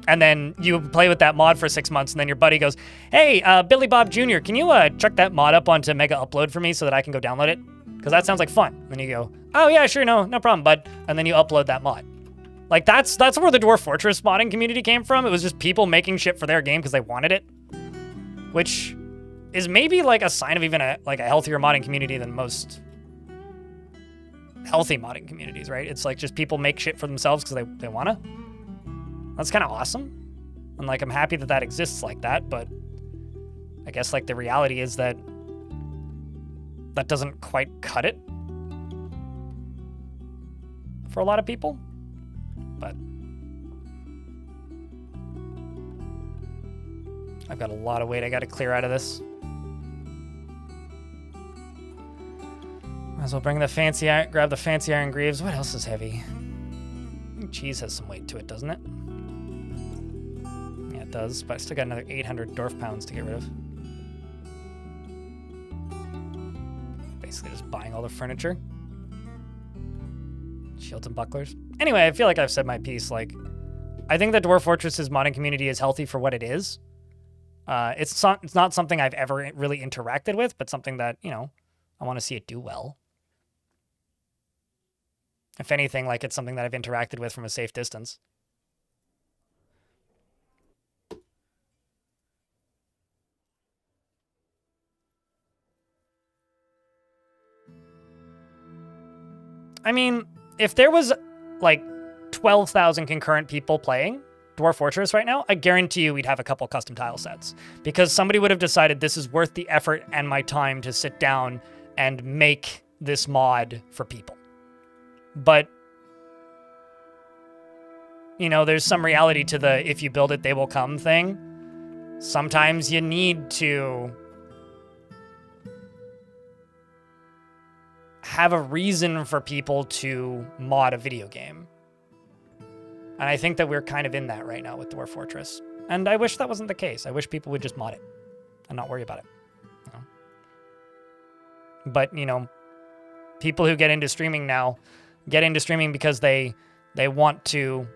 And then you play with that mod for 6 months, and then your buddy goes, hey, Billy Bob Jr., can you chuck that mod up onto Mega Upload for me so that I can go download it? Because that sounds like fun. And then you go, oh yeah, sure, no problem, bud. And then you upload that mod. Like, that's where the Dwarf Fortress modding community came from. It was just people making shit for their game because they wanted it. Which is maybe like a sign of even a healthier modding community than most healthy modding communities, right? It's like just people make shit for themselves because they want to. That's kind of awesome. And like, I'm happy that that exists like that, but I guess like the reality is that that doesn't quite cut it for a lot of people. But I've got a lot of weight I got to clear out of this. Might as well bring the fancy iron, grab the fancy iron greaves. What else is heavy? I think cheese has some weight to it, doesn't it? Yeah, it does, but I still got another 800 dwarf pounds to get rid of. Basically just buying all the furniture. Shields and bucklers. Anyway, I feel like I've said my piece. Like, I think the Dwarf Fortress's modding community is healthy for what it is. It's not something I've ever really interacted with, but something that, you know, I want to see it do well. If anything, like, it's something that I've interacted with from a safe distance. I mean, if there was like 12,000 concurrent people playing Dwarf Fortress right now, I guarantee you we'd have a couple custom tile sets because somebody would have decided this is worth the effort and my time to sit down and make this mod for people. But, you know, there's some reality to the if you build it, they will come thing. Sometimes you need to have a reason for people to mod a video game. And I think that we're kind of in that right now with Dwarf Fortress. And I wish that wasn't the case. I wish people would just mod it and not worry about it. You know? But, you know, people who get into streaming now get into streaming because they want to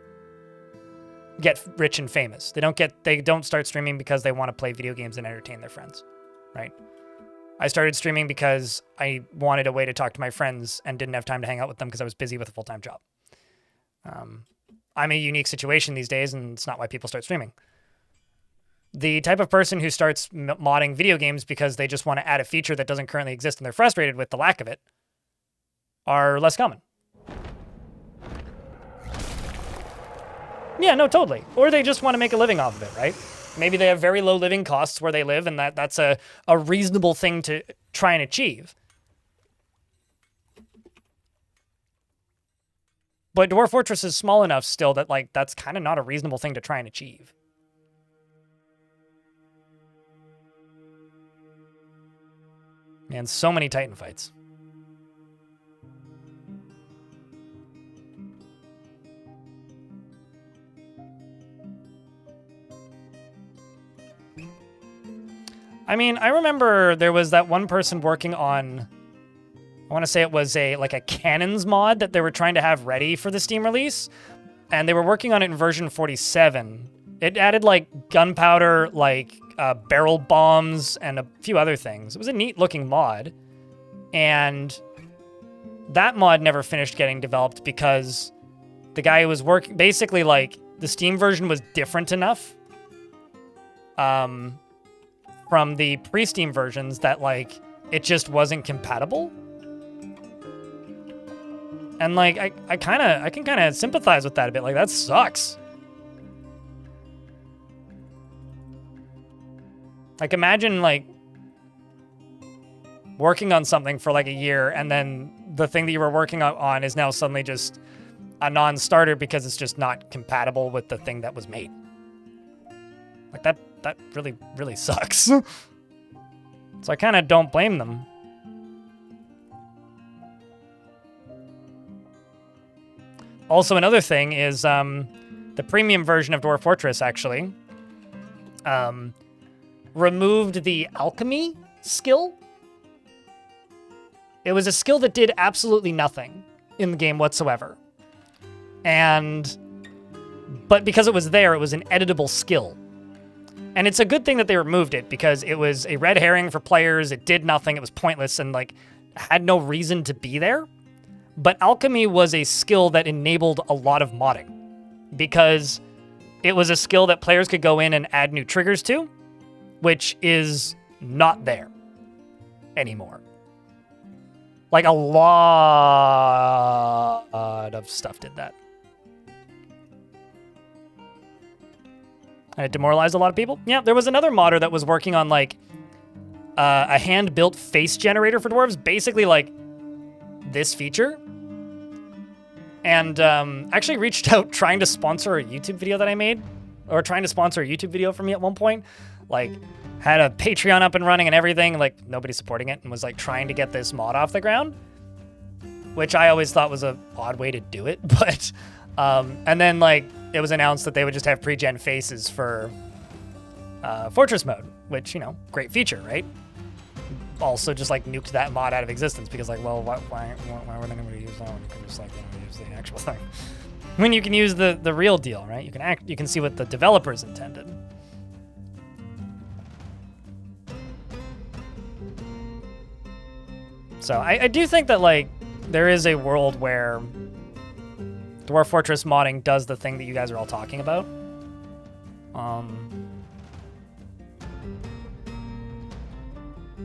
get rich and famous. They don't start streaming because they want to play video games and entertain their friends, right? I started streaming because I wanted a way to talk to my friends and didn't have time to hang out with them because I was busy with a full-time job. I'm a unique situation these days, and it's not why people start streaming. The type of person who starts modding video games because they just want to add a feature that doesn't currently exist and they're frustrated with the lack of it are less common. Yeah, no, totally. Or they just want to make a living off of it, right? Maybe they have very low living costs where they live, and that's a reasonable thing to try and achieve. But Dwarf Fortress is small enough still that, like, that's kind of not a reasonable thing to try and achieve. Man, so many Titan fights. I mean, I remember there was that one person working on, I want to say it was a cannons mod that they were trying to have ready for the Steam release, and they were working on it in version 47. It added like gunpowder, like barrel bombs, and a few other things. It was a neat looking mod, and that mod never finished getting developed because the guy who was working, basically like the Steam version was different enough from the pre-Steam versions that like it just wasn't compatible. And like I can kind of sympathize with that a bit. Like that sucks. Like imagine like working on something for like a year and then the thing that you were working on is now suddenly just a non-starter because it's just not compatible with the thing that was made. Like that really, really sucks. So I kind of don't blame them. Also, another thing is the premium version of Dwarf Fortress actually removed the alchemy skill. It was a skill that did absolutely nothing in the game whatsoever. But because it was there, it was an editable skill. And it's a good thing that they removed it because it was a red herring for players. It did nothing. It was pointless and like had no reason to be there. But alchemy was a skill that enabled a lot of modding because it was a skill that players could go in and add new triggers to, which is not there anymore. Like a lot of stuff did that. And it demoralized a lot of people. Yeah, there was another modder that was working on like a hand-built face generator for dwarves, basically like this feature. And actually reached out trying to sponsor a YouTube video that I made, or trying to sponsor a YouTube video for me at one point. Like, had a Patreon up and running and everything, like nobody's supporting it, and was like trying to get this mod off the ground, which I always thought was an odd way to do it. But, and then like it was announced that they would just have pre-gen faces for Fortress mode, which, you know, great feature, right? Also just like nuked that mod out of existence because like, well, why would anybody use that when you can just like, you know, use the actual thing? When you can use the real deal, right? You can see what the developers intended. So I do think that like there is a world where Dwarf Fortress modding does the thing that you guys are all talking about.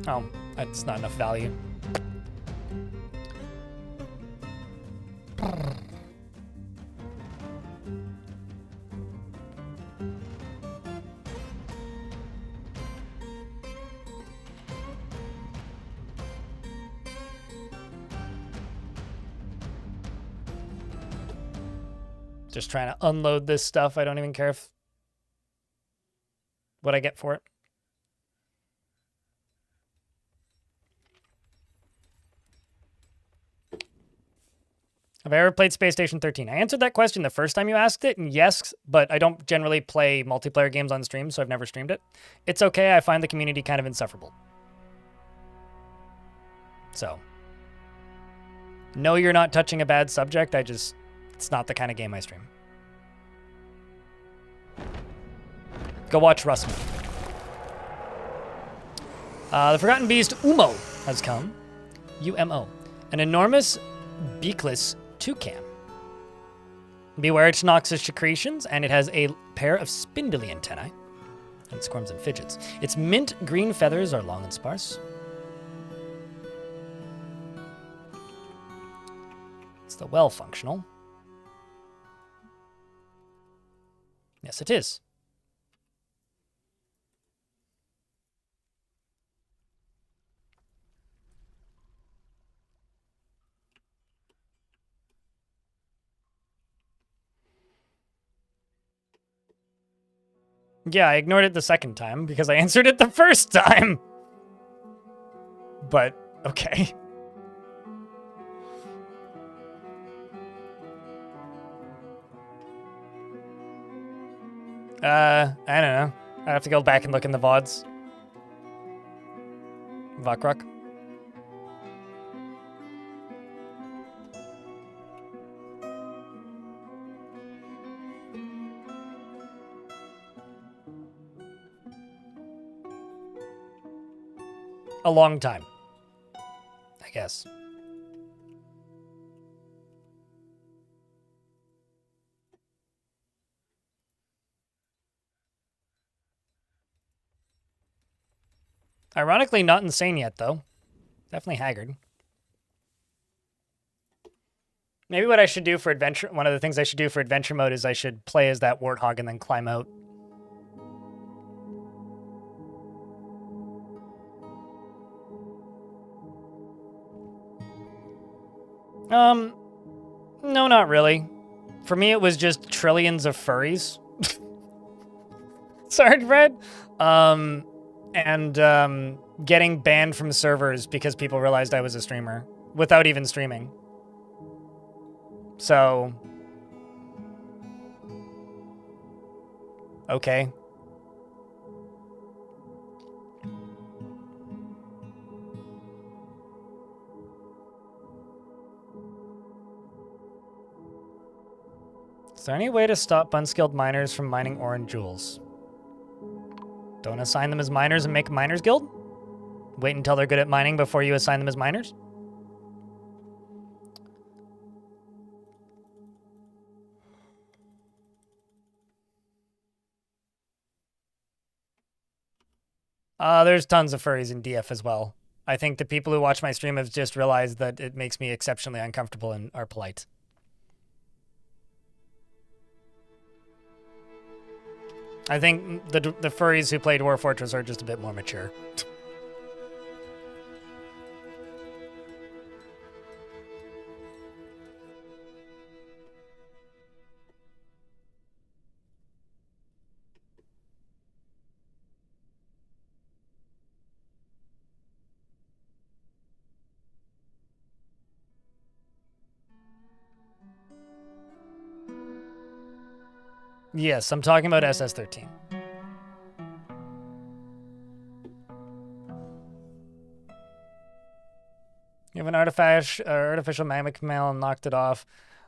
Oh, that's not enough value. Just trying to unload this stuff. I don't even care if what I get for it. Have I ever played Space Station 13? I answered that question the first time you asked it, and yes, but I don't generally play multiplayer games on stream, so I've never streamed it. It's okay, I find the community kind of insufferable. So, no, you're not touching a bad subject, it's not the kind of game I stream. Go watch Rustman. The Forgotten Beast Umo has come. UMO. An enormous beakless toucan. Beware its noxious secretions, and it has a pair of spindly antennae. And it squirms and fidgets. Its mint green feathers are long and sparse. It's the well functional. Yes, it is. Yeah, I ignored it the second time because I answered it the first time. But, okay. I don't know. I'd have to go back and look in the VODs. Vakrok. A long time, I guess. Ironically, not insane yet, though. Definitely haggard. Maybe what I should do for adventure, one of the things I should do for adventure mode is I should play as that warthog and then climb out. No, not really. For me, it was just trillions of furries. Sorry, Fred. Getting banned from servers because people realized I was a streamer without even streaming. So, okay. Is there any way to stop unskilled miners from mining ore and jewels? Don't assign them as miners and make a miners guild? Wait until they're good at mining before you assign them as miners? There's tons of furries in DF as well. I think the people who watch my stream have just realized that it makes me exceptionally uncomfortable and are polite. I think the furries who play Dwarf Fortress are just a bit more mature. Yes, I'm talking about SS13. You have an artificial magma canal and knocked it off.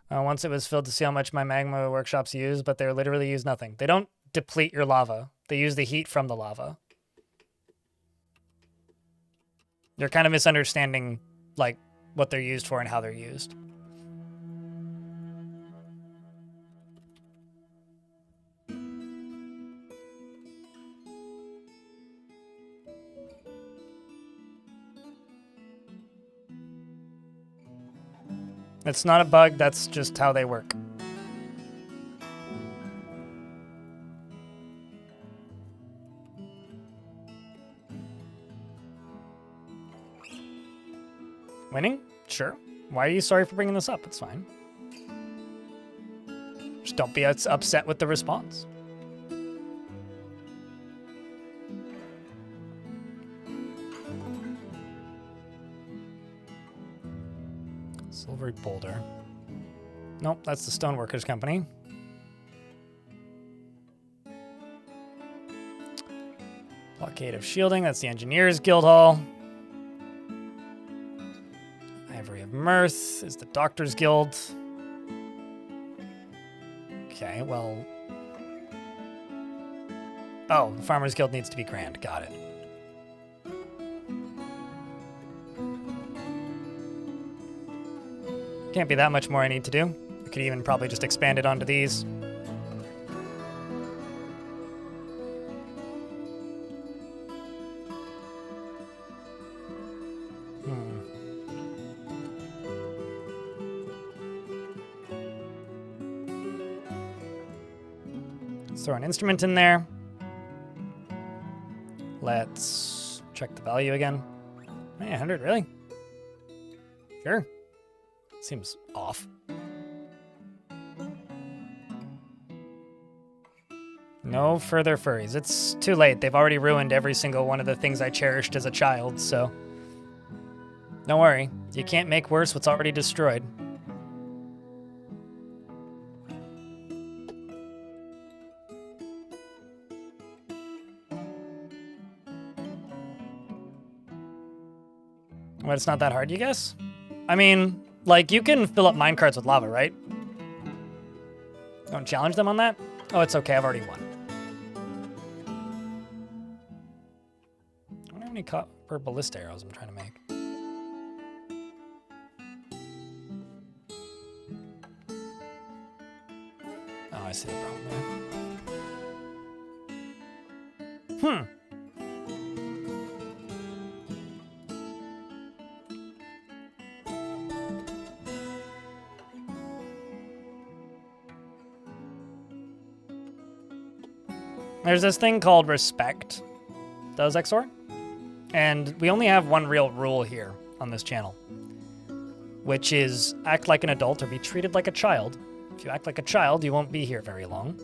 Once it was filled to see how much my magma workshops use, but they literally use nothing. They don't deplete your lava. They use the heat from the lava. You're kind of misunderstanding, like, what they're used for and how they're used. It's not a bug, that's just how they work. Winning? Sure. Why are you sorry for bringing this up? It's fine. Just don't be upset with the response. Silvery Boulder. Nope, that's the Stoneworkers Company. Blockade of Shielding, that's the Engineers Guild Hall. Ivory of Mirth is the Doctors Guild. Okay, well... Oh, the Farmers Guild needs to be grand. Got it. Can't be that much more I need to do. I could even probably just expand it onto these. Let's throw an instrument in there. Let's check the value again. Hey, 100, really? Sure. Seems off. No further furries. It's too late. They've already ruined every single one of the things I cherished as a child, so... Don't worry. You can't make worse what's already destroyed. What, it's not that hard, you guess? I mean... Like, you can fill up minecarts with lava, right? Don't challenge them on that? Oh, it's okay. I've already won. I don't have any copper ballista arrows I'm trying to make. Oh, I see the problem there. There's this thing called respect, does XOR? And we only have one real rule here on this channel, which is act like an adult or be treated like a child. If you act like a child, you won't be here very long.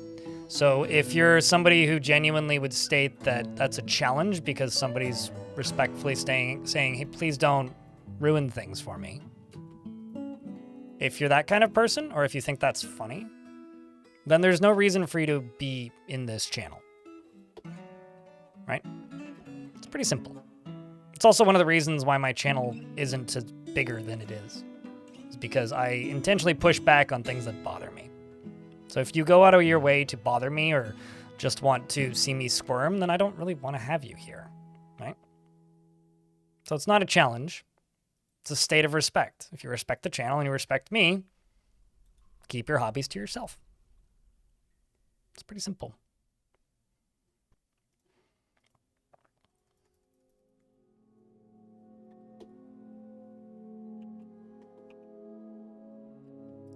So if you're somebody who genuinely would state that that's a challenge because somebody's respectfully saying, hey, please don't ruin things for me. If you're that kind of person, or if you think that's funny, then there's no reason for you to be in this channel. Right? It's pretty simple. It's also one of the reasons why my channel isn't as bigger than it is. It's because I intentionally push back on things that bother me. So if you go out of your way to bother me or just want to see me squirm, then I don't really want to have you here. Right? So it's not a challenge. It's a state of respect. If you respect the channel and you respect me, keep your hobbies to yourself. It's pretty simple.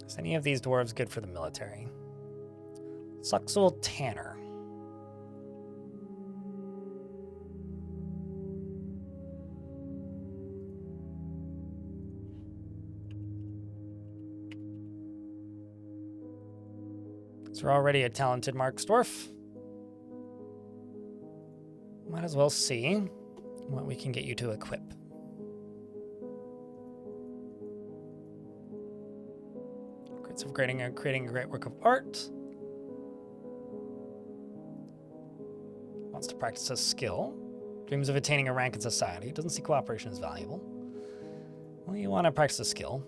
Is any of these dwarves good for the military? Suxel Tanner. So we're already a talented Mark's dwarf. Might as well see what we can get you to equip. Crits of creating a great work of art. Wants to practice a skill. Dreams of attaining a rank in society. Doesn't see cooperation as valuable. Well, you want to practice a skill.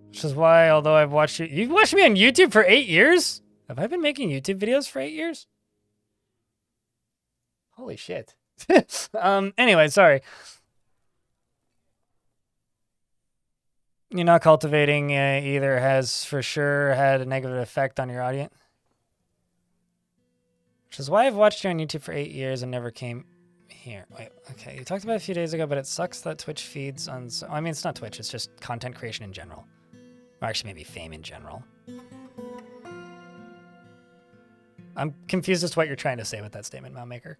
Which is why, although I've watched you... You've watched me on YouTube for 8 years? Have I been making YouTube videos for 8 years? Holy shit. Anyway, sorry. You're not cultivating either has for sure had a negative effect on your audience. Which is why I've watched you on YouTube for 8 years and never came here. Wait, okay. You talked about it a few days ago, but it sucks that Twitch feeds on... I mean, it's not Twitch. It's just content creation in general. Or actually, maybe fame in general. I'm confused as to what you're trying to say with that statement, Moundmaker.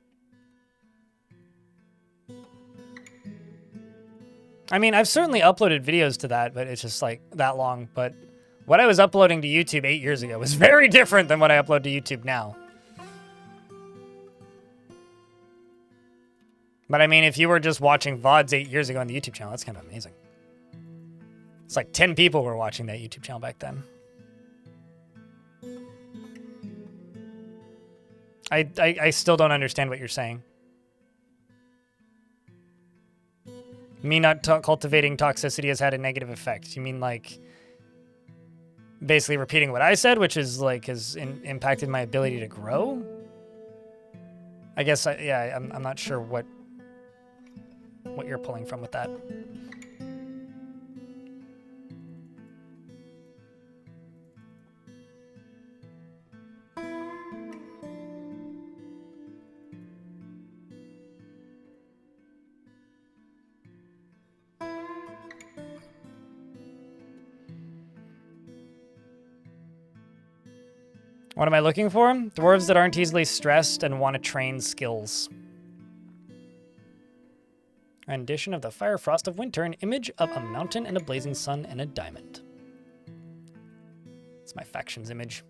I mean, I've certainly uploaded videos to that, but it's just like that long. But what I was uploading to YouTube 8 years ago was very different than what I upload to YouTube now. But I mean, if you were just watching VODs 8 years ago on the YouTube channel, that's kind of amazing. It's like 10 people were watching that YouTube channel back then. I still don't understand what you're saying. Me not cultivating toxicity has had a negative effect. You mean like basically repeating what I said, which is like has impacted my ability to grow? I guess, yeah, I'm not sure what you're pulling from with that. What am I looking for? Dwarves that aren't easily stressed and want to train skills. Rendition of the Fire Frost of Winter, an image of a mountain and a blazing sun and a diamond. It's my factions image.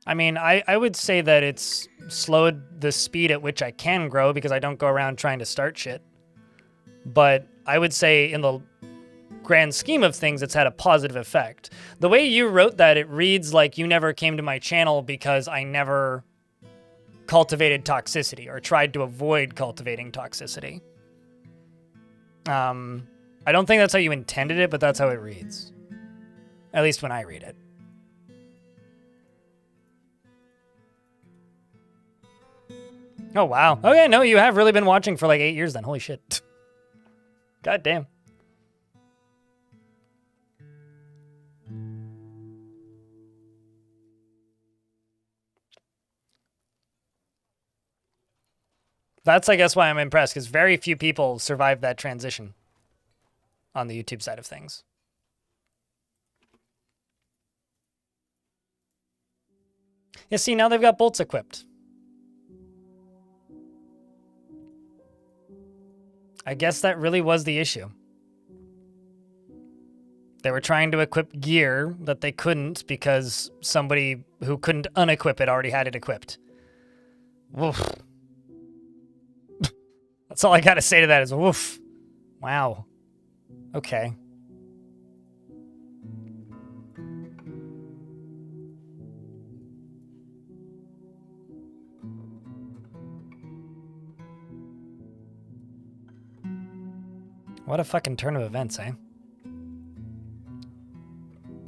I mean, I would say that it's slowed the speed at which I can grow because I don't go around trying to start shit. But I would say in the grand scheme of things, it's had a positive effect. The way you wrote that, it reads like you never came to my channel because I never cultivated toxicity or tried to avoid cultivating toxicity. I don't think that's how you intended it, but that's how it reads. At least when I read it. Oh, wow. Okay, no, you have really been watching for like 8 years then. Holy shit. God damn. That's, I guess, why I'm impressed, because very few people survived that transition on the YouTube side of things. Yeah, see, now they've got bolts equipped. I guess that really was the issue. They were trying to equip gear that they couldn't because somebody who couldn't unequip it already had it equipped. Woof. That's all I gotta say to that is woof. Wow. Okay. What a fucking turn of events, eh?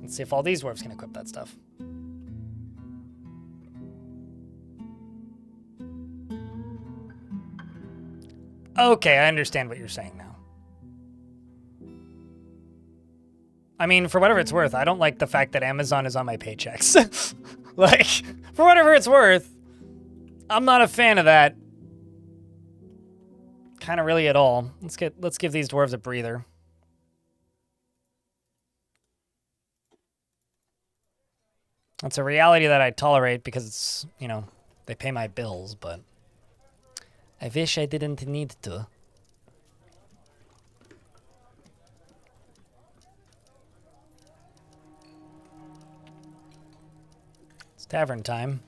Let's see if all these dwarves can equip that stuff. Okay, I understand what you're saying now. I mean, for whatever it's worth, I don't like the fact that Amazon is on my paychecks. Like, for whatever it's worth, I'm not a fan of that. Kind of really at all. Let's give these dwarves a breather. That's a reality that I tolerate because it's, you know, they pay my bills, but I wish I didn't need to. It's tavern time.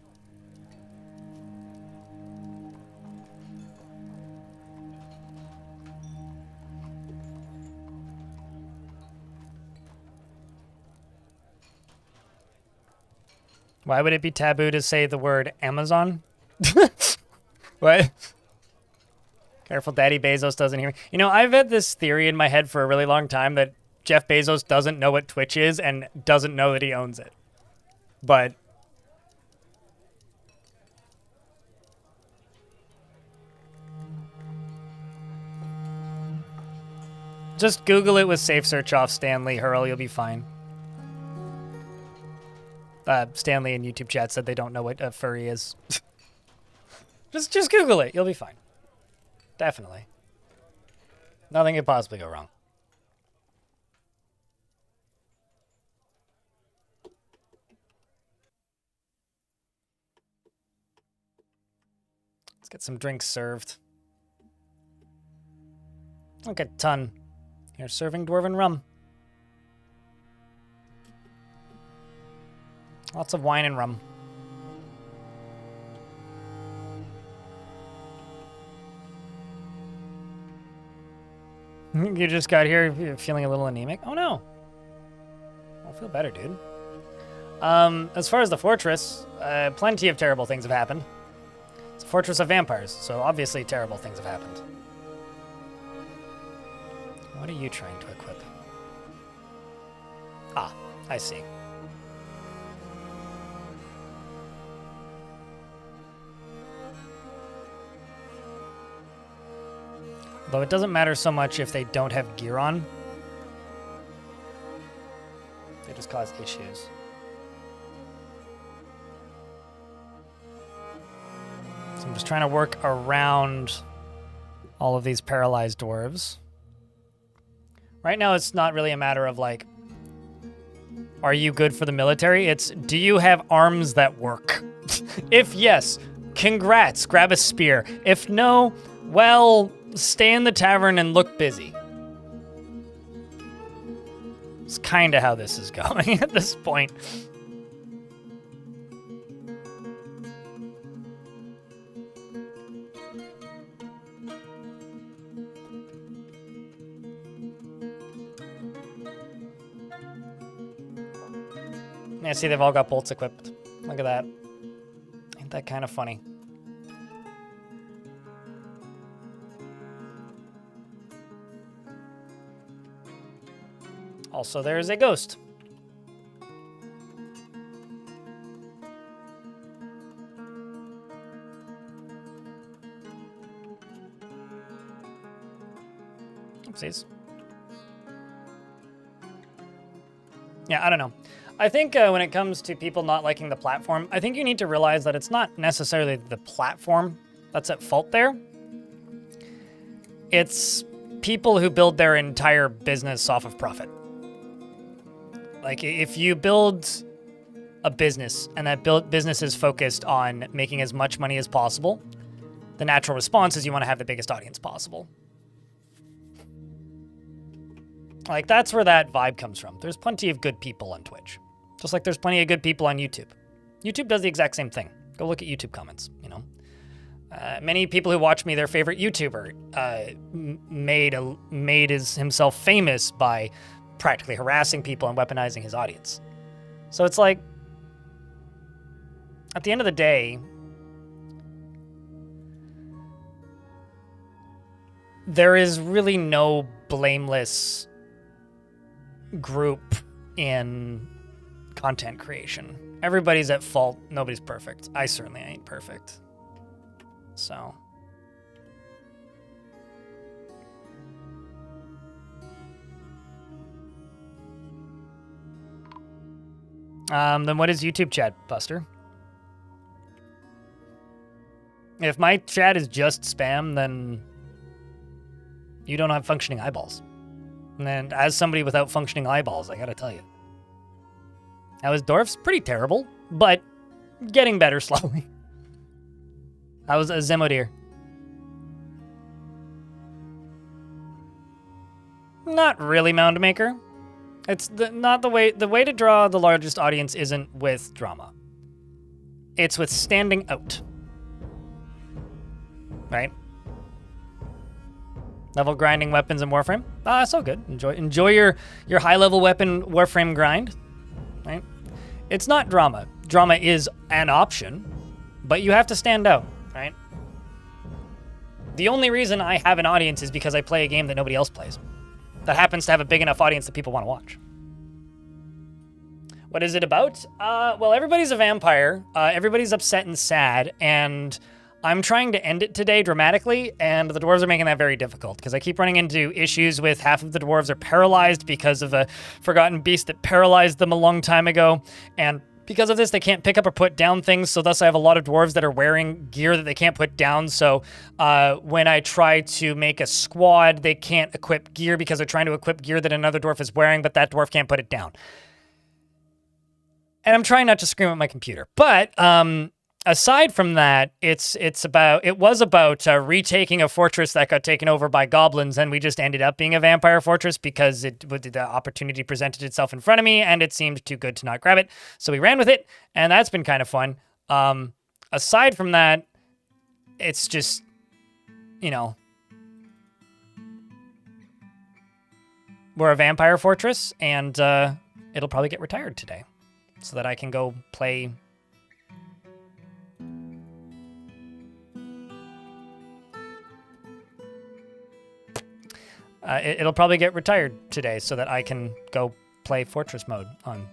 Why would it be taboo to say the word Amazon? What? Careful, Daddy Bezos doesn't hear me. You know, I've had this theory in my head for a really long time that Jeff Bezos doesn't know what Twitch is and doesn't know that he owns it. But just Google it with safe search off Stanley Hurl, you'll be fine. Stanley in YouTube chat said they don't know what a furry is. just Google it, you'll be fine. Definitely. Nothing could possibly go wrong. Let's get some drinks served. I'll get a ton. Here's serving dwarven rum. Lots of wine and rum. You just got here feeling a little anemic? Oh no. I'll feel better, dude. As far as the fortress, plenty of terrible things have happened. It's a fortress of vampires, so obviously terrible things have happened. What are you trying to equip? Ah, I see. Though it doesn't matter so much if they don't have gear on. They just cause issues. So I'm just trying to work around all of these paralyzed dwarves. Right now, it's not really a matter of, like, are you good for the military? It's, do you have arms that work? If yes, congrats, grab a spear. If no, well, stay in the tavern and look busy. It's kind of how this is going at this point. Yeah, see, they've all got bolts equipped. Look at that. Ain't that kind of funny? Also, there's a ghost. Oopsies. Yeah, I don't know. I think when it comes to people not liking the platform, I think you need to realize that it's not necessarily the platform that's at fault there. It's people who build their entire business off of profit. Like, if you build a business and that business is focused on making as much money as possible, the natural response is you want to have the biggest audience possible. Like, that's where that vibe comes from. There's plenty of good people on Twitch. Just like there's plenty of good people on YouTube. YouTube does the exact same thing. Go look at YouTube comments, you know. Many people who watch me, their favorite YouTuber, made himself famous by practically harassing people and weaponizing his audience. So it's like, at the end of the day, there is really no blameless group in content creation. Everybody's at fault. Nobody's perfect. I certainly ain't perfect. So. Then what is YouTube chat, Buster? If my chat is just spam, then you don't have functioning eyeballs. And as somebody without functioning eyeballs, I gotta tell you. How is Dwarf's? Pretty terrible, but getting better slowly. How was Zemodir? Not really Mound Maker. It's not the way. The way to draw the largest audience isn't with drama. It's with standing out. Right? Level grinding weapons in Warframe. Ah, that's all good. Enjoy your high level weapon Warframe grind. Right? It's not drama. Drama is an option, but you have to stand out, right? The only reason I have an audience is because I play a game that nobody else plays. That happens to have a big enough audience that people want to watch. What is it about? Well, everybody's a vampire. Everybody's upset and sad, and I'm trying to end it today dramatically, and the dwarves are making that very difficult because I keep running into issues with half of the dwarves are paralyzed because of a forgotten beast that paralyzed them a long time ago, and because of this, they can't pick up or put down things, so thus I have a lot of dwarves that are wearing gear that they can't put down, so when I try to make a squad, they can't equip gear because they're trying to equip gear that another dwarf is wearing, but that dwarf can't put it down. And I'm trying not to scream at my computer. But aside from that, it was about retaking a fortress that got taken over by goblins, and we just ended up being a vampire fortress because the opportunity presented itself in front of me, and it seemed too good to not grab it. So we ran with it, and that's been kind of fun. Aside from that, it's just, you know, we're a vampire fortress, and it'll probably get retired today so that I can go play. It'll probably get retired today so that I can go play Fortress mode on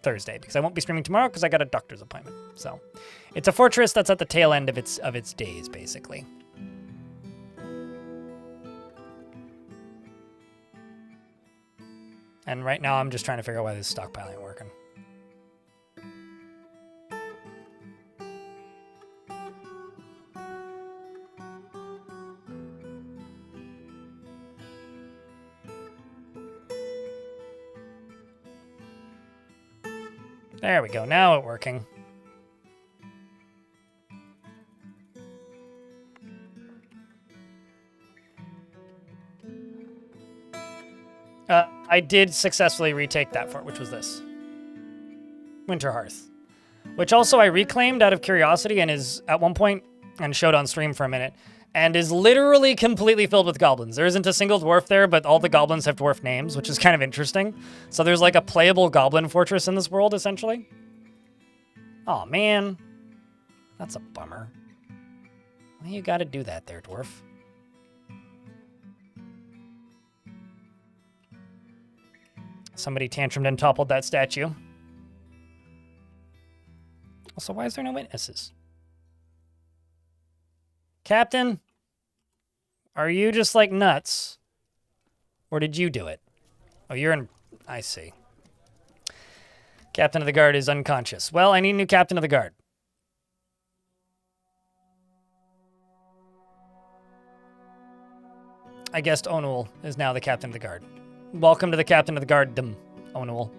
Thursday because I won't be streaming tomorrow because I got a doctor's appointment. So it's a fortress that's at the tail end of its days, basically. And right now I'm just trying to figure out why this stockpile ain't working. There we go, now it's working. I did successfully retake that fort, which was this. Winterhearth. Which also I reclaimed out of curiosity and is at one point, and showed on stream for a minute, and is literally completely filled with goblins. There isn't a single dwarf there, but all the goblins have dwarf names, which is kind of interesting. So there's like a playable goblin fortress in this world, essentially. Oh man, that's a bummer. Why you gotta do that there, dwarf? Somebody tantrumed and toppled that statue. Also, why is there no witnesses? Captain, are you just like nuts? Or did you do it? Oh, you're in... I see. Captain of the guard is unconscious. Well, I need a new captain of the guard. I guessed Onul is now the captain of the guard. Welcome to the captain of the guard, Onul.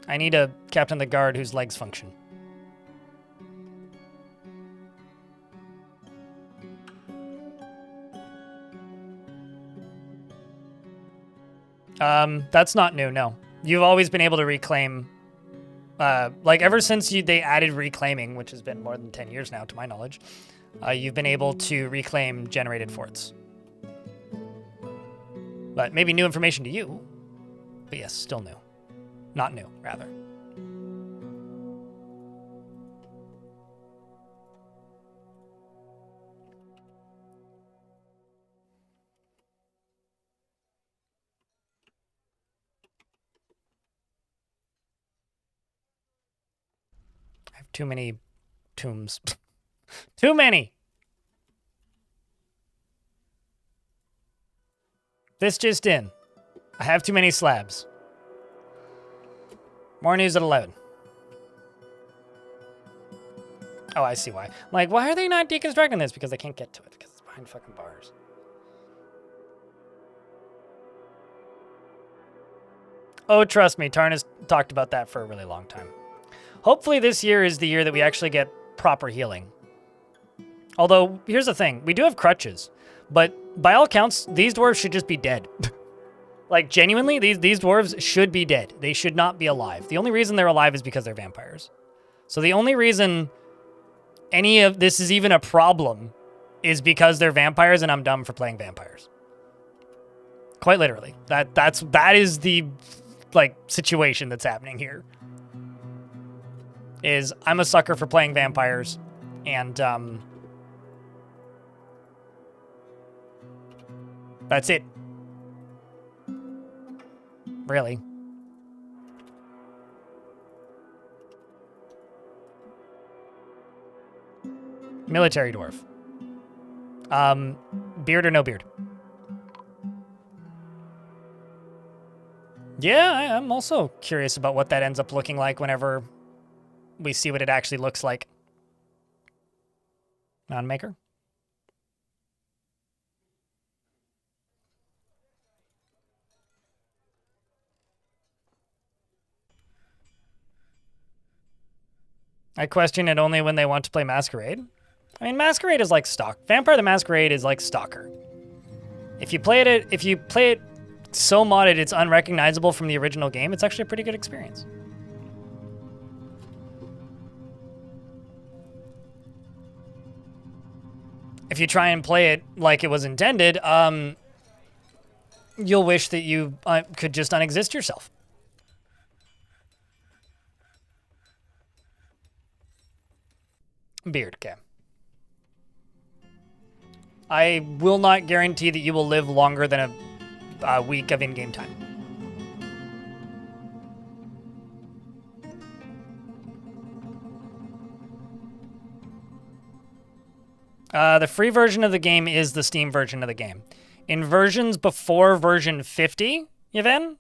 I need a captain of the guard whose legs function. That's not new, no. You've always been able to reclaim, like ever since they added reclaiming, which has been more than 10 years now to my knowledge, you've been able to reclaim generated forts. But maybe new information to you, but yes, still new. Not new, rather. I have too many tombs. Too many! This just in. I have too many slabs. More news at 11. Oh, I see why. Like, why are they not deconstructing this? Because they can't get to it. Because it's behind fucking bars. Oh, trust me. Tarn has talked about that for a really long time. Hopefully this year is the year that we actually get proper healing. Although, here's the thing. We do have crutches. But by all counts, these dwarves should just be dead. Like, genuinely, these dwarves should be dead. They should not be alive. The only reason they're alive is because they're vampires. So the only reason any of this is even a problem is because they're vampires and I'm dumb for playing vampires. Quite literally. That is the, like, situation that's happening here. Is I'm a sucker for playing vampires And that's it. Really. Military dwarf. Beard or no beard? Yeah, I'm also curious about what that ends up looking like whenever we see what it actually looks like. Non-maker? I question it only when they want to play Masquerade. I mean, Masquerade is like Vampire the Masquerade is like Stalker. If you play it so modded it's unrecognizable from the original game, it's actually a pretty good experience. If you try and play it like it was intended, you'll wish that you could just unexist yourself. Beard, okay. I will not guarantee that you will live longer than a week of in-game time. The free version of the game is the Steam version of the game. In versions before version 50, Yvonne,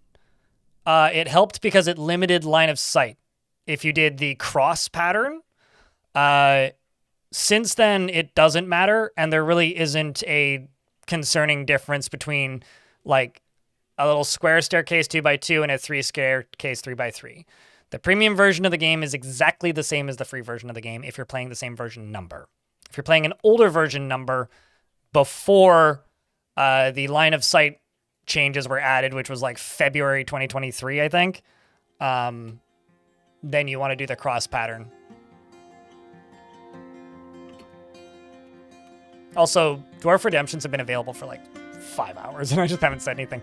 it helped because it limited line of sight. If you did the cross pattern, since then it doesn't matter, and there really isn't a concerning difference between like a little square staircase 2x2 and a 3 staircase 3x3. The premium version of the game is exactly the same as the free version of the game if you're playing the same version number. If you're playing an older version number before the line of sight changes were added, which was like February 2023, I think, then you want to do the cross pattern. Also, Dwarf Redemptions have been available for like 5 hours, and I just haven't said anything.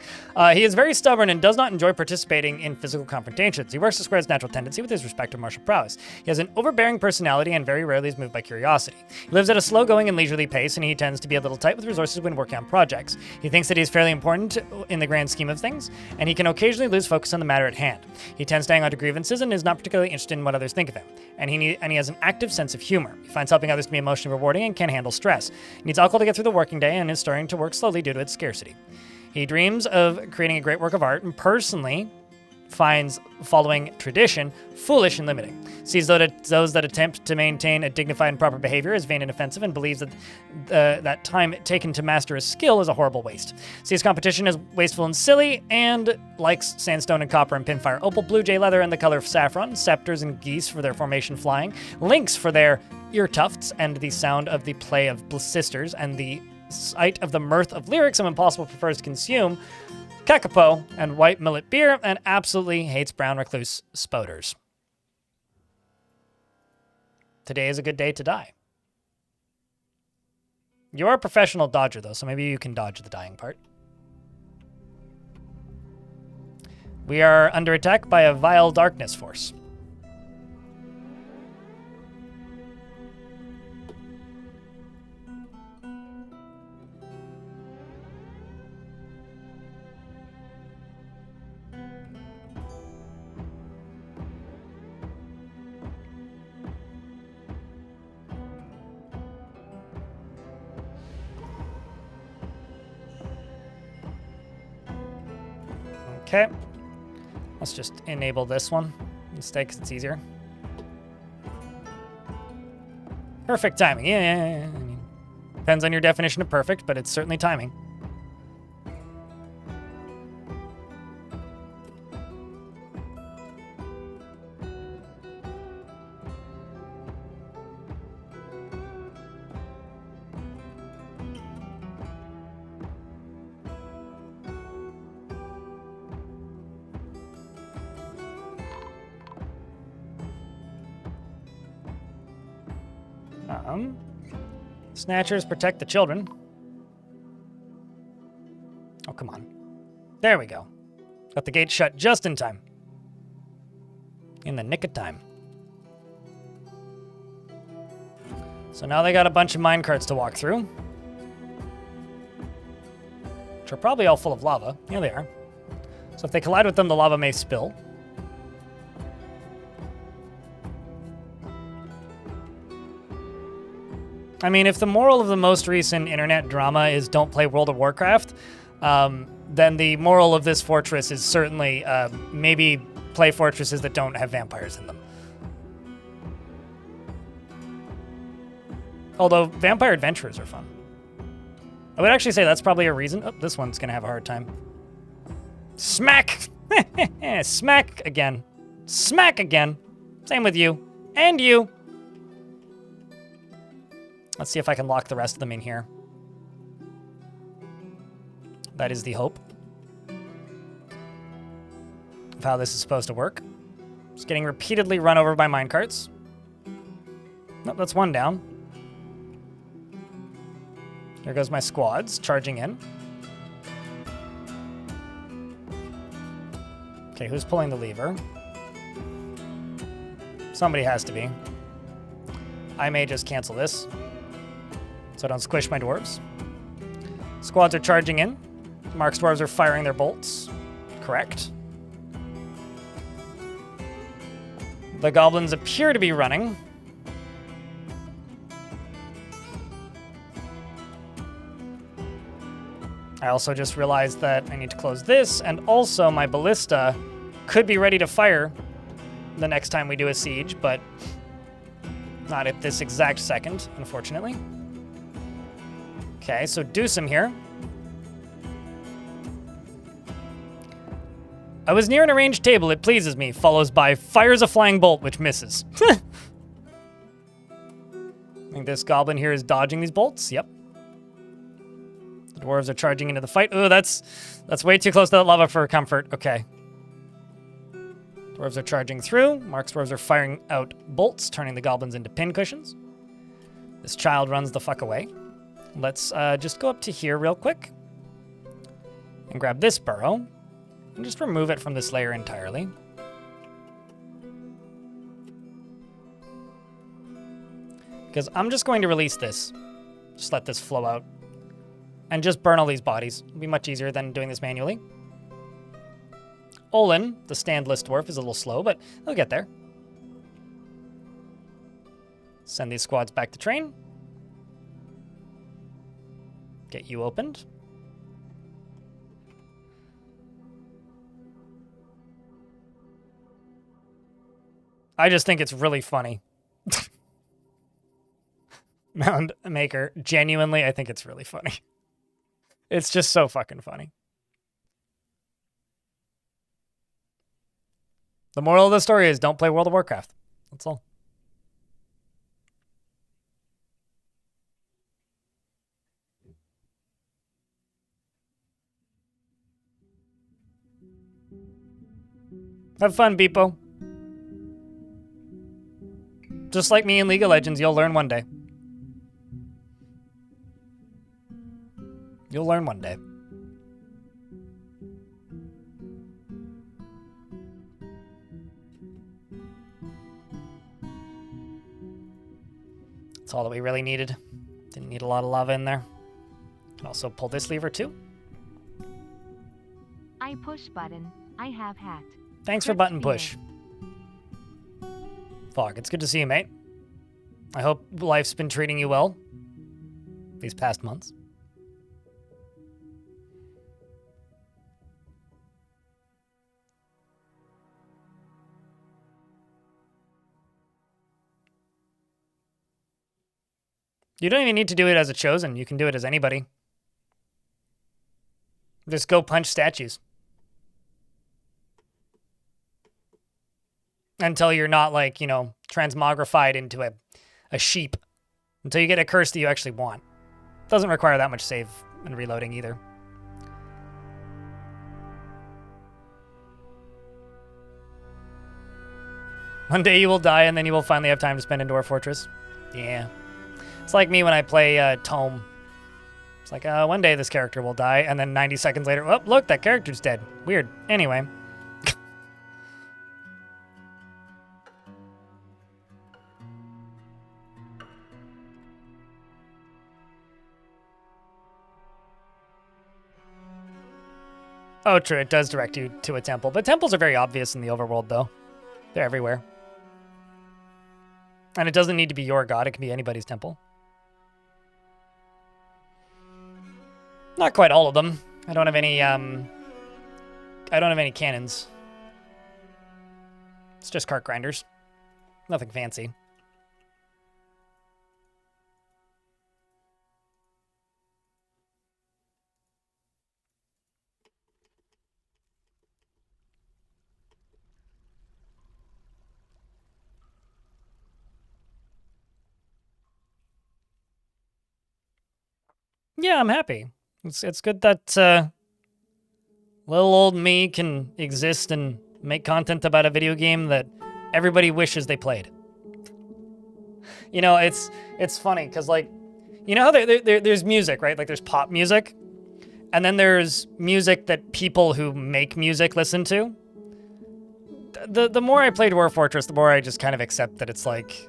He is very stubborn and does not enjoy participating in physical confrontations. He works to square his natural tendency with his respective martial prowess. He has an overbearing personality and very rarely is moved by curiosity. He lives at a slow-going and leisurely pace, and he tends to be a little tight with resources when working on projects. He thinks that he is fairly important in the grand scheme of things, and he can occasionally lose focus on the matter at hand. He tends to hang on to grievances and is not particularly interested in what others think of him. And he has an active sense of humor. He finds helping others to be emotionally rewarding and can handle stress. He needs alcohol to get through the working day and is starting to work slowly due to its scarcity. He dreams of creating a great work of art and personally finds following tradition foolish and limiting. Sees those that attempt to maintain a dignified and proper behavior as vain and offensive, and believes that that time taken to master a skill is a horrible waste. Sees competition as wasteful and silly, and likes sandstone and copper and pinfire opal, blue jay leather and the color of saffron, scepters and geese for their formation flying, lynx for their ear tufts and the sound of the play of sisters, and the sight of the mirth of lyrics and impossible prefers to consume kakapo and white millet beer, and absolutely hates brown recluse spoders. Today is a good day to die. You're a professional dodger, though, so maybe you can dodge the dying part. We are under attack by a vile darkness force. Okay, let's just enable this one instead because it's easier. Perfect timing. Yeah. I mean, depends on your definition of perfect, but it's certainly timing. Snatchers protect the children. Oh, come on. There we go. Got the gate shut just in time. In the nick of time. So now they got a bunch of minecarts to walk through. Which are probably all full of lava. Yeah, they are. So if they collide with them, the lava may spill. I mean, if the moral of the most recent internet drama is don't play World of Warcraft, then the moral of this fortress is certainly maybe play fortresses that don't have vampires in them. Although vampire adventurers are fun. I would actually say that's probably a reason. Oh, this one's going to have a hard time. Smack! Smack again. Smack again. Same with you. And you. Let's see if I can lock the rest of them in here. That is the hope of how this is supposed to work. Just getting repeatedly run over by minecarts. Nope, that's one down. Here goes my squads charging in. Okay, who's pulling the lever? Somebody has to be. I may just cancel this so I don't squish my dwarves. Squads are charging in. Mark's dwarves are firing their bolts. Correct. The goblins appear to be running. I also just realized that I need to close this, and also my ballista could be ready to fire the next time we do a siege, but not at this exact second, unfortunately. Okay, so Dewsum here. I was near an arranged table, it pleases me, follows by fires a flying bolt, which misses. I think this goblin here is dodging these bolts, yep. The dwarves are charging into the fight. Ooh, that's way too close to that lava for comfort. Okay. Dwarves are charging through. Mark's dwarves are firing out bolts, turning the goblins into pincushions. This child runs the fuck away. Let's just go up to here real quick and grab this burrow and just remove it from this layer entirely. Because I'm just going to release this. Just let this flow out. And just burn all these bodies. It'll be much easier than doing this manually. Olin, the standless dwarf, is a little slow, but he'll get there. Send these squads back to train. Get you opened. I just think it's really funny. Mound Maker, genuinely, I think it's really funny. It's just so fucking funny. The moral of the story is don't play World of Warcraft. That's all. Have fun, Beepo. Just like me in League of Legends, you'll learn one day. You'll learn one day. That's all that we really needed. Didn't need a lot of lava in there. Can also pull this lever too. I push button. I have hat. Thanks for button push. Fog, it's good to see you, mate. I hope life's been treating you well these past months. You don't even need to do it as a chosen. You can do it as anybody. Just go punch statues. Until you're not, like, you know, transmogrified into a sheep. Until you get a curse that you actually want. Doesn't require that much save and reloading either. One day you will die and then you will finally have time to spend in Dwarf Fortress. Yeah. It's like me when I play Tome. It's like, one day this character will die, and then 90 seconds later, oh, look, that character's dead. Weird. Anyway. Oh, true. It does direct you to a temple. But temples are very obvious in the overworld, though. They're everywhere. And it doesn't need to be your god. It can be anybody's temple. Not quite all of them. I don't have any, I don't have any cannons. It's just cart grinders. Nothing fancy. Yeah, I'm happy. It's good that little old me can exist and make content about a video game that everybody wishes they played. You know, it's funny because, like, you know how there's music, right? Like there's pop music, and then there's music that people who make music listen to. The more I play Dwarf Fortress, the more I just kind of accept that it's like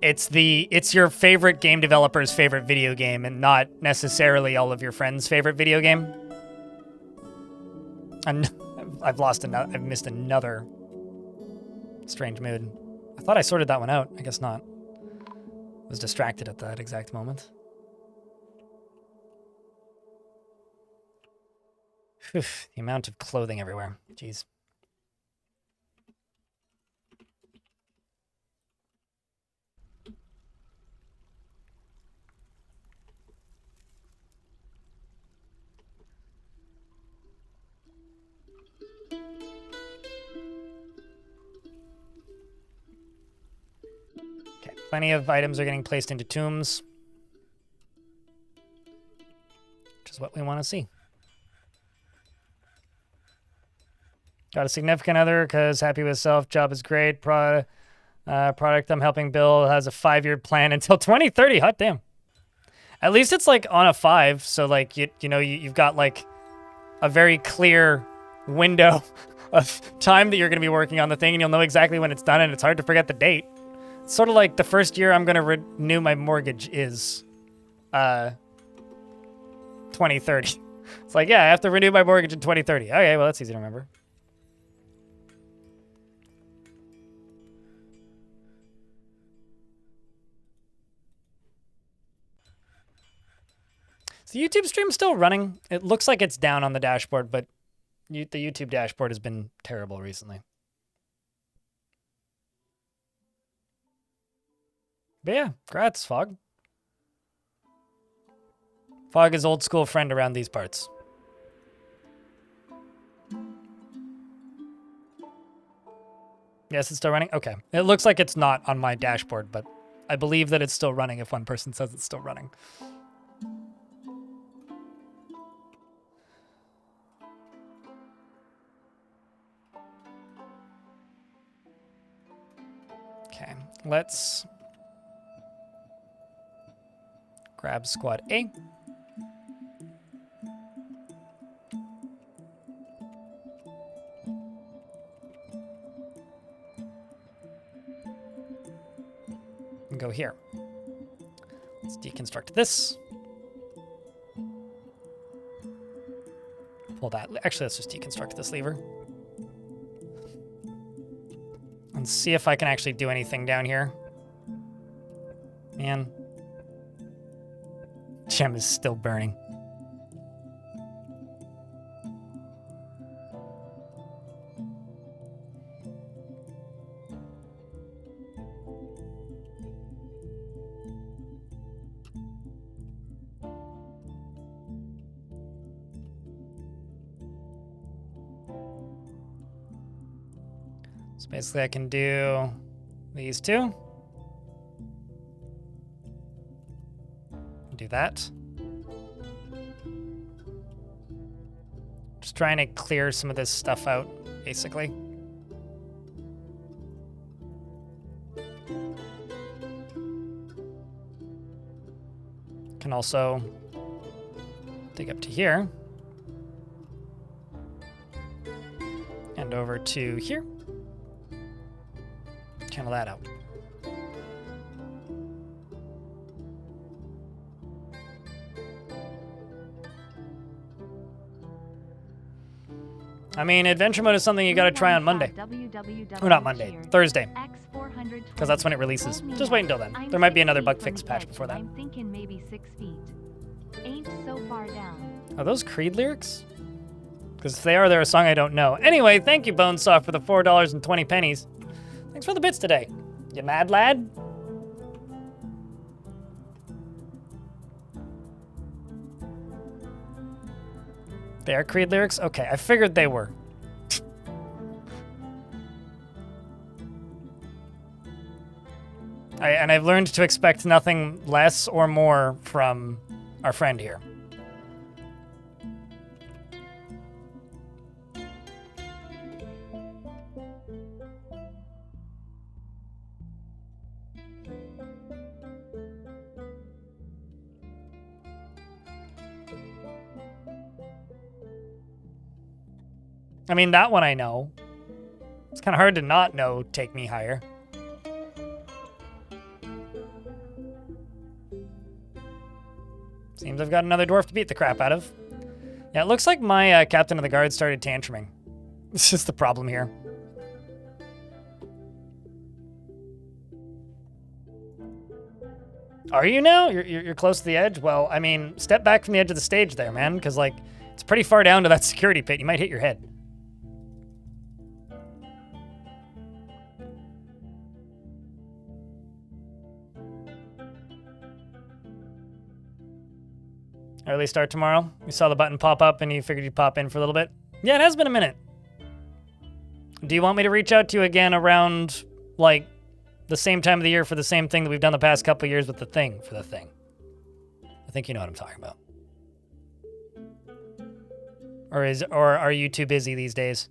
it's your favorite game developer's favorite video game and not necessarily all of your friends' favorite video game. And I've missed another strange mood. I thought I sorted that one out. I guess not. I was distracted at that exact moment. Whew, the amount of clothing everywhere. Jeez. Okay, plenty of items are getting placed into tombs, which is what we want to see. Got a significant other because happy with self, job is great. Product I'm helping build has a 5-year plan until 2030. Hot damn. At least it's like on a 5, so like you've got like a very clear window of time that you're going to be working on the thing, and you'll know exactly when it's done, and it's hard to forget the date. It's sort of like the first year I'm going to renew my mortgage is 2030. It's like, yeah, I have to renew my mortgage in 2030. Okay, well, that's easy to remember. Is the YouTube stream still running? It looks like it's down on the dashboard, but the YouTube dashboard has been terrible recently. But yeah, congrats, Fog. Fog is old school friend around these parts. Yes, it's still running? Okay. It looks like it's not on my dashboard, but I believe that it's still running if one person says it's still running. Okay, let's grab squad A. And go here. Let's deconstruct this. Pull that. Actually, let's just deconstruct this lever. And see if I can actually do anything down here. Man. Gem is still burning. So basically I can do these two. Do that. Just trying to clear some of this stuff out, basically. Can also dig up to here. And over to here. Channel that out. I mean, adventure mode is something you gotta try on Monday. Or not Monday, Thursday. Because that's when it releases. Just wait until then. There might be another bug fix patch before that. I'm thinking maybe 6 feet. Ain't so far down. Are those Creed lyrics? Because if they are, they're a song I don't know. Anyway, thank you, Bonesaw, for the $4.20. Thanks for the bits today. You mad, lad? They are Creed lyrics? Okay, I figured they were. And I've learned to expect nothing less or more from our friend here. I mean, that one I know. It's kind of hard to not know Take Me Higher. Seems I've got another dwarf to beat the crap out of. Yeah, it looks like my captain of the guard started tantruming. This is the problem here. Are you now? You're close to the edge? Well, I mean, step back from the edge of the stage there, man, because, like, it's pretty far down to that security pit. You might hit your head. Early start tomorrow. You saw the button pop up and you figured you'd pop in for a little bit. Yeah, it has been a minute. Do you want me to reach out to you again around, like, the same time of the year for the same thing that we've done the past couple of years with the thing for the thing? I think you know what I'm talking about. Or are you too busy these days?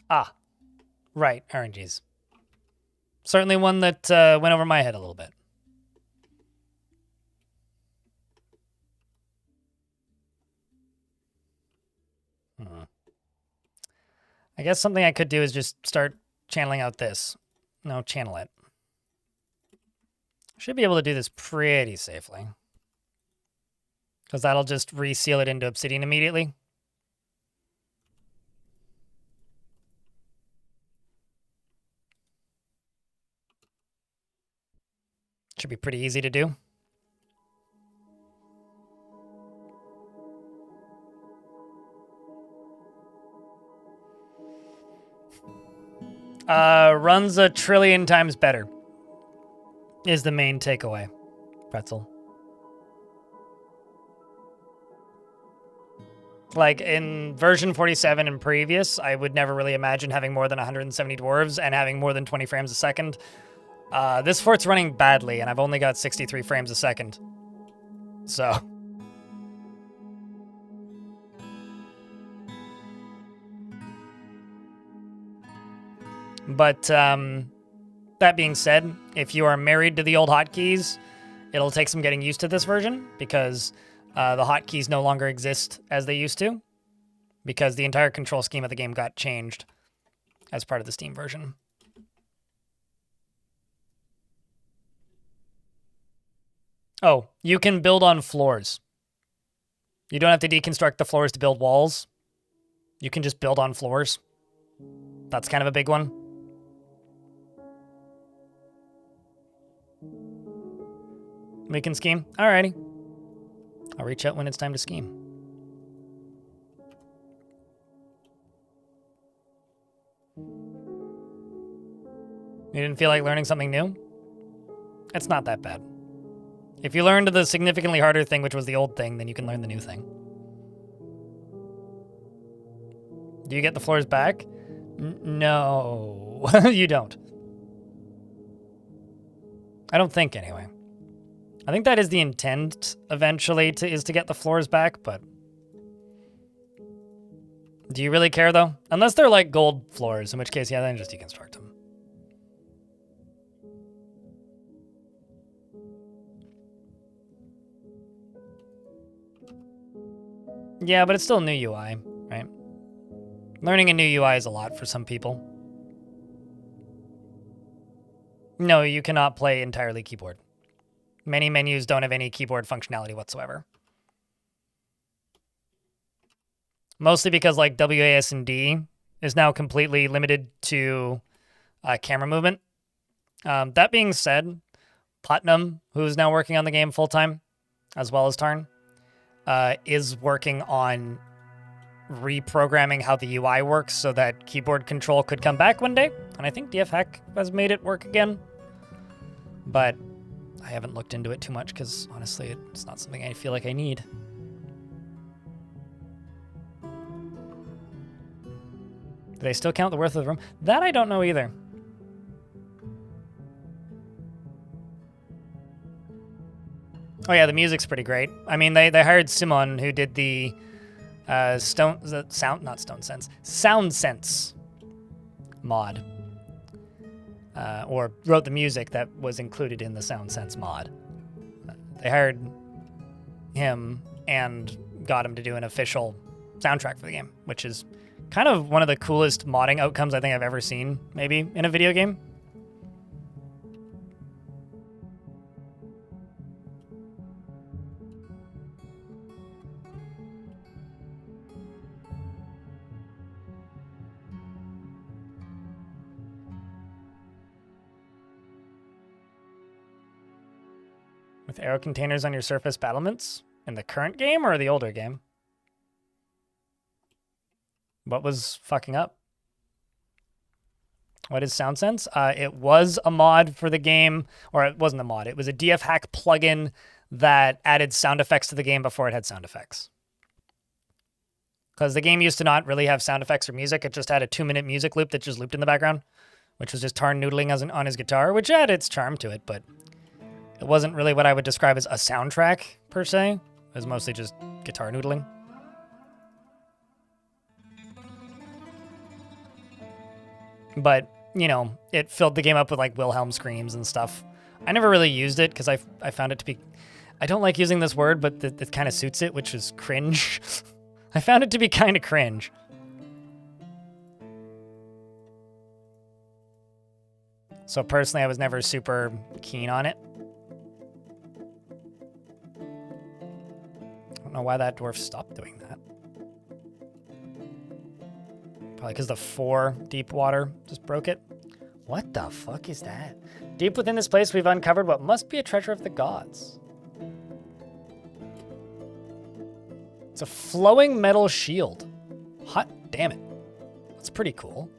Ah, right, RNGs. Certainly one that went over my head a little bit. I guess something I could do is just start channeling out this. No, channel it. Should be able to do this pretty safely. Because that'll just reseal it into obsidian immediately. Should be pretty easy to do. Runs a trillion times better is the main takeaway. Pretzel. Like in version 47 and previous, I would never really imagine having more than 170 dwarves and having more than 20 frames a second. This fort's running badly, and I've only got 63 frames a second. So. But, that being said, if you are married to the old hotkeys, it'll take some getting used to this version, because the hotkeys no longer exist as they used to, because the entire control scheme of the game got changed as part of the Steam version. Oh, you can build on floors. You don't have to deconstruct the floors to build walls. You can just build on floors. That's kind of a big one. We can scheme? Alrighty. I'll reach out when it's time to scheme. You didn't feel like learning something new? It's not that bad. If you learned the significantly harder thing, which was the old thing, then you can learn the new thing. Do you get the floors back? No, you don't. I don't think, anyway. I think that is the intent, eventually, is to get the floors back, but... Do you really care, though? Unless they're, like, gold floors, in which case, yeah, then just deconstruct them. Yeah, but it's still a new UI, right? Learning a new UI is a lot for some people. No, you cannot play entirely keyboard. Many menus don't have any keyboard functionality whatsoever. Mostly because like WASD is now completely limited to camera movement. That being said, Putnam, who's now working on the game full-time, as well as Tarn, is working on reprogramming how the UI works so that keyboard control could come back one day. And I think DF Hack has made it work again. But I haven't looked into it too much because, honestly, it's not something I feel like I need. Do they still count the worth of the room? That I don't know either. Oh yeah, the music's pretty great. I mean, they hired Simon, who did the Sound Sense mod, or wrote the music that was included in the Sound Sense mod. They hired him and got him to do an official soundtrack for the game, which is kind of one of the coolest modding outcomes I think I've ever seen, maybe, in a video game. With arrow containers on your surface battlements? In the current game or the older game? What was fucking up? What is Sound Sense? It was a mod for the game, or it wasn't a mod. It was a DF Hack plugin that added sound effects to the game before it had sound effects. Because the game used to not really have sound effects or music. It just had a 2-minute music loop that just looped in the background, which was just Tarn noodling on his guitar, which had its charm to it, but it wasn't really what I would describe as a soundtrack, per se. It was mostly just guitar noodling. But, you know, it filled the game up with, like, Wilhelm screams and stuff. I never really used it because I found it to be... I don't like using this word, but it kind of suits it, which is cringe. I found it to be kind of cringe. So personally, I was never super keen on it. I don't know why that dwarf stopped doing that. Probably because the 4 deep water just broke it. What the fuck is that? Deep within this place, we've uncovered what must be a treasure of the gods. It's a flowing metal shield. Hot damn it. That's pretty cool.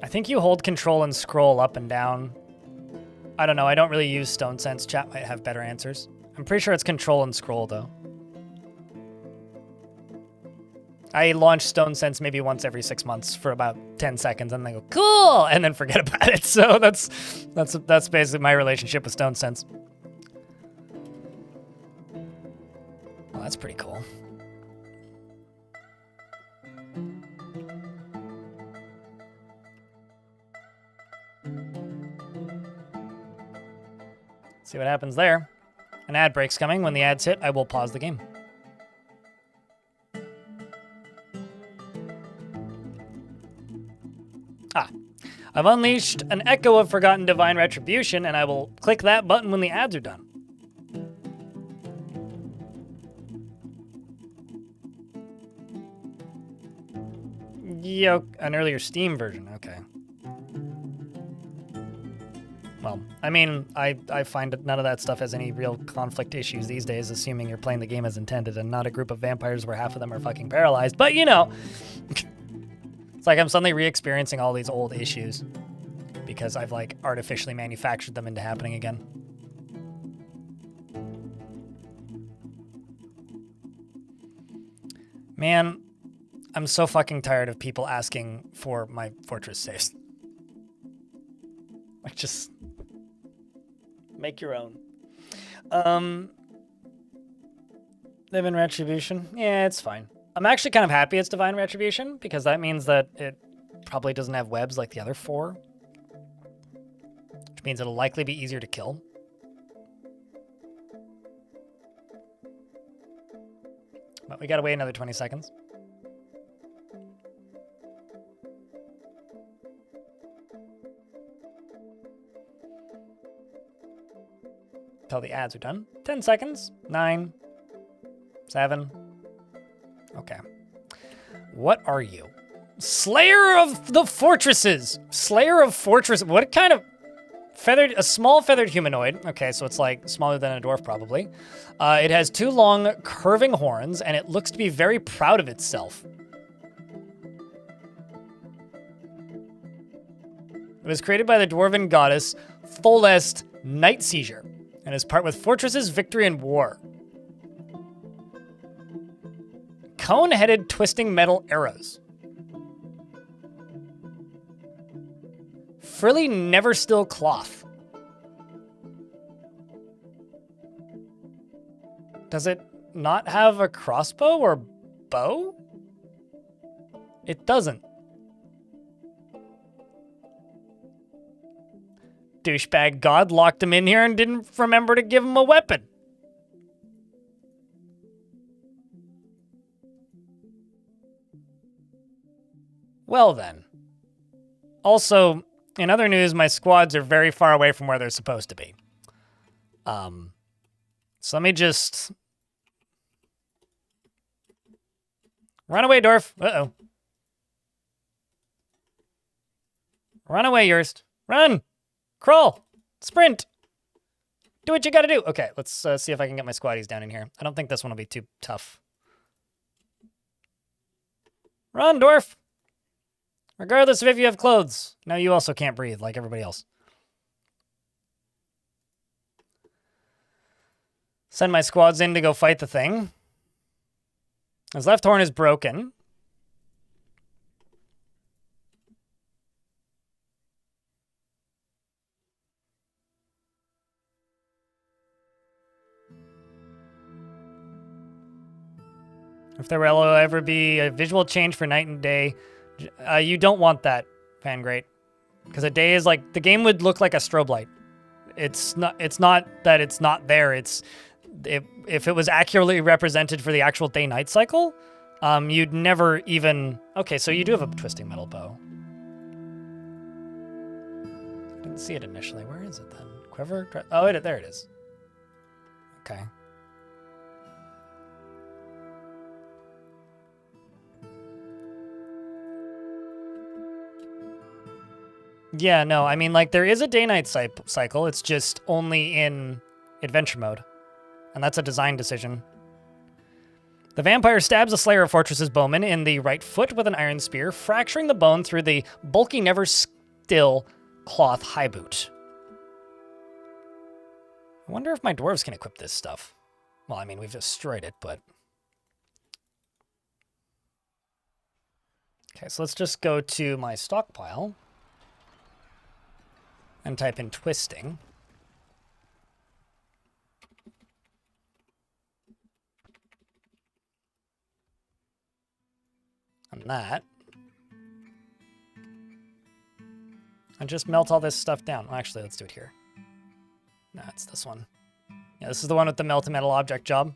I think you hold control and scroll up and down. I don't know. I don't really use Stone Sense. Chat might have better answers. I'm pretty sure it's control and scroll, though. I launch Stone Sense maybe once every 6 months for about 10 seconds, and then go, cool, and then forget about it. So that's basically my relationship with Stone Sense. Oh, that's pretty cool. See what happens there. An ad break's coming. When the ads hit, I will pause the game. I've unleashed an echo of forgotten divine retribution, and I will click that button when the ads are done. Yo, an earlier Steam version, okay. Well, I mean, I find that none of that stuff has any real conflict issues these days, assuming you're playing the game as intended and not a group of vampires where half of them are fucking paralyzed. But, you know, it's like I'm suddenly re-experiencing all these old issues because I've, like, artificially manufactured them into happening again. Man, I'm so fucking tired of people asking for my fortress saves. Like, just make your own. Divine Retribution. Yeah, it's fine. I'm actually kind of happy it's Divine Retribution because that means that it probably doesn't have webs like the other 4. which means it'll likely be easier to kill. But we gotta wait another 20 seconds. Till the ads are done. 10 seconds. 9. 7. Okay. What are you? Slayer of the Fortresses. Slayer of Fortress. What kind of feathered? A small feathered humanoid. Okay, so it's like smaller than a dwarf probably. It has 2 long curving horns, and it looks to be very proud of itself. It was created by the dwarven goddess Tholest Night Seizure, and is part with fortresses, victory, and war. Cone-headed twisting metal arrows. Frilly never still cloth. Does it not have a crossbow or bow? It doesn't. Douchebag god locked him in here and didn't remember to give him a weapon. Well then. Also, in other news, my squads are very far away from where they're supposed to be. So let me just... Run away, Dwarf. Uh-oh. Run away, Yurst. Run! Crawl! Sprint! Do what you gotta do! Okay, let's see if I can get my squaddies down in here. I don't think this one will be too tough. Run, Dwarf! Regardless of if you have clothes. Now you also can't breathe like everybody else. Send my squads in to go fight the thing. His left horn is broken. If there will ever be a visual change for night and day, you don't want that, Fangreat. Because a day is like, the game would look like a strobe light. It's not that it's not there, if it was accurately represented for the actual day-night cycle, you'd never even... Okay, so you do have a twisting metal bow. I didn't see it initially. Where is it then? Quiver? Oh, there it is. Okay. Yeah, no, I mean, like, there is a day-night cycle. It's just only in adventure mode. And that's a design decision. The vampire stabs a Slayer of Fortresses bowman in the right foot with an iron spear, fracturing the bone through the bulky, never still cloth high boot. I wonder if my dwarves can equip this stuff. Well, I mean, we've destroyed it, but... Okay, so let's just go to my stockpile and type in twisting. And that. And just melt all this stuff down. Well, actually, let's do it here. No, it's this one. Yeah, this is the one with the melt a metal object job.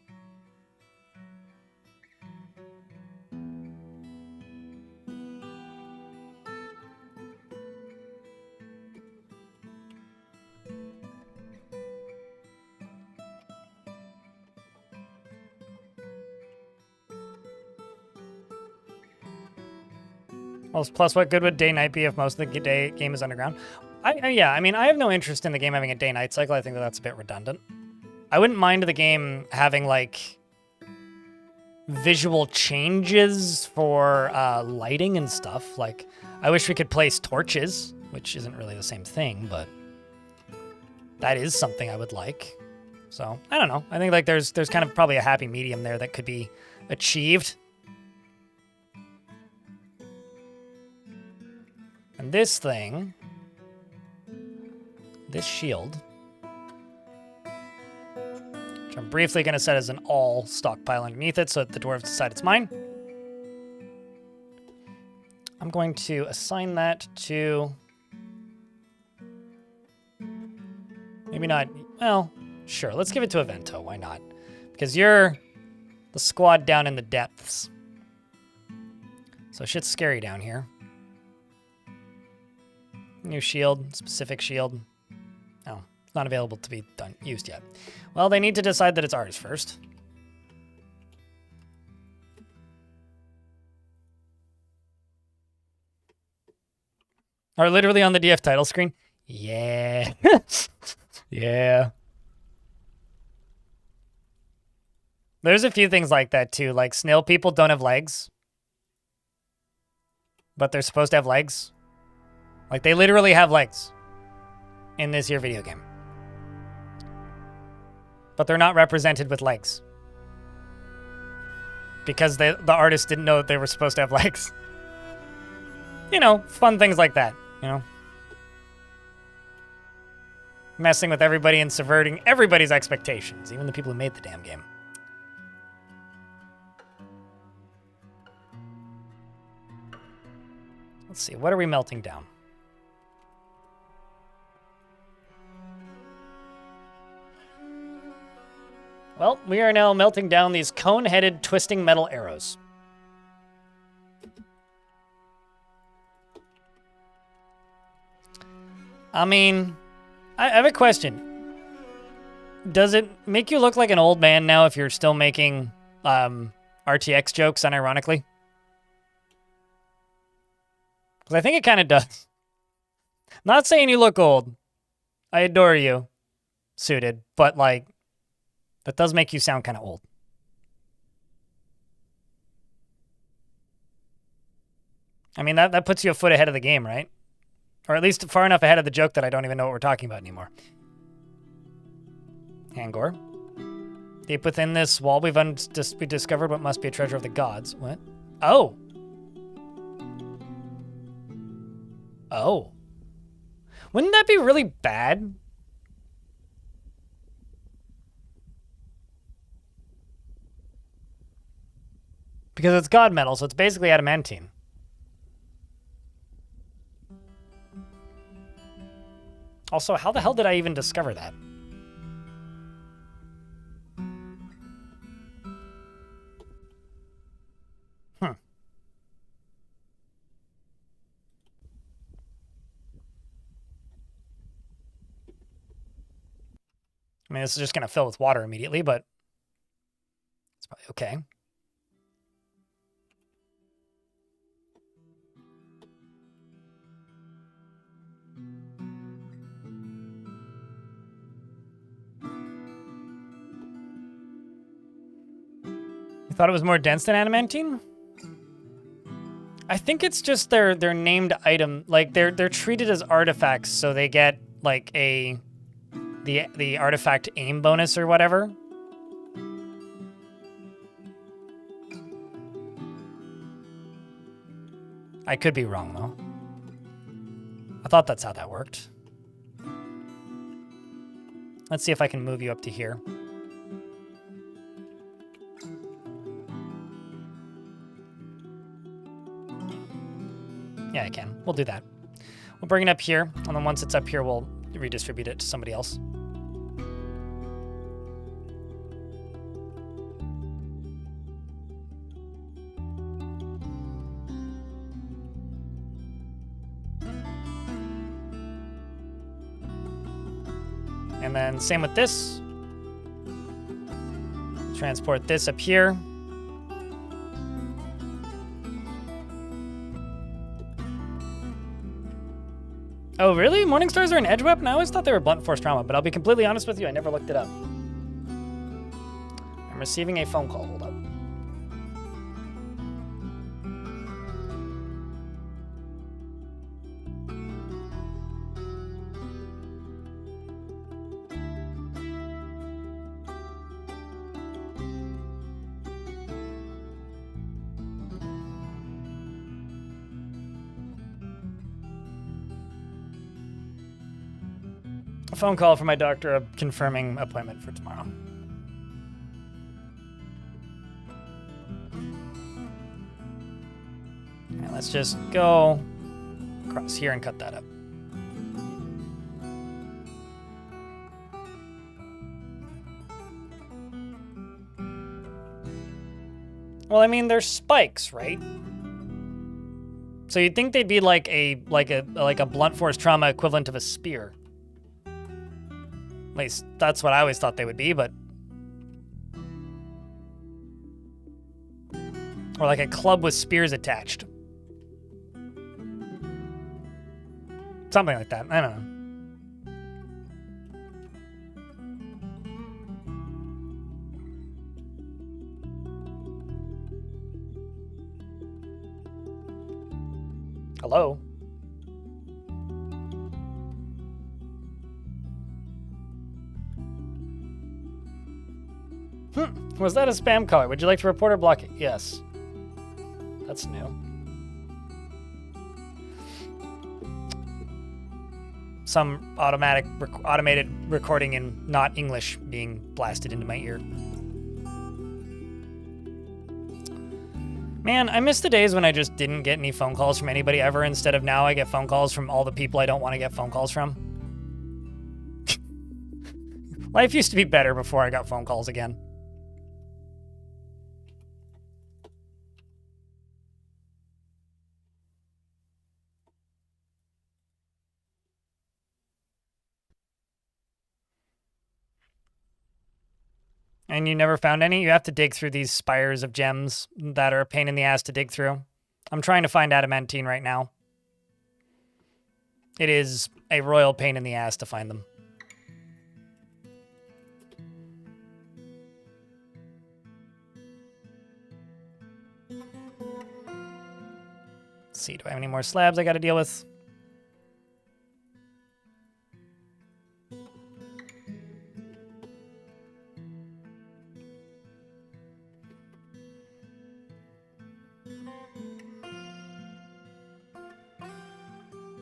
Well, plus, what good would day-night be if most of the game is underground? Yeah, I mean, I have no interest in the game having a day-night cycle. I think that's a bit redundant. I wouldn't mind the game having, like, visual changes for lighting and stuff. Like, I wish we could place torches, which isn't really the same thing, but that is something I would like. So, I don't know. I think, like, there's kind of probably a happy medium there that could be achieved. And this thing, this shield, which I'm briefly going to set as an all stockpile underneath it so that the dwarves decide it's mine. I'm going to assign that to Maybe not. Well, sure. Let's give it to Evento. Why not? Because you're the squad down in the depths. So shit's scary down here. New shield. Specific shield. Oh, it's not available to be used yet. Well, they need to decide that it's ours first. Are literally on the DF title screen? Yeah. Yeah. There's a few things like that too. Like snail people don't have legs. But they're supposed to have legs. Like they literally have legs in this here video game. But they're not represented with legs. Because the artist didn't know that they were supposed to have legs. You know, fun things like that, you know? Messing with everybody and subverting everybody's expectations, even the people who made the damn game. Let's see, what are we melting down? Well, we are now melting down these cone-headed twisting metal arrows. I mean, I have a question. Does it make you look like an old man now if you're still making RTX jokes, unironically? Because I think it kind of does. Not saying you look old. I adore you, suited, but like, that does make you sound kind of old. I mean, that puts you a foot ahead of the game, right? Or at least far enough ahead of the joke that I don't even know what we're talking about anymore. Hangor. Deep within this wall, we discovered what must be a treasure of the gods. What? Oh. Oh. Wouldn't that be really bad? Because it's god metal, so it's basically adamantine. Also, how the hell did I even discover that? I mean, this is just going to fill with water immediately, but it's probably okay. You thought it was more dense than adamantine? I think it's just their named item. Like they're treated as artifacts, so they get like the artifact aim bonus or whatever. I could be wrong though. I thought that's how that worked. Let's see if I can move you up to here. Yeah, I can. We'll do that. We'll bring it up here, and then once it's up here, we'll redistribute it to somebody else. And then same with this. Transport this up here. Oh, really? Morningstars are an edge weapon? I always thought they were blunt force trauma, but I'll be completely honest with you, I never looked it up. I'm receiving a phone call. Hold up. A phone call from my doctor confirming appointment for tomorrow. And let's just go across here and cut that up. Well, I mean, they're spikes, right? So you'd think they'd be like a blunt force trauma equivalent of a spear. At least that's what I always thought they would be, but... Or like a club with spears attached. Something like that. I don't know. Hello? Was that a spam call? Would you like to report or block it? Yes. That's new. Some automated recording in not English being blasted into my ear. Man, I miss the days when I just didn't get any phone calls from anybody ever. Instead of now I get phone calls from all the people I don't want to get phone calls from. Life used to be better before I got phone calls again. And you never found any? You have to dig through these spires of gems that are a pain in the ass to dig through. I'm trying to find adamantine right now. It is a royal pain in the ass to find them. Let's see, do I have any more slabs I gotta deal with?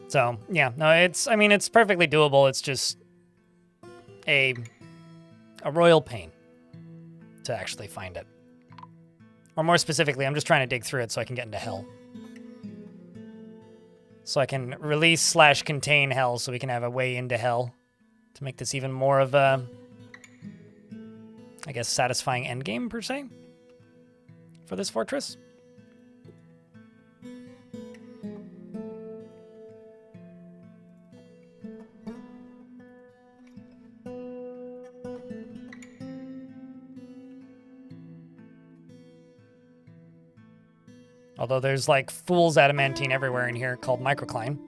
So, yeah, no, I mean, it's perfectly doable. It's just a royal pain to actually find it. Or more specifically, I'm just trying to dig through it so I can get into hell. So I can release/contain hell so we can have a way into hell to make this even more of a, I guess, satisfying endgame, per se, for this fortress. Although there's like fool's adamantine everywhere in here called microcline.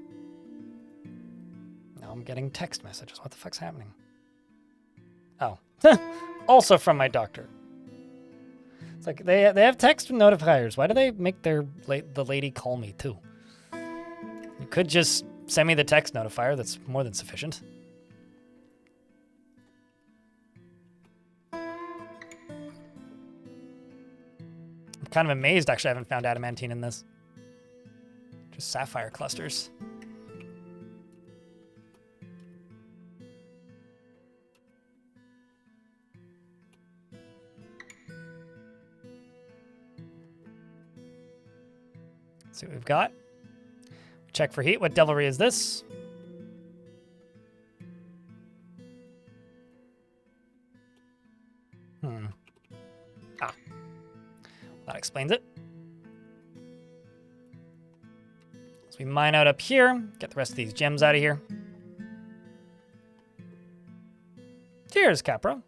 Now I'm getting text messages. What the fuck's happening? Oh. Also from my doctor. It's like they have text notifiers. Why do they make the lady call me too? You could just send me the text notifier. That's more than sufficient. Kind of amazed, actually, I haven't found adamantine in this. Just sapphire clusters. Let's see what we've got. Check for heat. What devilry is this? That explains it. So we mine out up here, get the rest of these gems out of here. Cheers, Capra.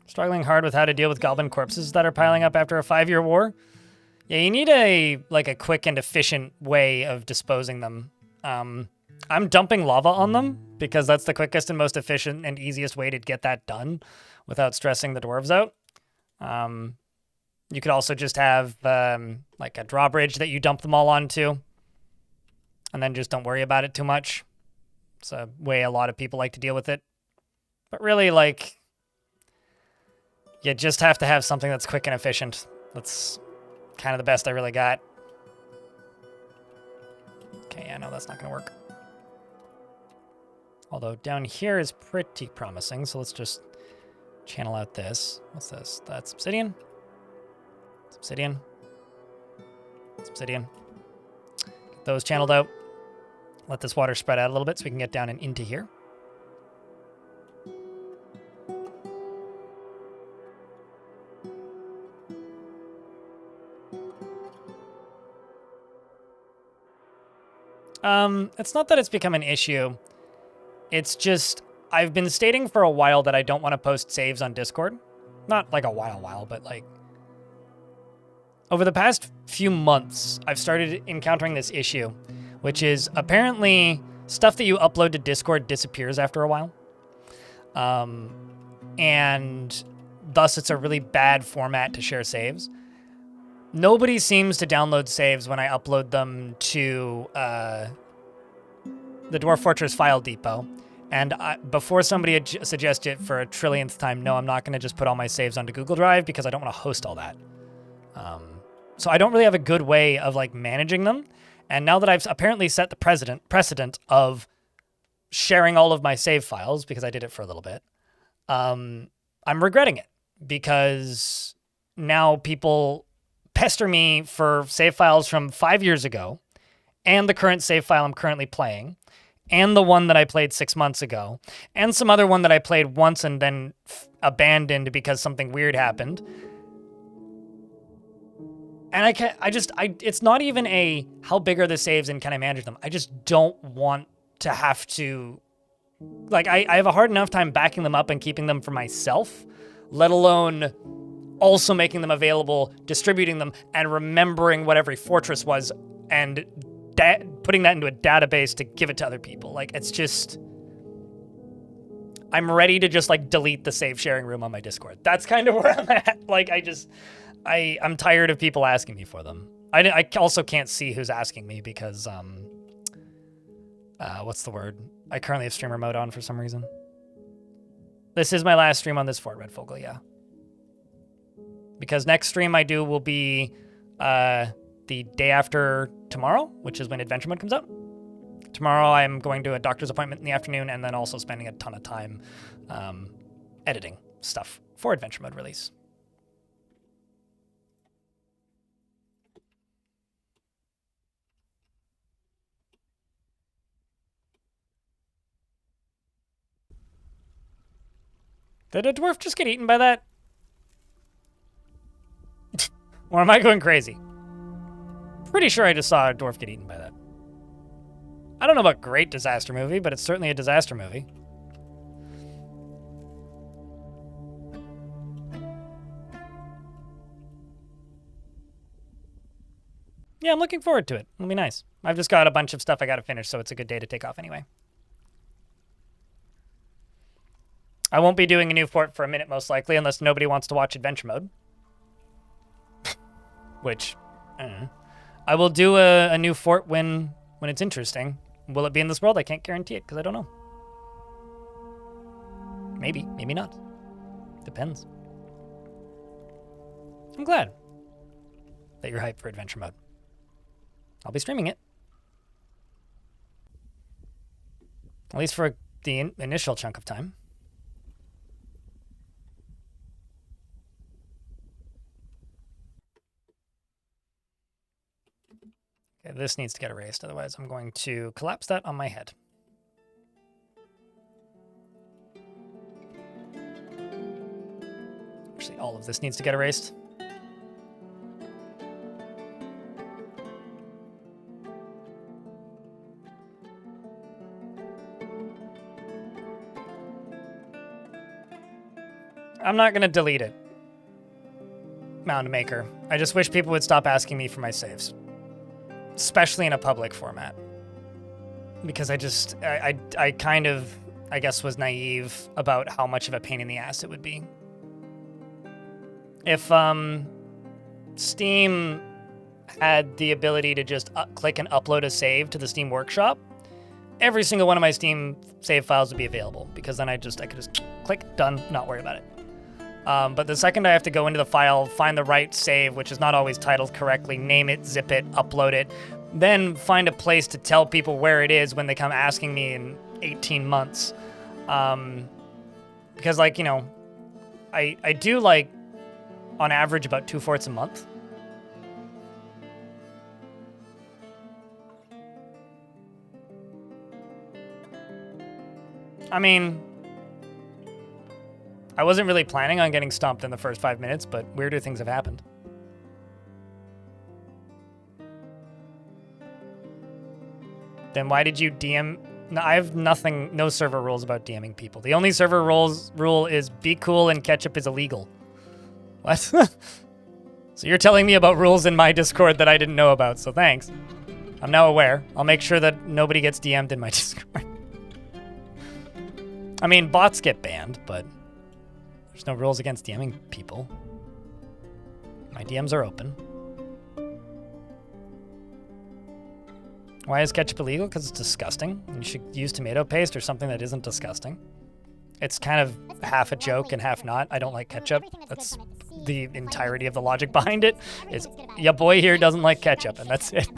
Struggling hard with how to deal with goblin corpses that are piling up after a 5-year war. Yeah, you need a quick and efficient way of disposing them. I'm dumping lava on them because that's the quickest and most efficient and easiest way to get that done without stressing the dwarves out. You could also just have like a drawbridge that you dump them all onto and then just don't worry about it too much. It's a way a lot of people like to deal with it. But really, like, you just have to have something that's quick and efficient. That's kind of the best I really got. Okay, yeah, no, that's not going to work. Although down here is pretty promising, so let's just channel out this. What's this? That's obsidian. Obsidian. Obsidian. Get those channeled out. Let this water spread out a little bit so we can get down and into here. It's not that it's become an issue. It's just, I've been stating for a while that I don't want to post saves on Discord. Not like a while, but like... Over the past few months, I've started encountering this issue, which is apparently stuff that you upload to Discord disappears after a while. And thus it's a really bad format to share saves. Nobody seems to download saves when I upload them to the Dwarf Fortress File Depot. And before somebody suggests it for a trillionth time, no, I'm not going to just put all my saves onto Google Drive because I don't want to host all that. So I don't really have a good way of like managing them. And now that I've apparently set the precedent of sharing all of my save files, because I did it for a little bit, I'm regretting it because now people pester me for save files from 5 years ago and the current save file I'm currently playing and the one that I played 6 months ago and some other one that I played once and then abandoned because something weird happened. And it's not even a, how big are the saves and can I manage them? I just don't want to have to, like, I have a hard enough time backing them up and keeping them for myself, let alone also making them available, distributing them, and remembering what every fortress was and putting that into a database to give it to other people. Like, it's just, I'm ready to just, like, delete the save sharing room on my Discord. That's kind of where I'm at. Like, I'm tired of people asking me for them. I also can't see who's asking me because, what's the word? I currently have streamer mode on for some reason. This is my last stream on this Fort Red Fogel, yeah. Because next stream I do will be the day after tomorrow, which is when Adventure Mode comes out. Tomorrow I'm going to a doctor's appointment in the afternoon and then also spending a ton of time editing stuff for Adventure Mode release. Did a dwarf just get eaten by that? Or am I going crazy? Pretty sure I just saw a dwarf get eaten by that. I don't know about great disaster movie, but it's certainly a disaster movie. Yeah, I'm looking forward to it. It'll be nice. I've just got a bunch of stuff I gotta finish, so it's a good day to take off anyway. I won't be doing a new fort for a minute, most likely, unless nobody wants to watch Adventure Mode. Which, I will do a new fort when it's interesting. Will it be in this world? I can't guarantee it, because I don't know. Maybe, maybe not. Depends. I'm glad that you're hyped for Adventure Mode. I'll be streaming it. At least for the initial chunk of time. Okay, this needs to get erased, otherwise I'm going to collapse that on my head. Actually, all of this needs to get erased. I'm not going to delete it, Mound Maker. I just wish people would stop asking me for my saves. Especially in a public format. Because I kind of, I guess, was naive about how much of a pain in the ass it would be. If Steam had the ability to just click and upload a save to the Steam Workshop, every single one of my Steam save files would be available. Because then I could just click, done, not worry about it. But the second I have to go into the file, find the right save, which is not always titled correctly, name it, zip it, upload it, then find a place to tell people where it is when they come asking me in 18 months. Because, like, you know, I do, like, on average about 2 forts a month. I mean, I wasn't really planning on getting stomped in the first 5 minutes, but weirder things have happened. Then why did you DM? No, I have nothing, no server rules about DMing people. The only server rule is be cool and ketchup is illegal. What? So you're telling me about rules in my Discord that I didn't know about, so thanks. I'm now aware. I'll make sure that nobody gets DM'd in my Discord. I mean, bots get banned, but there's no rules against DMing people. My DMs are open. Why is ketchup illegal? Because it's disgusting. You should use tomato paste or something that isn't disgusting. It's kind of half a joke and half not. I don't like ketchup. That's the entirety of the logic behind it. Is ya boy here doesn't like ketchup, and that's it.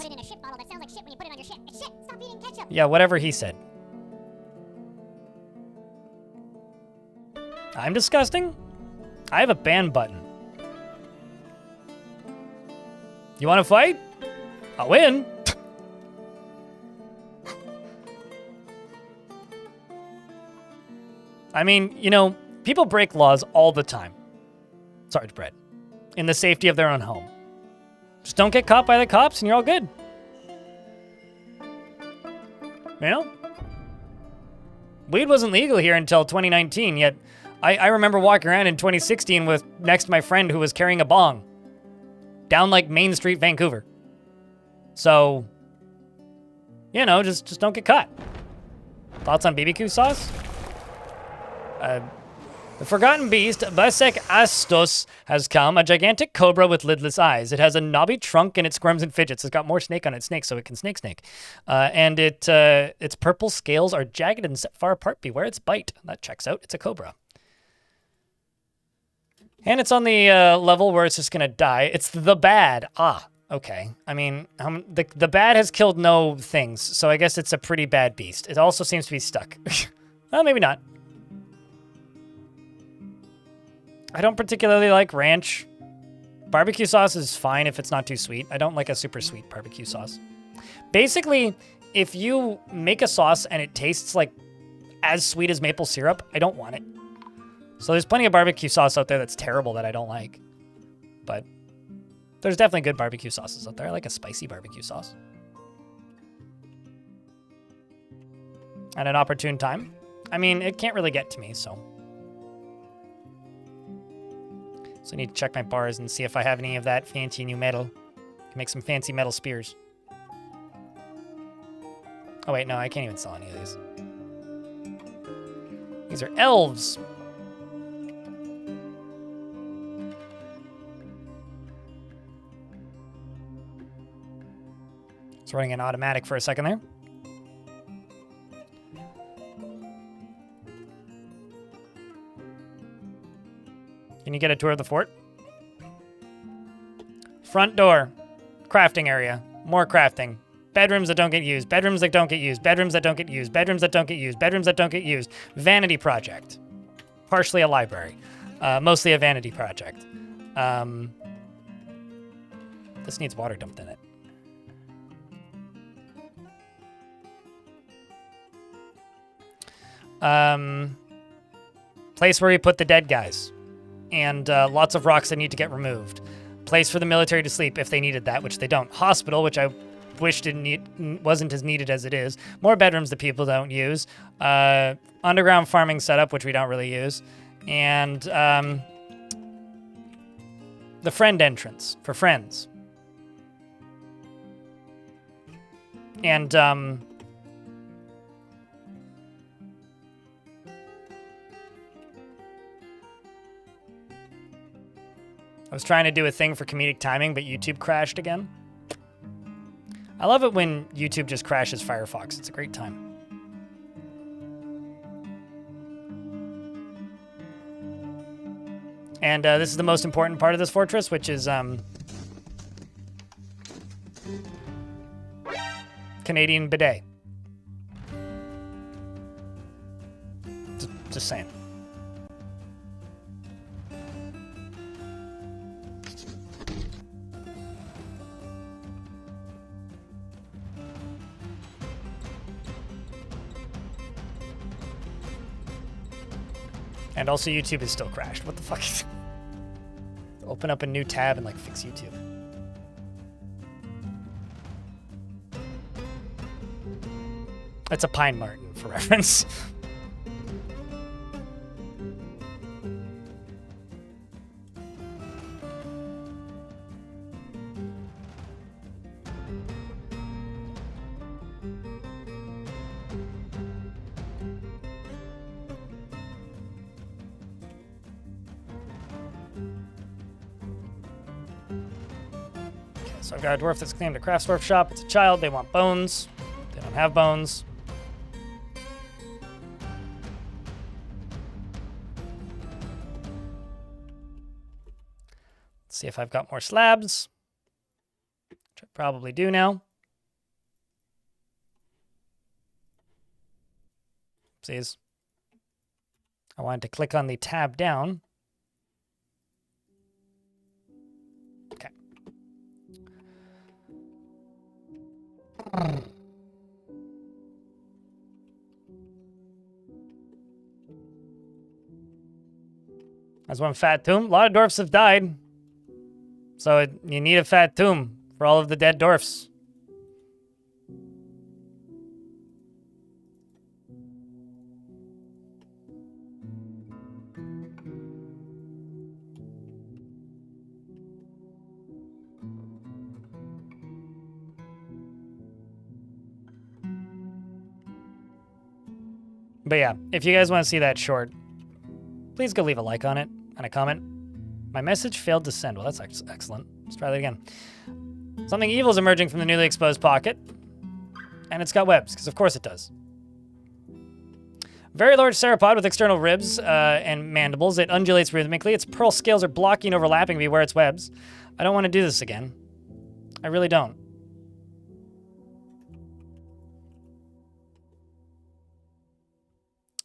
Yeah, whatever he said. I'm disgusting? I have a ban button. You want to fight? I'll win. I mean, you know, people break laws all the time. Sarge bread. In the safety of their own home. Just don't get caught by the cops and you're all good. You know? Weed wasn't legal here until 2019, yet I remember walking around in 2016 with next to my friend who was carrying a bong. Down like Main Street, Vancouver. So, you know, just don't get caught. Thoughts on BBQ sauce? The Forgotten Beast, Basek Astos, has come. A gigantic cobra with lidless eyes. It has a knobby trunk and it squirms and fidgets. It's got more snake on its snake, so it can snake. And its purple scales are jagged and set far apart. Beware its bite. That checks out. It's a cobra. And it's on the level where it's just going to die. It's the bad. Ah, okay. I mean, the bad has killed no things, so I guess it's a pretty bad beast. It also seems to be stuck. Well, maybe not. I don't particularly like ranch. Barbecue sauce is fine if it's not too sweet. I don't like a super sweet barbecue sauce. Basically, if you make a sauce and it tastes like as sweet as maple syrup, I don't want it. So there's plenty of barbecue sauce out there that's terrible that I don't like. But there's definitely good barbecue sauces out there. I like a spicy barbecue sauce. At an opportune time. I mean, it can't really get to me, so. So I need to check my bars and see if I have any of that fancy new metal. Can make some fancy metal spears. Oh wait, no, I can't even sell any of these. These are elves. It's running an automatic for a second there. Can you get a tour of the fort? Front door. Crafting area. More crafting. Bedrooms that don't get used. Bedrooms that don't get used. Bedrooms that don't get used. Bedrooms that don't get used. Bedrooms that don't get used. Vanity project. Partially a library. Mostly a vanity project. This needs water dumped in it. Place where we put the dead guys. And lots of rocks that need to get removed. Place for the military to sleep if they needed that, which they don't. Hospital, which I wish wasn't as needed as it is. More bedrooms that people don't use. Underground farming setup, which we don't really use. And the friend entrance for friends. And I was trying to do a thing for comedic timing, but YouTube crashed again. I love it when YouTube just crashes Firefox. It's a great time. And this is the most important part of this fortress, which is Canadian bidet. Just saying. And also YouTube is still crashed. What the fuck is... Open up a new tab and like fix YouTube. It's a pine marten, for reference. So I've got a dwarf that's claimed a craftsdwarf shop. It's a child. They want bones. They don't have bones. Let's see if I've got more slabs, which I probably do now. Oopsies. I wanted to click on the tab down. Okay. That's one fat tomb. A lot of dwarfs have died. So you need a fat tomb for all of the dead dwarfs. But yeah, if you guys want to see that short, please go leave a like on it and a comment. My message failed to send. Well, that's excellent. Let's try that again. Something evil is emerging from the newly exposed pocket. And it's got webs, because of course it does. Very large sauropod with external ribs and mandibles. It undulates rhythmically. Its pearl scales are blocking and overlapping. Beware its webs. I don't want to do this again. I really don't.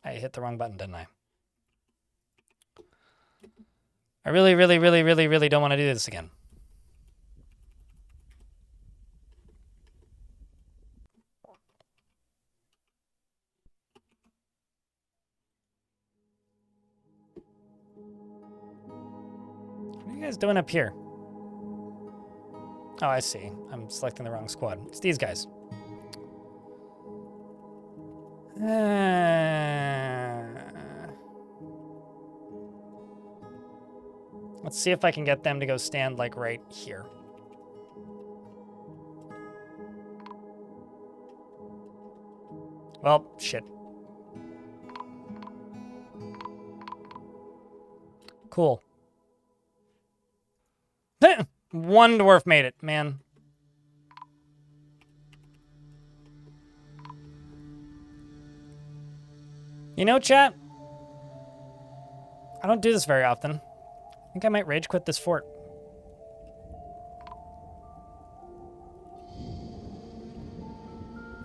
I hit the wrong button, didn't I? I really, really, really, really, really don't want to do this again. What are you guys doing up here? Oh, I see. I'm selecting the wrong squad. It's these guys. Let's see if I can get them to go stand, like, right here. Well, shit. Cool. One dwarf made it, man. You know, chat? I don't do this very often. I think I might rage quit this fort.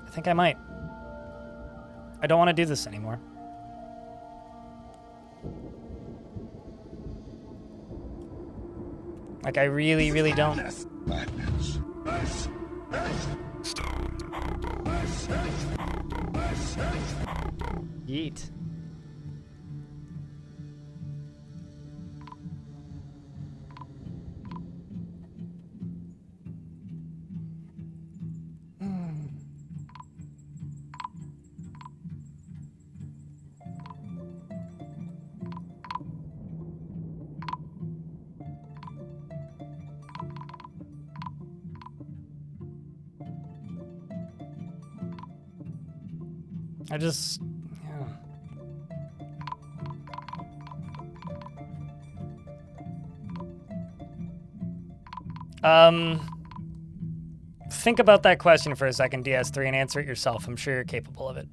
I think I might. I don't want to do this anymore. Like, I really, really don't. Yeet. I just, yeah. Think about that question for a second, DS3, and answer it yourself. I'm sure you're capable of it.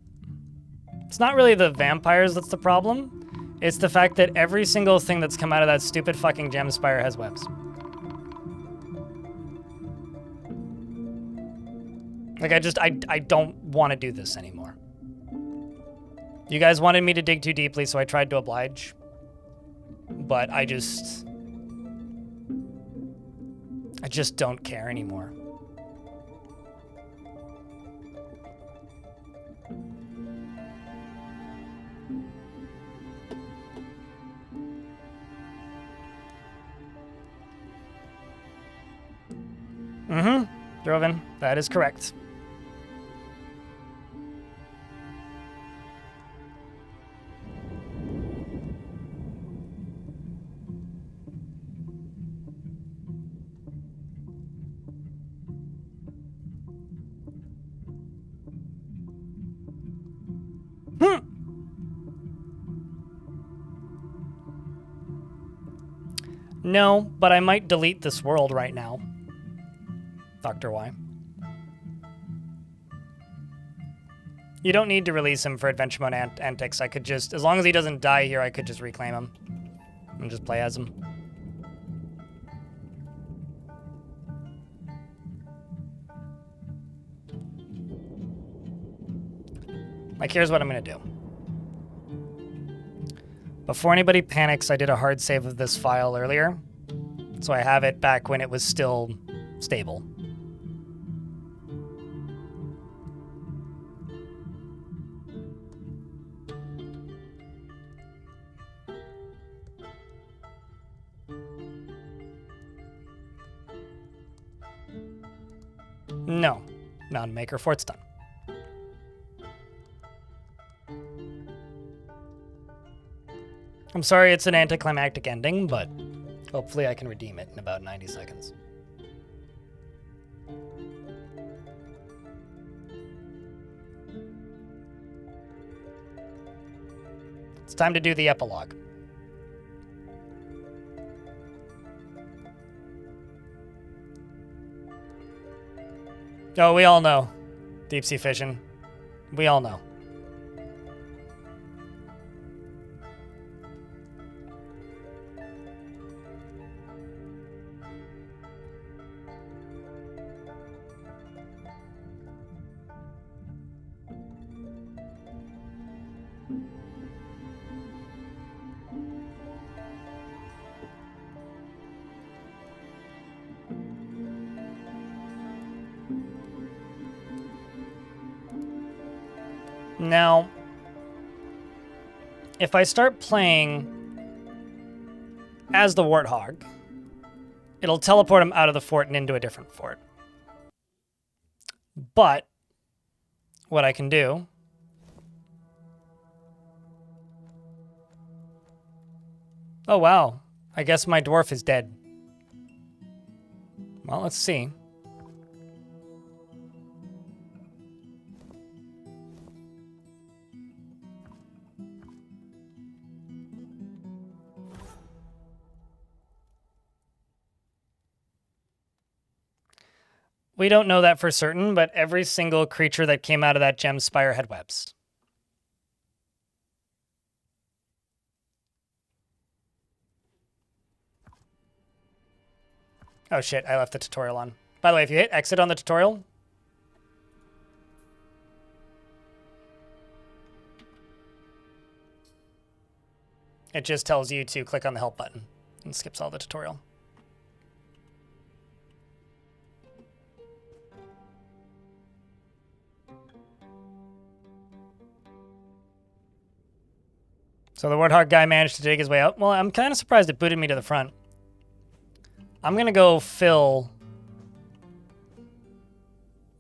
It's not really the vampires that's the problem. It's the fact that every single thing that's come out of that stupid fucking gem spire has webs. Like, I don't want to do this anymore. You guys wanted me to dig too deeply, so I tried to oblige. But I just don't care anymore. Mm-hmm. Droven, that is correct. No, but I might delete this world right now. Dr. Y. You don't need to release him for Adventure Mode Antics. I could just, as long as he doesn't die here, I could just reclaim him. And just play as him. Like, here's what I'm gonna do. Before anybody panics, I did a hard save of this file earlier. So I have it back when it was still stable. No, non-maker fort's done. I'm sorry it's an anticlimactic ending, but hopefully I can redeem it in about 90 seconds. It's time to do the epilogue. Oh, we all know. Deep sea fishing. We all know. Now, if I start playing as the Warthog, it'll teleport him out of the fort and into a different fort. But what I can do oh wow, I guess my dwarf is dead. Well, let's see. We don't know that for certain, but every single creature that came out of that gem spire had webs. Oh shit, I left the tutorial on. By the way, if you hit exit on the tutorial, it just tells you to click on the help button and skips all the tutorial. So the Warthog guy managed to dig his way out. Well, I'm kind of surprised it booted me to the front. I'm going to go fill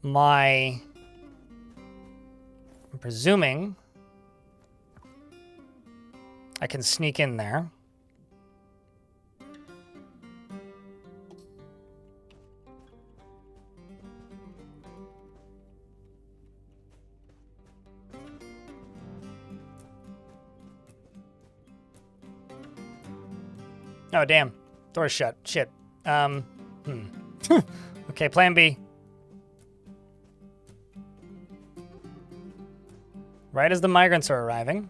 my... I'm presuming I can sneak in there. Oh, damn. Door's shut. Shit. Okay, plan B. Right as the migrants are arriving.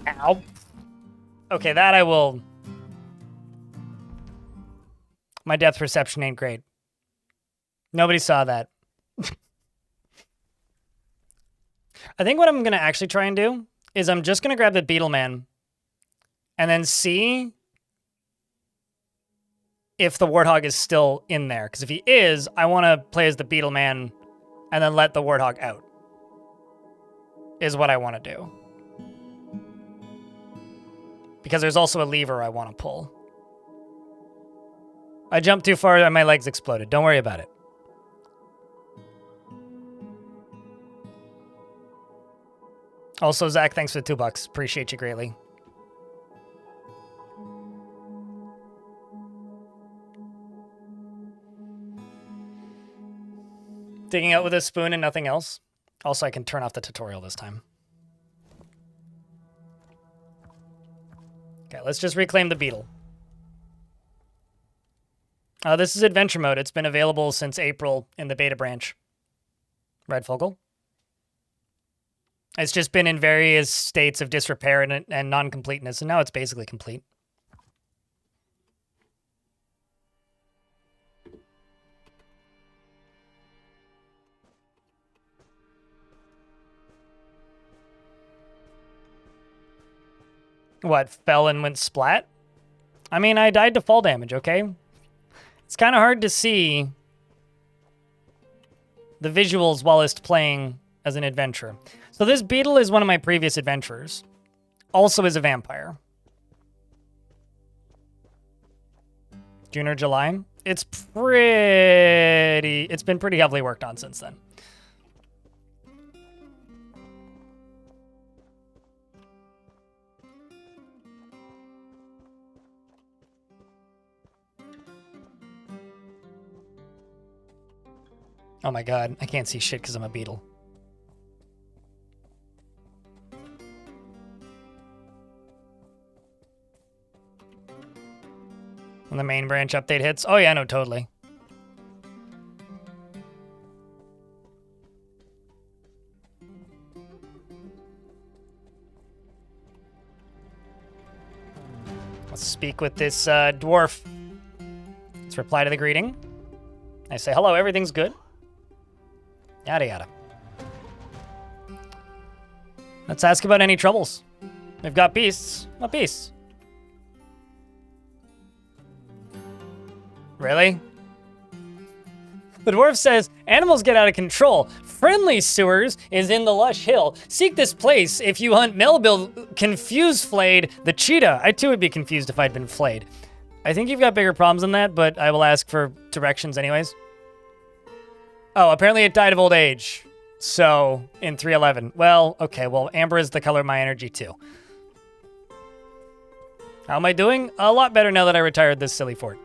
Ow. Okay, that I will... My depth perception ain't great. Nobody saw that. I think what I'm going to actually try and do is I'm just going to grab the Beetle Man and then see if the Warthog is still in there. Because if he is, I want to play as the Beetle Man and then let the Warthog out. Is what I want to do. Because there's also a lever I want to pull. I jumped too far and my legs exploded. Don't worry about it. Also, Zach, thanks for the $2. Appreciate you greatly. Digging out with a spoon and nothing else. Also, I can turn off the tutorial this time. Okay, let's just reclaim the beetle. This is adventure mode. It's been available since April in the beta branch. Red Fogel. It's just been in various states of disrepair and non-completeness, and now it's basically complete. What, fell and went splat? I mean, I died to fall damage, okay? It's kind of hard to see the visuals while it's playing as an adventurer. So this beetle is one of my previous adventurers. Also is a vampire. June or July? It's been pretty heavily worked on since then. Oh my god, I can't see shit because I'm a beetle. When the main branch update hits? Oh yeah, no, totally. Let's speak with this dwarf. Let's reply to the greeting. I say, hello, everything's good. Yada yada. Let's ask about any troubles. We've got beasts. What beasts? Really? The dwarf says, animals get out of control. Friendly Sewers is in the lush hill. Seek this place if you hunt Melville, confuse flayed the cheetah. I too would be confused if I'd been flayed. I think you've got bigger problems than that, but I will ask for directions anyways. Oh, apparently it died of old age. So, in 311. Well, okay, well, amber is the color of my energy too. How am I doing? A lot better now that I retired this silly fort.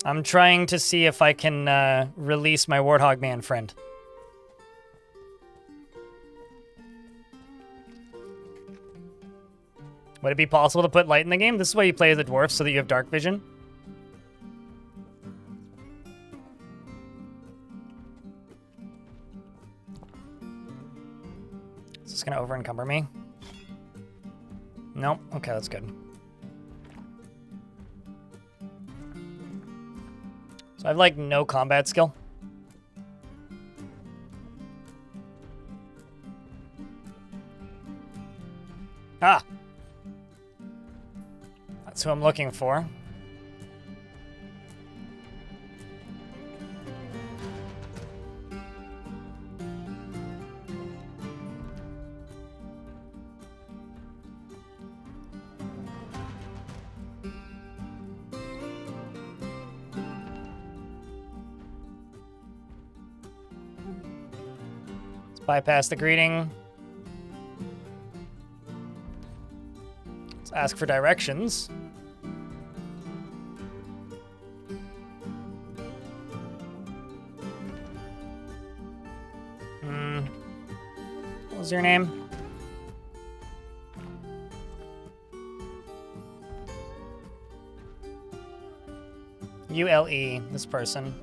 I'm trying to see if I can release my Warthog Man friend. Would it be possible to put light in the game? This is why you play as a dwarf, so that you have dark vision. Is this gonna over encumber me? Nope. Okay, that's good. So I have like no combat skill. Ah! That's who I'm looking for. Let's bypass the greeting. Let's ask for directions. What was your name? ULE, this person.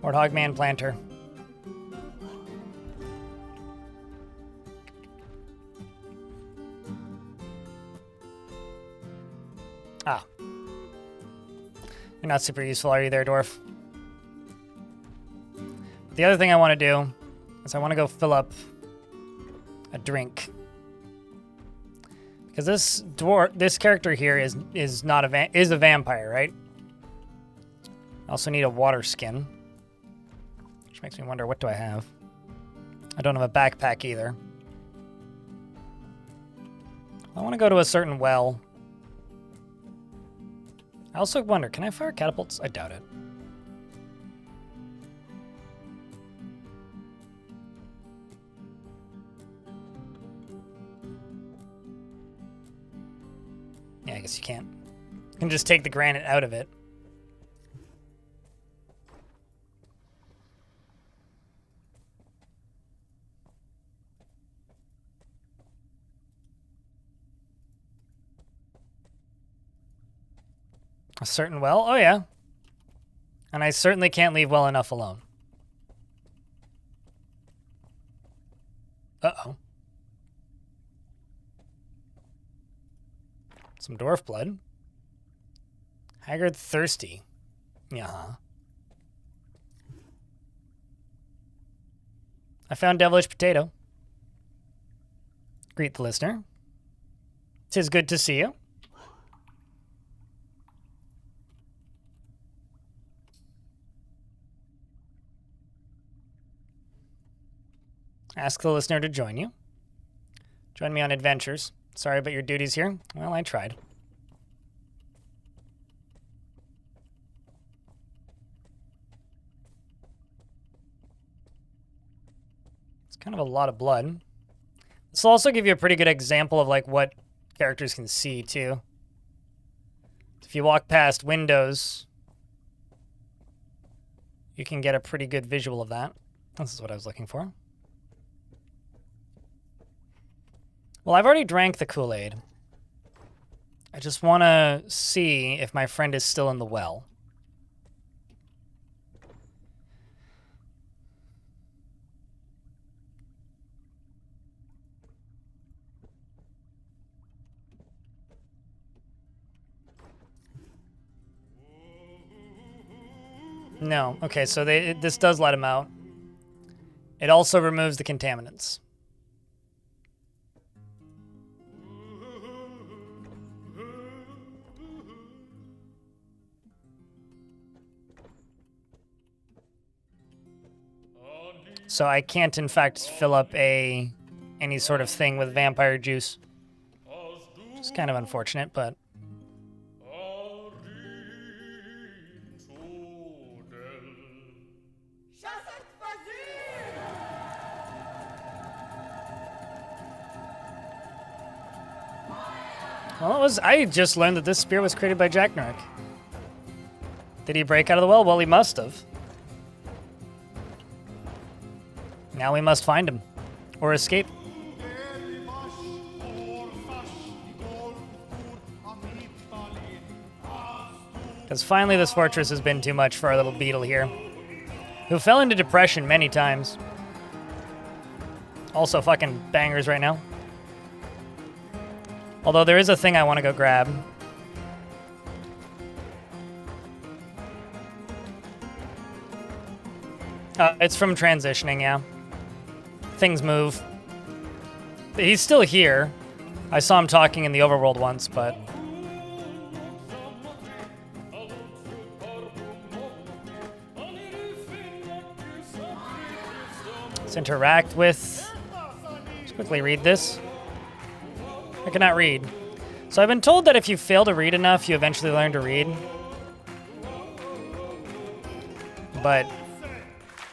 Warthog Man Planter. Ah. You're not super useful, are you there, Dwarf? But the other thing I want to do is I want to go fill up a drink. Because this character here is a vampire, right? I also need a water skin. Which makes me wonder, what do I have? I don't have a backpack either. I want to go to a certain well. I also wonder, can I fire catapults? I doubt it. Yeah, I guess you can't. You can just take the granite out of it. A certain well? Oh, yeah. And I certainly can't leave well enough alone. Uh-oh. Some dwarf blood. Haggard thirsty. Yeah. I found devilish potato. Greet the listener. 'Tis good to see you. Ask the listener to join you. Join me on adventures. Sorry about your duties here. Well, I tried. It's kind of a lot of blood. This will also give you a pretty good example of like what characters can see too. If you walk past windows, you can get a pretty good visual of that. This is what I was looking for. Well, I've already drank the Kool-Aid. I just want to see if my friend is still in the well. No. Okay, so this does let him out. It also removes the contaminants. So I can't, in fact, fill up any sort of thing with vampire juice. It's kind of unfortunate, but... Well, I just learned that this spear was created by Jack Nurk. Did he break out of the well? Well, he must have. Now we must find him. Or escape. Because finally this fortress has been too much for our little beetle here, who fell into depression many times. Also fucking bangers right now. Although there is a thing I want to go grab. It's from transitioning, yeah. Things move. He's still here. I saw him talking in the overworld once, but... Let's interact with... Let's quickly read this. I cannot read. So I've been told that if you fail to read enough, you eventually learn to read. But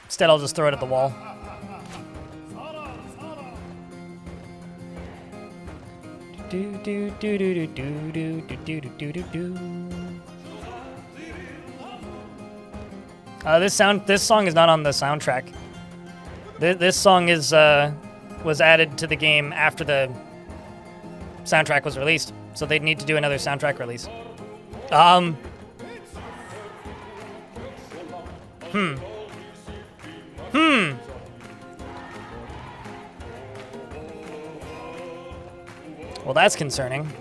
instead, I'll just throw it at the wall. This song is not on the soundtrack. This song was added to the game after the soundtrack was released, so they'd need to do another soundtrack release. Well, that's concerning.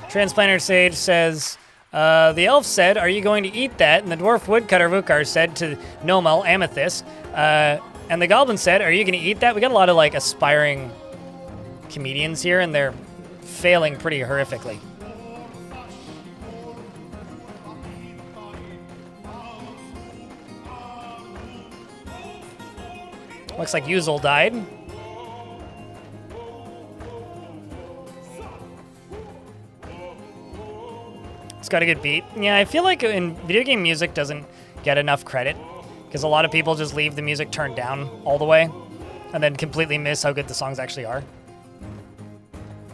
Transplanter Sage says, the elf said, "Are you going to eat that?" And the dwarf woodcutter Vukar said to Nomel Amethyst, and the goblin said, "Are you going to eat that?" We got a lot of like aspiring comedians here, and they're failing pretty horrifically. Looks like Yuzul died. It's got a good beat. Yeah, I feel like in video game music doesn't get enough credit because a lot of people just leave the music turned down all the way. and then completely miss how good the songs actually are.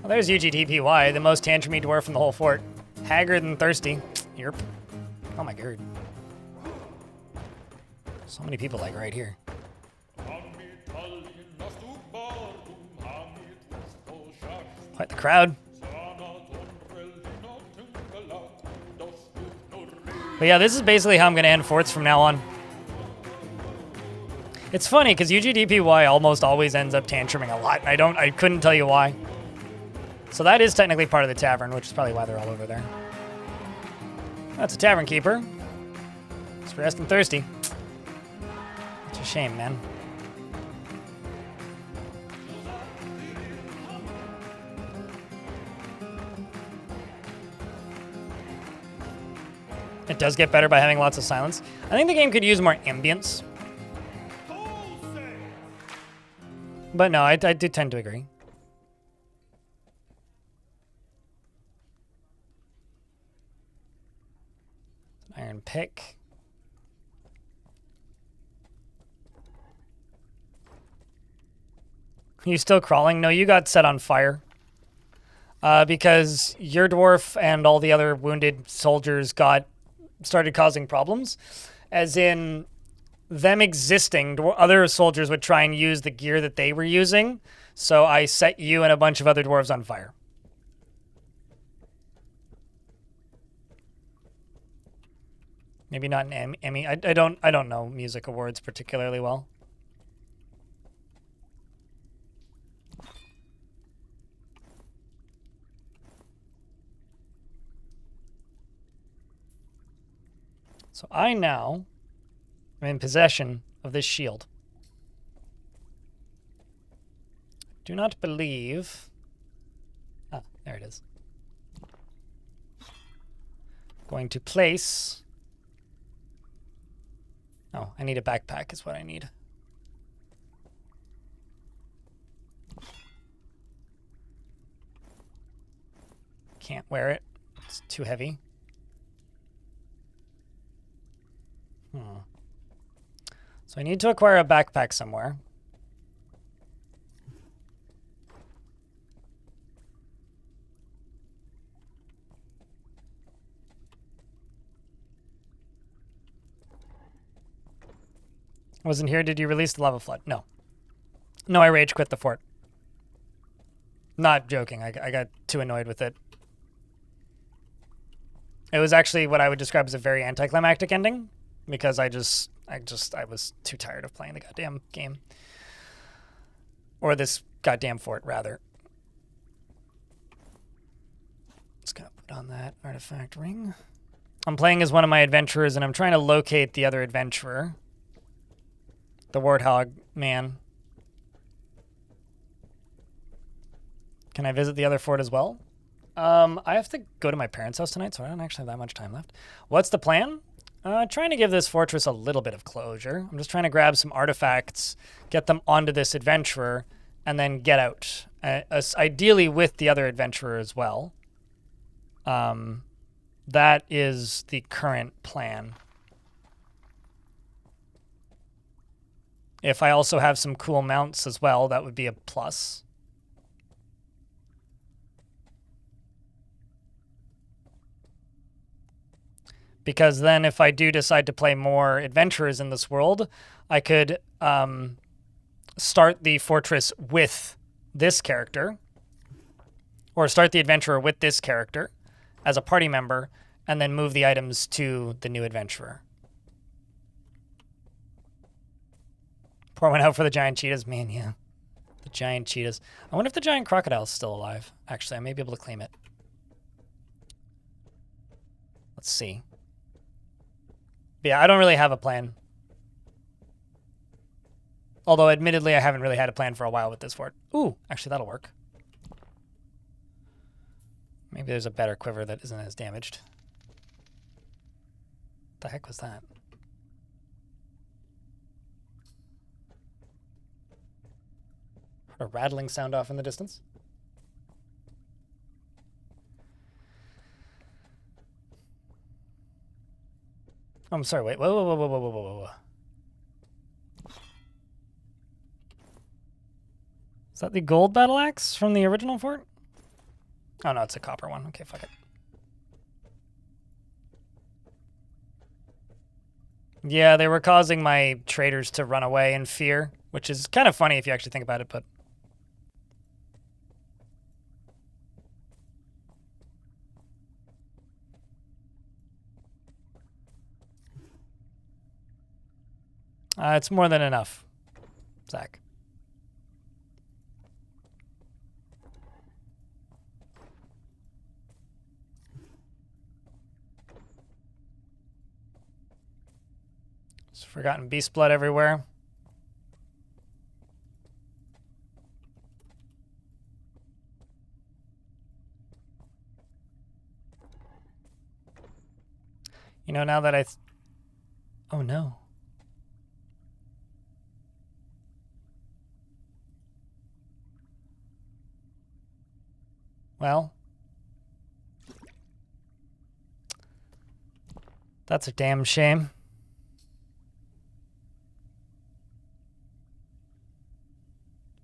Well, there's UGTPY, the most tantrumy dwarf in the whole fort. Haggard and thirsty. Yerp. Oh my god. So many people like right here. Quite the crowd. But yeah, this is basically how I'm going to end forts from now on. It's funny because UGDPY almost always ends up tantruming a lot. I couldn't tell you why. So that is technically part of the tavern, which is probably why they're all over there. That's a tavern keeper. It's resting thirsty. It's a shame, man. It does get better by having lots of silence. I think the game could use more ambience. But no, I do tend to agree. Iron pick. You still crawling? No, you got set on fire. Because your dwarf and all the other wounded soldiers started causing problems. As in, them existing, other soldiers would try and use the gear that they were using. So I set you and a bunch of other dwarves on fire. Maybe not an Emmy. I don't know music awards particularly well. So I now am in possession of this shield. Do not believe... Ah, there it is. Going to place... Oh, I need a backpack is what I need. Can't wear it. It's too heavy. So I need to acquire a backpack somewhere. Wasn't here. Did you release the lava flood? No. No, I rage quit the fort. Not joking. I got too annoyed with it. It was actually what I would describe as a very anticlimactic ending. Because I was too tired of playing the goddamn game. Or this goddamn fort, rather. Just gonna put on that artifact ring. I'm playing as one of my adventurers, and I'm trying to locate the other adventurer. The Warthog man. Can I visit the other fort as well? I have to go to my parents' house tonight, so I don't actually have that much time left. What's the plan? Trying to give this fortress a little bit of closure. I'm just trying to grab some artifacts, get them onto this adventurer, and then get out. Ideally with the other adventurer as well. That is the current plan. If I also have some cool mounts as well, that would be a plus. Because then if I do decide to play more adventurers in this world, I could start the fortress with this character. Or start the adventurer with this character as a party member, and then move the items to the new adventurer. Pour one out for the giant cheetahs. Man, yeah. The giant cheetahs. I wonder if the giant crocodile's still alive. Actually, I may be able to claim it. Let's see. But yeah, I don't really have a plan. Although, admittedly, I haven't really had a plan for a while with this fort. Ooh, actually, that'll work. Maybe there's a better quiver that isn't as damaged. What the heck was that? Heard a rattling sound off in the distance. I'm sorry, wait. Whoa. Is that the gold battle axe from the original fort? Oh no, it's a copper one. Okay, fuck it. Yeah, they were causing my traders to run away in fear, which is kind of funny if you actually think about it, but... it's more than enough, Zach. There's forgotten beast blood everywhere. You know, now that oh no. Well, that's a damn shame.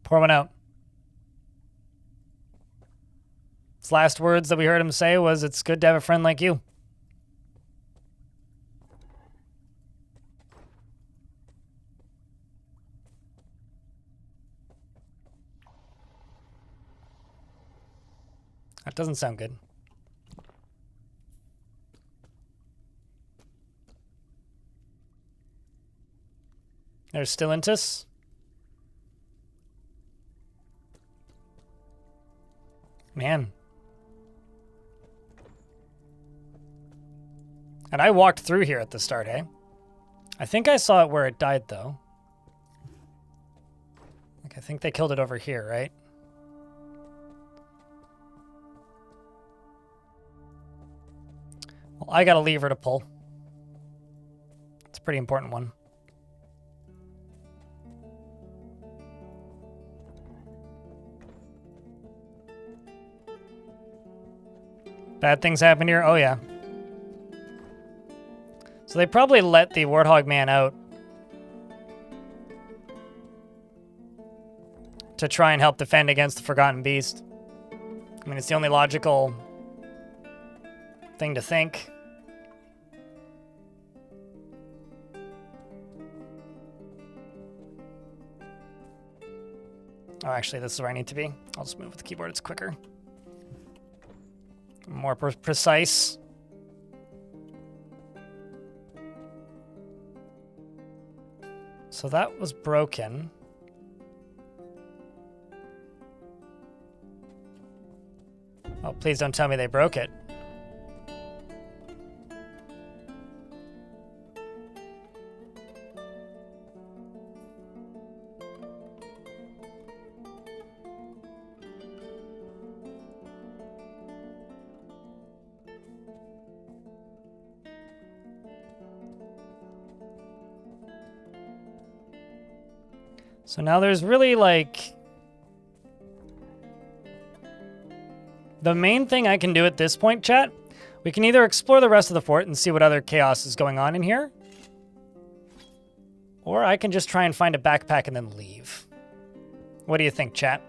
Pour one out. His last words that we heard him say was, "It's good to have a friend like you." That doesn't sound good. There's Stellantis. Man. And I walked through here at the start, hey? I think I saw it where it died, though. Like, I think they killed it over here, right? Well, I got a lever to pull. It's a pretty important one. Bad things happen here? Oh, yeah. So they probably let the Warthog man out to try and help defend against the Forgotten Beast. I mean, it's the only logical thing to think. Oh, actually, this is where I need to be. I'll just move with the keyboard. It's quicker. More precise. So that was broken. Oh, please don't tell me they broke it. So now there's really, like... The main thing I can do at this point, chat, we can either explore the rest of the fort and see what other chaos is going on in here, or I can just try and find a backpack and then leave. What do you think, chat?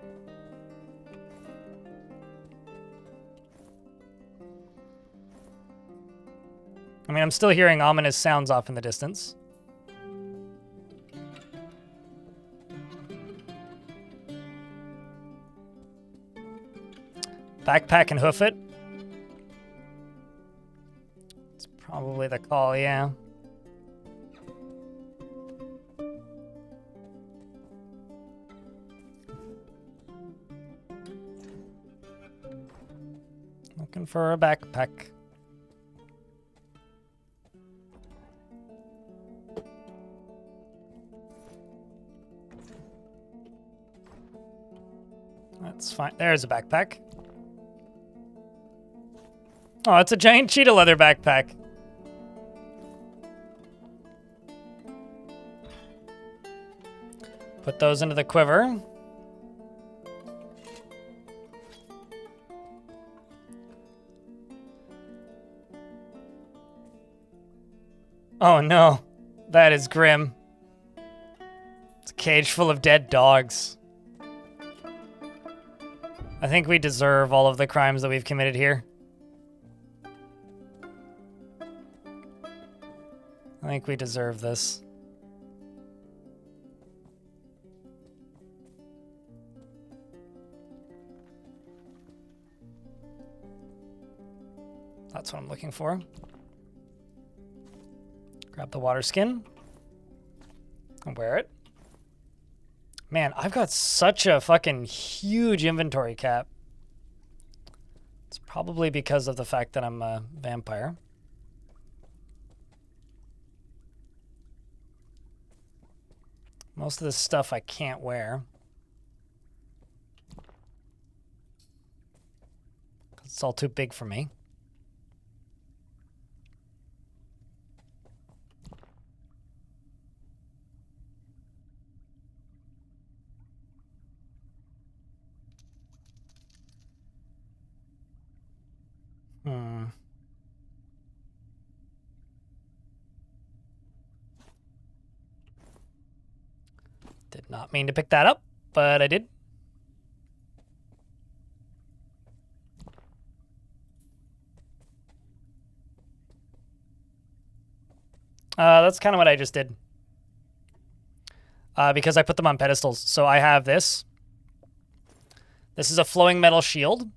I mean, I'm still hearing ominous sounds off in the distance. Backpack and hoof it. It's probably the call, yeah. Looking for a backpack. That's fine. There's a backpack. Oh, it's a giant cheetah leather backpack. Put those into the quiver. Oh no, that is grim. It's a cage full of dead dogs. I think we deserve all of the crimes that we've committed here. I think we deserve this. That's what I'm looking for. Grab the water skin. And wear it. Man, I've got such a fucking huge inventory cap. It's probably because of the fact that I'm a vampire. Most of this stuff I can't wear. It's all too big for me. Did not mean to pick that up, but I did. That's kind of what I just did. Because I put them on pedestals. So I have this. This is a flowing metal shield.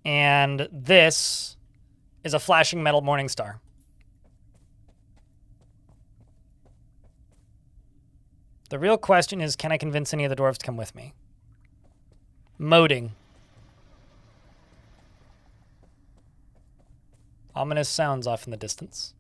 And this is a flashing metal morning star. The real question is, can I convince any of the dwarves to come with me? Moding. Ominous sounds off in the distance.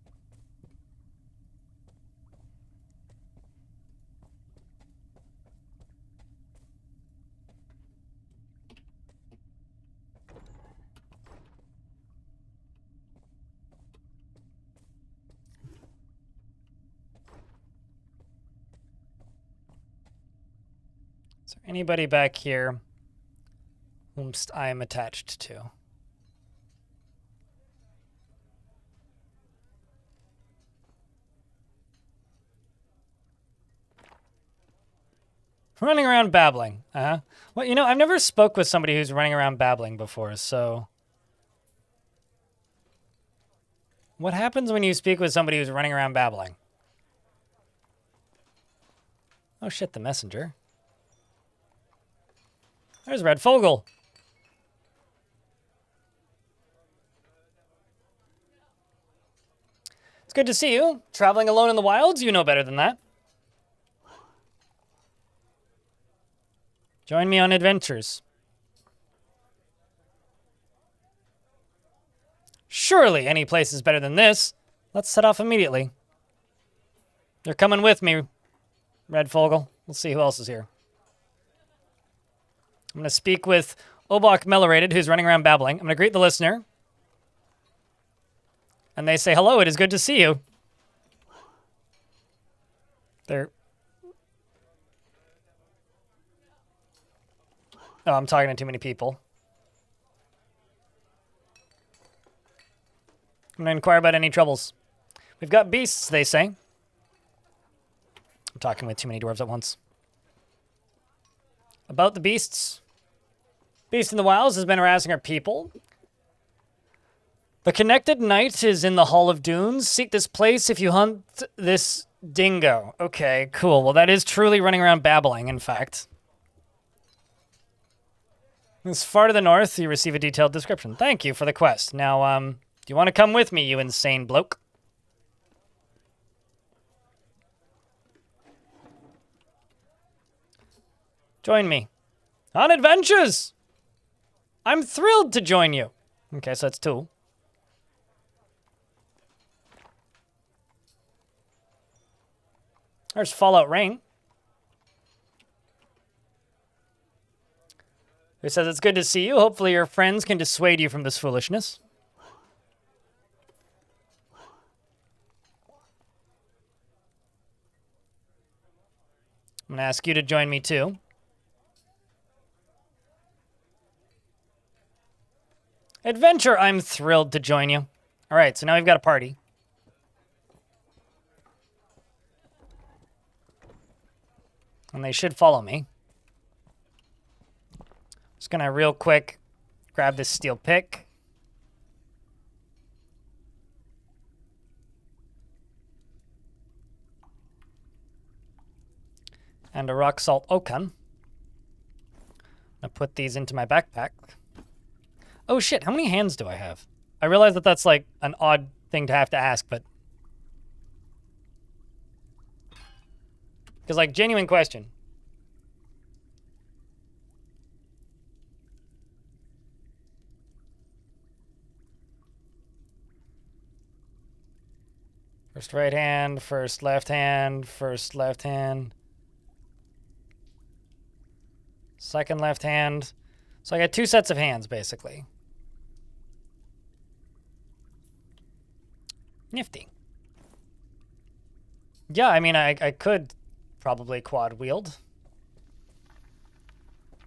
Is there anybody back here whomst I am attached to? Running around babbling. Uh-huh. Well, you know, I've never spoke with somebody who's running around babbling before, so... What happens when you speak with somebody who's running around babbling? Oh shit, the messenger. There's Red Fogel. It's good to see you. Traveling alone in the wilds? You know better than that. Join me on adventures. Surely any place is better than this. Let's set off immediately. You're coming with me, Red Fogel. We'll see who else is here. I'm going to speak with Obok Mellorated, who's running around babbling. I'm going to greet the listener. And they say, hello, it is good to see you. They're... Oh, I'm talking to too many people. I'm going to inquire about any troubles. We've got beasts, they say. I'm talking with too many dwarves at once. About the beasts. Beast in the Wilds has been harassing our people. The connected knight is in the Hall of Dunes. Seek this place if you hunt this dingo. Okay, cool. Well, that is truly running around babbling, in fact. It's far to the north. You receive a detailed description. Thank you for the quest. Now, do you want to come with me, you insane bloke? Join me. On adventures! I'm thrilled to join you. Okay, so that's 2. There's Fallout Rain. Who says it's good to see you. Hopefully your friends can dissuade you from this foolishness. I'm going to ask you to join me too. Adventure, I'm thrilled to join you. All right, so now we've got a party. And they should follow me. Just gonna real quick grab this steel pick. And a rock salt oaken. I'll put these into my backpack. Oh shit, how many hands do I have? I realize that that's like an odd thing to have to ask, but... Because like, genuine question. First right hand, first left hand, first left hand. Second left hand. So I got 2 sets of hands, basically. Nifty. Yeah, I mean, I could probably quad wield.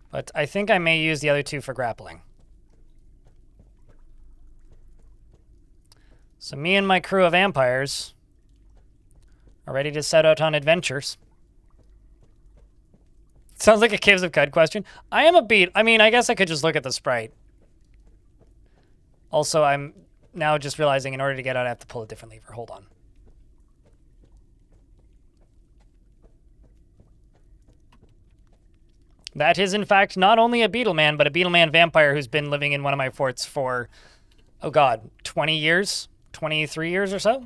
But I think I may use the other 2 for grappling. So me and my crew of vampires are ready to set out on adventures. Sounds like a Caves of Cud question. I am a beat. I mean, I guess I could just look at the sprite. Also, I'm now just realizing in order to get out, I have to pull a different lever. Hold on. That is, in fact, not only a Beetleman, but a Beetleman vampire who's been living in one of my forts for, oh god, 20 years? 23 years or so?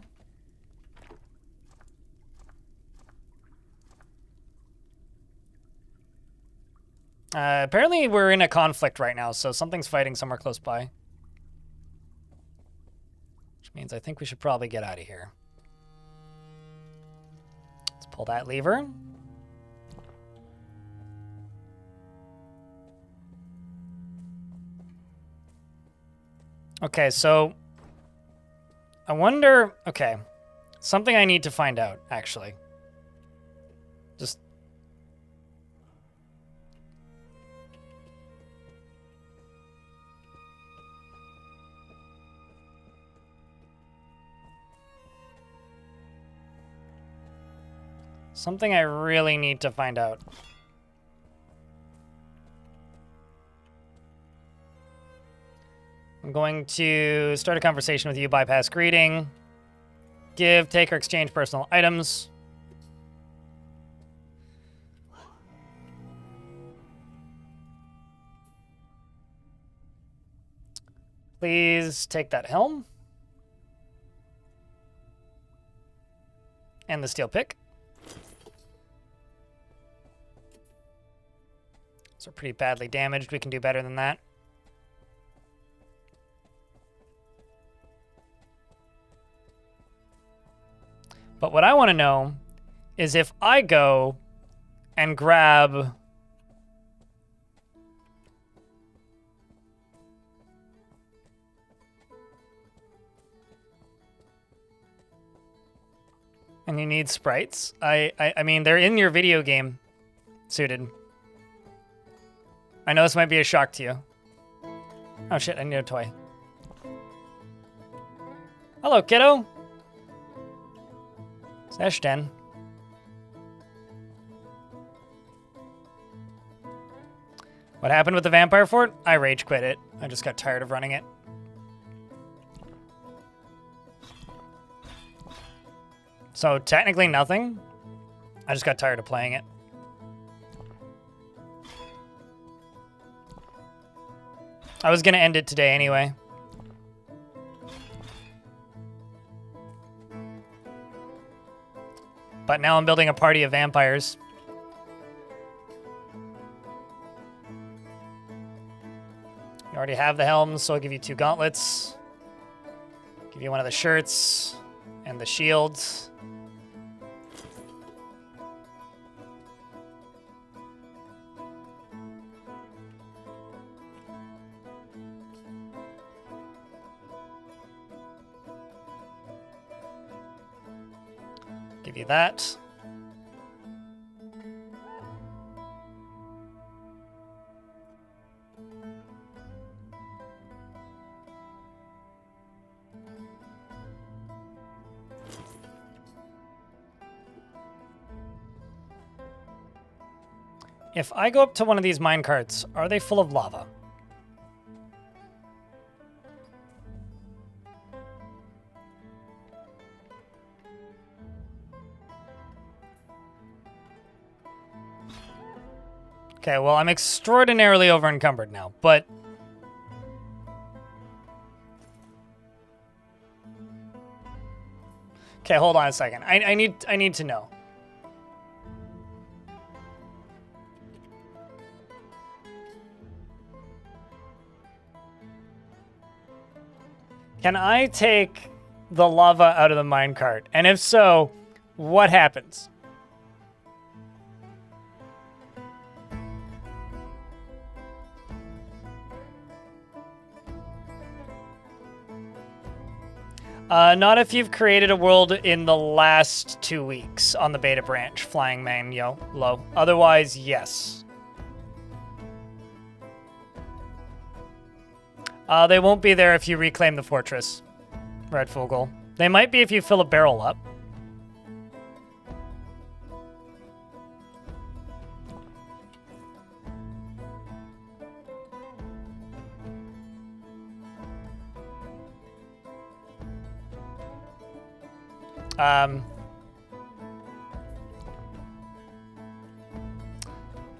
Apparently we're in a conflict right now, so something's fighting somewhere close by. Which means I think we should probably get out of here. Let's pull that lever. Okay, so I wonder, okay, something I need to find out, actually. Just something I really need to find out. I'm going to start a conversation with you, bypass greeting. Give, take, or exchange personal items. Please take that helm. And the steel pick. Those are pretty badly damaged. We can do better than that. But what I want to know is if I go and grab and you need sprites. I mean, they're in your video game, Suited. I know this might be a shock to you. Oh shit, I need a toy. Hello, kiddo. It's Eshten. What happened with the vampire fort? I rage quit it. I just got tired of running it. So technically nothing. I just got tired of playing it. I was gonna end it today anyway. But now I'm building a party of vampires. You already have the helms, so I'll give you 2 gauntlets. Give you one of the shirts and the shields. Give you that. If I go up to one of these minecarts, are they full of lava? Okay, well, I'm extraordinarily over-encumbered now, but... Okay, hold on a second. I need to know. Can I take the lava out of the minecart? And if so, what happens? Not if you've created a world in the last 2 weeks on the beta branch, Flying Man, low. Otherwise, yes. They won't be there if you reclaim the fortress, Red Fogel. They might be if you fill a barrel up.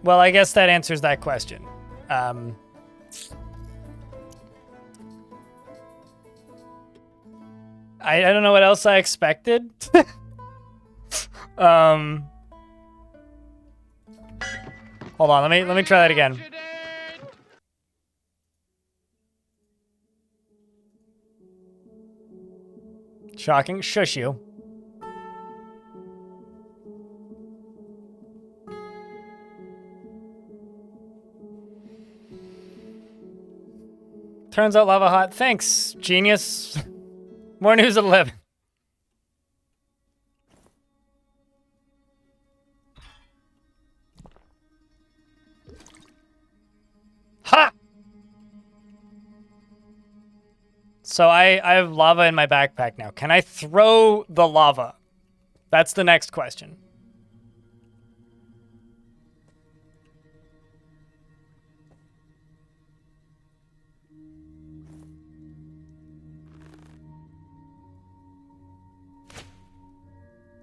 Well, I guess that answers that question. I don't know what else I expected. Hold on, let me try that again. Shocking. Shush you. Turns out lava hot. Thanks, genius. More news at 11. Ha! So I have lava in my backpack now. Can I throw the lava? That's the next question.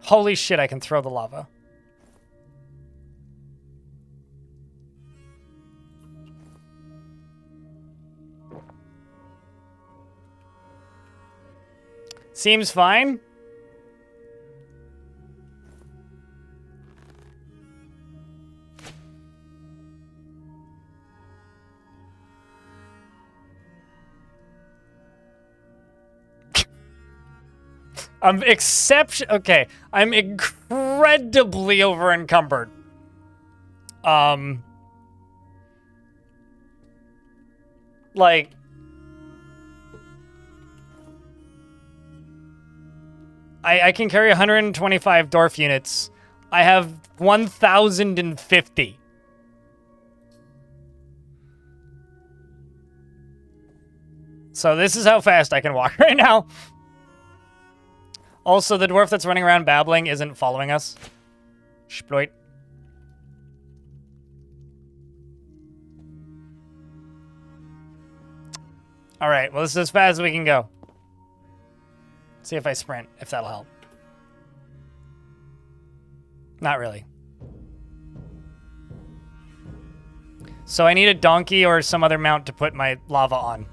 Holy shit, I can throw the lava. Seems fine. Okay, I'm incredibly over encumbered. Like, I can carry 125 Dwarf units. I have 1,050. So this is how fast I can walk right now. Also, the dwarf that's running around babbling isn't following us. Exploit. All right, well, this is as fast as we can go. See if I sprint, if that'll help. Not really. So I need a donkey or some other mount to put my lava on.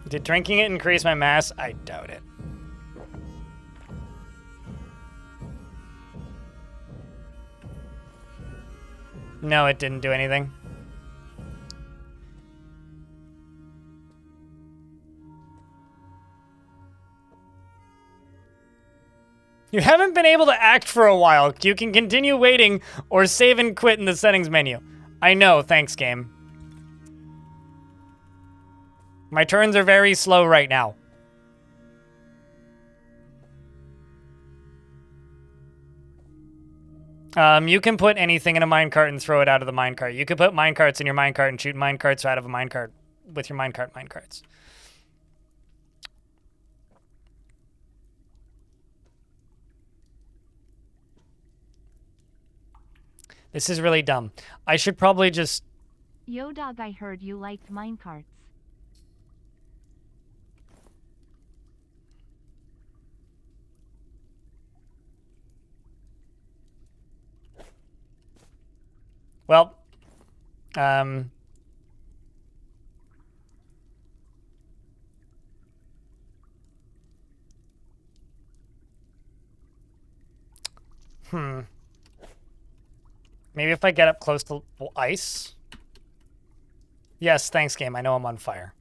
Did drinking it increase my mass? I doubt it. No, it didn't do anything. You haven't been able to act for a while. You can continue waiting or save and quit in the settings menu. I know, thanks, game. My turns are very slow right now. You can put anything in a minecart and throw it out of the minecart. You can put minecarts in your minecart and shoot minecarts out of a minecart with your minecarts. This is really dumb. I should probably just... Yo dog, I heard you liked minecarts. Well, maybe if I get up close to ice. Yes, thanks, game. I know I'm on fire.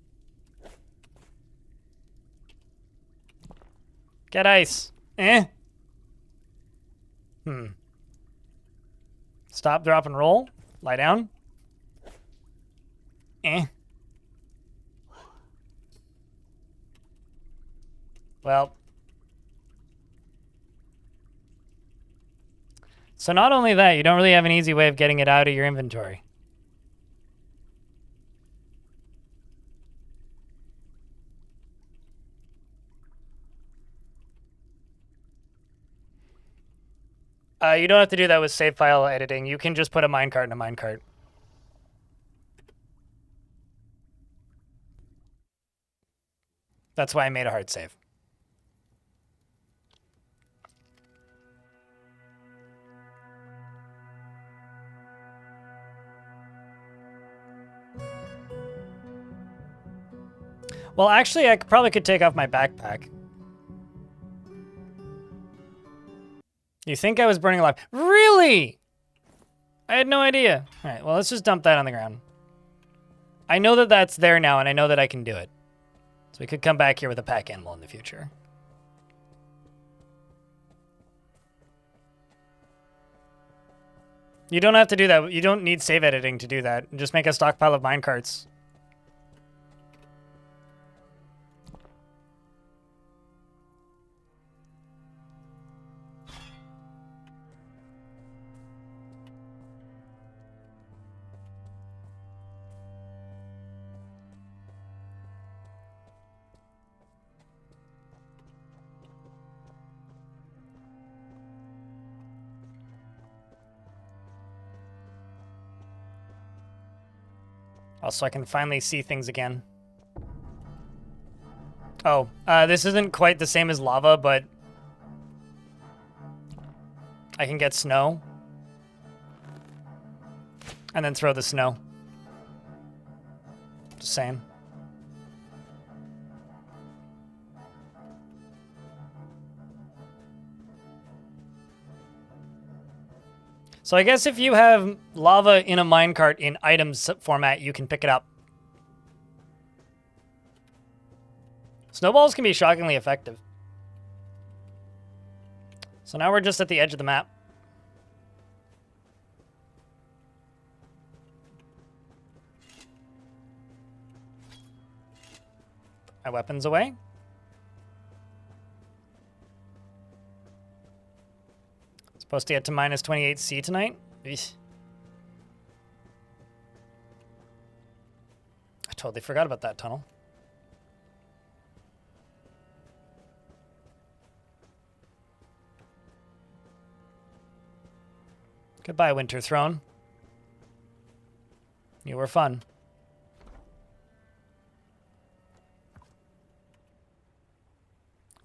Get ice. Stop, drop, and roll. Lie down. Well. So not only that, you don't really have an easy way of getting it out of your inventory. You don't have to do that with save file editing. You can just put a minecart in a minecart. That's why I made a hard save. Well, actually, I probably could take off my backpack. You think I was burning alive? Really? I had no idea. All right, well, let's just dump that on the ground. I know that that's there now, and I know that I can do it. So we could come back here with a pack animal in the future. You don't have to do that. You don't need save editing to do that. Just make a stockpile of minecarts. Also, I can finally see things again. Oh, this isn't quite the same as lava, but I can get snow. And then throw the snow. Just saying. So I guess if you have lava in a minecart in items format, you can pick it up. Snowballs can be shockingly effective. So now we're just at the edge of the map. My weapons away. Supposed to get to minus 28C tonight. Eesh. I totally forgot about that tunnel. Goodbye, Winterthrone. You were fun.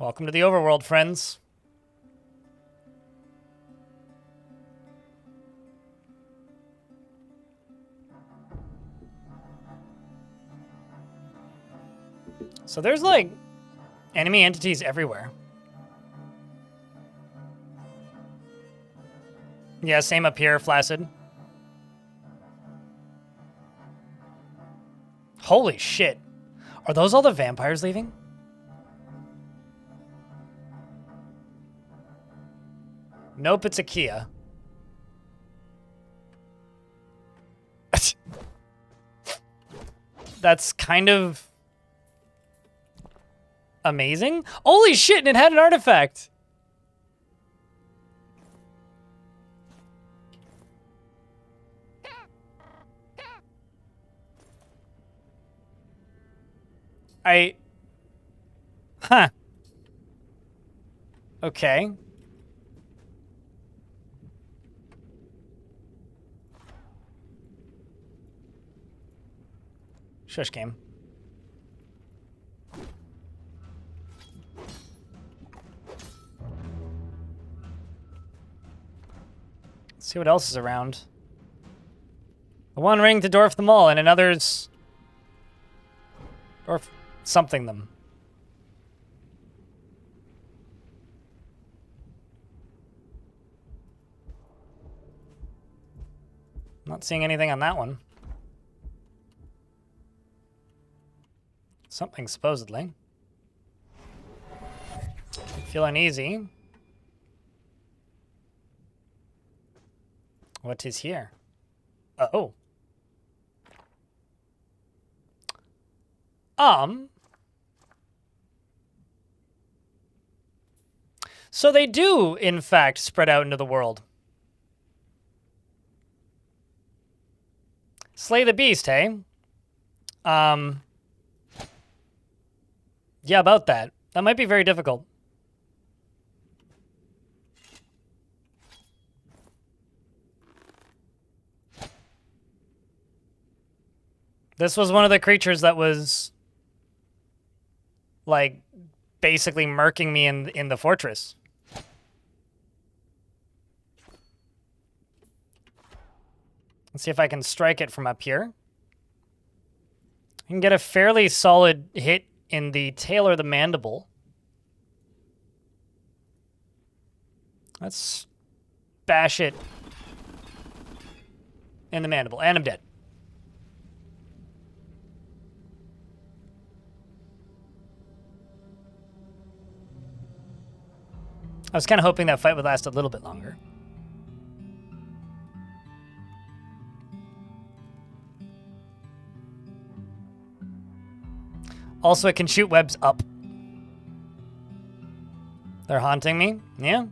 Welcome to the overworld, friends. So there's, like, enemy entities everywhere. Yeah, same up here, Flaccid. Holy shit. Are those all the vampires leaving? Nope, it's a Kia. That's kind of amazing. Holy shit, and it had an artifact. Huh. Okay. Shush game. Let's see what else is around. The one ring to Dwarf them all, and another's... Dwarf something them. Not seeing anything on that one. Something, supposedly. Feel uneasy. What is here? Oh. So they do, in fact, spread out into the world. Slay the beast, hey? Yeah, about that. That might be very difficult. This was one of the creatures that was, like, basically murking me in the fortress. Let's see if I can strike it from up here. I can get a fairly solid hit in the tail or the mandible. Let's bash it in the mandible, and I'm dead. I was kind of hoping that fight would last a little bit longer. Also, it can shoot webs up. They're haunting me? Yeah.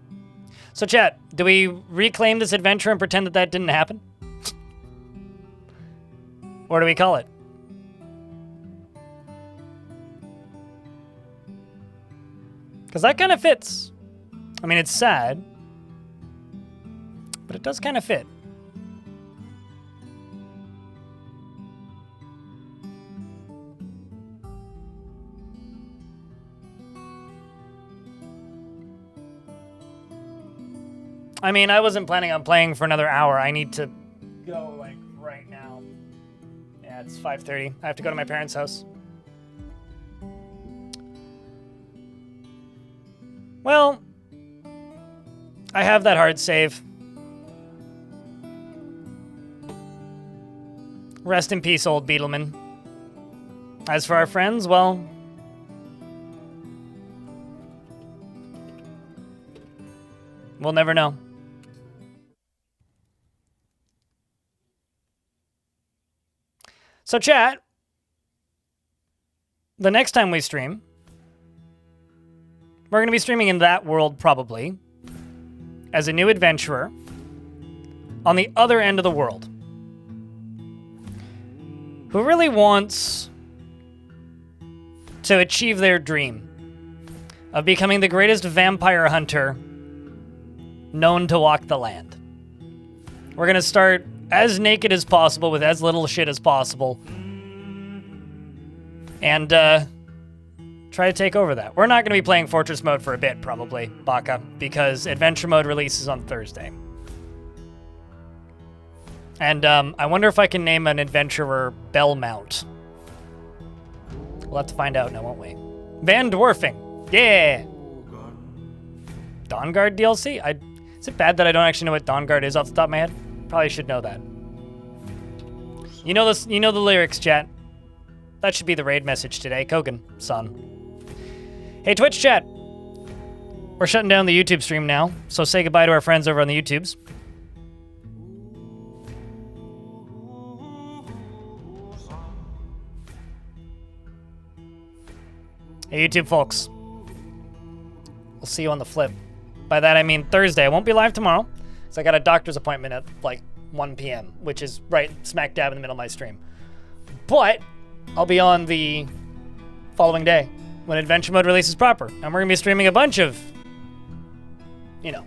So, chat, do we reclaim this adventure and pretend that that didn't happen? Or do we call it? Because that kind of fits. I mean, it's sad, but it does kind of fit. I mean, I wasn't planning on playing for another hour. I need to go, like, right now. Yeah, it's 5:30. I have to go to my parents' house. Well, I have that hard save. Rest in peace, old Beetleman. As for our friends, well... we'll never know. So, chat, the next time we stream, we're going to be streaming in that world, probably, as a new adventurer on the other end of the world, who really wants to achieve their dream of becoming the greatest vampire hunter known to walk the land. We're going to start as naked as possible with as little shit as possible and try to take over that. We're not going to be playing Fortress mode for a bit, probably, Baka, because Adventure mode releases on Thursday. And I wonder if I can name an adventurer Bellmount. We'll have to find out now, won't we? Van Dwarfing. Yeah! Dawnguard DLC? Is it bad that I don't actually know what Dawnguard is off the top of my head? Probably should know that. You know this. You know the lyrics, chat. That should be the raid message today. Kogan, son. Hey, Twitch chat. We're shutting down the YouTube stream now, so say goodbye to our friends over on the YouTubes. Hey, YouTube folks. We'll see you on the flip. By that, I mean Thursday. I won't be live tomorrow, because I got a doctor's appointment at, like, 1 p.m., which is right smack dab in the middle of my stream. But I'll be on the following day when Adventure Mode releases proper. And we're going to be streaming a bunch of, you know,